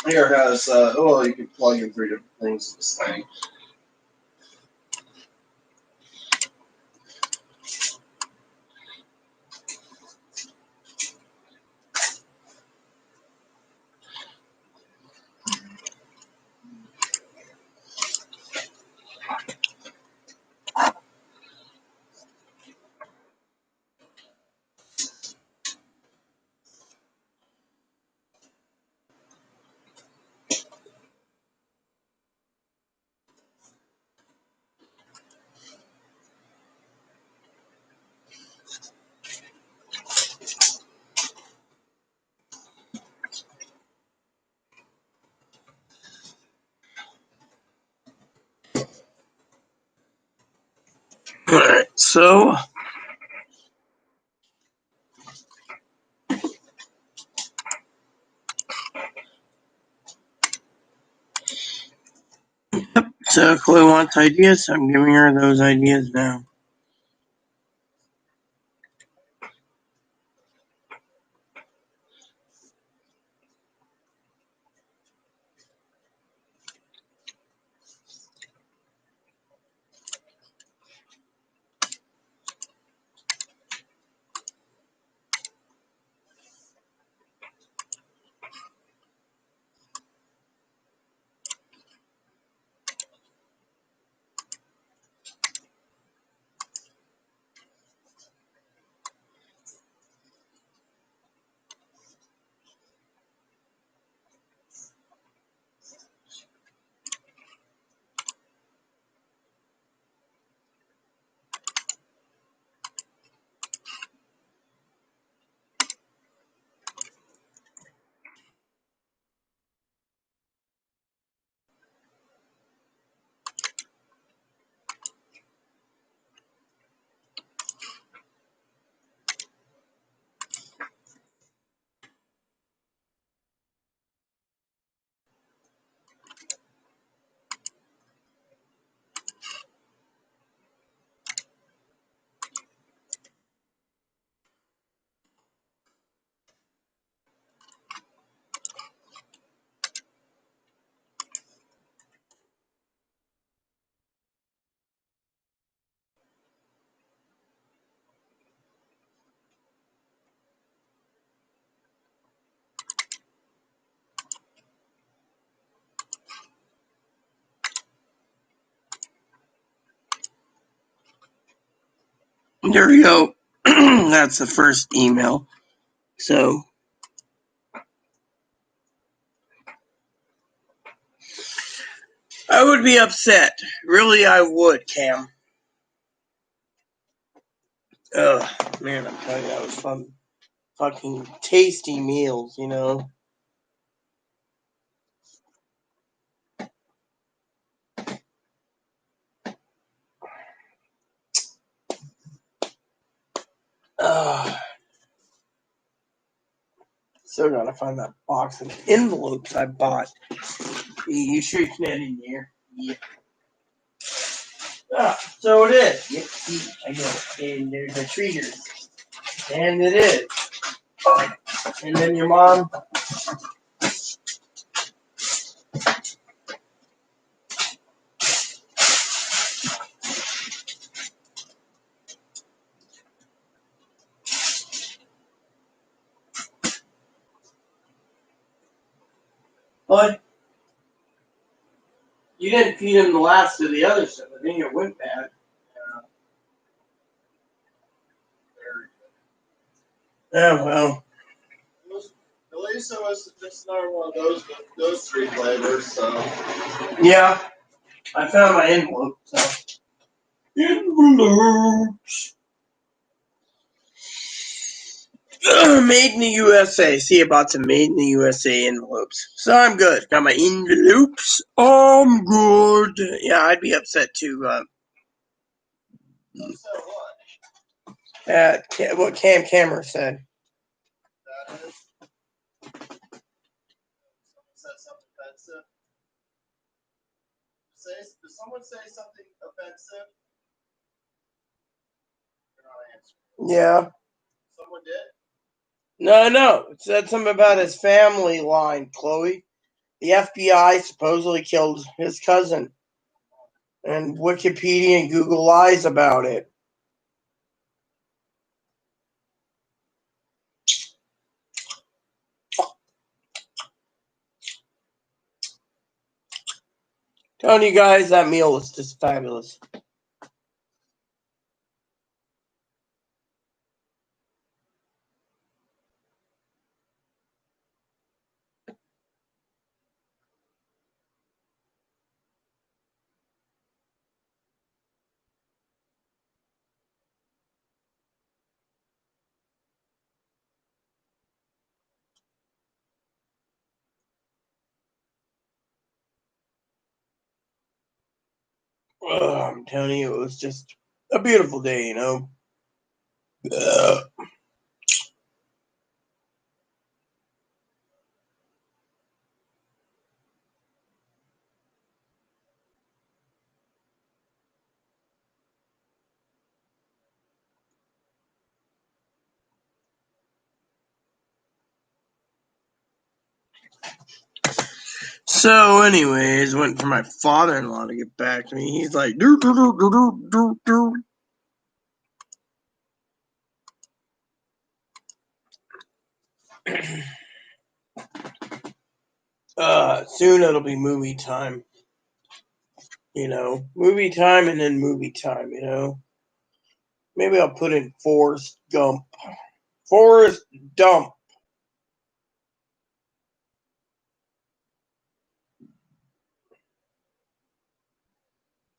here has, you can plug in 3 different things in this thing. So, so Chloe wants ideas. So I'm giving her those ideas now. There we go. That's the first email. So, I would be upset. Really, I would, Cam. Ugh, man, I'm telling you, that was fun. Fucking tasty meals, you know. Still gotta find that box of envelopes I bought. You sure it's not in there? Yeah. So it is. Yep, see, I know. And there's a treaters. And it is. And then your mom. But you didn't feed him the last of the other stuff. I think it went bad. Oh, well. At least it was just another one of those three flavors. So Yeah. I found my envelope, so. Envelopes. Made in the USA. See, I bought some made in the USA envelopes. So I'm good. Got my envelopes. I'm good. Yeah, I'd be upset too. What Cam Cameron said. that is. Someone said something offensive. Did someone say something offensive? You're not answering. Yeah. Someone did? No. It said something about his family line, Chloe. The FBI supposedly killed his cousin. And Wikipedia and Google lies about it. Telling you guys, that meal was just fabulous. I'm telling you, it was just a beautiful day, you know. So, anyways, waiting for my father-in-law to get back to me. He's like, do do do do do do do. Soon it'll be movie time. You know, movie time and then movie time. You know, maybe I'll put in Forrest Gump. Forrest Dump.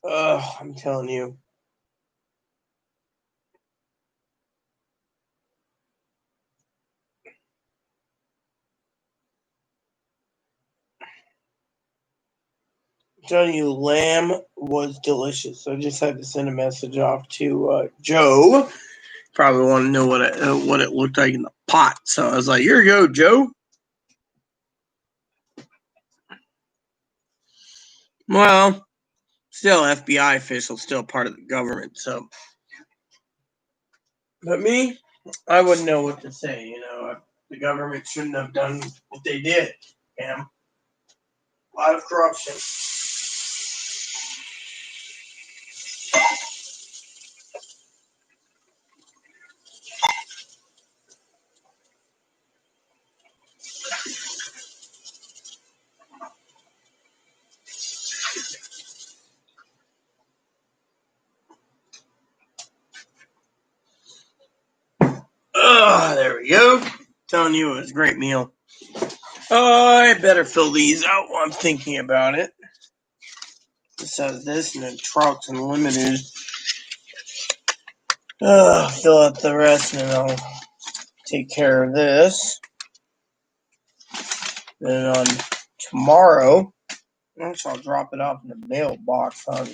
I'm telling you. I'm telling you, lamb was delicious. I just had to send a message off to Joe. Probably want to know what it looked like in the pot. So I was like, "Here you go, Joe." Well, still FBI official, still part of the government. So, but me, I wouldn't know what to say. You know, the government shouldn't have done what they did. Cam. A lot of corruption. There we go. Telling you it was a great meal. Oh, I better fill these out while I'm thinking about it. This has this and then Trouts Unlimited. Fill out the rest and then I'll take care of this. Then on tomorrow, I'll drop it off in the mailbox on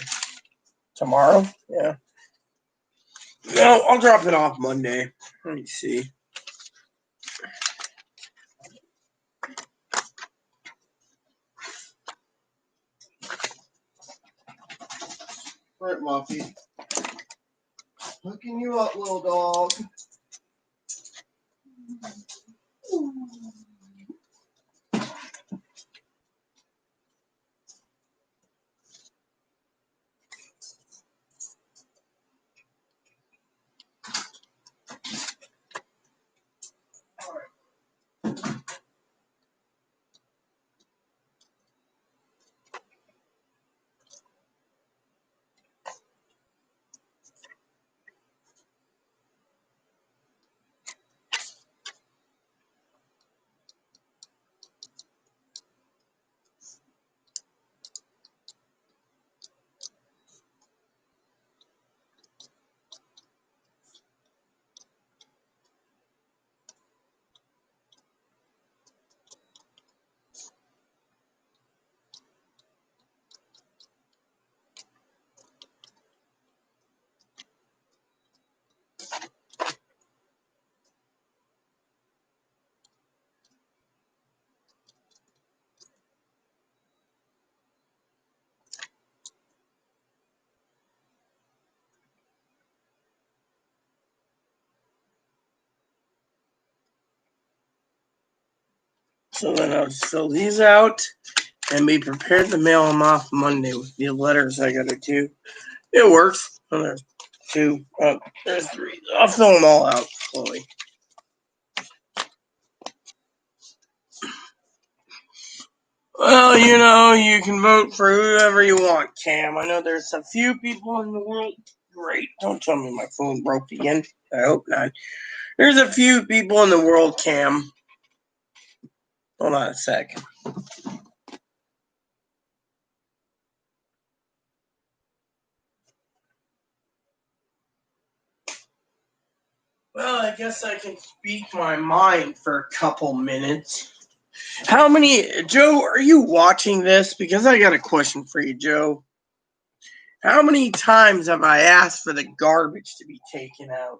tomorrow. Yeah. No, I'll drop it off Monday. Let me see. All right, Muffy. Hooking you up, little dog. So then I'll just fill these out and be prepared to mail them off Monday with the letters I gotta do. It works. Oh, there's two. There's three. I'll fill them all out slowly. Well, you know, you can vote for whoever you want, Cam. I know there's a few people in the world. Great. Don't tell me my phone broke again. I hope not. There's a few people in the world, Cam. Hold on a sec. Well, I guess I can speak my mind for a couple minutes. How many, Joe, are you watching this? Because I got a question for you, Joe. How many times have I asked for the garbage to be taken out?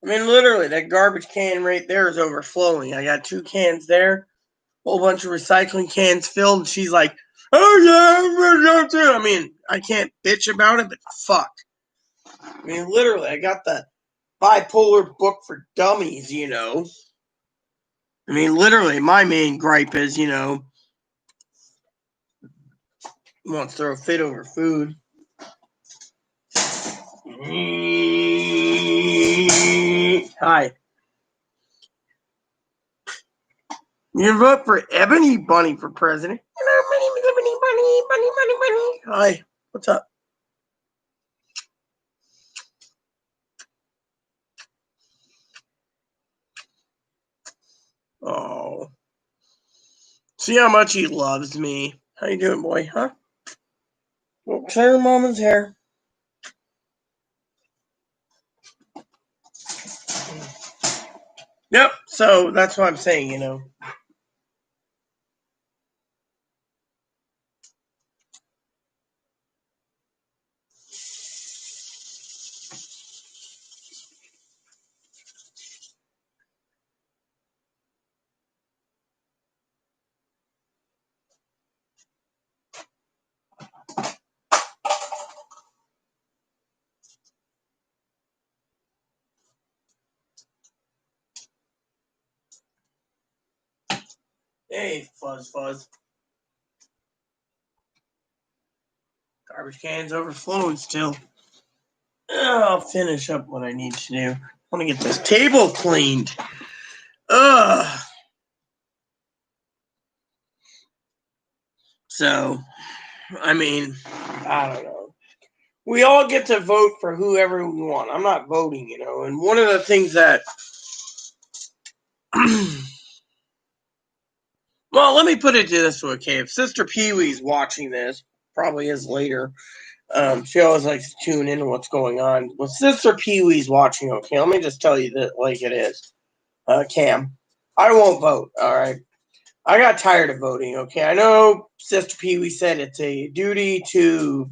I mean, literally, that garbage can right there is overflowing. I got 2 cans there, whole bunch of recycling cans filled, and she's like, oh yeah, I mean, I can't bitch about it, but fuck. I mean, literally, I got the bipolar book for dummies, you know. I mean, literally, my main gripe is, you know, wants to throw a fit over food. Hi. You vote for Ebony Bunny for president? Hello, my name is Ebony Bunny. Hi. What's up? Oh. See how much he loves me. How you doing, boy? Huh? Well, clear mama's hair. Yep. So that's what I'm saying, you know. Hey, fuzz. Garbage can's overflowing still. I'll finish up what I need to do. I want to get this table cleaned. Ugh. So, I mean, I don't know. We all get to vote for whoever we want. I'm not voting, you know. And one of the things that, well, let me put it this way, okay? If Sister Pee Wee's watching this, probably is later. She always likes to tune into what's going on. Well, Sister Pee Wee's watching, okay? Let me just tell you that like it is. Cam, I won't vote, all right? I got tired of voting, okay? I know Sister Pee Wee said it's a duty to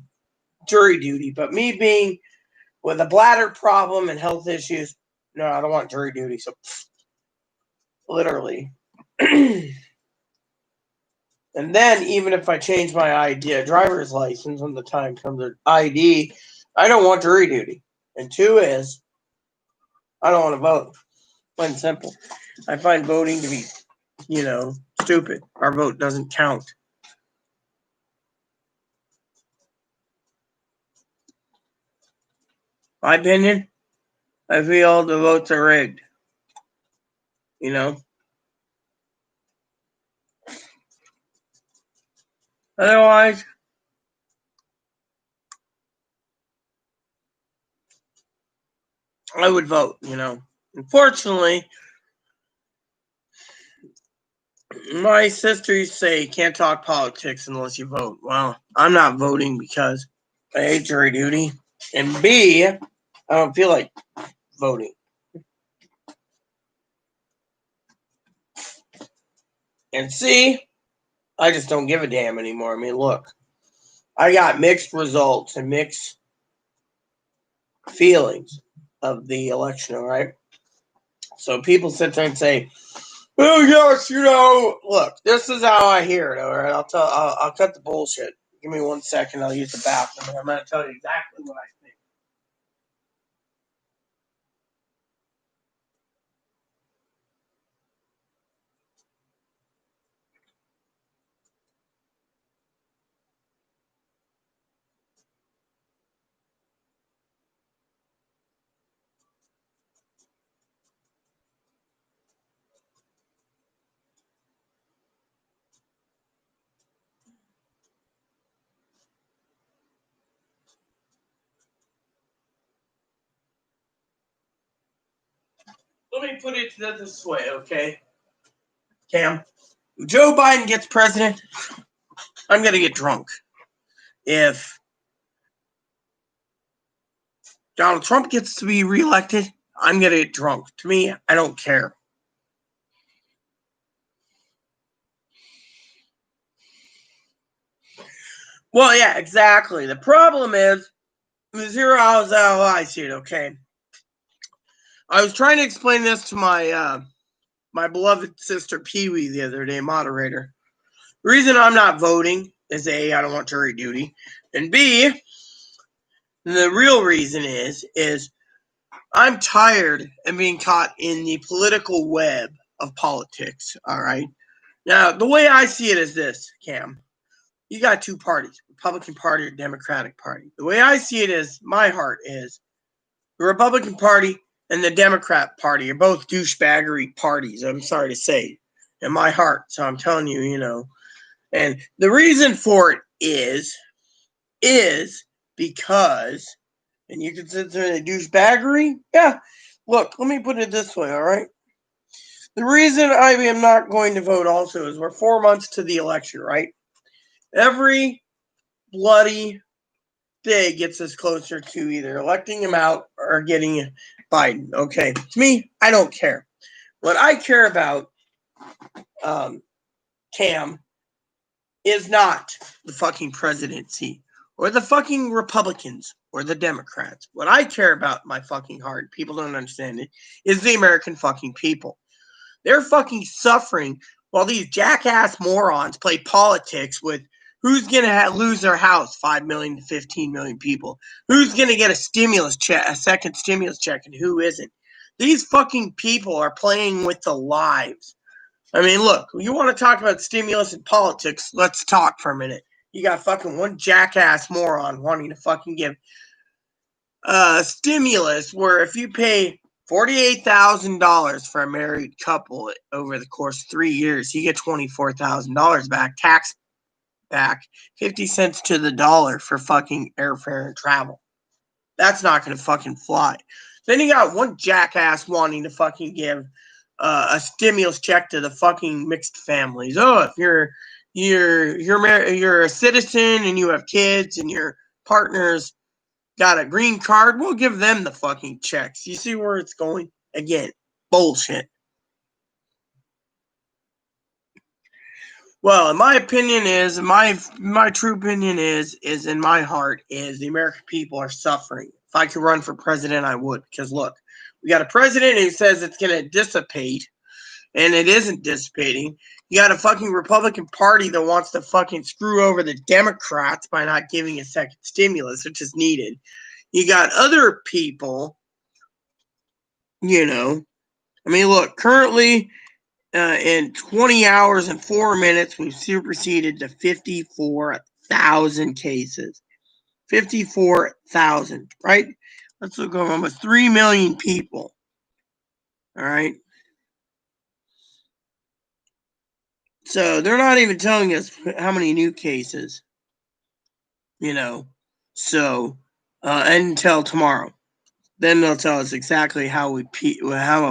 jury duty, but me being with a bladder problem and health issues, no, I don't want jury duty, so literally. And then even if I change my ID, driver's license when the time comes, or ID, I don't want jury duty. And 2 is, I don't want to vote. Plain and simple. I find voting to be, you know, stupid. Our vote doesn't count. My opinion, I feel the votes are rigged. You know? Otherwise, I would vote, you know. Unfortunately, my sister used to say you can't talk politics unless you vote. Well, I'm not voting because I hate jury duty. And B, I don't feel like voting. And C, I just don't give a damn anymore. I mean, look, I got mixed results and mixed feelings of the election, all right? So people sit there and say, oh, yes, you know, look, this is how I hear it, all right? I'll cut the bullshit. Give me 1 second. I'll use the bathroom, and I'm going to tell you exactly what I think. Let me put it this way, okay? Cam, if Joe Biden gets president, I'm going to get drunk. If Donald Trump gets to be reelected, I'm going to get drunk. To me, I don't care. Well, yeah, exactly. The problem is Here's how I see it, okay? I was trying to explain this to my my beloved sister Pee Wee the other day, moderator. The reason I'm not voting is A, I don't want jury duty, and B, the real reason is I'm tired of being caught in the political web of politics, all right? Now, the way I see it is this, Cam. You got two parties, Republican Party or Democratic Party. The way I see it is, my heart is, the Republican Party and the Democrat Party are both douchebaggery parties, I'm sorry to say, in my heart. So I'm telling you, you know. And the reason for it is because, and you can sit there and douchebaggery? Yeah. Look, let me put it this way, all right? The reason I am not going to vote also is we're 4 months to the election, right? Every bloody day gets us closer to either electing him out or getting Biden. Okay, to me, I don't care. What I care about, Cam, is not the fucking presidency or the fucking Republicans or the Democrats. What I care about, my fucking heart, people don't understand it, is the American fucking people. They're fucking suffering while these jackass morons play politics with who's going to lose their house, 5 million to 15 million people. Who's going to get a stimulus check, a second stimulus check, and who isn't. These fucking people are playing with the lives. I mean, look, you want to talk about stimulus and politics, let's talk for a minute. You got fucking one jackass moron wanting to fucking give stimulus where if you pay $48,000 for a married couple over the course of 3 years, you get $24,000 back, tax back, 50 cents to the dollar for fucking airfare and travel. That's not going to fucking fly. Then you got one jackass wanting to fucking give a stimulus check to the fucking mixed families. Oh, if you're a citizen and you have kids and your partner's got a green card, we'll give them the fucking checks. You see where it's going? Again, bullshit. Well, in my opinion is, my true opinion is in my heart, is the American people are suffering. If I could run for president, I would. Because look, we got a president who says it's going to dissipate, and it isn't dissipating. You got a fucking Republican Party that wants to fucking screw over the Democrats by not giving a second stimulus, which is needed. You got other people, you know. I mean, look, currently in 20 hours and 4 minutes, we've superseded to 54,000 cases. 54,000, right? Let's look over almost 3 million people. All right. So they're not even telling us how many new cases, you know. So, until tomorrow. Then they'll tell us exactly how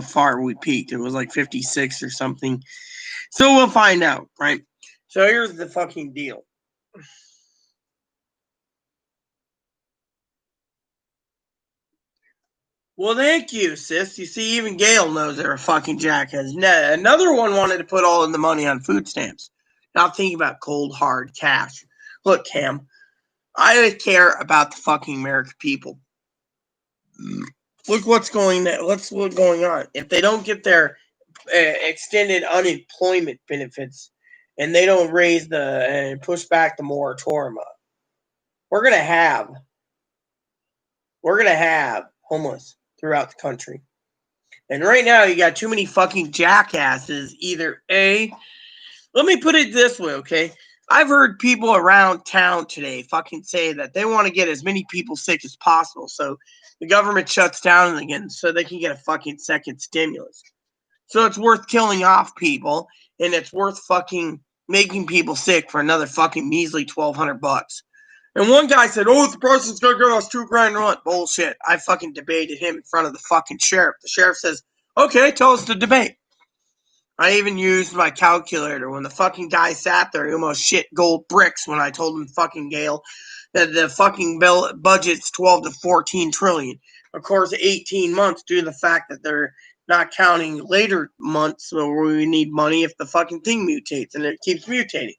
far we peaked. It was like 56 or something. So we'll find out, right? So here's the fucking deal. Well, thank you, sis. You see, even Gail knows they're a fucking jackass. Another one wanted to put all of the money on food stamps. Not thinking about cold, hard cash. Look, Cam, I care about the fucking American people. Look what's going on. If they don't get their extended unemployment benefits and they don't raise and push back the moratorium, we're gonna have homeless throughout the country. And right now, you got too many fucking jackasses. Either A, let me put it this way, okay? I've heard people around town today fucking say that they want to get as many people sick as possible, so the government shuts down again so they can get a fucking second stimulus. So it's worth killing off people, and it's worth fucking making people sick for another fucking measly $1,200. And one guy said, "Oh, the person's gonna give us $2,000 rent." Bullshit. I fucking debated him in front of the fucking sheriff. The sheriff says, "Okay, tell us the debate." I even used my calculator. When the fucking guy sat there, he almost shit gold bricks when I told him fucking Gale that the fucking budget's 12 to 14 trillion. Of course, 18 months due to the fact that they're not counting later months where we need money if the fucking thing mutates, and it keeps mutating.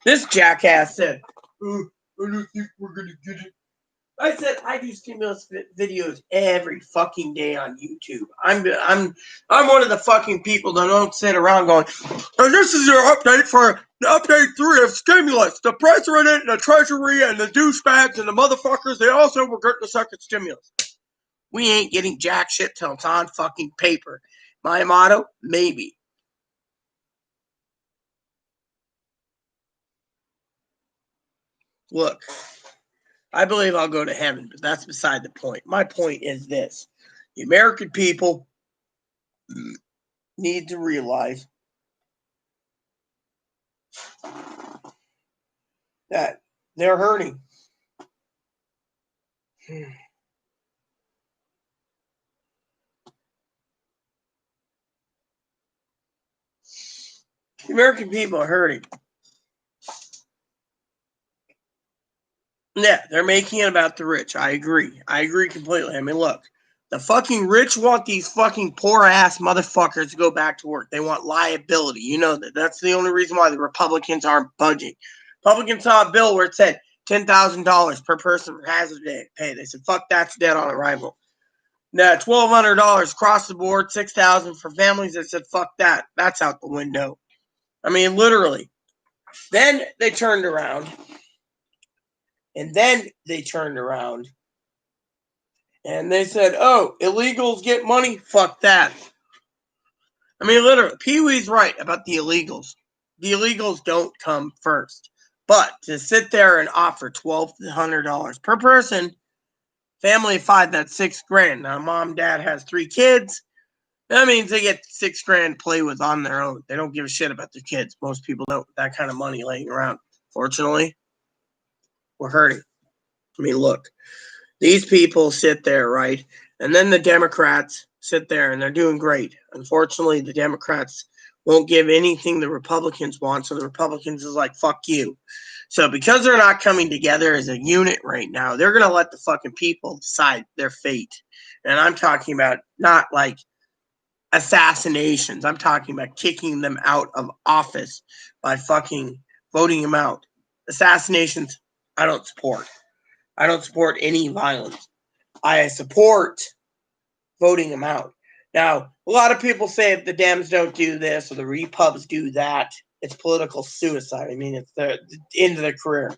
This jackass said, "I don't think we're gonna get it." I said I do stimulus videos every fucking day on YouTube. I'm one of the fucking people that don't sit around going, and this is your update for the update 3 of stimulus. The president and the treasury and the douchebags and the motherfuckers, they also were getting the second stimulus. We ain't getting jack shit till it's on fucking paper. My motto, maybe. Look, I believe I'll go to heaven, but that's beside the point. My point is this. The American people need to realize that they're hurting. The American people are hurting. Yeah, they're making it about the rich. I agree. I agree completely. I mean, look, the fucking rich want these fucking poor ass motherfuckers to go back to work. They want liability. You know that. That's the only reason why the Republicans aren't budging. Republicans saw a bill where it said $10,000 per person for hazard pay. They said, fuck, that's dead on arrival. Now, $1,200 across the board, $6,000 for families. They said, fuck that. That's out the window. I mean, literally. Then they turned around. And they said, oh, illegals get money? Fuck that. I mean, literally, Pee-wee's right about the illegals. The illegals don't come first. But to sit there and offer $1,200 per person, family of 5, that's $6,000. Now, mom, dad has 3 kids. That means they get $6,000 to play with on their own. They don't give a shit about their kids. Most people don't. That kind of money laying around. Fortunately, we're hurting. I mean, look, these people sit there, right? And then the Democrats sit there and they're doing great. Unfortunately, the Democrats won't give anything the Republicans want. So the Republicans is like, fuck you. So because they're not coming together as a unit right now, they're going to let the fucking people decide their fate. And I'm talking about not like assassinations. I'm talking about kicking them out of office by fucking voting them out. Assassinations, I don't support. I don't support any violence. I support voting them out. Now, a lot of people say if the Dems don't do this or the Repubs do that, it's political suicide. I mean, it's the end of their career.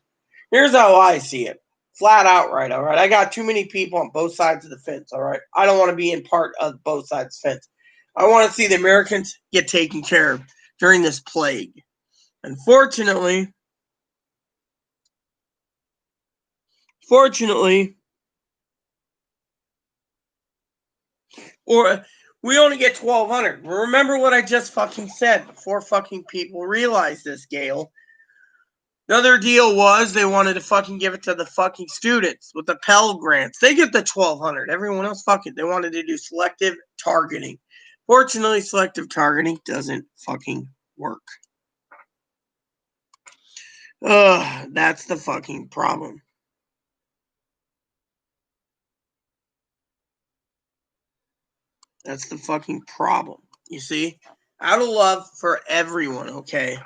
Here's how I see it. Flat out right, all right? I got too many people on both sides of the fence, all right? I don't want to be in part of both sides of the fence. I want to see the Americans get taken care of during this plague. Unfortunately, or we only get 1,200. Remember what I just fucking said before fucking people realize this, Gail. The other deal was they wanted to fucking give it to the fucking students with the Pell Grants. They get the 1,200. Everyone else, fuck it. They wanted to do selective targeting. Fortunately, selective targeting doesn't fucking work. That's the fucking problem. That's the fucking problem. You see? Out of love for everyone, okay?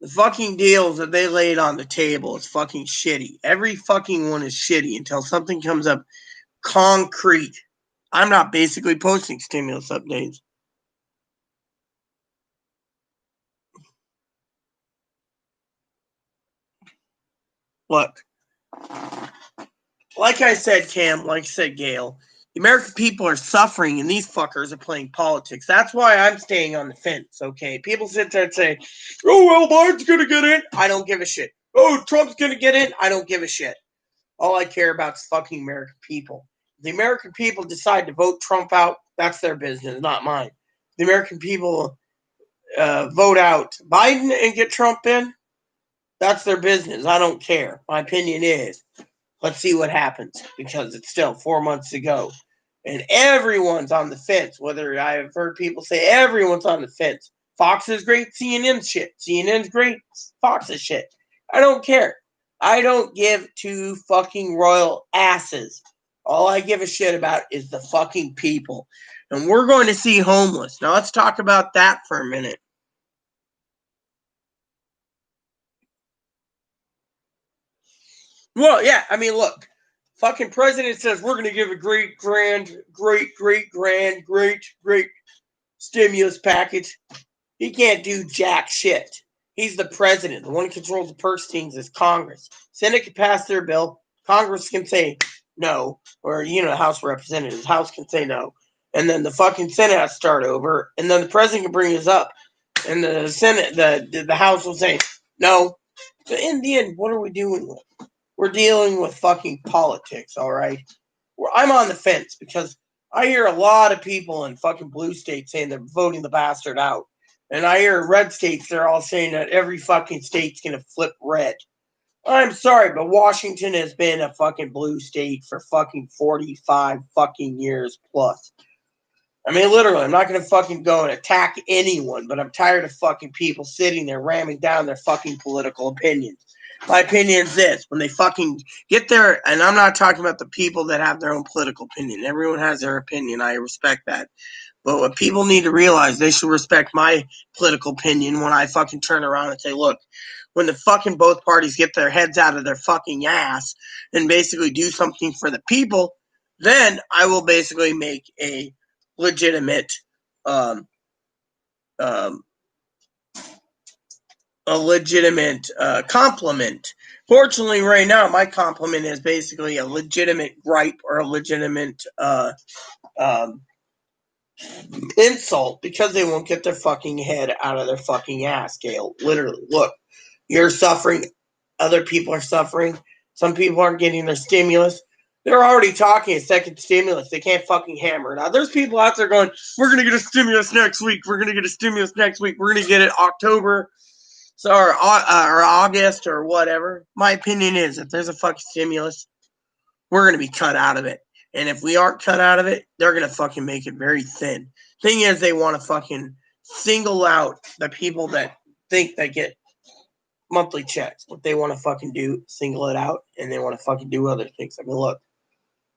The fucking deals that they laid on the table is fucking shitty. Every fucking one is shitty until something comes up concrete. I'm not basically posting stimulus updates. Look, like I said, Cam, like I said, Gail, the American people are suffering and these fuckers are playing politics. That's why I'm staying on the fence, okay? People sit there and say, oh, well, Biden's going to get in. I don't give a shit. Oh, Trump's going to get in. I don't give a shit. All I care about is fucking American people. If the American people decide to vote Trump out, that's their business, not mine. If the American people vote out Biden and get Trump in, that's their business. I don't care. My opinion is, let's see what happens because it's still 4 months to go. And everyone's on the fence. Whether I've heard people say everyone's on the fence. Fox is great, CNN's shit. CNN's great, Fox is shit. I don't care. I don't give two fucking royal asses. All I give a shit about is the fucking people. And we're going to see homeless. Now let's talk about that for a minute. Well, yeah, I mean, look. Fucking president says we're going to give a great stimulus package. He can't do jack shit. He's the president. The one who controls the purse strings is Congress. Senate can pass their bill. Congress can say no, or the House of Representatives. House can say no, and then the fucking Senate has to start over, and then the president can bring this up, and the Senate, the House will say no. So in the end, what are we doing with? We're dealing with fucking politics, all right? I'm on the fence because I hear a lot of people in fucking blue states saying they're voting the bastard out. And I hear red states, they're all saying that every fucking state's going to flip red. I'm sorry, but Washington has been a fucking blue state for fucking 45 fucking years plus. I mean, literally, I'm not going to fucking go and attack anyone, but I'm tired of fucking people sitting there ramming down their fucking political opinions. My opinion is this: when they fucking get there, and I'm not talking about the people that have their own political opinion. Everyone has their opinion. I respect that. But what people need to realize, they should respect my political opinion when I fucking turn around and say, look, when the fucking both parties get their heads out of their fucking ass and basically do something for the people, then I will basically make a legitimate um, um, compliment. Fortunately, right now, my compliment is basically a legitimate gripe or a legitimate insult because they won't get their fucking head out of their fucking ass, Gail. Literally, look, you're suffering. Other people are suffering. Some people aren't getting their stimulus. They're already talking a second stimulus. They can't fucking hammer it out. There's people out there going, we're going to get a stimulus next week. We're going to get a stimulus next week. We're going to get it October or August or whatever. My opinion is if there's a fucking stimulus, we're going to be cut out of it. And if we aren't cut out of it, they're going to fucking make it very thin. Thing is, they want to fucking single out the people that think they get monthly checks. What they want to fucking do, single it out, and they want to fucking do other things. I mean, look,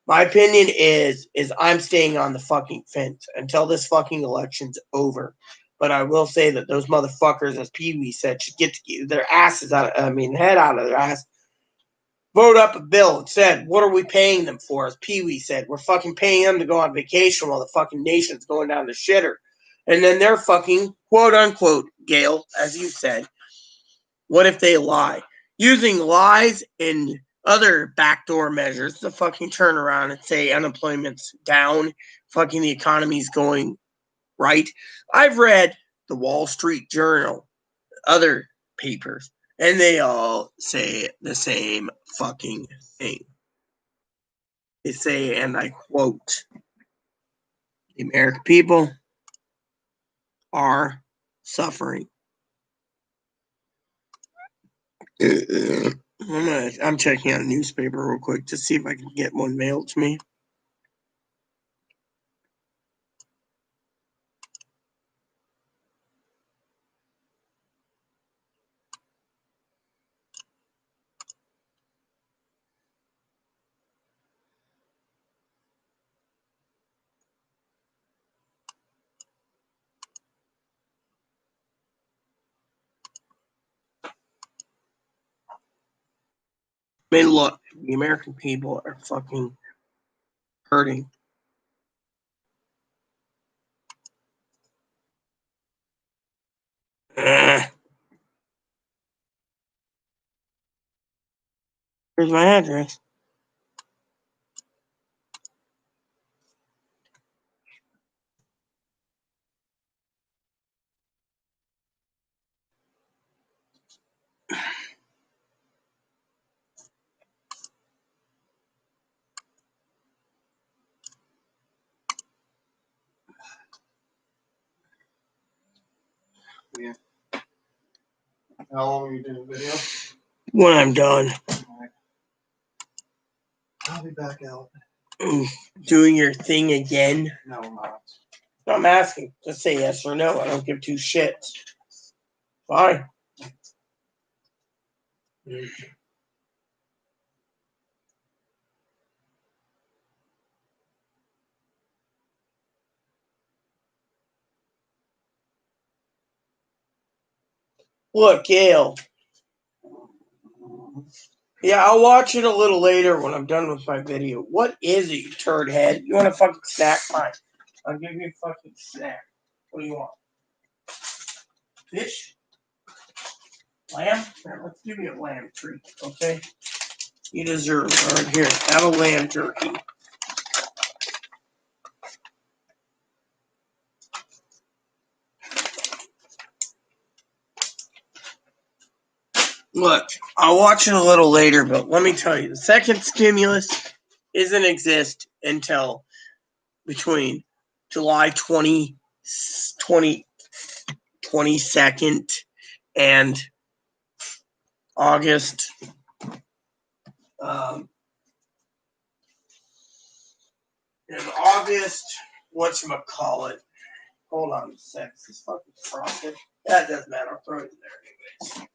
my opinion is I'm staying on the fucking fence until this fucking election's over. But I will say that those motherfuckers, as Pee Wee said, should get their asses out of, head out of their ass. Vote up a bill and said, what are we paying them for? As Pee Wee said, we're fucking paying them to go on vacation while the fucking nation's going down the shitter. And then they're fucking, quote unquote, Gail, as you said, what if they lie? Using lies and other backdoor measures to fucking turn around and say unemployment's down, fucking the economy's going right. I've read the Wall Street Journal, other papers, and they all say the same fucking thing. They say, and I quote, the American people are suffering. I'm checking out a newspaper real quick to see if I can get one mailed to me. I mean, look, the American people are fucking hurting. Here's my address. How long are you doing the video? When I'm done. I'll be back out. Doing your thing again. No, I'm not. I'm asking. Just say yes or no. I don't give two shits. Fine. Look, Gail. Yeah, I'll watch it a little later when I'm done with my video. What is it, you turd head? You want a fucking snack? Fine. I'll give you a fucking snack. What do you want? Fish? Lamb? Here, let's give you a lamb treat, okay? You deserve it. All right, here, have a lamb jerky. Look, I'll watch it a little later, but let me tell you, the second stimulus doesn't exist until between July 22nd and August. In August, whatchamacallit? Hold on a sec. Is this fucking frosted? That doesn't matter. I'll throw it in there anyways.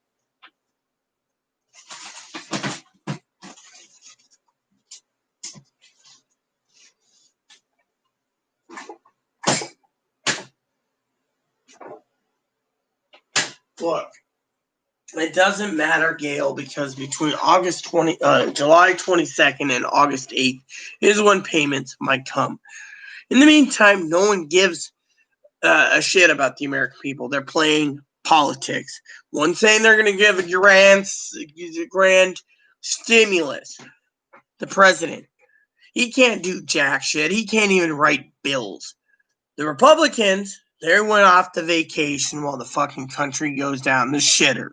Look, it doesn't matter, Gail, because between July 22nd and August 8th is when payments might come. In the meantime, no one gives a shit about the American people. They're playing politics. One saying they're going to give a grand stimulus. The president, he can't do jack shit. He can't even write bills. The Republicans, they went off to vacation while the fucking country goes down the shitter.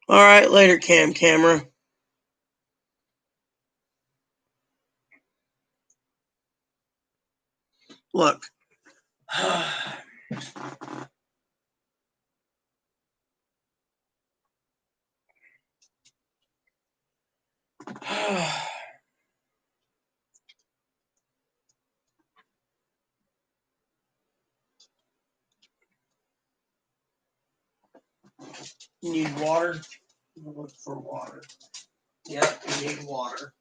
All right, later, camera. Look. You need water? Look for water. Yep, you need water.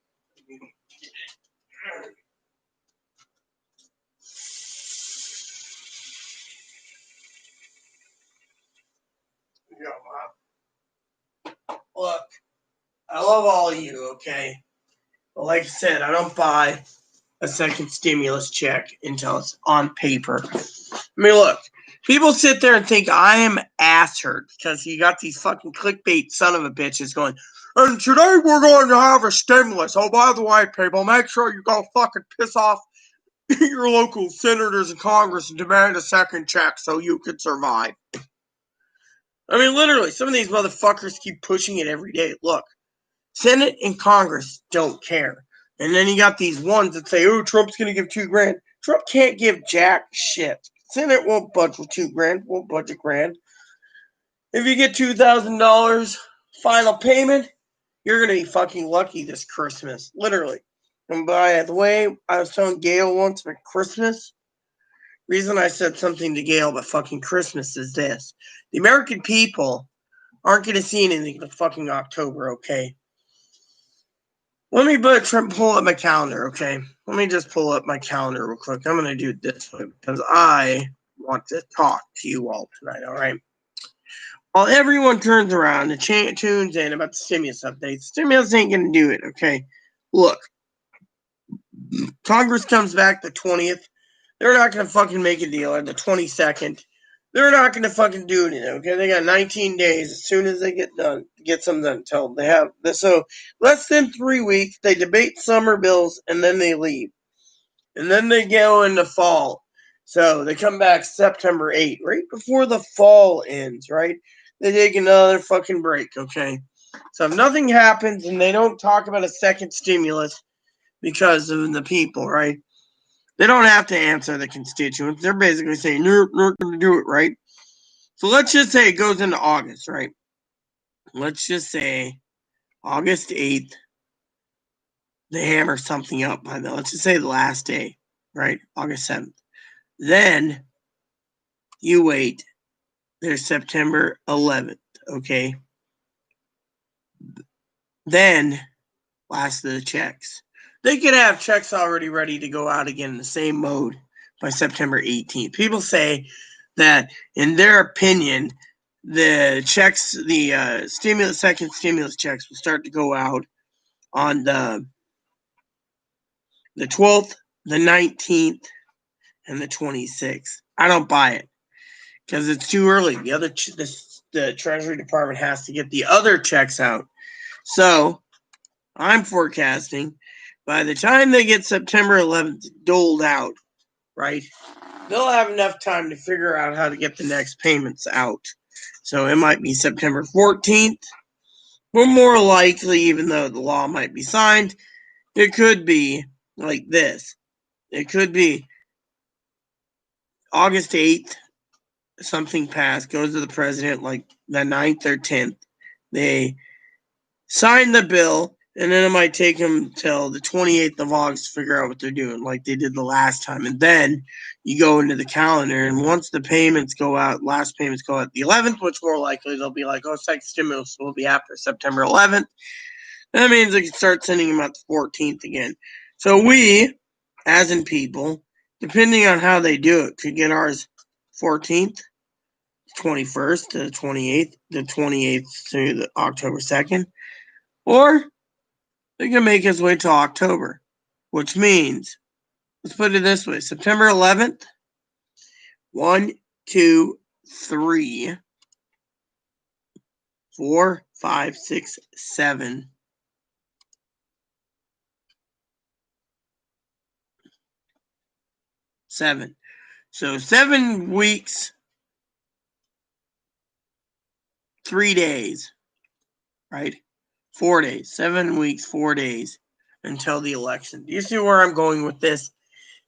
Look, I love all of you, okay? But like I said, I don't buy a second stimulus check until it's on paper. I mean, look, people sit there and think I am ass hurt because you got these fucking clickbait son of a bitches going, and today we're going to have a stimulus. Oh, by the way, people, make sure you go fucking piss off your local senators and Congress and demand a second check so you can survive. I mean, literally, some of these motherfuckers keep pushing it every day. Look, Senate and Congress don't care. And then you got these ones that say, oh, Trump's going to give $2,000. Trump can't give jack shit. Senate won't budget $2,000, won't budget $1,000. If you get $2,000 final payment, you're going to be fucking lucky this Christmas. Literally. And by the way, I was telling Gail once for Christmas, reason I said something to Gail about fucking Christmas is this. The American people aren't going to see anything until fucking October, okay? Let me pull up my calendar, okay? Let me just pull up my calendar real quick. I'm going to do it this way because I want to talk to you all tonight, all right? While everyone turns around and tunes in about the stimulus updates, stimulus ain't going to do it, okay? Look, Congress comes back the 20th. They're not going to fucking make a deal on the 22nd. They're not going to fucking do anything, okay? They got 19 days as soon as they get something done. Tell them they have this. So less than 3 weeks, they debate summer bills, and then they leave. And then they go into fall. So they come back September 8th, right before the fall ends, right? They take another fucking break, okay? So if nothing happens and they don't talk about a second stimulus because of the people, right? They don't have to answer the constituents. They're basically saying, they're not going to do it, right? So let's just say it goes into August, right? Let's just say August 8th, they hammer something up by let's just say the last day, right? August 7th. Then you wait. There's September 11th, okay? Then, last of the checks. They could have checks already ready to go out again in the same mode by September 18th. People say that, in their opinion, the checks, the second stimulus checks will start to go out on the 12th, the 19th, and the 26th. I don't buy it because it's too early. The Treasury Department has to get the other checks out. So I'm forecasting by the time they get September 11th doled out, right, they'll have enough time to figure out how to get the next payments out. So it might be September 14th, but more likely, even though the law might be signed, it could be like this. It could be August 8th, something passed, goes to the president like the 9th or 10th. They sign the bill, and then it might take them till the 28th of August to figure out what they're doing, like they did the last time. And then you go into the calendar, and once the payments go out, last payments go out the 11th, which more likely they'll be like, oh, second stimulus will be after September 11th. That means they can start sending them out the 14th again. So we, as in people, depending on how they do it, could get ours 14th, 21st to the 28th, the 28th to the October 2nd, or they can make us wait till October, which means, let's put it this way, September 11th, 1, 2, 3, 4, 5, 6, 7. 7. So 7 weeks, 3 days, right? 4 days. 7 weeks, 4 days until the election. Do you see where I'm going with this?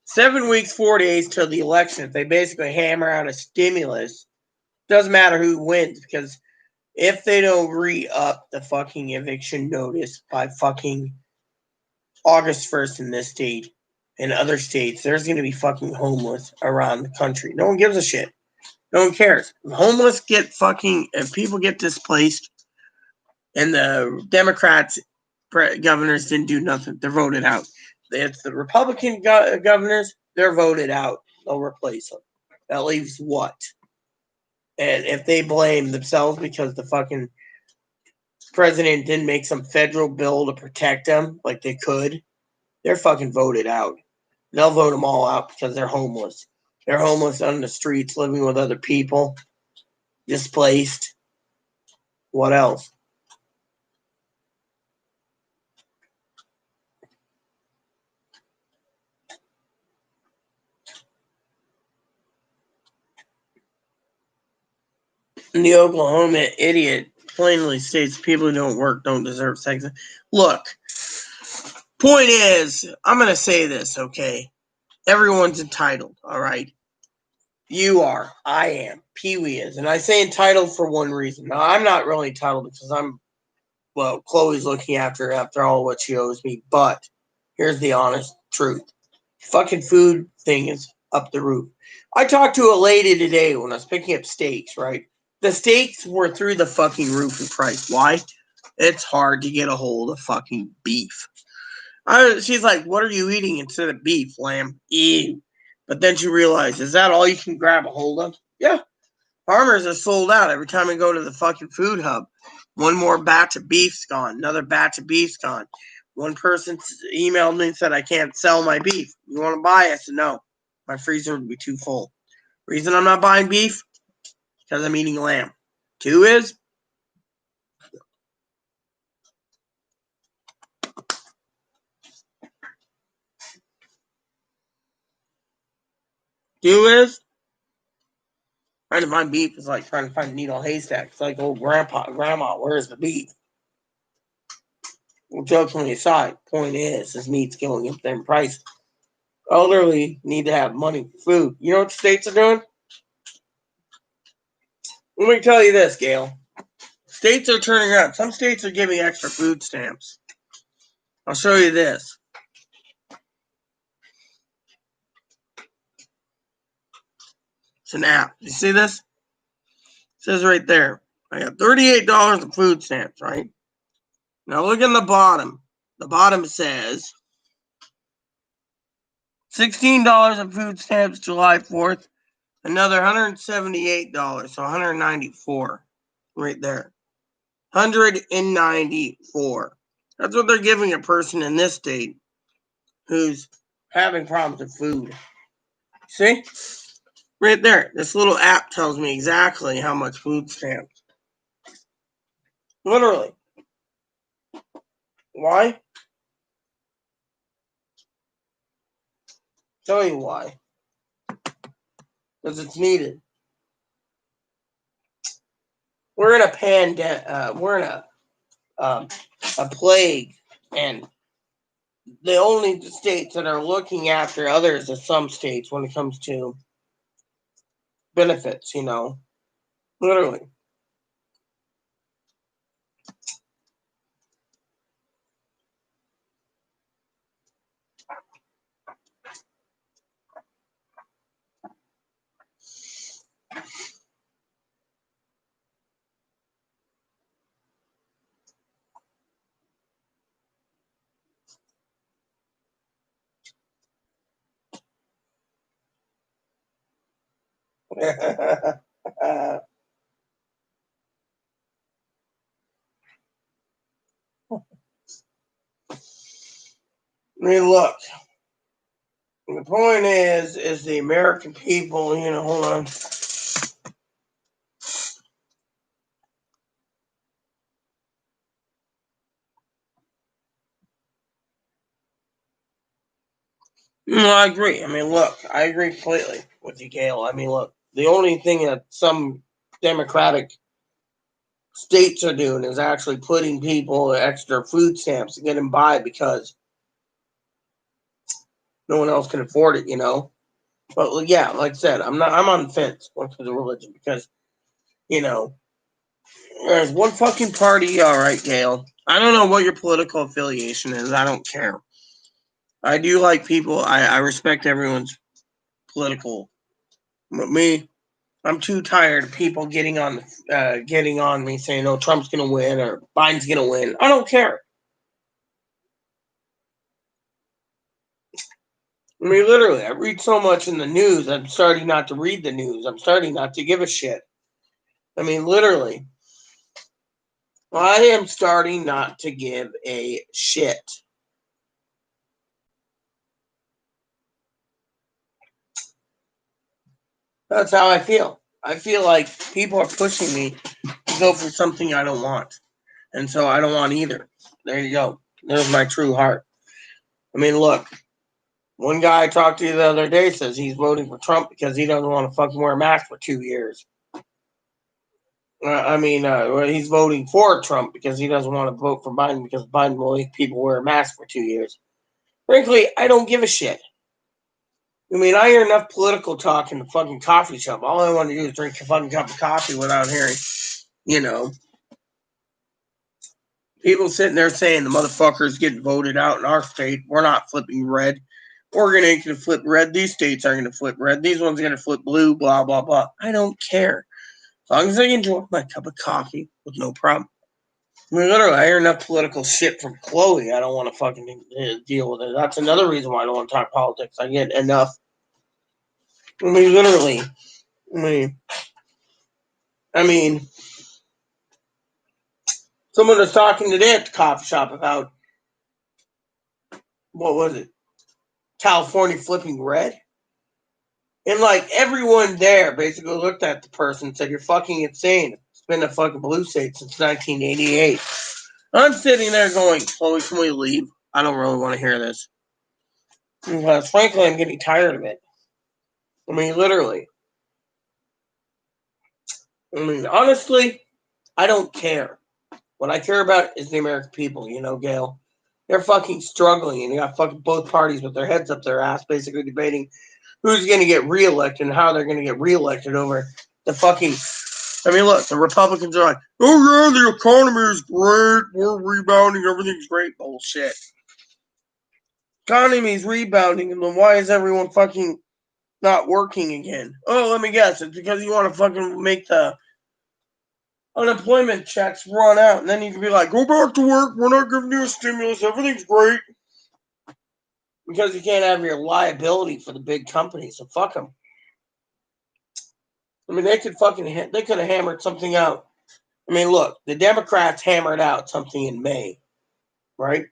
7 weeks, 4 days till the election. If they basically hammer out a stimulus, doesn't matter who wins, because if they don't re-up the fucking eviction notice by fucking August 1st in this state and other states, there's going to be fucking homeless around the country. No one gives a shit. No one cares. Homeless get fucking, if people get displaced and the Democrats governors didn't do nothing, they're voted out. It's the Republican governors, they're voted out. They'll replace them. That leaves what? And if they blame themselves because the fucking president didn't make some federal bill to protect them like they could, they're fucking voted out. They'll vote them all out because they're homeless. They're homeless on the streets, living with other people, displaced. What else? And the Oklahoma idiot plainly states people who don't work don't deserve sex. Look, point is, I'm going to say this, okay? Everyone's entitled, all right? You are. I am. Pee-wee is. And I say entitled for one reason. Now, I'm not really entitled because Chloe's looking after all what she owes me. But here's the honest truth. Fucking food thing is up the roof. I talked to a lady today when I was picking up steaks, right? The steaks were through the fucking roof in price. Why? It's hard to get a hold of fucking beef. She's like, what are you eating instead of beef, lamb? Ew. But then she realized, is that all you can grab a hold of? Yeah. Farmers are sold out every time I go to the fucking food hub. One more batch of beef's gone. Another batch of beef's gone. One person emailed me and said, I can't sell my beef. You want to buy it? I said, no. My freezer would be too full. Reason I'm not buying beef? Because I'm eating lamb. 2 is, trying to find beef is like trying to find a needle haystack. It's like, oh, grandma, where's the beef? Well, jokingly aside, point is, this meat's going up there in price. Elderly need to have money for food. You know what the states are doing? Let me tell you this, Gail. States are turning around. Some states are giving extra food stamps. I'll show you this. It's an app. You see this? It says right there. I got $38 in food stamps, right? Now look in the bottom. The bottom says $16 in food stamps July 4th. Another $178, so $194. right there. 194. That's what they're giving a person in this state who's having problems with food. See? Right there. This little app tells me exactly how much food stamps. Literally. Why? Tell you why. Because it's needed. We're in a pandemic. We're in a plague, and the only states that are looking after others are some states when it comes to benefits. Literally. I mean, look. The point is the American people. Hold on. No, I agree. I mean, look, I agree completely with you, Gail. I mean, look, the only thing that some Democratic states are doing is actually putting people extra food stamps to get them by because no one else can afford it. But yeah, like I said, I'm on the fence when it comes to religion because there's one fucking party. All right, Gail. I don't know what your political affiliation is. I don't care. I do like people. I respect everyone's political. But me, I'm too tired of people getting on me saying, "Oh, Trump's gonna win" or "Biden's gonna win." I don't care. I mean, literally, I read so much in the news. I'm starting not to read the news. I'm starting not to give a shit. I mean, literally, I am starting not to give a shit. That's how I feel. I feel like people are pushing me to go for something I don't want. And so I don't want either. There you go. There's my true heart. I mean, look, one guy I talked to the other day says he's voting for Trump because he doesn't want to fucking wear a mask for 2 years. He's voting for Trump because he doesn't want to vote for Biden because Biden will make people wear a mask for 2 years. Frankly, I don't give a shit. I mean, I hear enough political talk in the fucking coffee shop. All I want to do is drink a fucking cup of coffee without hearing, people sitting there saying the motherfuckers getting voted out in our state. We're not flipping red. Oregon ain't going to flip red. These states aren't going to flip red. These ones are going to flip blue, blah, blah, blah. I don't care. As long as I enjoy my cup of coffee with no problem. I mean, literally, I hear enough political shit from Chloe. I don't want to fucking deal with it. That's another reason why I don't want to talk politics. I get enough. I mean, literally. I mean, someone was talking today at the coffee shop about, what was it? California flipping red? And like everyone there basically looked at the person and said, "You're fucking insane. It's been a fucking blue state since 1988. I'm sitting there going, "Chloe, can we leave? I don't really want to hear this." Because frankly, I'm getting tired of it. I mean, literally. I mean, honestly, I don't care. What I care about is the American people, Gail. They're fucking struggling, and you got fucking both parties with their heads up their ass, basically debating who's going to get reelected and how they're going to get reelected over the fucking. I mean, look, the Republicans are like, "Oh yeah, the economy is great. We're rebounding. Everything's great." Bullshit. Economy's rebounding, and then why is everyone fucking not working again? Oh, let me guess. It's because you want to fucking make the unemployment checks run out, and then you can be like, "Go back to work. We're not giving you a stimulus. Everything's great." Because you can't have your liability for the big companies, so fuck them. I mean, they could have hammered something out I mean, look, the Democrats hammered out something in May, right?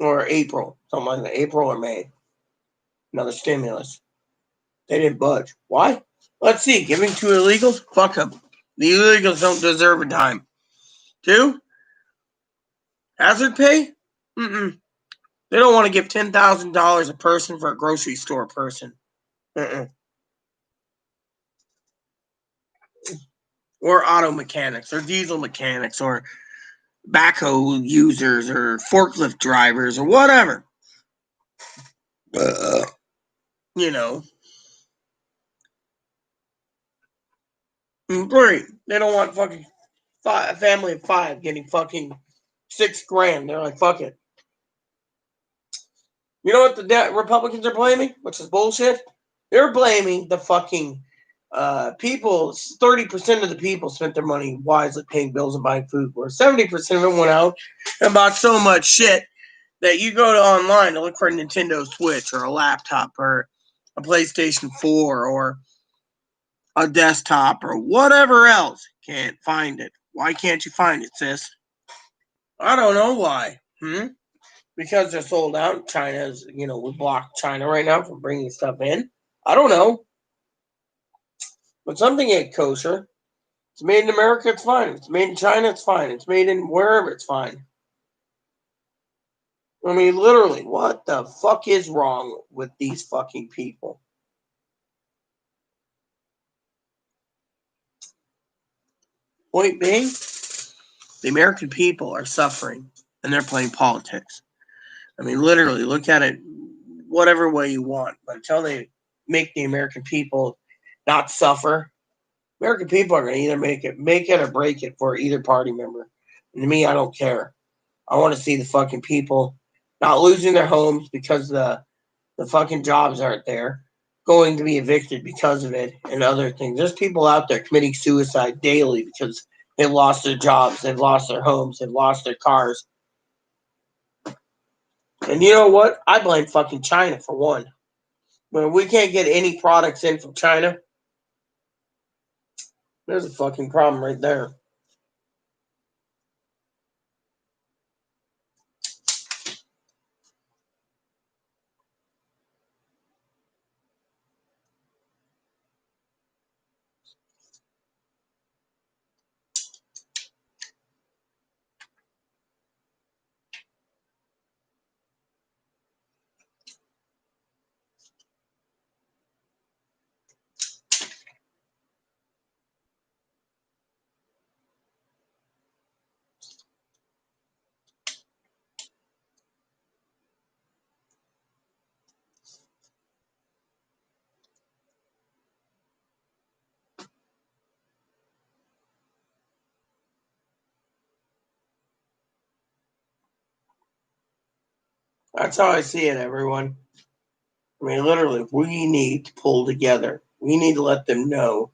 Or April, something like that, April or May. Another stimulus. They didn't budge. Why? Let's see. Giving to illegals? Fuck them. The illegals don't deserve a dime. 2, hazard pay? Mm-mm. They don't want to give $10,000 a person for a grocery store person. Mm-mm. Or auto mechanics, or diesel mechanics, or backhoe users, or forklift drivers, or whatever. You know. Great. They don't want fucking a family of 5 getting fucking $6,000. They're like, fuck it. You know what the Republicans are blaming, which is bullshit? They're blaming the fucking people. 30% of the people spent their money wisely paying bills and buying food, where 70% of it went out and bought so much shit that you go to online to look for a Nintendo Switch or a laptop or a PlayStation 4 or a desktop or whatever else. Can't find it. Why can't you find it, sis? I don't know why. Because they're sold out. China's, we block China right now from bringing stuff in. I don't know. But something ain't kosher. It's made in America, it's fine. It's made in China, it's fine. It's made in wherever, it's fine. I mean, literally, what the fuck is wrong with these fucking people? Point being, the American people are suffering, and they're playing politics. I mean, literally, look at it whatever way you want. But until they make the American people not suffer, American people are going to either make it or break it for either party member. And to me, I don't care. I want to see the fucking people not losing their homes because the fucking jobs aren't there, going to be evicted because of it, and other things. There's people out there committing suicide daily because they lost their jobs, they've lost their homes, they've lost their cars. And you know what? I blame fucking China for one. When we can't get any products in from China, there's a fucking problem right there. That's how I see it, everyone. I mean, literally, we need to pull together. We need to let them know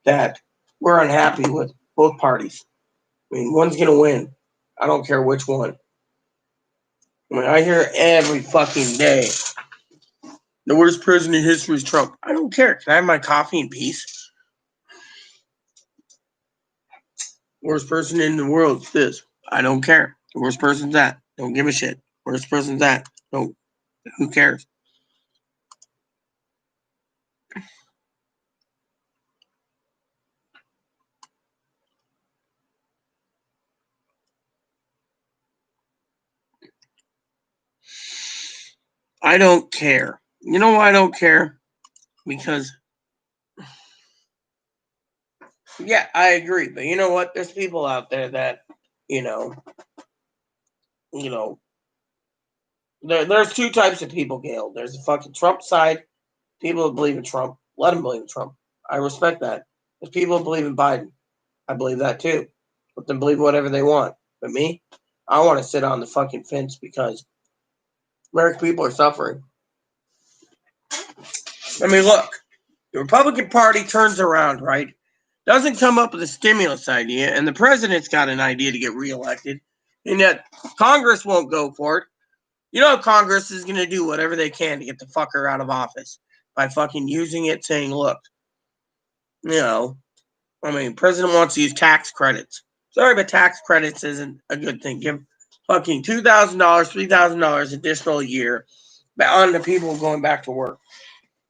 that we're unhappy with both parties. I mean, one's going to win. I don't care which one. I mean, I hear every fucking day, the worst president in history is Trump. I don't care. Can I have my coffee in peace? Worst person in the world is this. I don't care. The worst person's that. Don't give a shit. Worst person's that. Don't. Who cares? I don't care. You know why I don't care? Because, yeah, I agree. But you know what? There's people out there that, you know, there's 2 types of people, Gail. There's the fucking Trump side. People who believe in Trump. Let them believe in Trump. I respect that. There's people who believe in Biden. I believe that too. Let them believe whatever they want. But me, I want to sit on the fucking fence because American people are suffering. I mean, look, the Republican Party turns around, right? Doesn't come up with a stimulus idea, and the president's got an idea to get reelected, and yet Congress won't go for it. You know, Congress is going to do whatever they can to get the fucker out of office by fucking using it, saying, look, President wants to use tax credits. Sorry, but tax credits isn't a good thing. Give fucking $2,000, $3,000 additional a year on the people going back to work.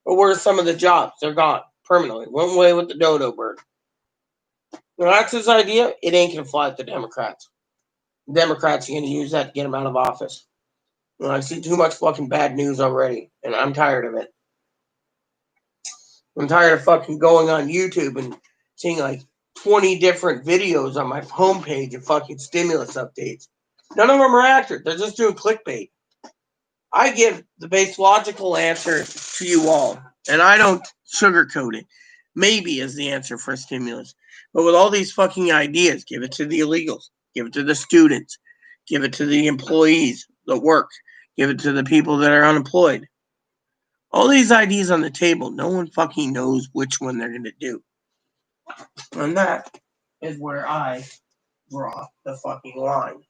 But where's some of the jobs? They're gone permanently. Went away with the dodo bird. That's his idea. It ain't going to fly with the Democrats. The Democrats are going to use that to get him out of office. I see too much fucking bad news already, and I'm tired of it. I'm tired of fucking going on YouTube and seeing like 20 different videos on my homepage of fucking stimulus updates. None of them are accurate. They're just doing clickbait. I give the base logical answer to you all, and I don't sugarcoat it. Maybe is the answer for stimulus. But with all these fucking ideas, give it to the illegals, give it to the students, give it to the employees that work, give it to the people that are unemployed. All these ideas on the table, no one fucking knows which one they're going to do. And that is where I draw the fucking line.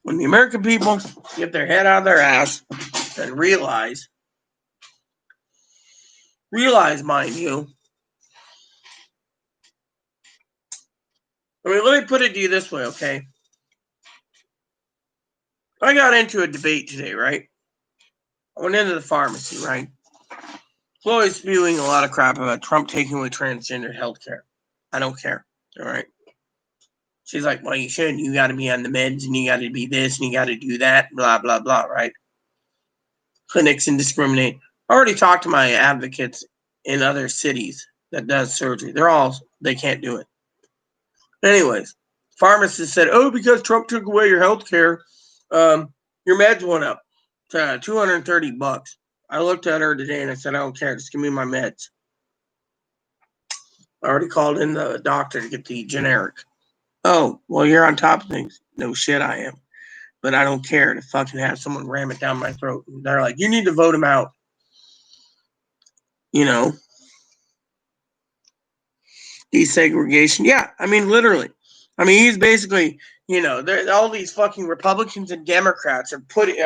When the American people get their head out of their ass and realize, mind you, let me put it to you this way, okay? I got into a debate today, right? I went into the pharmacy, right? Chloe's spewing a lot of crap about Trump taking away transgender health care. I don't care, all right? She's like, well, you shouldn't. You got to be on the meds, and you got to be this, and you got to do that, blah, blah, blah, right? Clinics indiscriminate. I already talked to my advocates in other cities that does surgery. They can't do it. Anyways, pharmacists said, oh, because Trump took away your health care, your meds went up to $230. I looked at her today and I said, I don't care. Just give me my meds. I already called in the doctor to get the generic. Oh, well, you're on top of things. No shit, I am. But I don't care to fucking have someone ram it down my throat. And they're like, you need to vote him out. Desegregation. Yeah, literally. He's basically, all these fucking Republicans and Democrats are putting,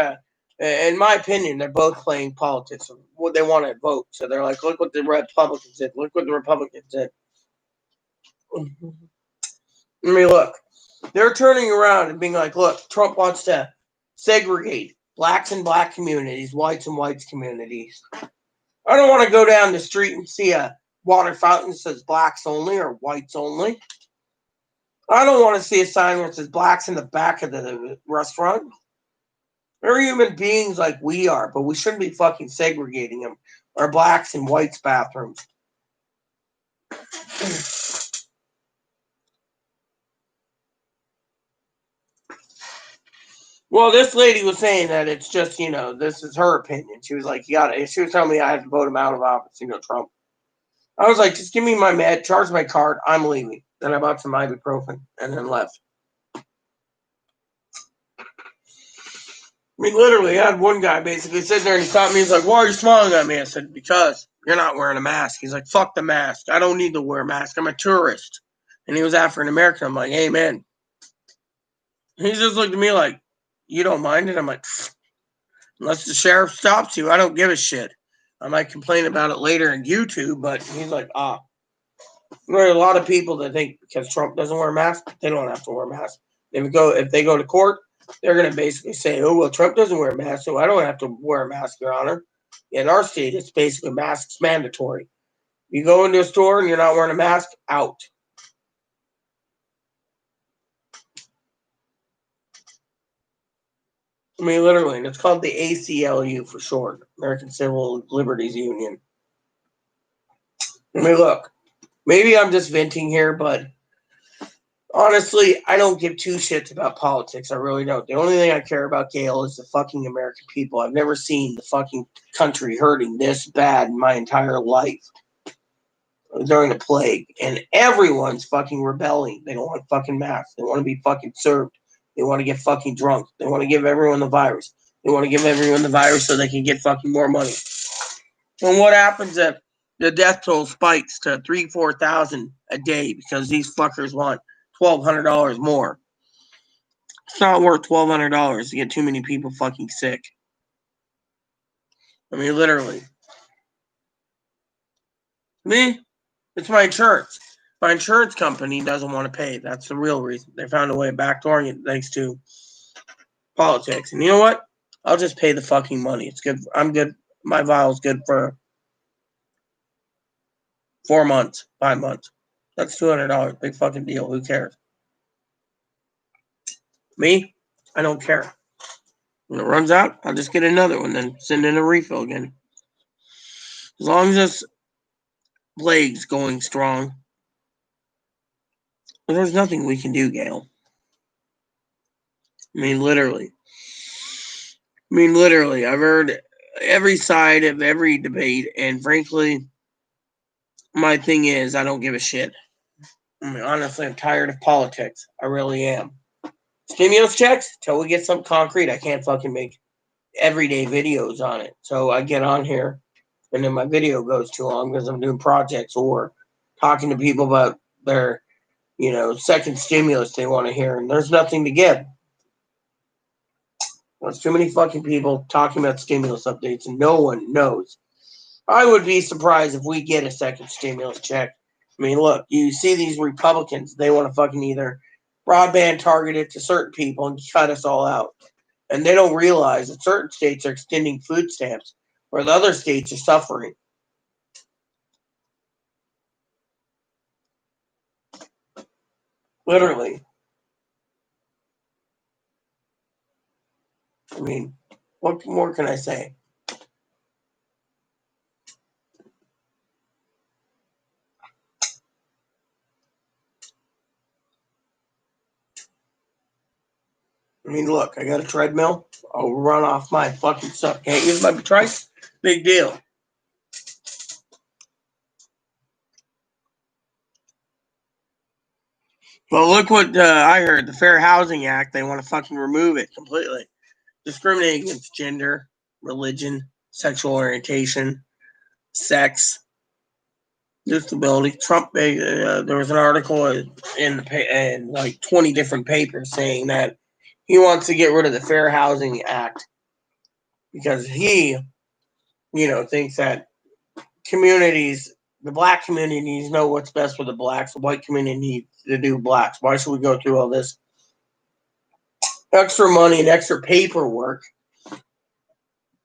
in my opinion, they're both playing politics. What they want to vote. So they're like, look what the Republicans did. Look what the Republicans did. Look. They're turning around and being like, look, Trump wants to segregate blacks and black communities, whites and whites communities. I don't want to go down the street and see a water fountain that says blacks only or whites only. I don't want to see a sign that says blacks in the back of the restaurant. They're human beings like we are, but we shouldn't be fucking segregating them. Or blacks and whites bathrooms. Well, this lady was saying that it's just, this is her opinion. She was like, she was telling me I had to vote him out of office, Trump. I was like, just give me my med, charge my card, I'm leaving. Then I bought some ibuprofen and then left. Literally, I had one guy basically sitting there and he stopped me. He's like, why are you smiling at me? I said, because you're not wearing a mask. He's like, fuck the mask. I don't need to wear a mask. I'm a tourist. And he was African American. I'm like, amen. He just looked at me like, you don't mind it? I'm like, unless the sheriff stops you, I don't give a shit. I might complain about it later in YouTube, but he's like, There are a lot of people that think because Trump doesn't wear a mask, they don't have to wear a mask. If they go to court, they're going to basically say, oh, well, Trump doesn't wear a mask, so I don't have to wear a mask, Your Honor. In our state, it's basically masks mandatory. You go into a store and you're not wearing a mask, out. Literally, and it's called the ACLU for short, American Civil Liberties Union. Look, maybe I'm just venting here, but honestly, I don't give two shits about politics. I really don't. The only thing I care about, Gail, is the fucking American people. I've never seen the fucking country hurting this bad in my entire life during the plague. And everyone's fucking rebelling. They don't want fucking masks. They want to be fucking served. They want to get fucking drunk. They want to give everyone the virus. They want to give everyone the virus so they can get fucking more money. And what happens if the death toll spikes to 3,000-4,000 a day because these fuckers want $1,200 more? It's not worth $1,200 to get too many people fucking sick. Literally. Me, It's my insurance. My insurance company doesn't want to pay. That's the real reason. They found a way of backdooring it thanks to politics. And you know what? I'll just pay the fucking money. It's good. I'm good. My vial's good for 4 months, 5 months. That's $200. Big fucking deal. Who cares? Me? I don't care. When it runs out, I'll just get another one, then send in a refill again. As long as this leg's going strong, there's nothing we can do, Gail. I mean, literally. I've heard every side of every debate, and frankly, my thing is, I don't give a shit. I mean, honestly, I'm tired of politics. I really am. Stimulus checks, till we get something concrete, I can't fucking make everyday videos on it. So I get on here, and then my video goes too long because I'm doing projects or talking to people about their, second stimulus they want to hear, and there's nothing to give. There's too many fucking people talking about stimulus updates, and no one knows. I would be surprised if we get a second stimulus check. I mean, look, you see these Republicans, they want to fucking either broadband target it to certain people and cut us all out. And they don't realize that certain states are extending food stamps, where the other states are suffering. Literally. I mean, what more can I say? I mean, look, I got a treadmill. I'll run off my fucking stuff. Can't use my trike? Big deal. Well, look what I heard. The Fair Housing Act, they want to fucking remove it completely. Discriminating against gender, religion, sexual orientation, sex, disability. Trump, there was an article in like 20 different papers saying that he wants to get rid of the Fair Housing Act because he, thinks that communities, the black communities know what's best for the blacks. The white community needs to do blacks. Why should we go through all this extra money and extra paperwork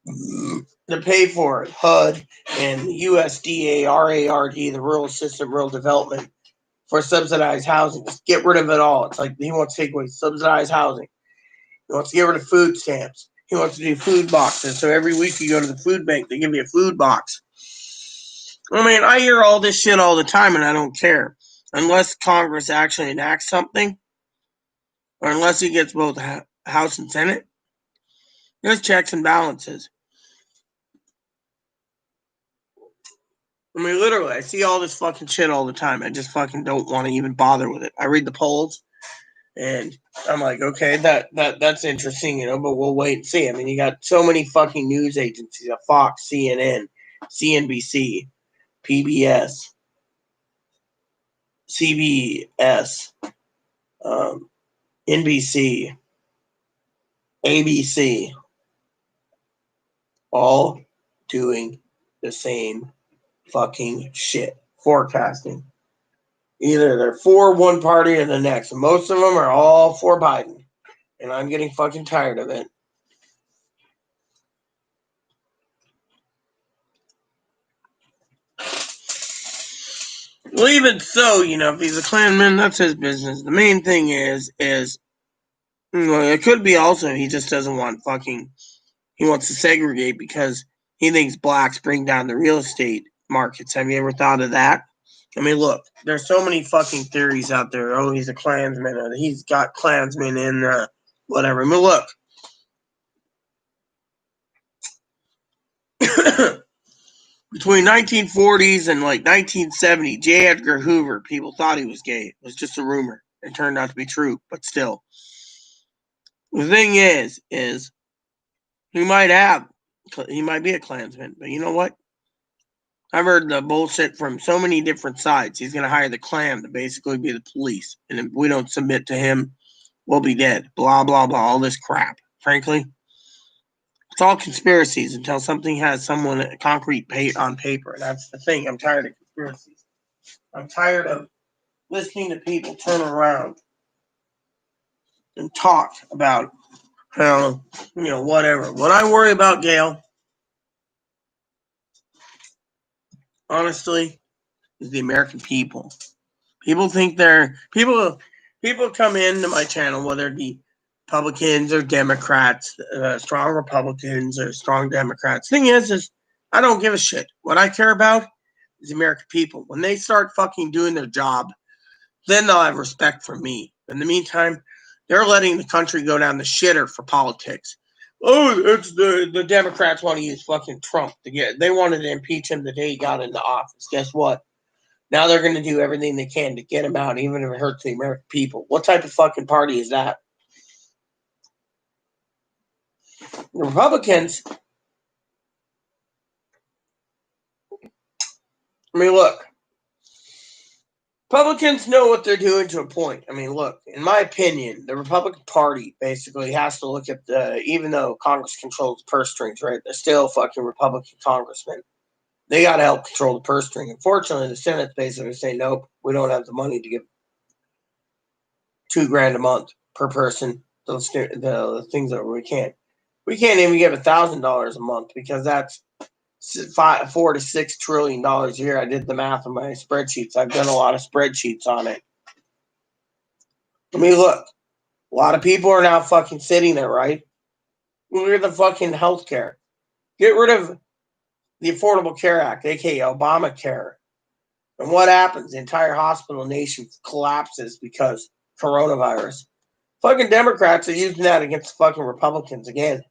to pay for it? HUD and USDA, RARD, the Rural Assistance Rural Development for subsidized housing. Just get rid of it all. It's like he wants to take away subsidized housing. He wants to get rid of food stamps. He wants to do food boxes. So every week you go to the food bank, they give you a food box. I mean, I hear all this shit all the time, and I don't care. Unless Congress actually enacts something, or unless he gets both House and Senate, there's checks and balances. I mean, literally, I see all this fucking shit all the time. I just fucking don't want to even bother with it. I read the polls, and I'm like, okay, that's interesting, but we'll wait and see. I mean, you got so many fucking news agencies, Fox, CNN, CNBC, PBS, CBS, NBC, ABC, all doing the same fucking shit. Forecasting. Either they're for one party or the next. Most of them are all for Biden. And I'm getting fucking tired of it. Well, even so, if he's a Klanman, that's his business. The main thing is it could be also he just doesn't want he wants to segregate because he thinks blacks bring down the real estate markets. Have you ever thought of that? I mean, look, there's so many fucking theories out there. Oh, he's a Klansman, or he's got Klansmen in whatever. I mean, look. Between 1940s and like 1970, J. Edgar Hoover, people thought he was gay. It was just a rumor. It turned out to be true, but still. The thing is he might be a Klansman, but you know what? I've heard the bullshit from so many different sides. He's going to hire the Klan to basically be the police. And if we don't submit to him, we'll be dead. Blah, blah, blah. All this crap. Frankly, it's all conspiracies until something has someone concrete on paper. That's the thing. I'm tired of conspiracies. I'm tired of listening to people turn around and talk about, whatever. What I worry about, Gail, honestly, is the American people. People think people come into my channel, whether it be Republicans or Democrats, strong Republicans or strong Democrats. Thing is I don't give a shit. What I care about is the American people. When they start fucking doing their job, then they'll have respect for me. In the meantime, they're letting the country go down the shitter for politics. Oh, it's the Democrats want to use fucking Trump they wanted to impeach him the day he got into office. Guess what? Now they're going to do everything they can to get him out, even if it hurts the American people. What type of fucking party is that? The Republicans, look, Republicans know what they're doing to a point. Look, in my opinion, the Republican Party basically has to look at even though Congress controls the purse strings, right? They're still fucking Republican congressmen. They got to help control the purse string. Unfortunately, the Senate's basically saying, nope, we don't have the money to give $2,000 a month per person. The things that we can't. We can't even give $1,000 a month because that's $4 to $6 trillion a year. I did the math on my spreadsheets. I've done a lot of spreadsheets on it. Look, a lot of people are now fucking sitting there, right? Look at the fucking healthcare. Get rid of the Affordable Care Act, aka Obamacare. And what happens? The entire hospital nation collapses because coronavirus. Fucking Democrats are using that against fucking Republicans again.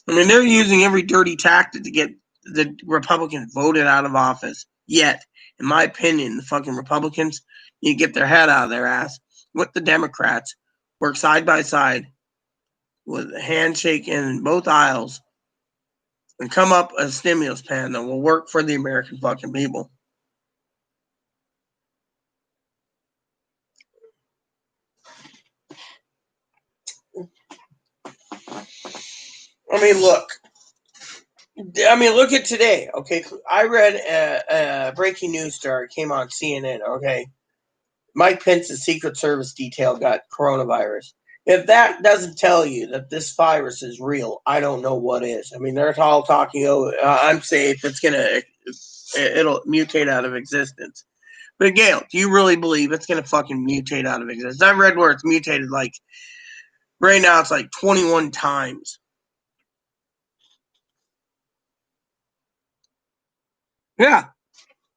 They're using every dirty tactic to get the Republicans voted out of office. Yet, in my opinion, the fucking Republicans need to get their head out of their ass with the Democrats, work side by side with a handshake in both aisles, and come up with a stimulus plan that will work for the American fucking people. Look at today, okay? I read a breaking news story, came on CNN, okay? Mike Pence's Secret Service detail got coronavirus. If that doesn't tell you that this virus is real, I don't know what is. They're all talking, I'm safe, it'll mutate out of existence. But Gail, do you really believe it's going to fucking mutate out of existence? I've read where it's mutated, right now it's 21 times. Yeah.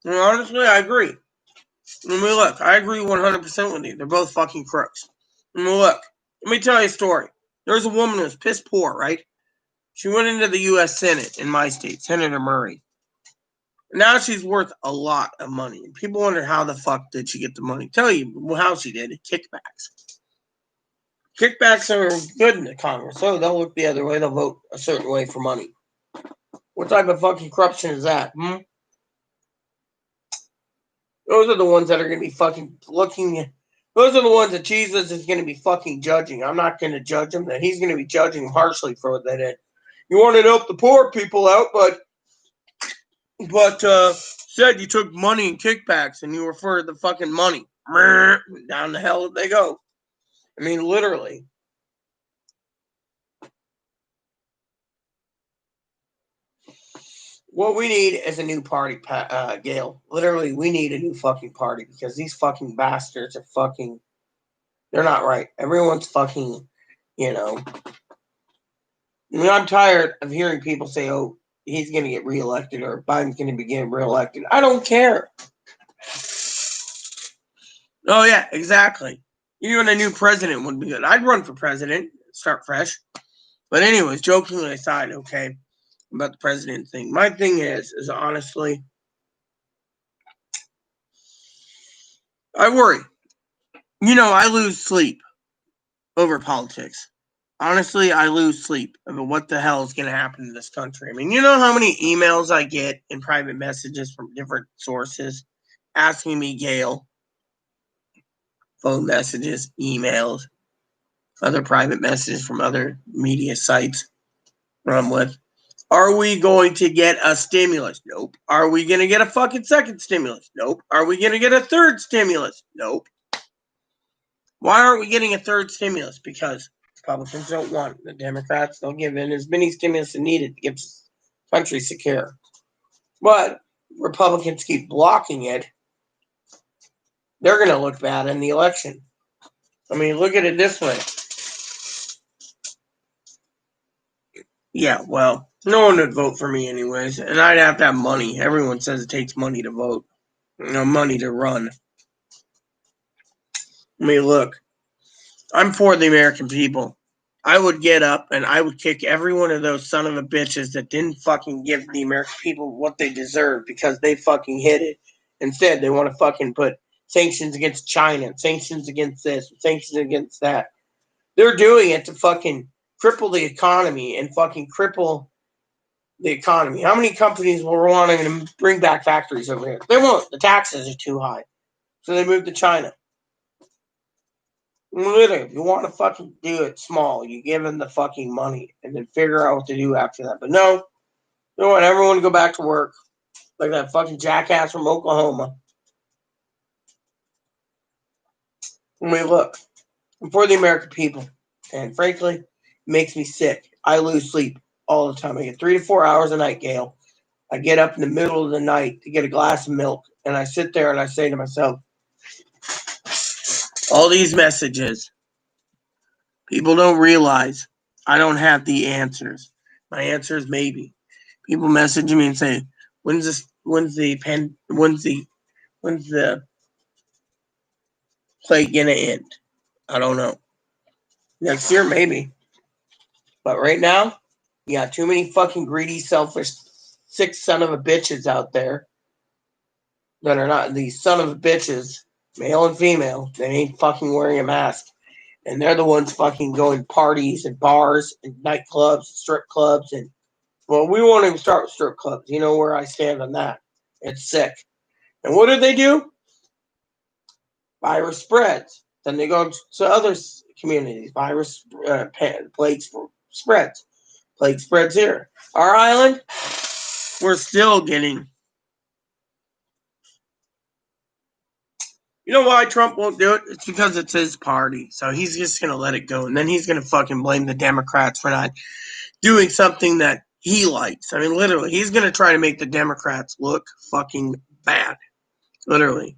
Honestly, I agree. Look, I agree 100% with you. They're both fucking crooks. Look, let me tell you a story. There's a woman who's piss poor, right? She went into the U.S. Senate in my state, Senator Murray. Now she's worth a lot of money. And people wonder how the fuck did she get the money. Tell you how she did it. Kickbacks. Kickbacks are good in the Congress. So they'll look the other way. They'll vote a certain way for money. What type of fucking corruption is that? Those are the ones that are going to be fucking looking. Those are the ones that Jesus is going to be fucking judging. I'm not going to judge him. That he's going to be judging them harshly for what they did. You wanted to help the poor people out, but said you took money and kickbacks and you were for the fucking money. Down the hell they go. Literally. What we need is a new party, Gail. Literally, we need a new fucking party because these fucking bastards are fucking. They're not right. Everyone's fucking, I'm tired of hearing people say, oh, he's going to get reelected or Biden's going to be getting reelected. I don't care. Oh, yeah, exactly. Even a new president would be good. I'd run for president, start fresh. But anyways, jokingly aside, okay, about the president thing. My thing is honestly, I worry. I lose sleep over politics. Honestly, I lose sleep over what the hell is going to happen in this country. You know how many emails I get in private messages from different sources asking me, Gail, phone messages, emails, other private messages from other media sites where I'm with. Are we going to get a stimulus? Nope. Are we going to get a fucking second stimulus? Nope. Are we going to get a third stimulus? Nope. Why aren't we getting a third stimulus? Because Republicans don't want it. The Democrats don't give in as many stimulus as needed to keep the country secure. But Republicans keep blocking it. They're going to look bad in the election. I mean, look at it this way. Yeah, well, no one would vote for me anyways, and I'd have to have money. Everyone says it takes money to vote, money to run. I mean, look, I'm for the American people. I would get up and I would kick every one of those son of a bitches that didn't fucking give the American people what they deserve because they fucking hid it. Instead, they want to fucking put sanctions against China, sanctions against this, sanctions against that. They're doing it to fucking cripple the economy and fucking cripple the economy. How many companies were wanting to bring back factories over here? They won't. The taxes are too high. So they moved to China. Literally, if you want to fucking do it small, you give them the fucking money and then figure out what to do after that. But no, they want everyone to go back to work like that fucking jackass from Oklahoma. I mean, look, I'm for the American people. And frankly, it makes me sick. I lose sleep all the time. I get 3 to 4 hours a night, Gail. I get up in the middle of the night to get a glass of milk, and I sit there and I say to myself, all these messages, people don't realize I don't have the answers. My answer is maybe. People message me and say, when's the plague gonna end? I don't know. Next year, maybe. But right now, you got too many fucking greedy, selfish, sick son of a bitches out there that are not these son of a bitches, male and female, they ain't fucking wearing a mask. And they're the ones fucking going parties and bars and nightclubs, strip clubs, and well, we won't even start with strip clubs. You know where I stand on that. It's sick. And what do? Virus spreads. Then they go to other communities. Virus plague spreads. Plague spreads here. Our island, we're still getting. You know why Trump won't do it? It's because it's his party. So he's just going to let it go. And then he's going to fucking blame the Democrats for not doing something that he likes. I mean, literally, he's going to try to make the Democrats look fucking bad. Literally.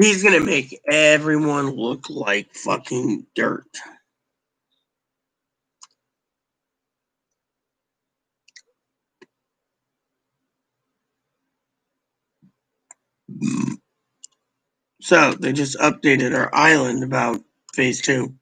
He's going to make everyone look like fucking dirt. So they just updated our island about phase 2.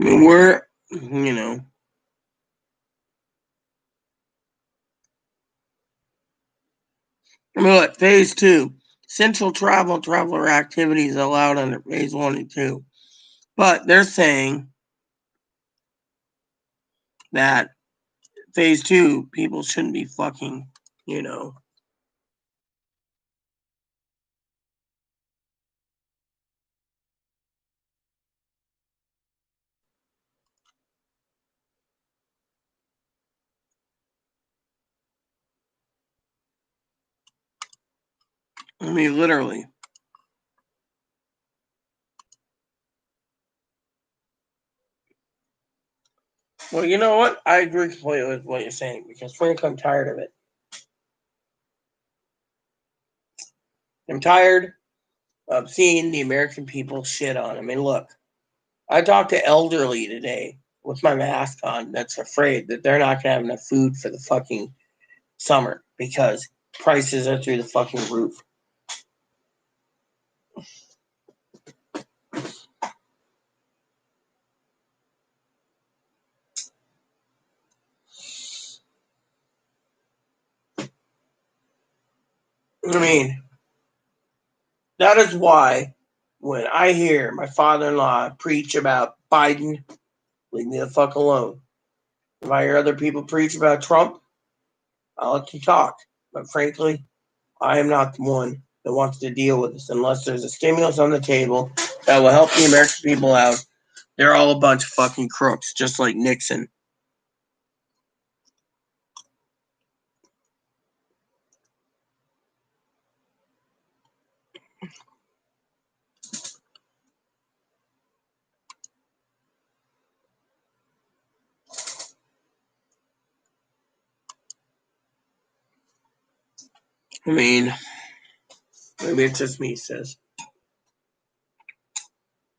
I mean, we're, I mean, look, phase 2. Central traveler activities allowed under phase 1 and 2. But they're saying that phase 2, people shouldn't be fucking, I mean, literally. Well, you know what? I agree completely with what you're saying because frankly, I'm tired of it. I'm tired of seeing the American people shit on. I mean, look, I talked to elderly today with my mask on that's afraid that they're not going to have enough food for the fucking summer because prices are through the fucking roof. I mean, that is why when I hear my father-in-law preach about Biden, leave me the fuck alone. If I hear other people preach about Trump, I'll let you talk. But frankly, I am not the one that wants to deal with this unless there's a stimulus on the table that will help the American people out. They're all a bunch of fucking crooks, just like Nixon. I mean, maybe it's just me, sis.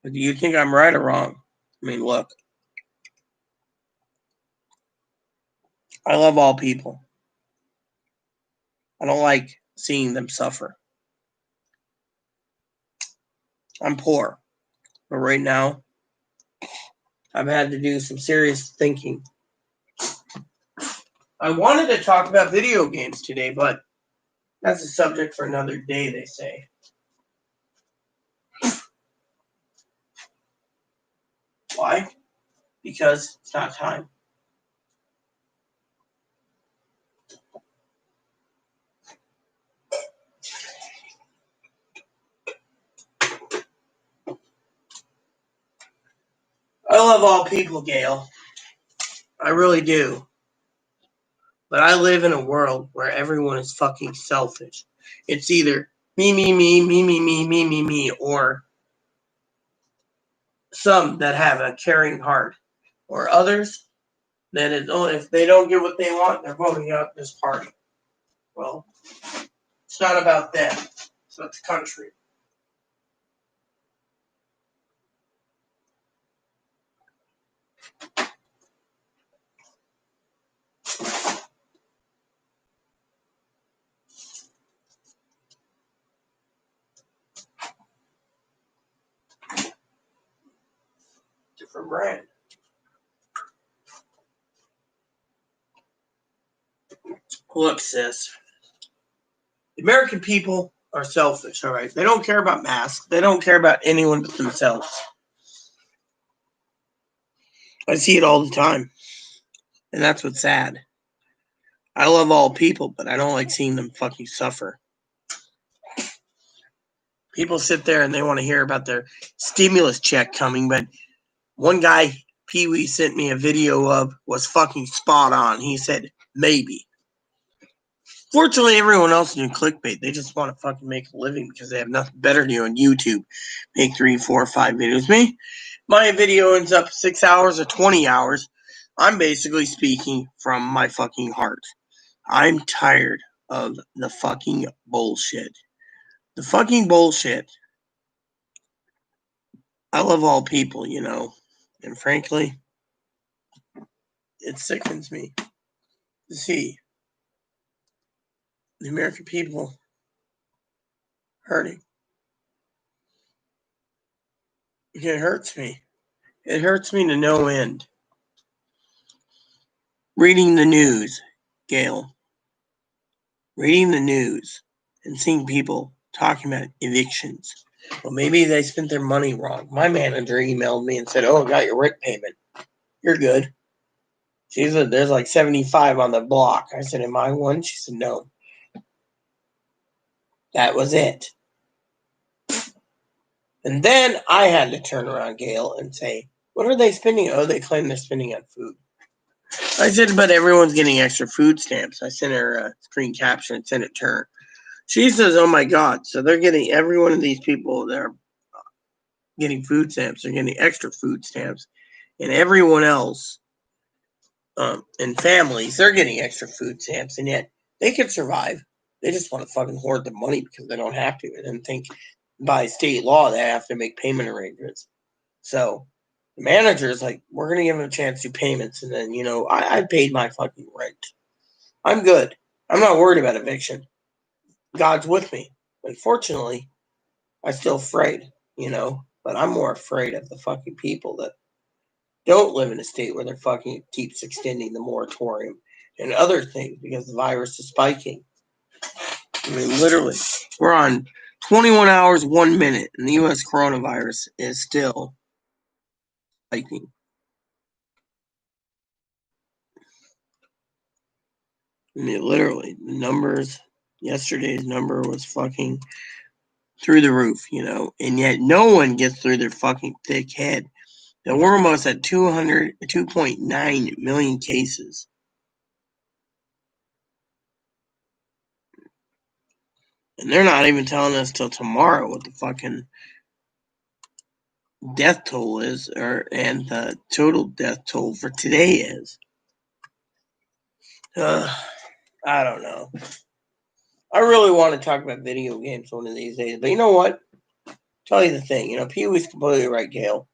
But do you think I'm right or wrong? I mean, look. I love all people. I don't like seeing them suffer. I'm poor. But right now, I've had to do some serious thinking. I wanted to talk about video games today, but that's a subject for another day, they say. Why? Because it's not time. I love all people, Gail. I really do. But I live in a world where everyone is fucking selfish. It's either me, me, me, me, me, me, me, me, me, or some that have a caring heart, or others that is, oh, if they don't get what they want, they're voting out this party. Well, it's not about them. It's about the country. Different brand. Look, sis. The American people are selfish, all right? They don't care about masks. They don't care about anyone but themselves. I see it all the time. And that's what's sad. I love all people, but I don't like seeing them fucking suffer. People sit there and they want to hear about their stimulus check coming, but one guy, Pee Wee, sent me a video of was fucking spot on. He said, maybe. Fortunately, everyone else is in clickbait. They just want to fucking make a living because they have nothing better to do on YouTube. Make 3, 4, 5 videos. Me, my video ends up 6 hours or 20 hours. I'm basically speaking from my fucking heart. I'm tired of the fucking bullshit. The fucking bullshit. I love all people, you know. And frankly, it sickens me to see the American people hurting. It hurts me. It hurts me to no end. Reading the news, Gail. Reading the news and seeing people talking about evictions. Well, maybe they spent their money wrong. My manager emailed me and said, oh, I got your rent payment. You're good. She said, there's like 75 on the block. I said, am I one? She said, no. That was it. And then I had to turn around, Gail, and say, what are they spending? Oh, they claim they're spending on food. I said, but everyone's getting extra food stamps. I sent her a screen capture and sent it to her. She says, oh my God. So they're getting, every one of these people that are getting food stamps, they're getting extra food stamps. And everyone else and families, they're getting extra food stamps. And yet they can survive. They just want to fucking hoard the money because they don't have to. And then think by state law, they have to make payment arrangements. So the manager is like, we're going to give them a chance to do payments. And then, you know, I paid my fucking rent. I'm good. I'm not worried about eviction. God's with me. Unfortunately, I'm still afraid, you know, but I'm more afraid of the fucking people that don't live in a state where they're fucking keeps extending the moratorium and other things because the virus is spiking. I mean, literally, we're on 21 hours, 1 minute, and the U.S. coronavirus is still spiking. I mean, literally, the numbers, yesterday's number was fucking through the roof, and yet no one gets through their fucking thick head that we're almost at 2.9 million cases. And they're not even telling us till tomorrow what the fucking death toll is, and the total death toll for today is. I don't know. I really want to talk about video games one of these days, but you know what? Tell you the thing, Pee-wee's completely right, Gail.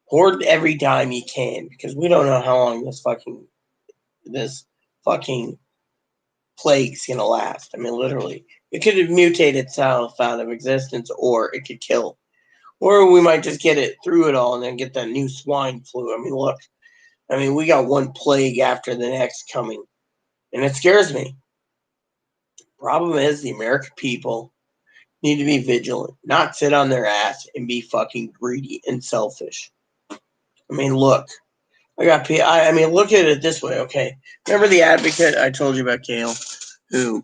Hoard every dime you can, because we don't know how long this fucking plague's gonna last. I mean, literally, it could have mutated itself out of existence, or it could kill, or we might just get it through it all and then get that new swine flu. I mean, look, we got one plague after the next coming, and it scares me. Problem is, the American people need to be vigilant, not sit on their ass and be fucking greedy and selfish. I mean, look, look at it this way, okay? Remember the advocate I told you about, Gail, who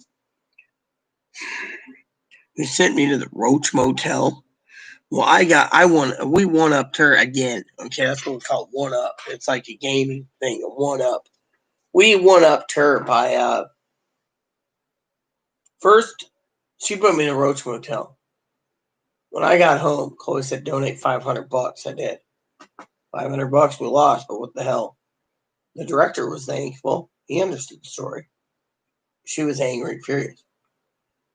sent me to the Roach Motel? Well, we one-upped her again. Okay, that's what we call one-up. It's like a gaming thing, a one-up. We one-upped her by, first, she put me in a Roach Motel. When I got home, Chloe said, donate $500. I did. $500 we lost, but what the hell? The director was thankful. He understood the story. She was angry and furious.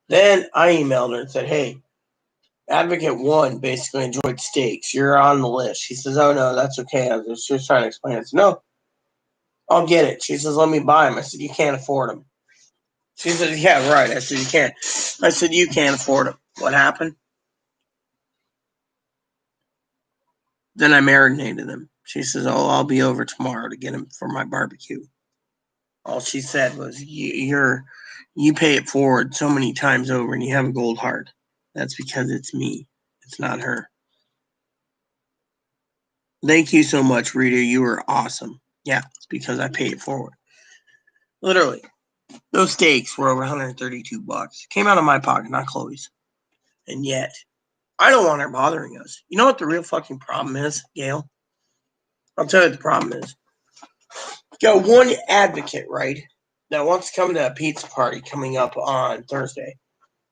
Then I emailed her and said, hey, Advocate 1 basically enjoyed steaks. You're on the list. She says, oh, no, that's okay. I was just trying to explain it. I said, no, I'll get it. She says, let me buy them. I said, you can't afford them. She said, yeah, right. I said, you can't. I said, you can't afford them. What happened? Then I marinated them. She says, oh, I'll be over tomorrow to get them for my barbecue. All she said was, you pay it forward so many times over and you have a gold heart. That's because it's me. It's not her. Thank you so much, Rita. You were awesome. Yeah, it's because I paid it forward. Literally. Those steaks were over $132. Came out of my pocket, not Chloe's. And yet, I don't want her bothering us. You know what the real fucking problem is, Gail? I'll tell you what the problem is. Got one advocate, right, that wants to come to a pizza party coming up on Thursday.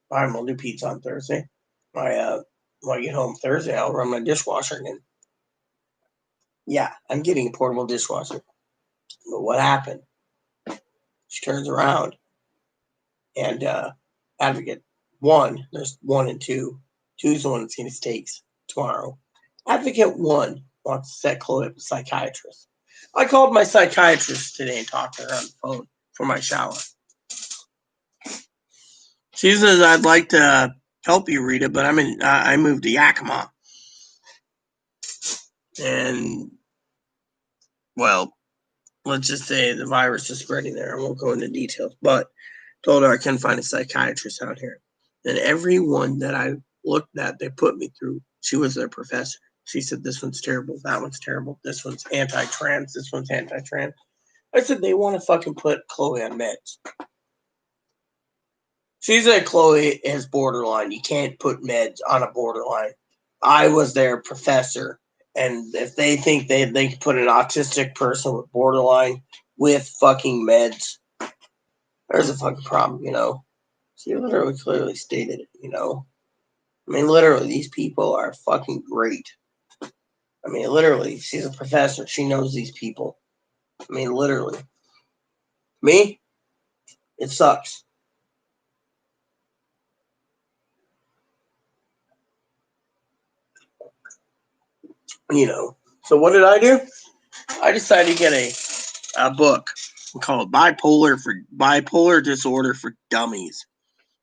Fine, we'll do pizza on Thursday. When I get home Thursday, I'll run my dishwasher again. Yeah, I'm getting a portable dishwasher. But what happened? She turns around and Advocate 1, there's 1 and 2. 2's the one that's getting steaks tomorrow. Advocate 1 wants to set Chloe up with a psychiatrist. I called my psychiatrist today and talked to her on the phone for my shower. She says, I'd like to help you, Rita, but I moved to Yakima. And, well, let's just say the virus is spreading there. I won't go into details, but told her I couldn't find a psychiatrist out here. And everyone that I looked at, they put me through, she was their professor. She said, this one's terrible, that one's terrible, this one's anti-trans, this one's anti-trans. I said, they want to fucking put Chloe on meds. She said Chloe is borderline. You can't put meds on a borderline. I was their professor. And if they think they can put an autistic person with borderline with fucking meds, there's a fucking problem, She literally clearly stated it, literally, these people are fucking great. Literally, she's a professor. She knows these people. Literally. Me? It sucks. So what did I do? I decided to get a book called Bipolar Disorder for Dummies.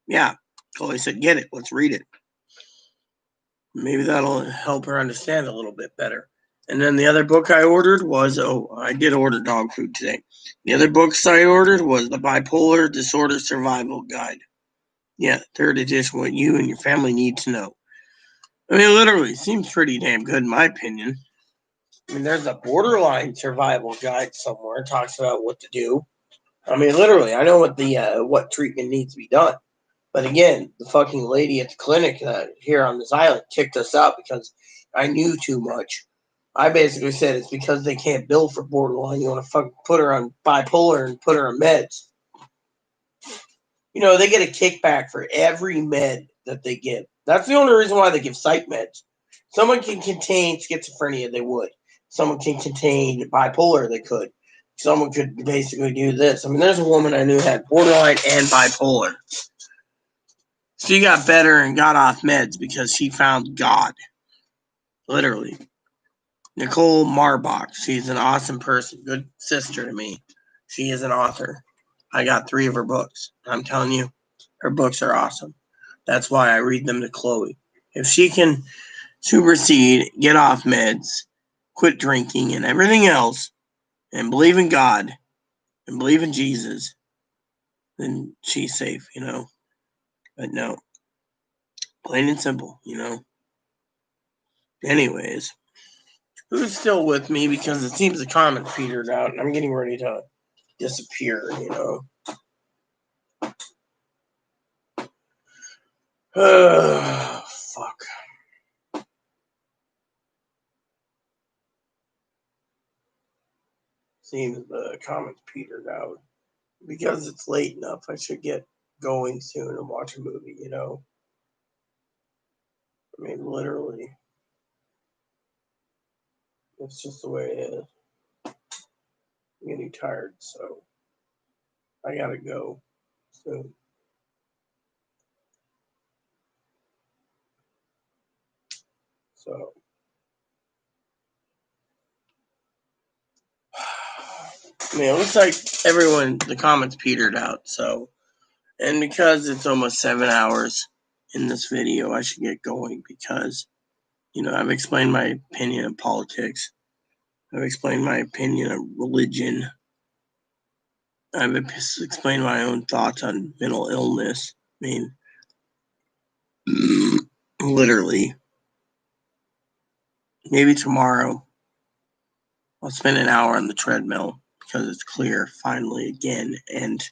Yeah. Chloe said, get it. Let's read it. Maybe that'll help her understand a little bit better. And then the other book I ordered was, I did order dog food today. The other books I ordered was the Bipolar Disorder Survival Guide. Yeah, third edition, what you and your family need to know. I mean, literally, seems pretty damn good in my opinion. I mean, there's a borderline survival guide somewhere talks about what to do. I mean, literally, I know what treatment needs to be done. But again, the fucking lady at the clinic here on this island kicked us out because I knew too much. I basically said it's because they can't bill for borderline. You want to fucking put her on bipolar and put her on meds. You know, they get a kickback for every med that they give. That's the only reason why they give psych meds. Someone can contain schizophrenia, they would. Someone can contain bipolar, they could. Someone could basically do this. I mean, there's a woman I knew had borderline and bipolar. She got better and got off meds because she found God. Literally. Nicole Marbach. She's an awesome person. Good sister to me. She is an author. I got 3 of her books. I'm telling you, her books are awesome. That's why I read them to Chloe. If she can supersede, get off meds, quit drinking and everything else, and believe in God, and believe in Jesus, then she's safe, you know. But no. Plain and simple, you know. Anyways. Who's still with me? Because it seems the comment petered out and I'm getting ready to disappear, you know. Fuck. Seems the comments petered out. Because it's late enough, I should get going soon and watch a movie, you know. I mean, literally. It's just the way it is. I'm getting tired, so I gotta go soon. So, I mean, it looks like the comments petered out, so, and because it's almost 7 hours in this video, I should get going because, you know, I've explained my opinion of politics. I've explained my opinion of religion. I've explained my own thoughts on mental illness. I mean, literally. Maybe tomorrow I'll spend an hour on the treadmill because it's clear finally again and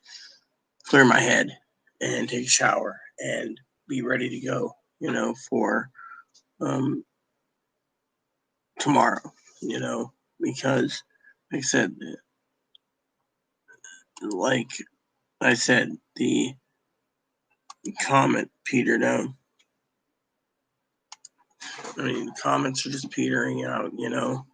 clear my head and take a shower and be ready to go, you know, for tomorrow, you know, because like I said, the comment petered down. I mean, comments are just petering out, you know.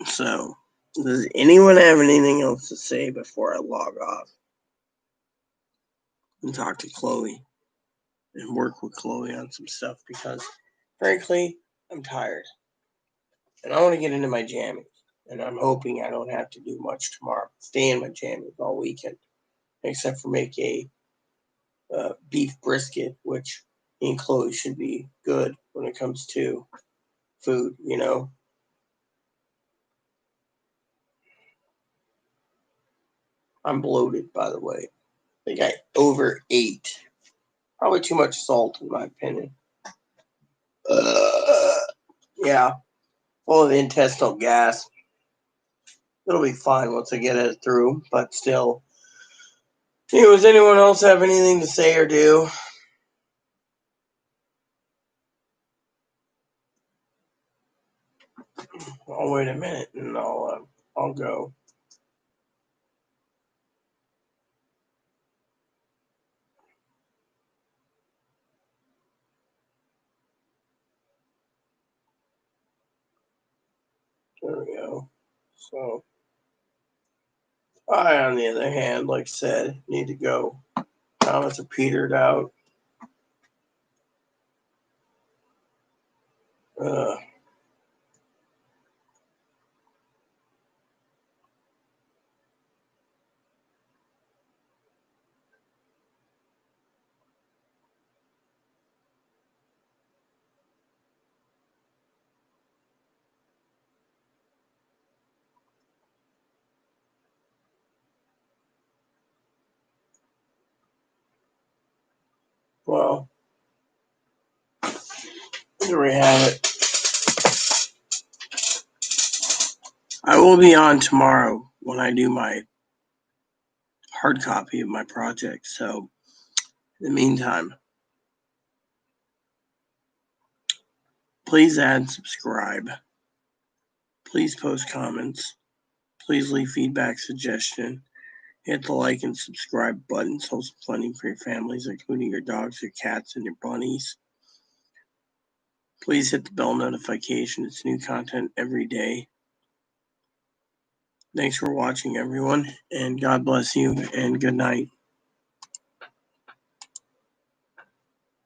So, does anyone have anything else to say before I log off and talk to Chloe and work with Chloe on some stuff? Because, frankly, I'm tired and I want to get into my jammies. And I'm hoping I don't have to do much tomorrow. Stay in my jammies all weekend, except for make a beef brisket, which me and Chloe should be good when it comes to food, you know. I'm bloated, by the way. I think I overate. Probably too much salt, in my opinion. Yeah, full of intestinal gas. It'll be fine once I get it through, but still. Does anyone else have anything to say or do? I'll wait a minute and I'll go. There we go. So, I, on the other hand, like I said, need to go. Comments are petered out. Well, there we have it. I will be on tomorrow when I do my hard copy of my project. So, in the meantime, please add and subscribe. Please post comments. Please leave feedback, suggestion. Hit the like and subscribe buttons. Hold some plenty for your families, including your dogs, your cats, and your bunnies. Please hit the bell notification. It's new content every day. Thanks for watching, everyone, and God bless you, and good night.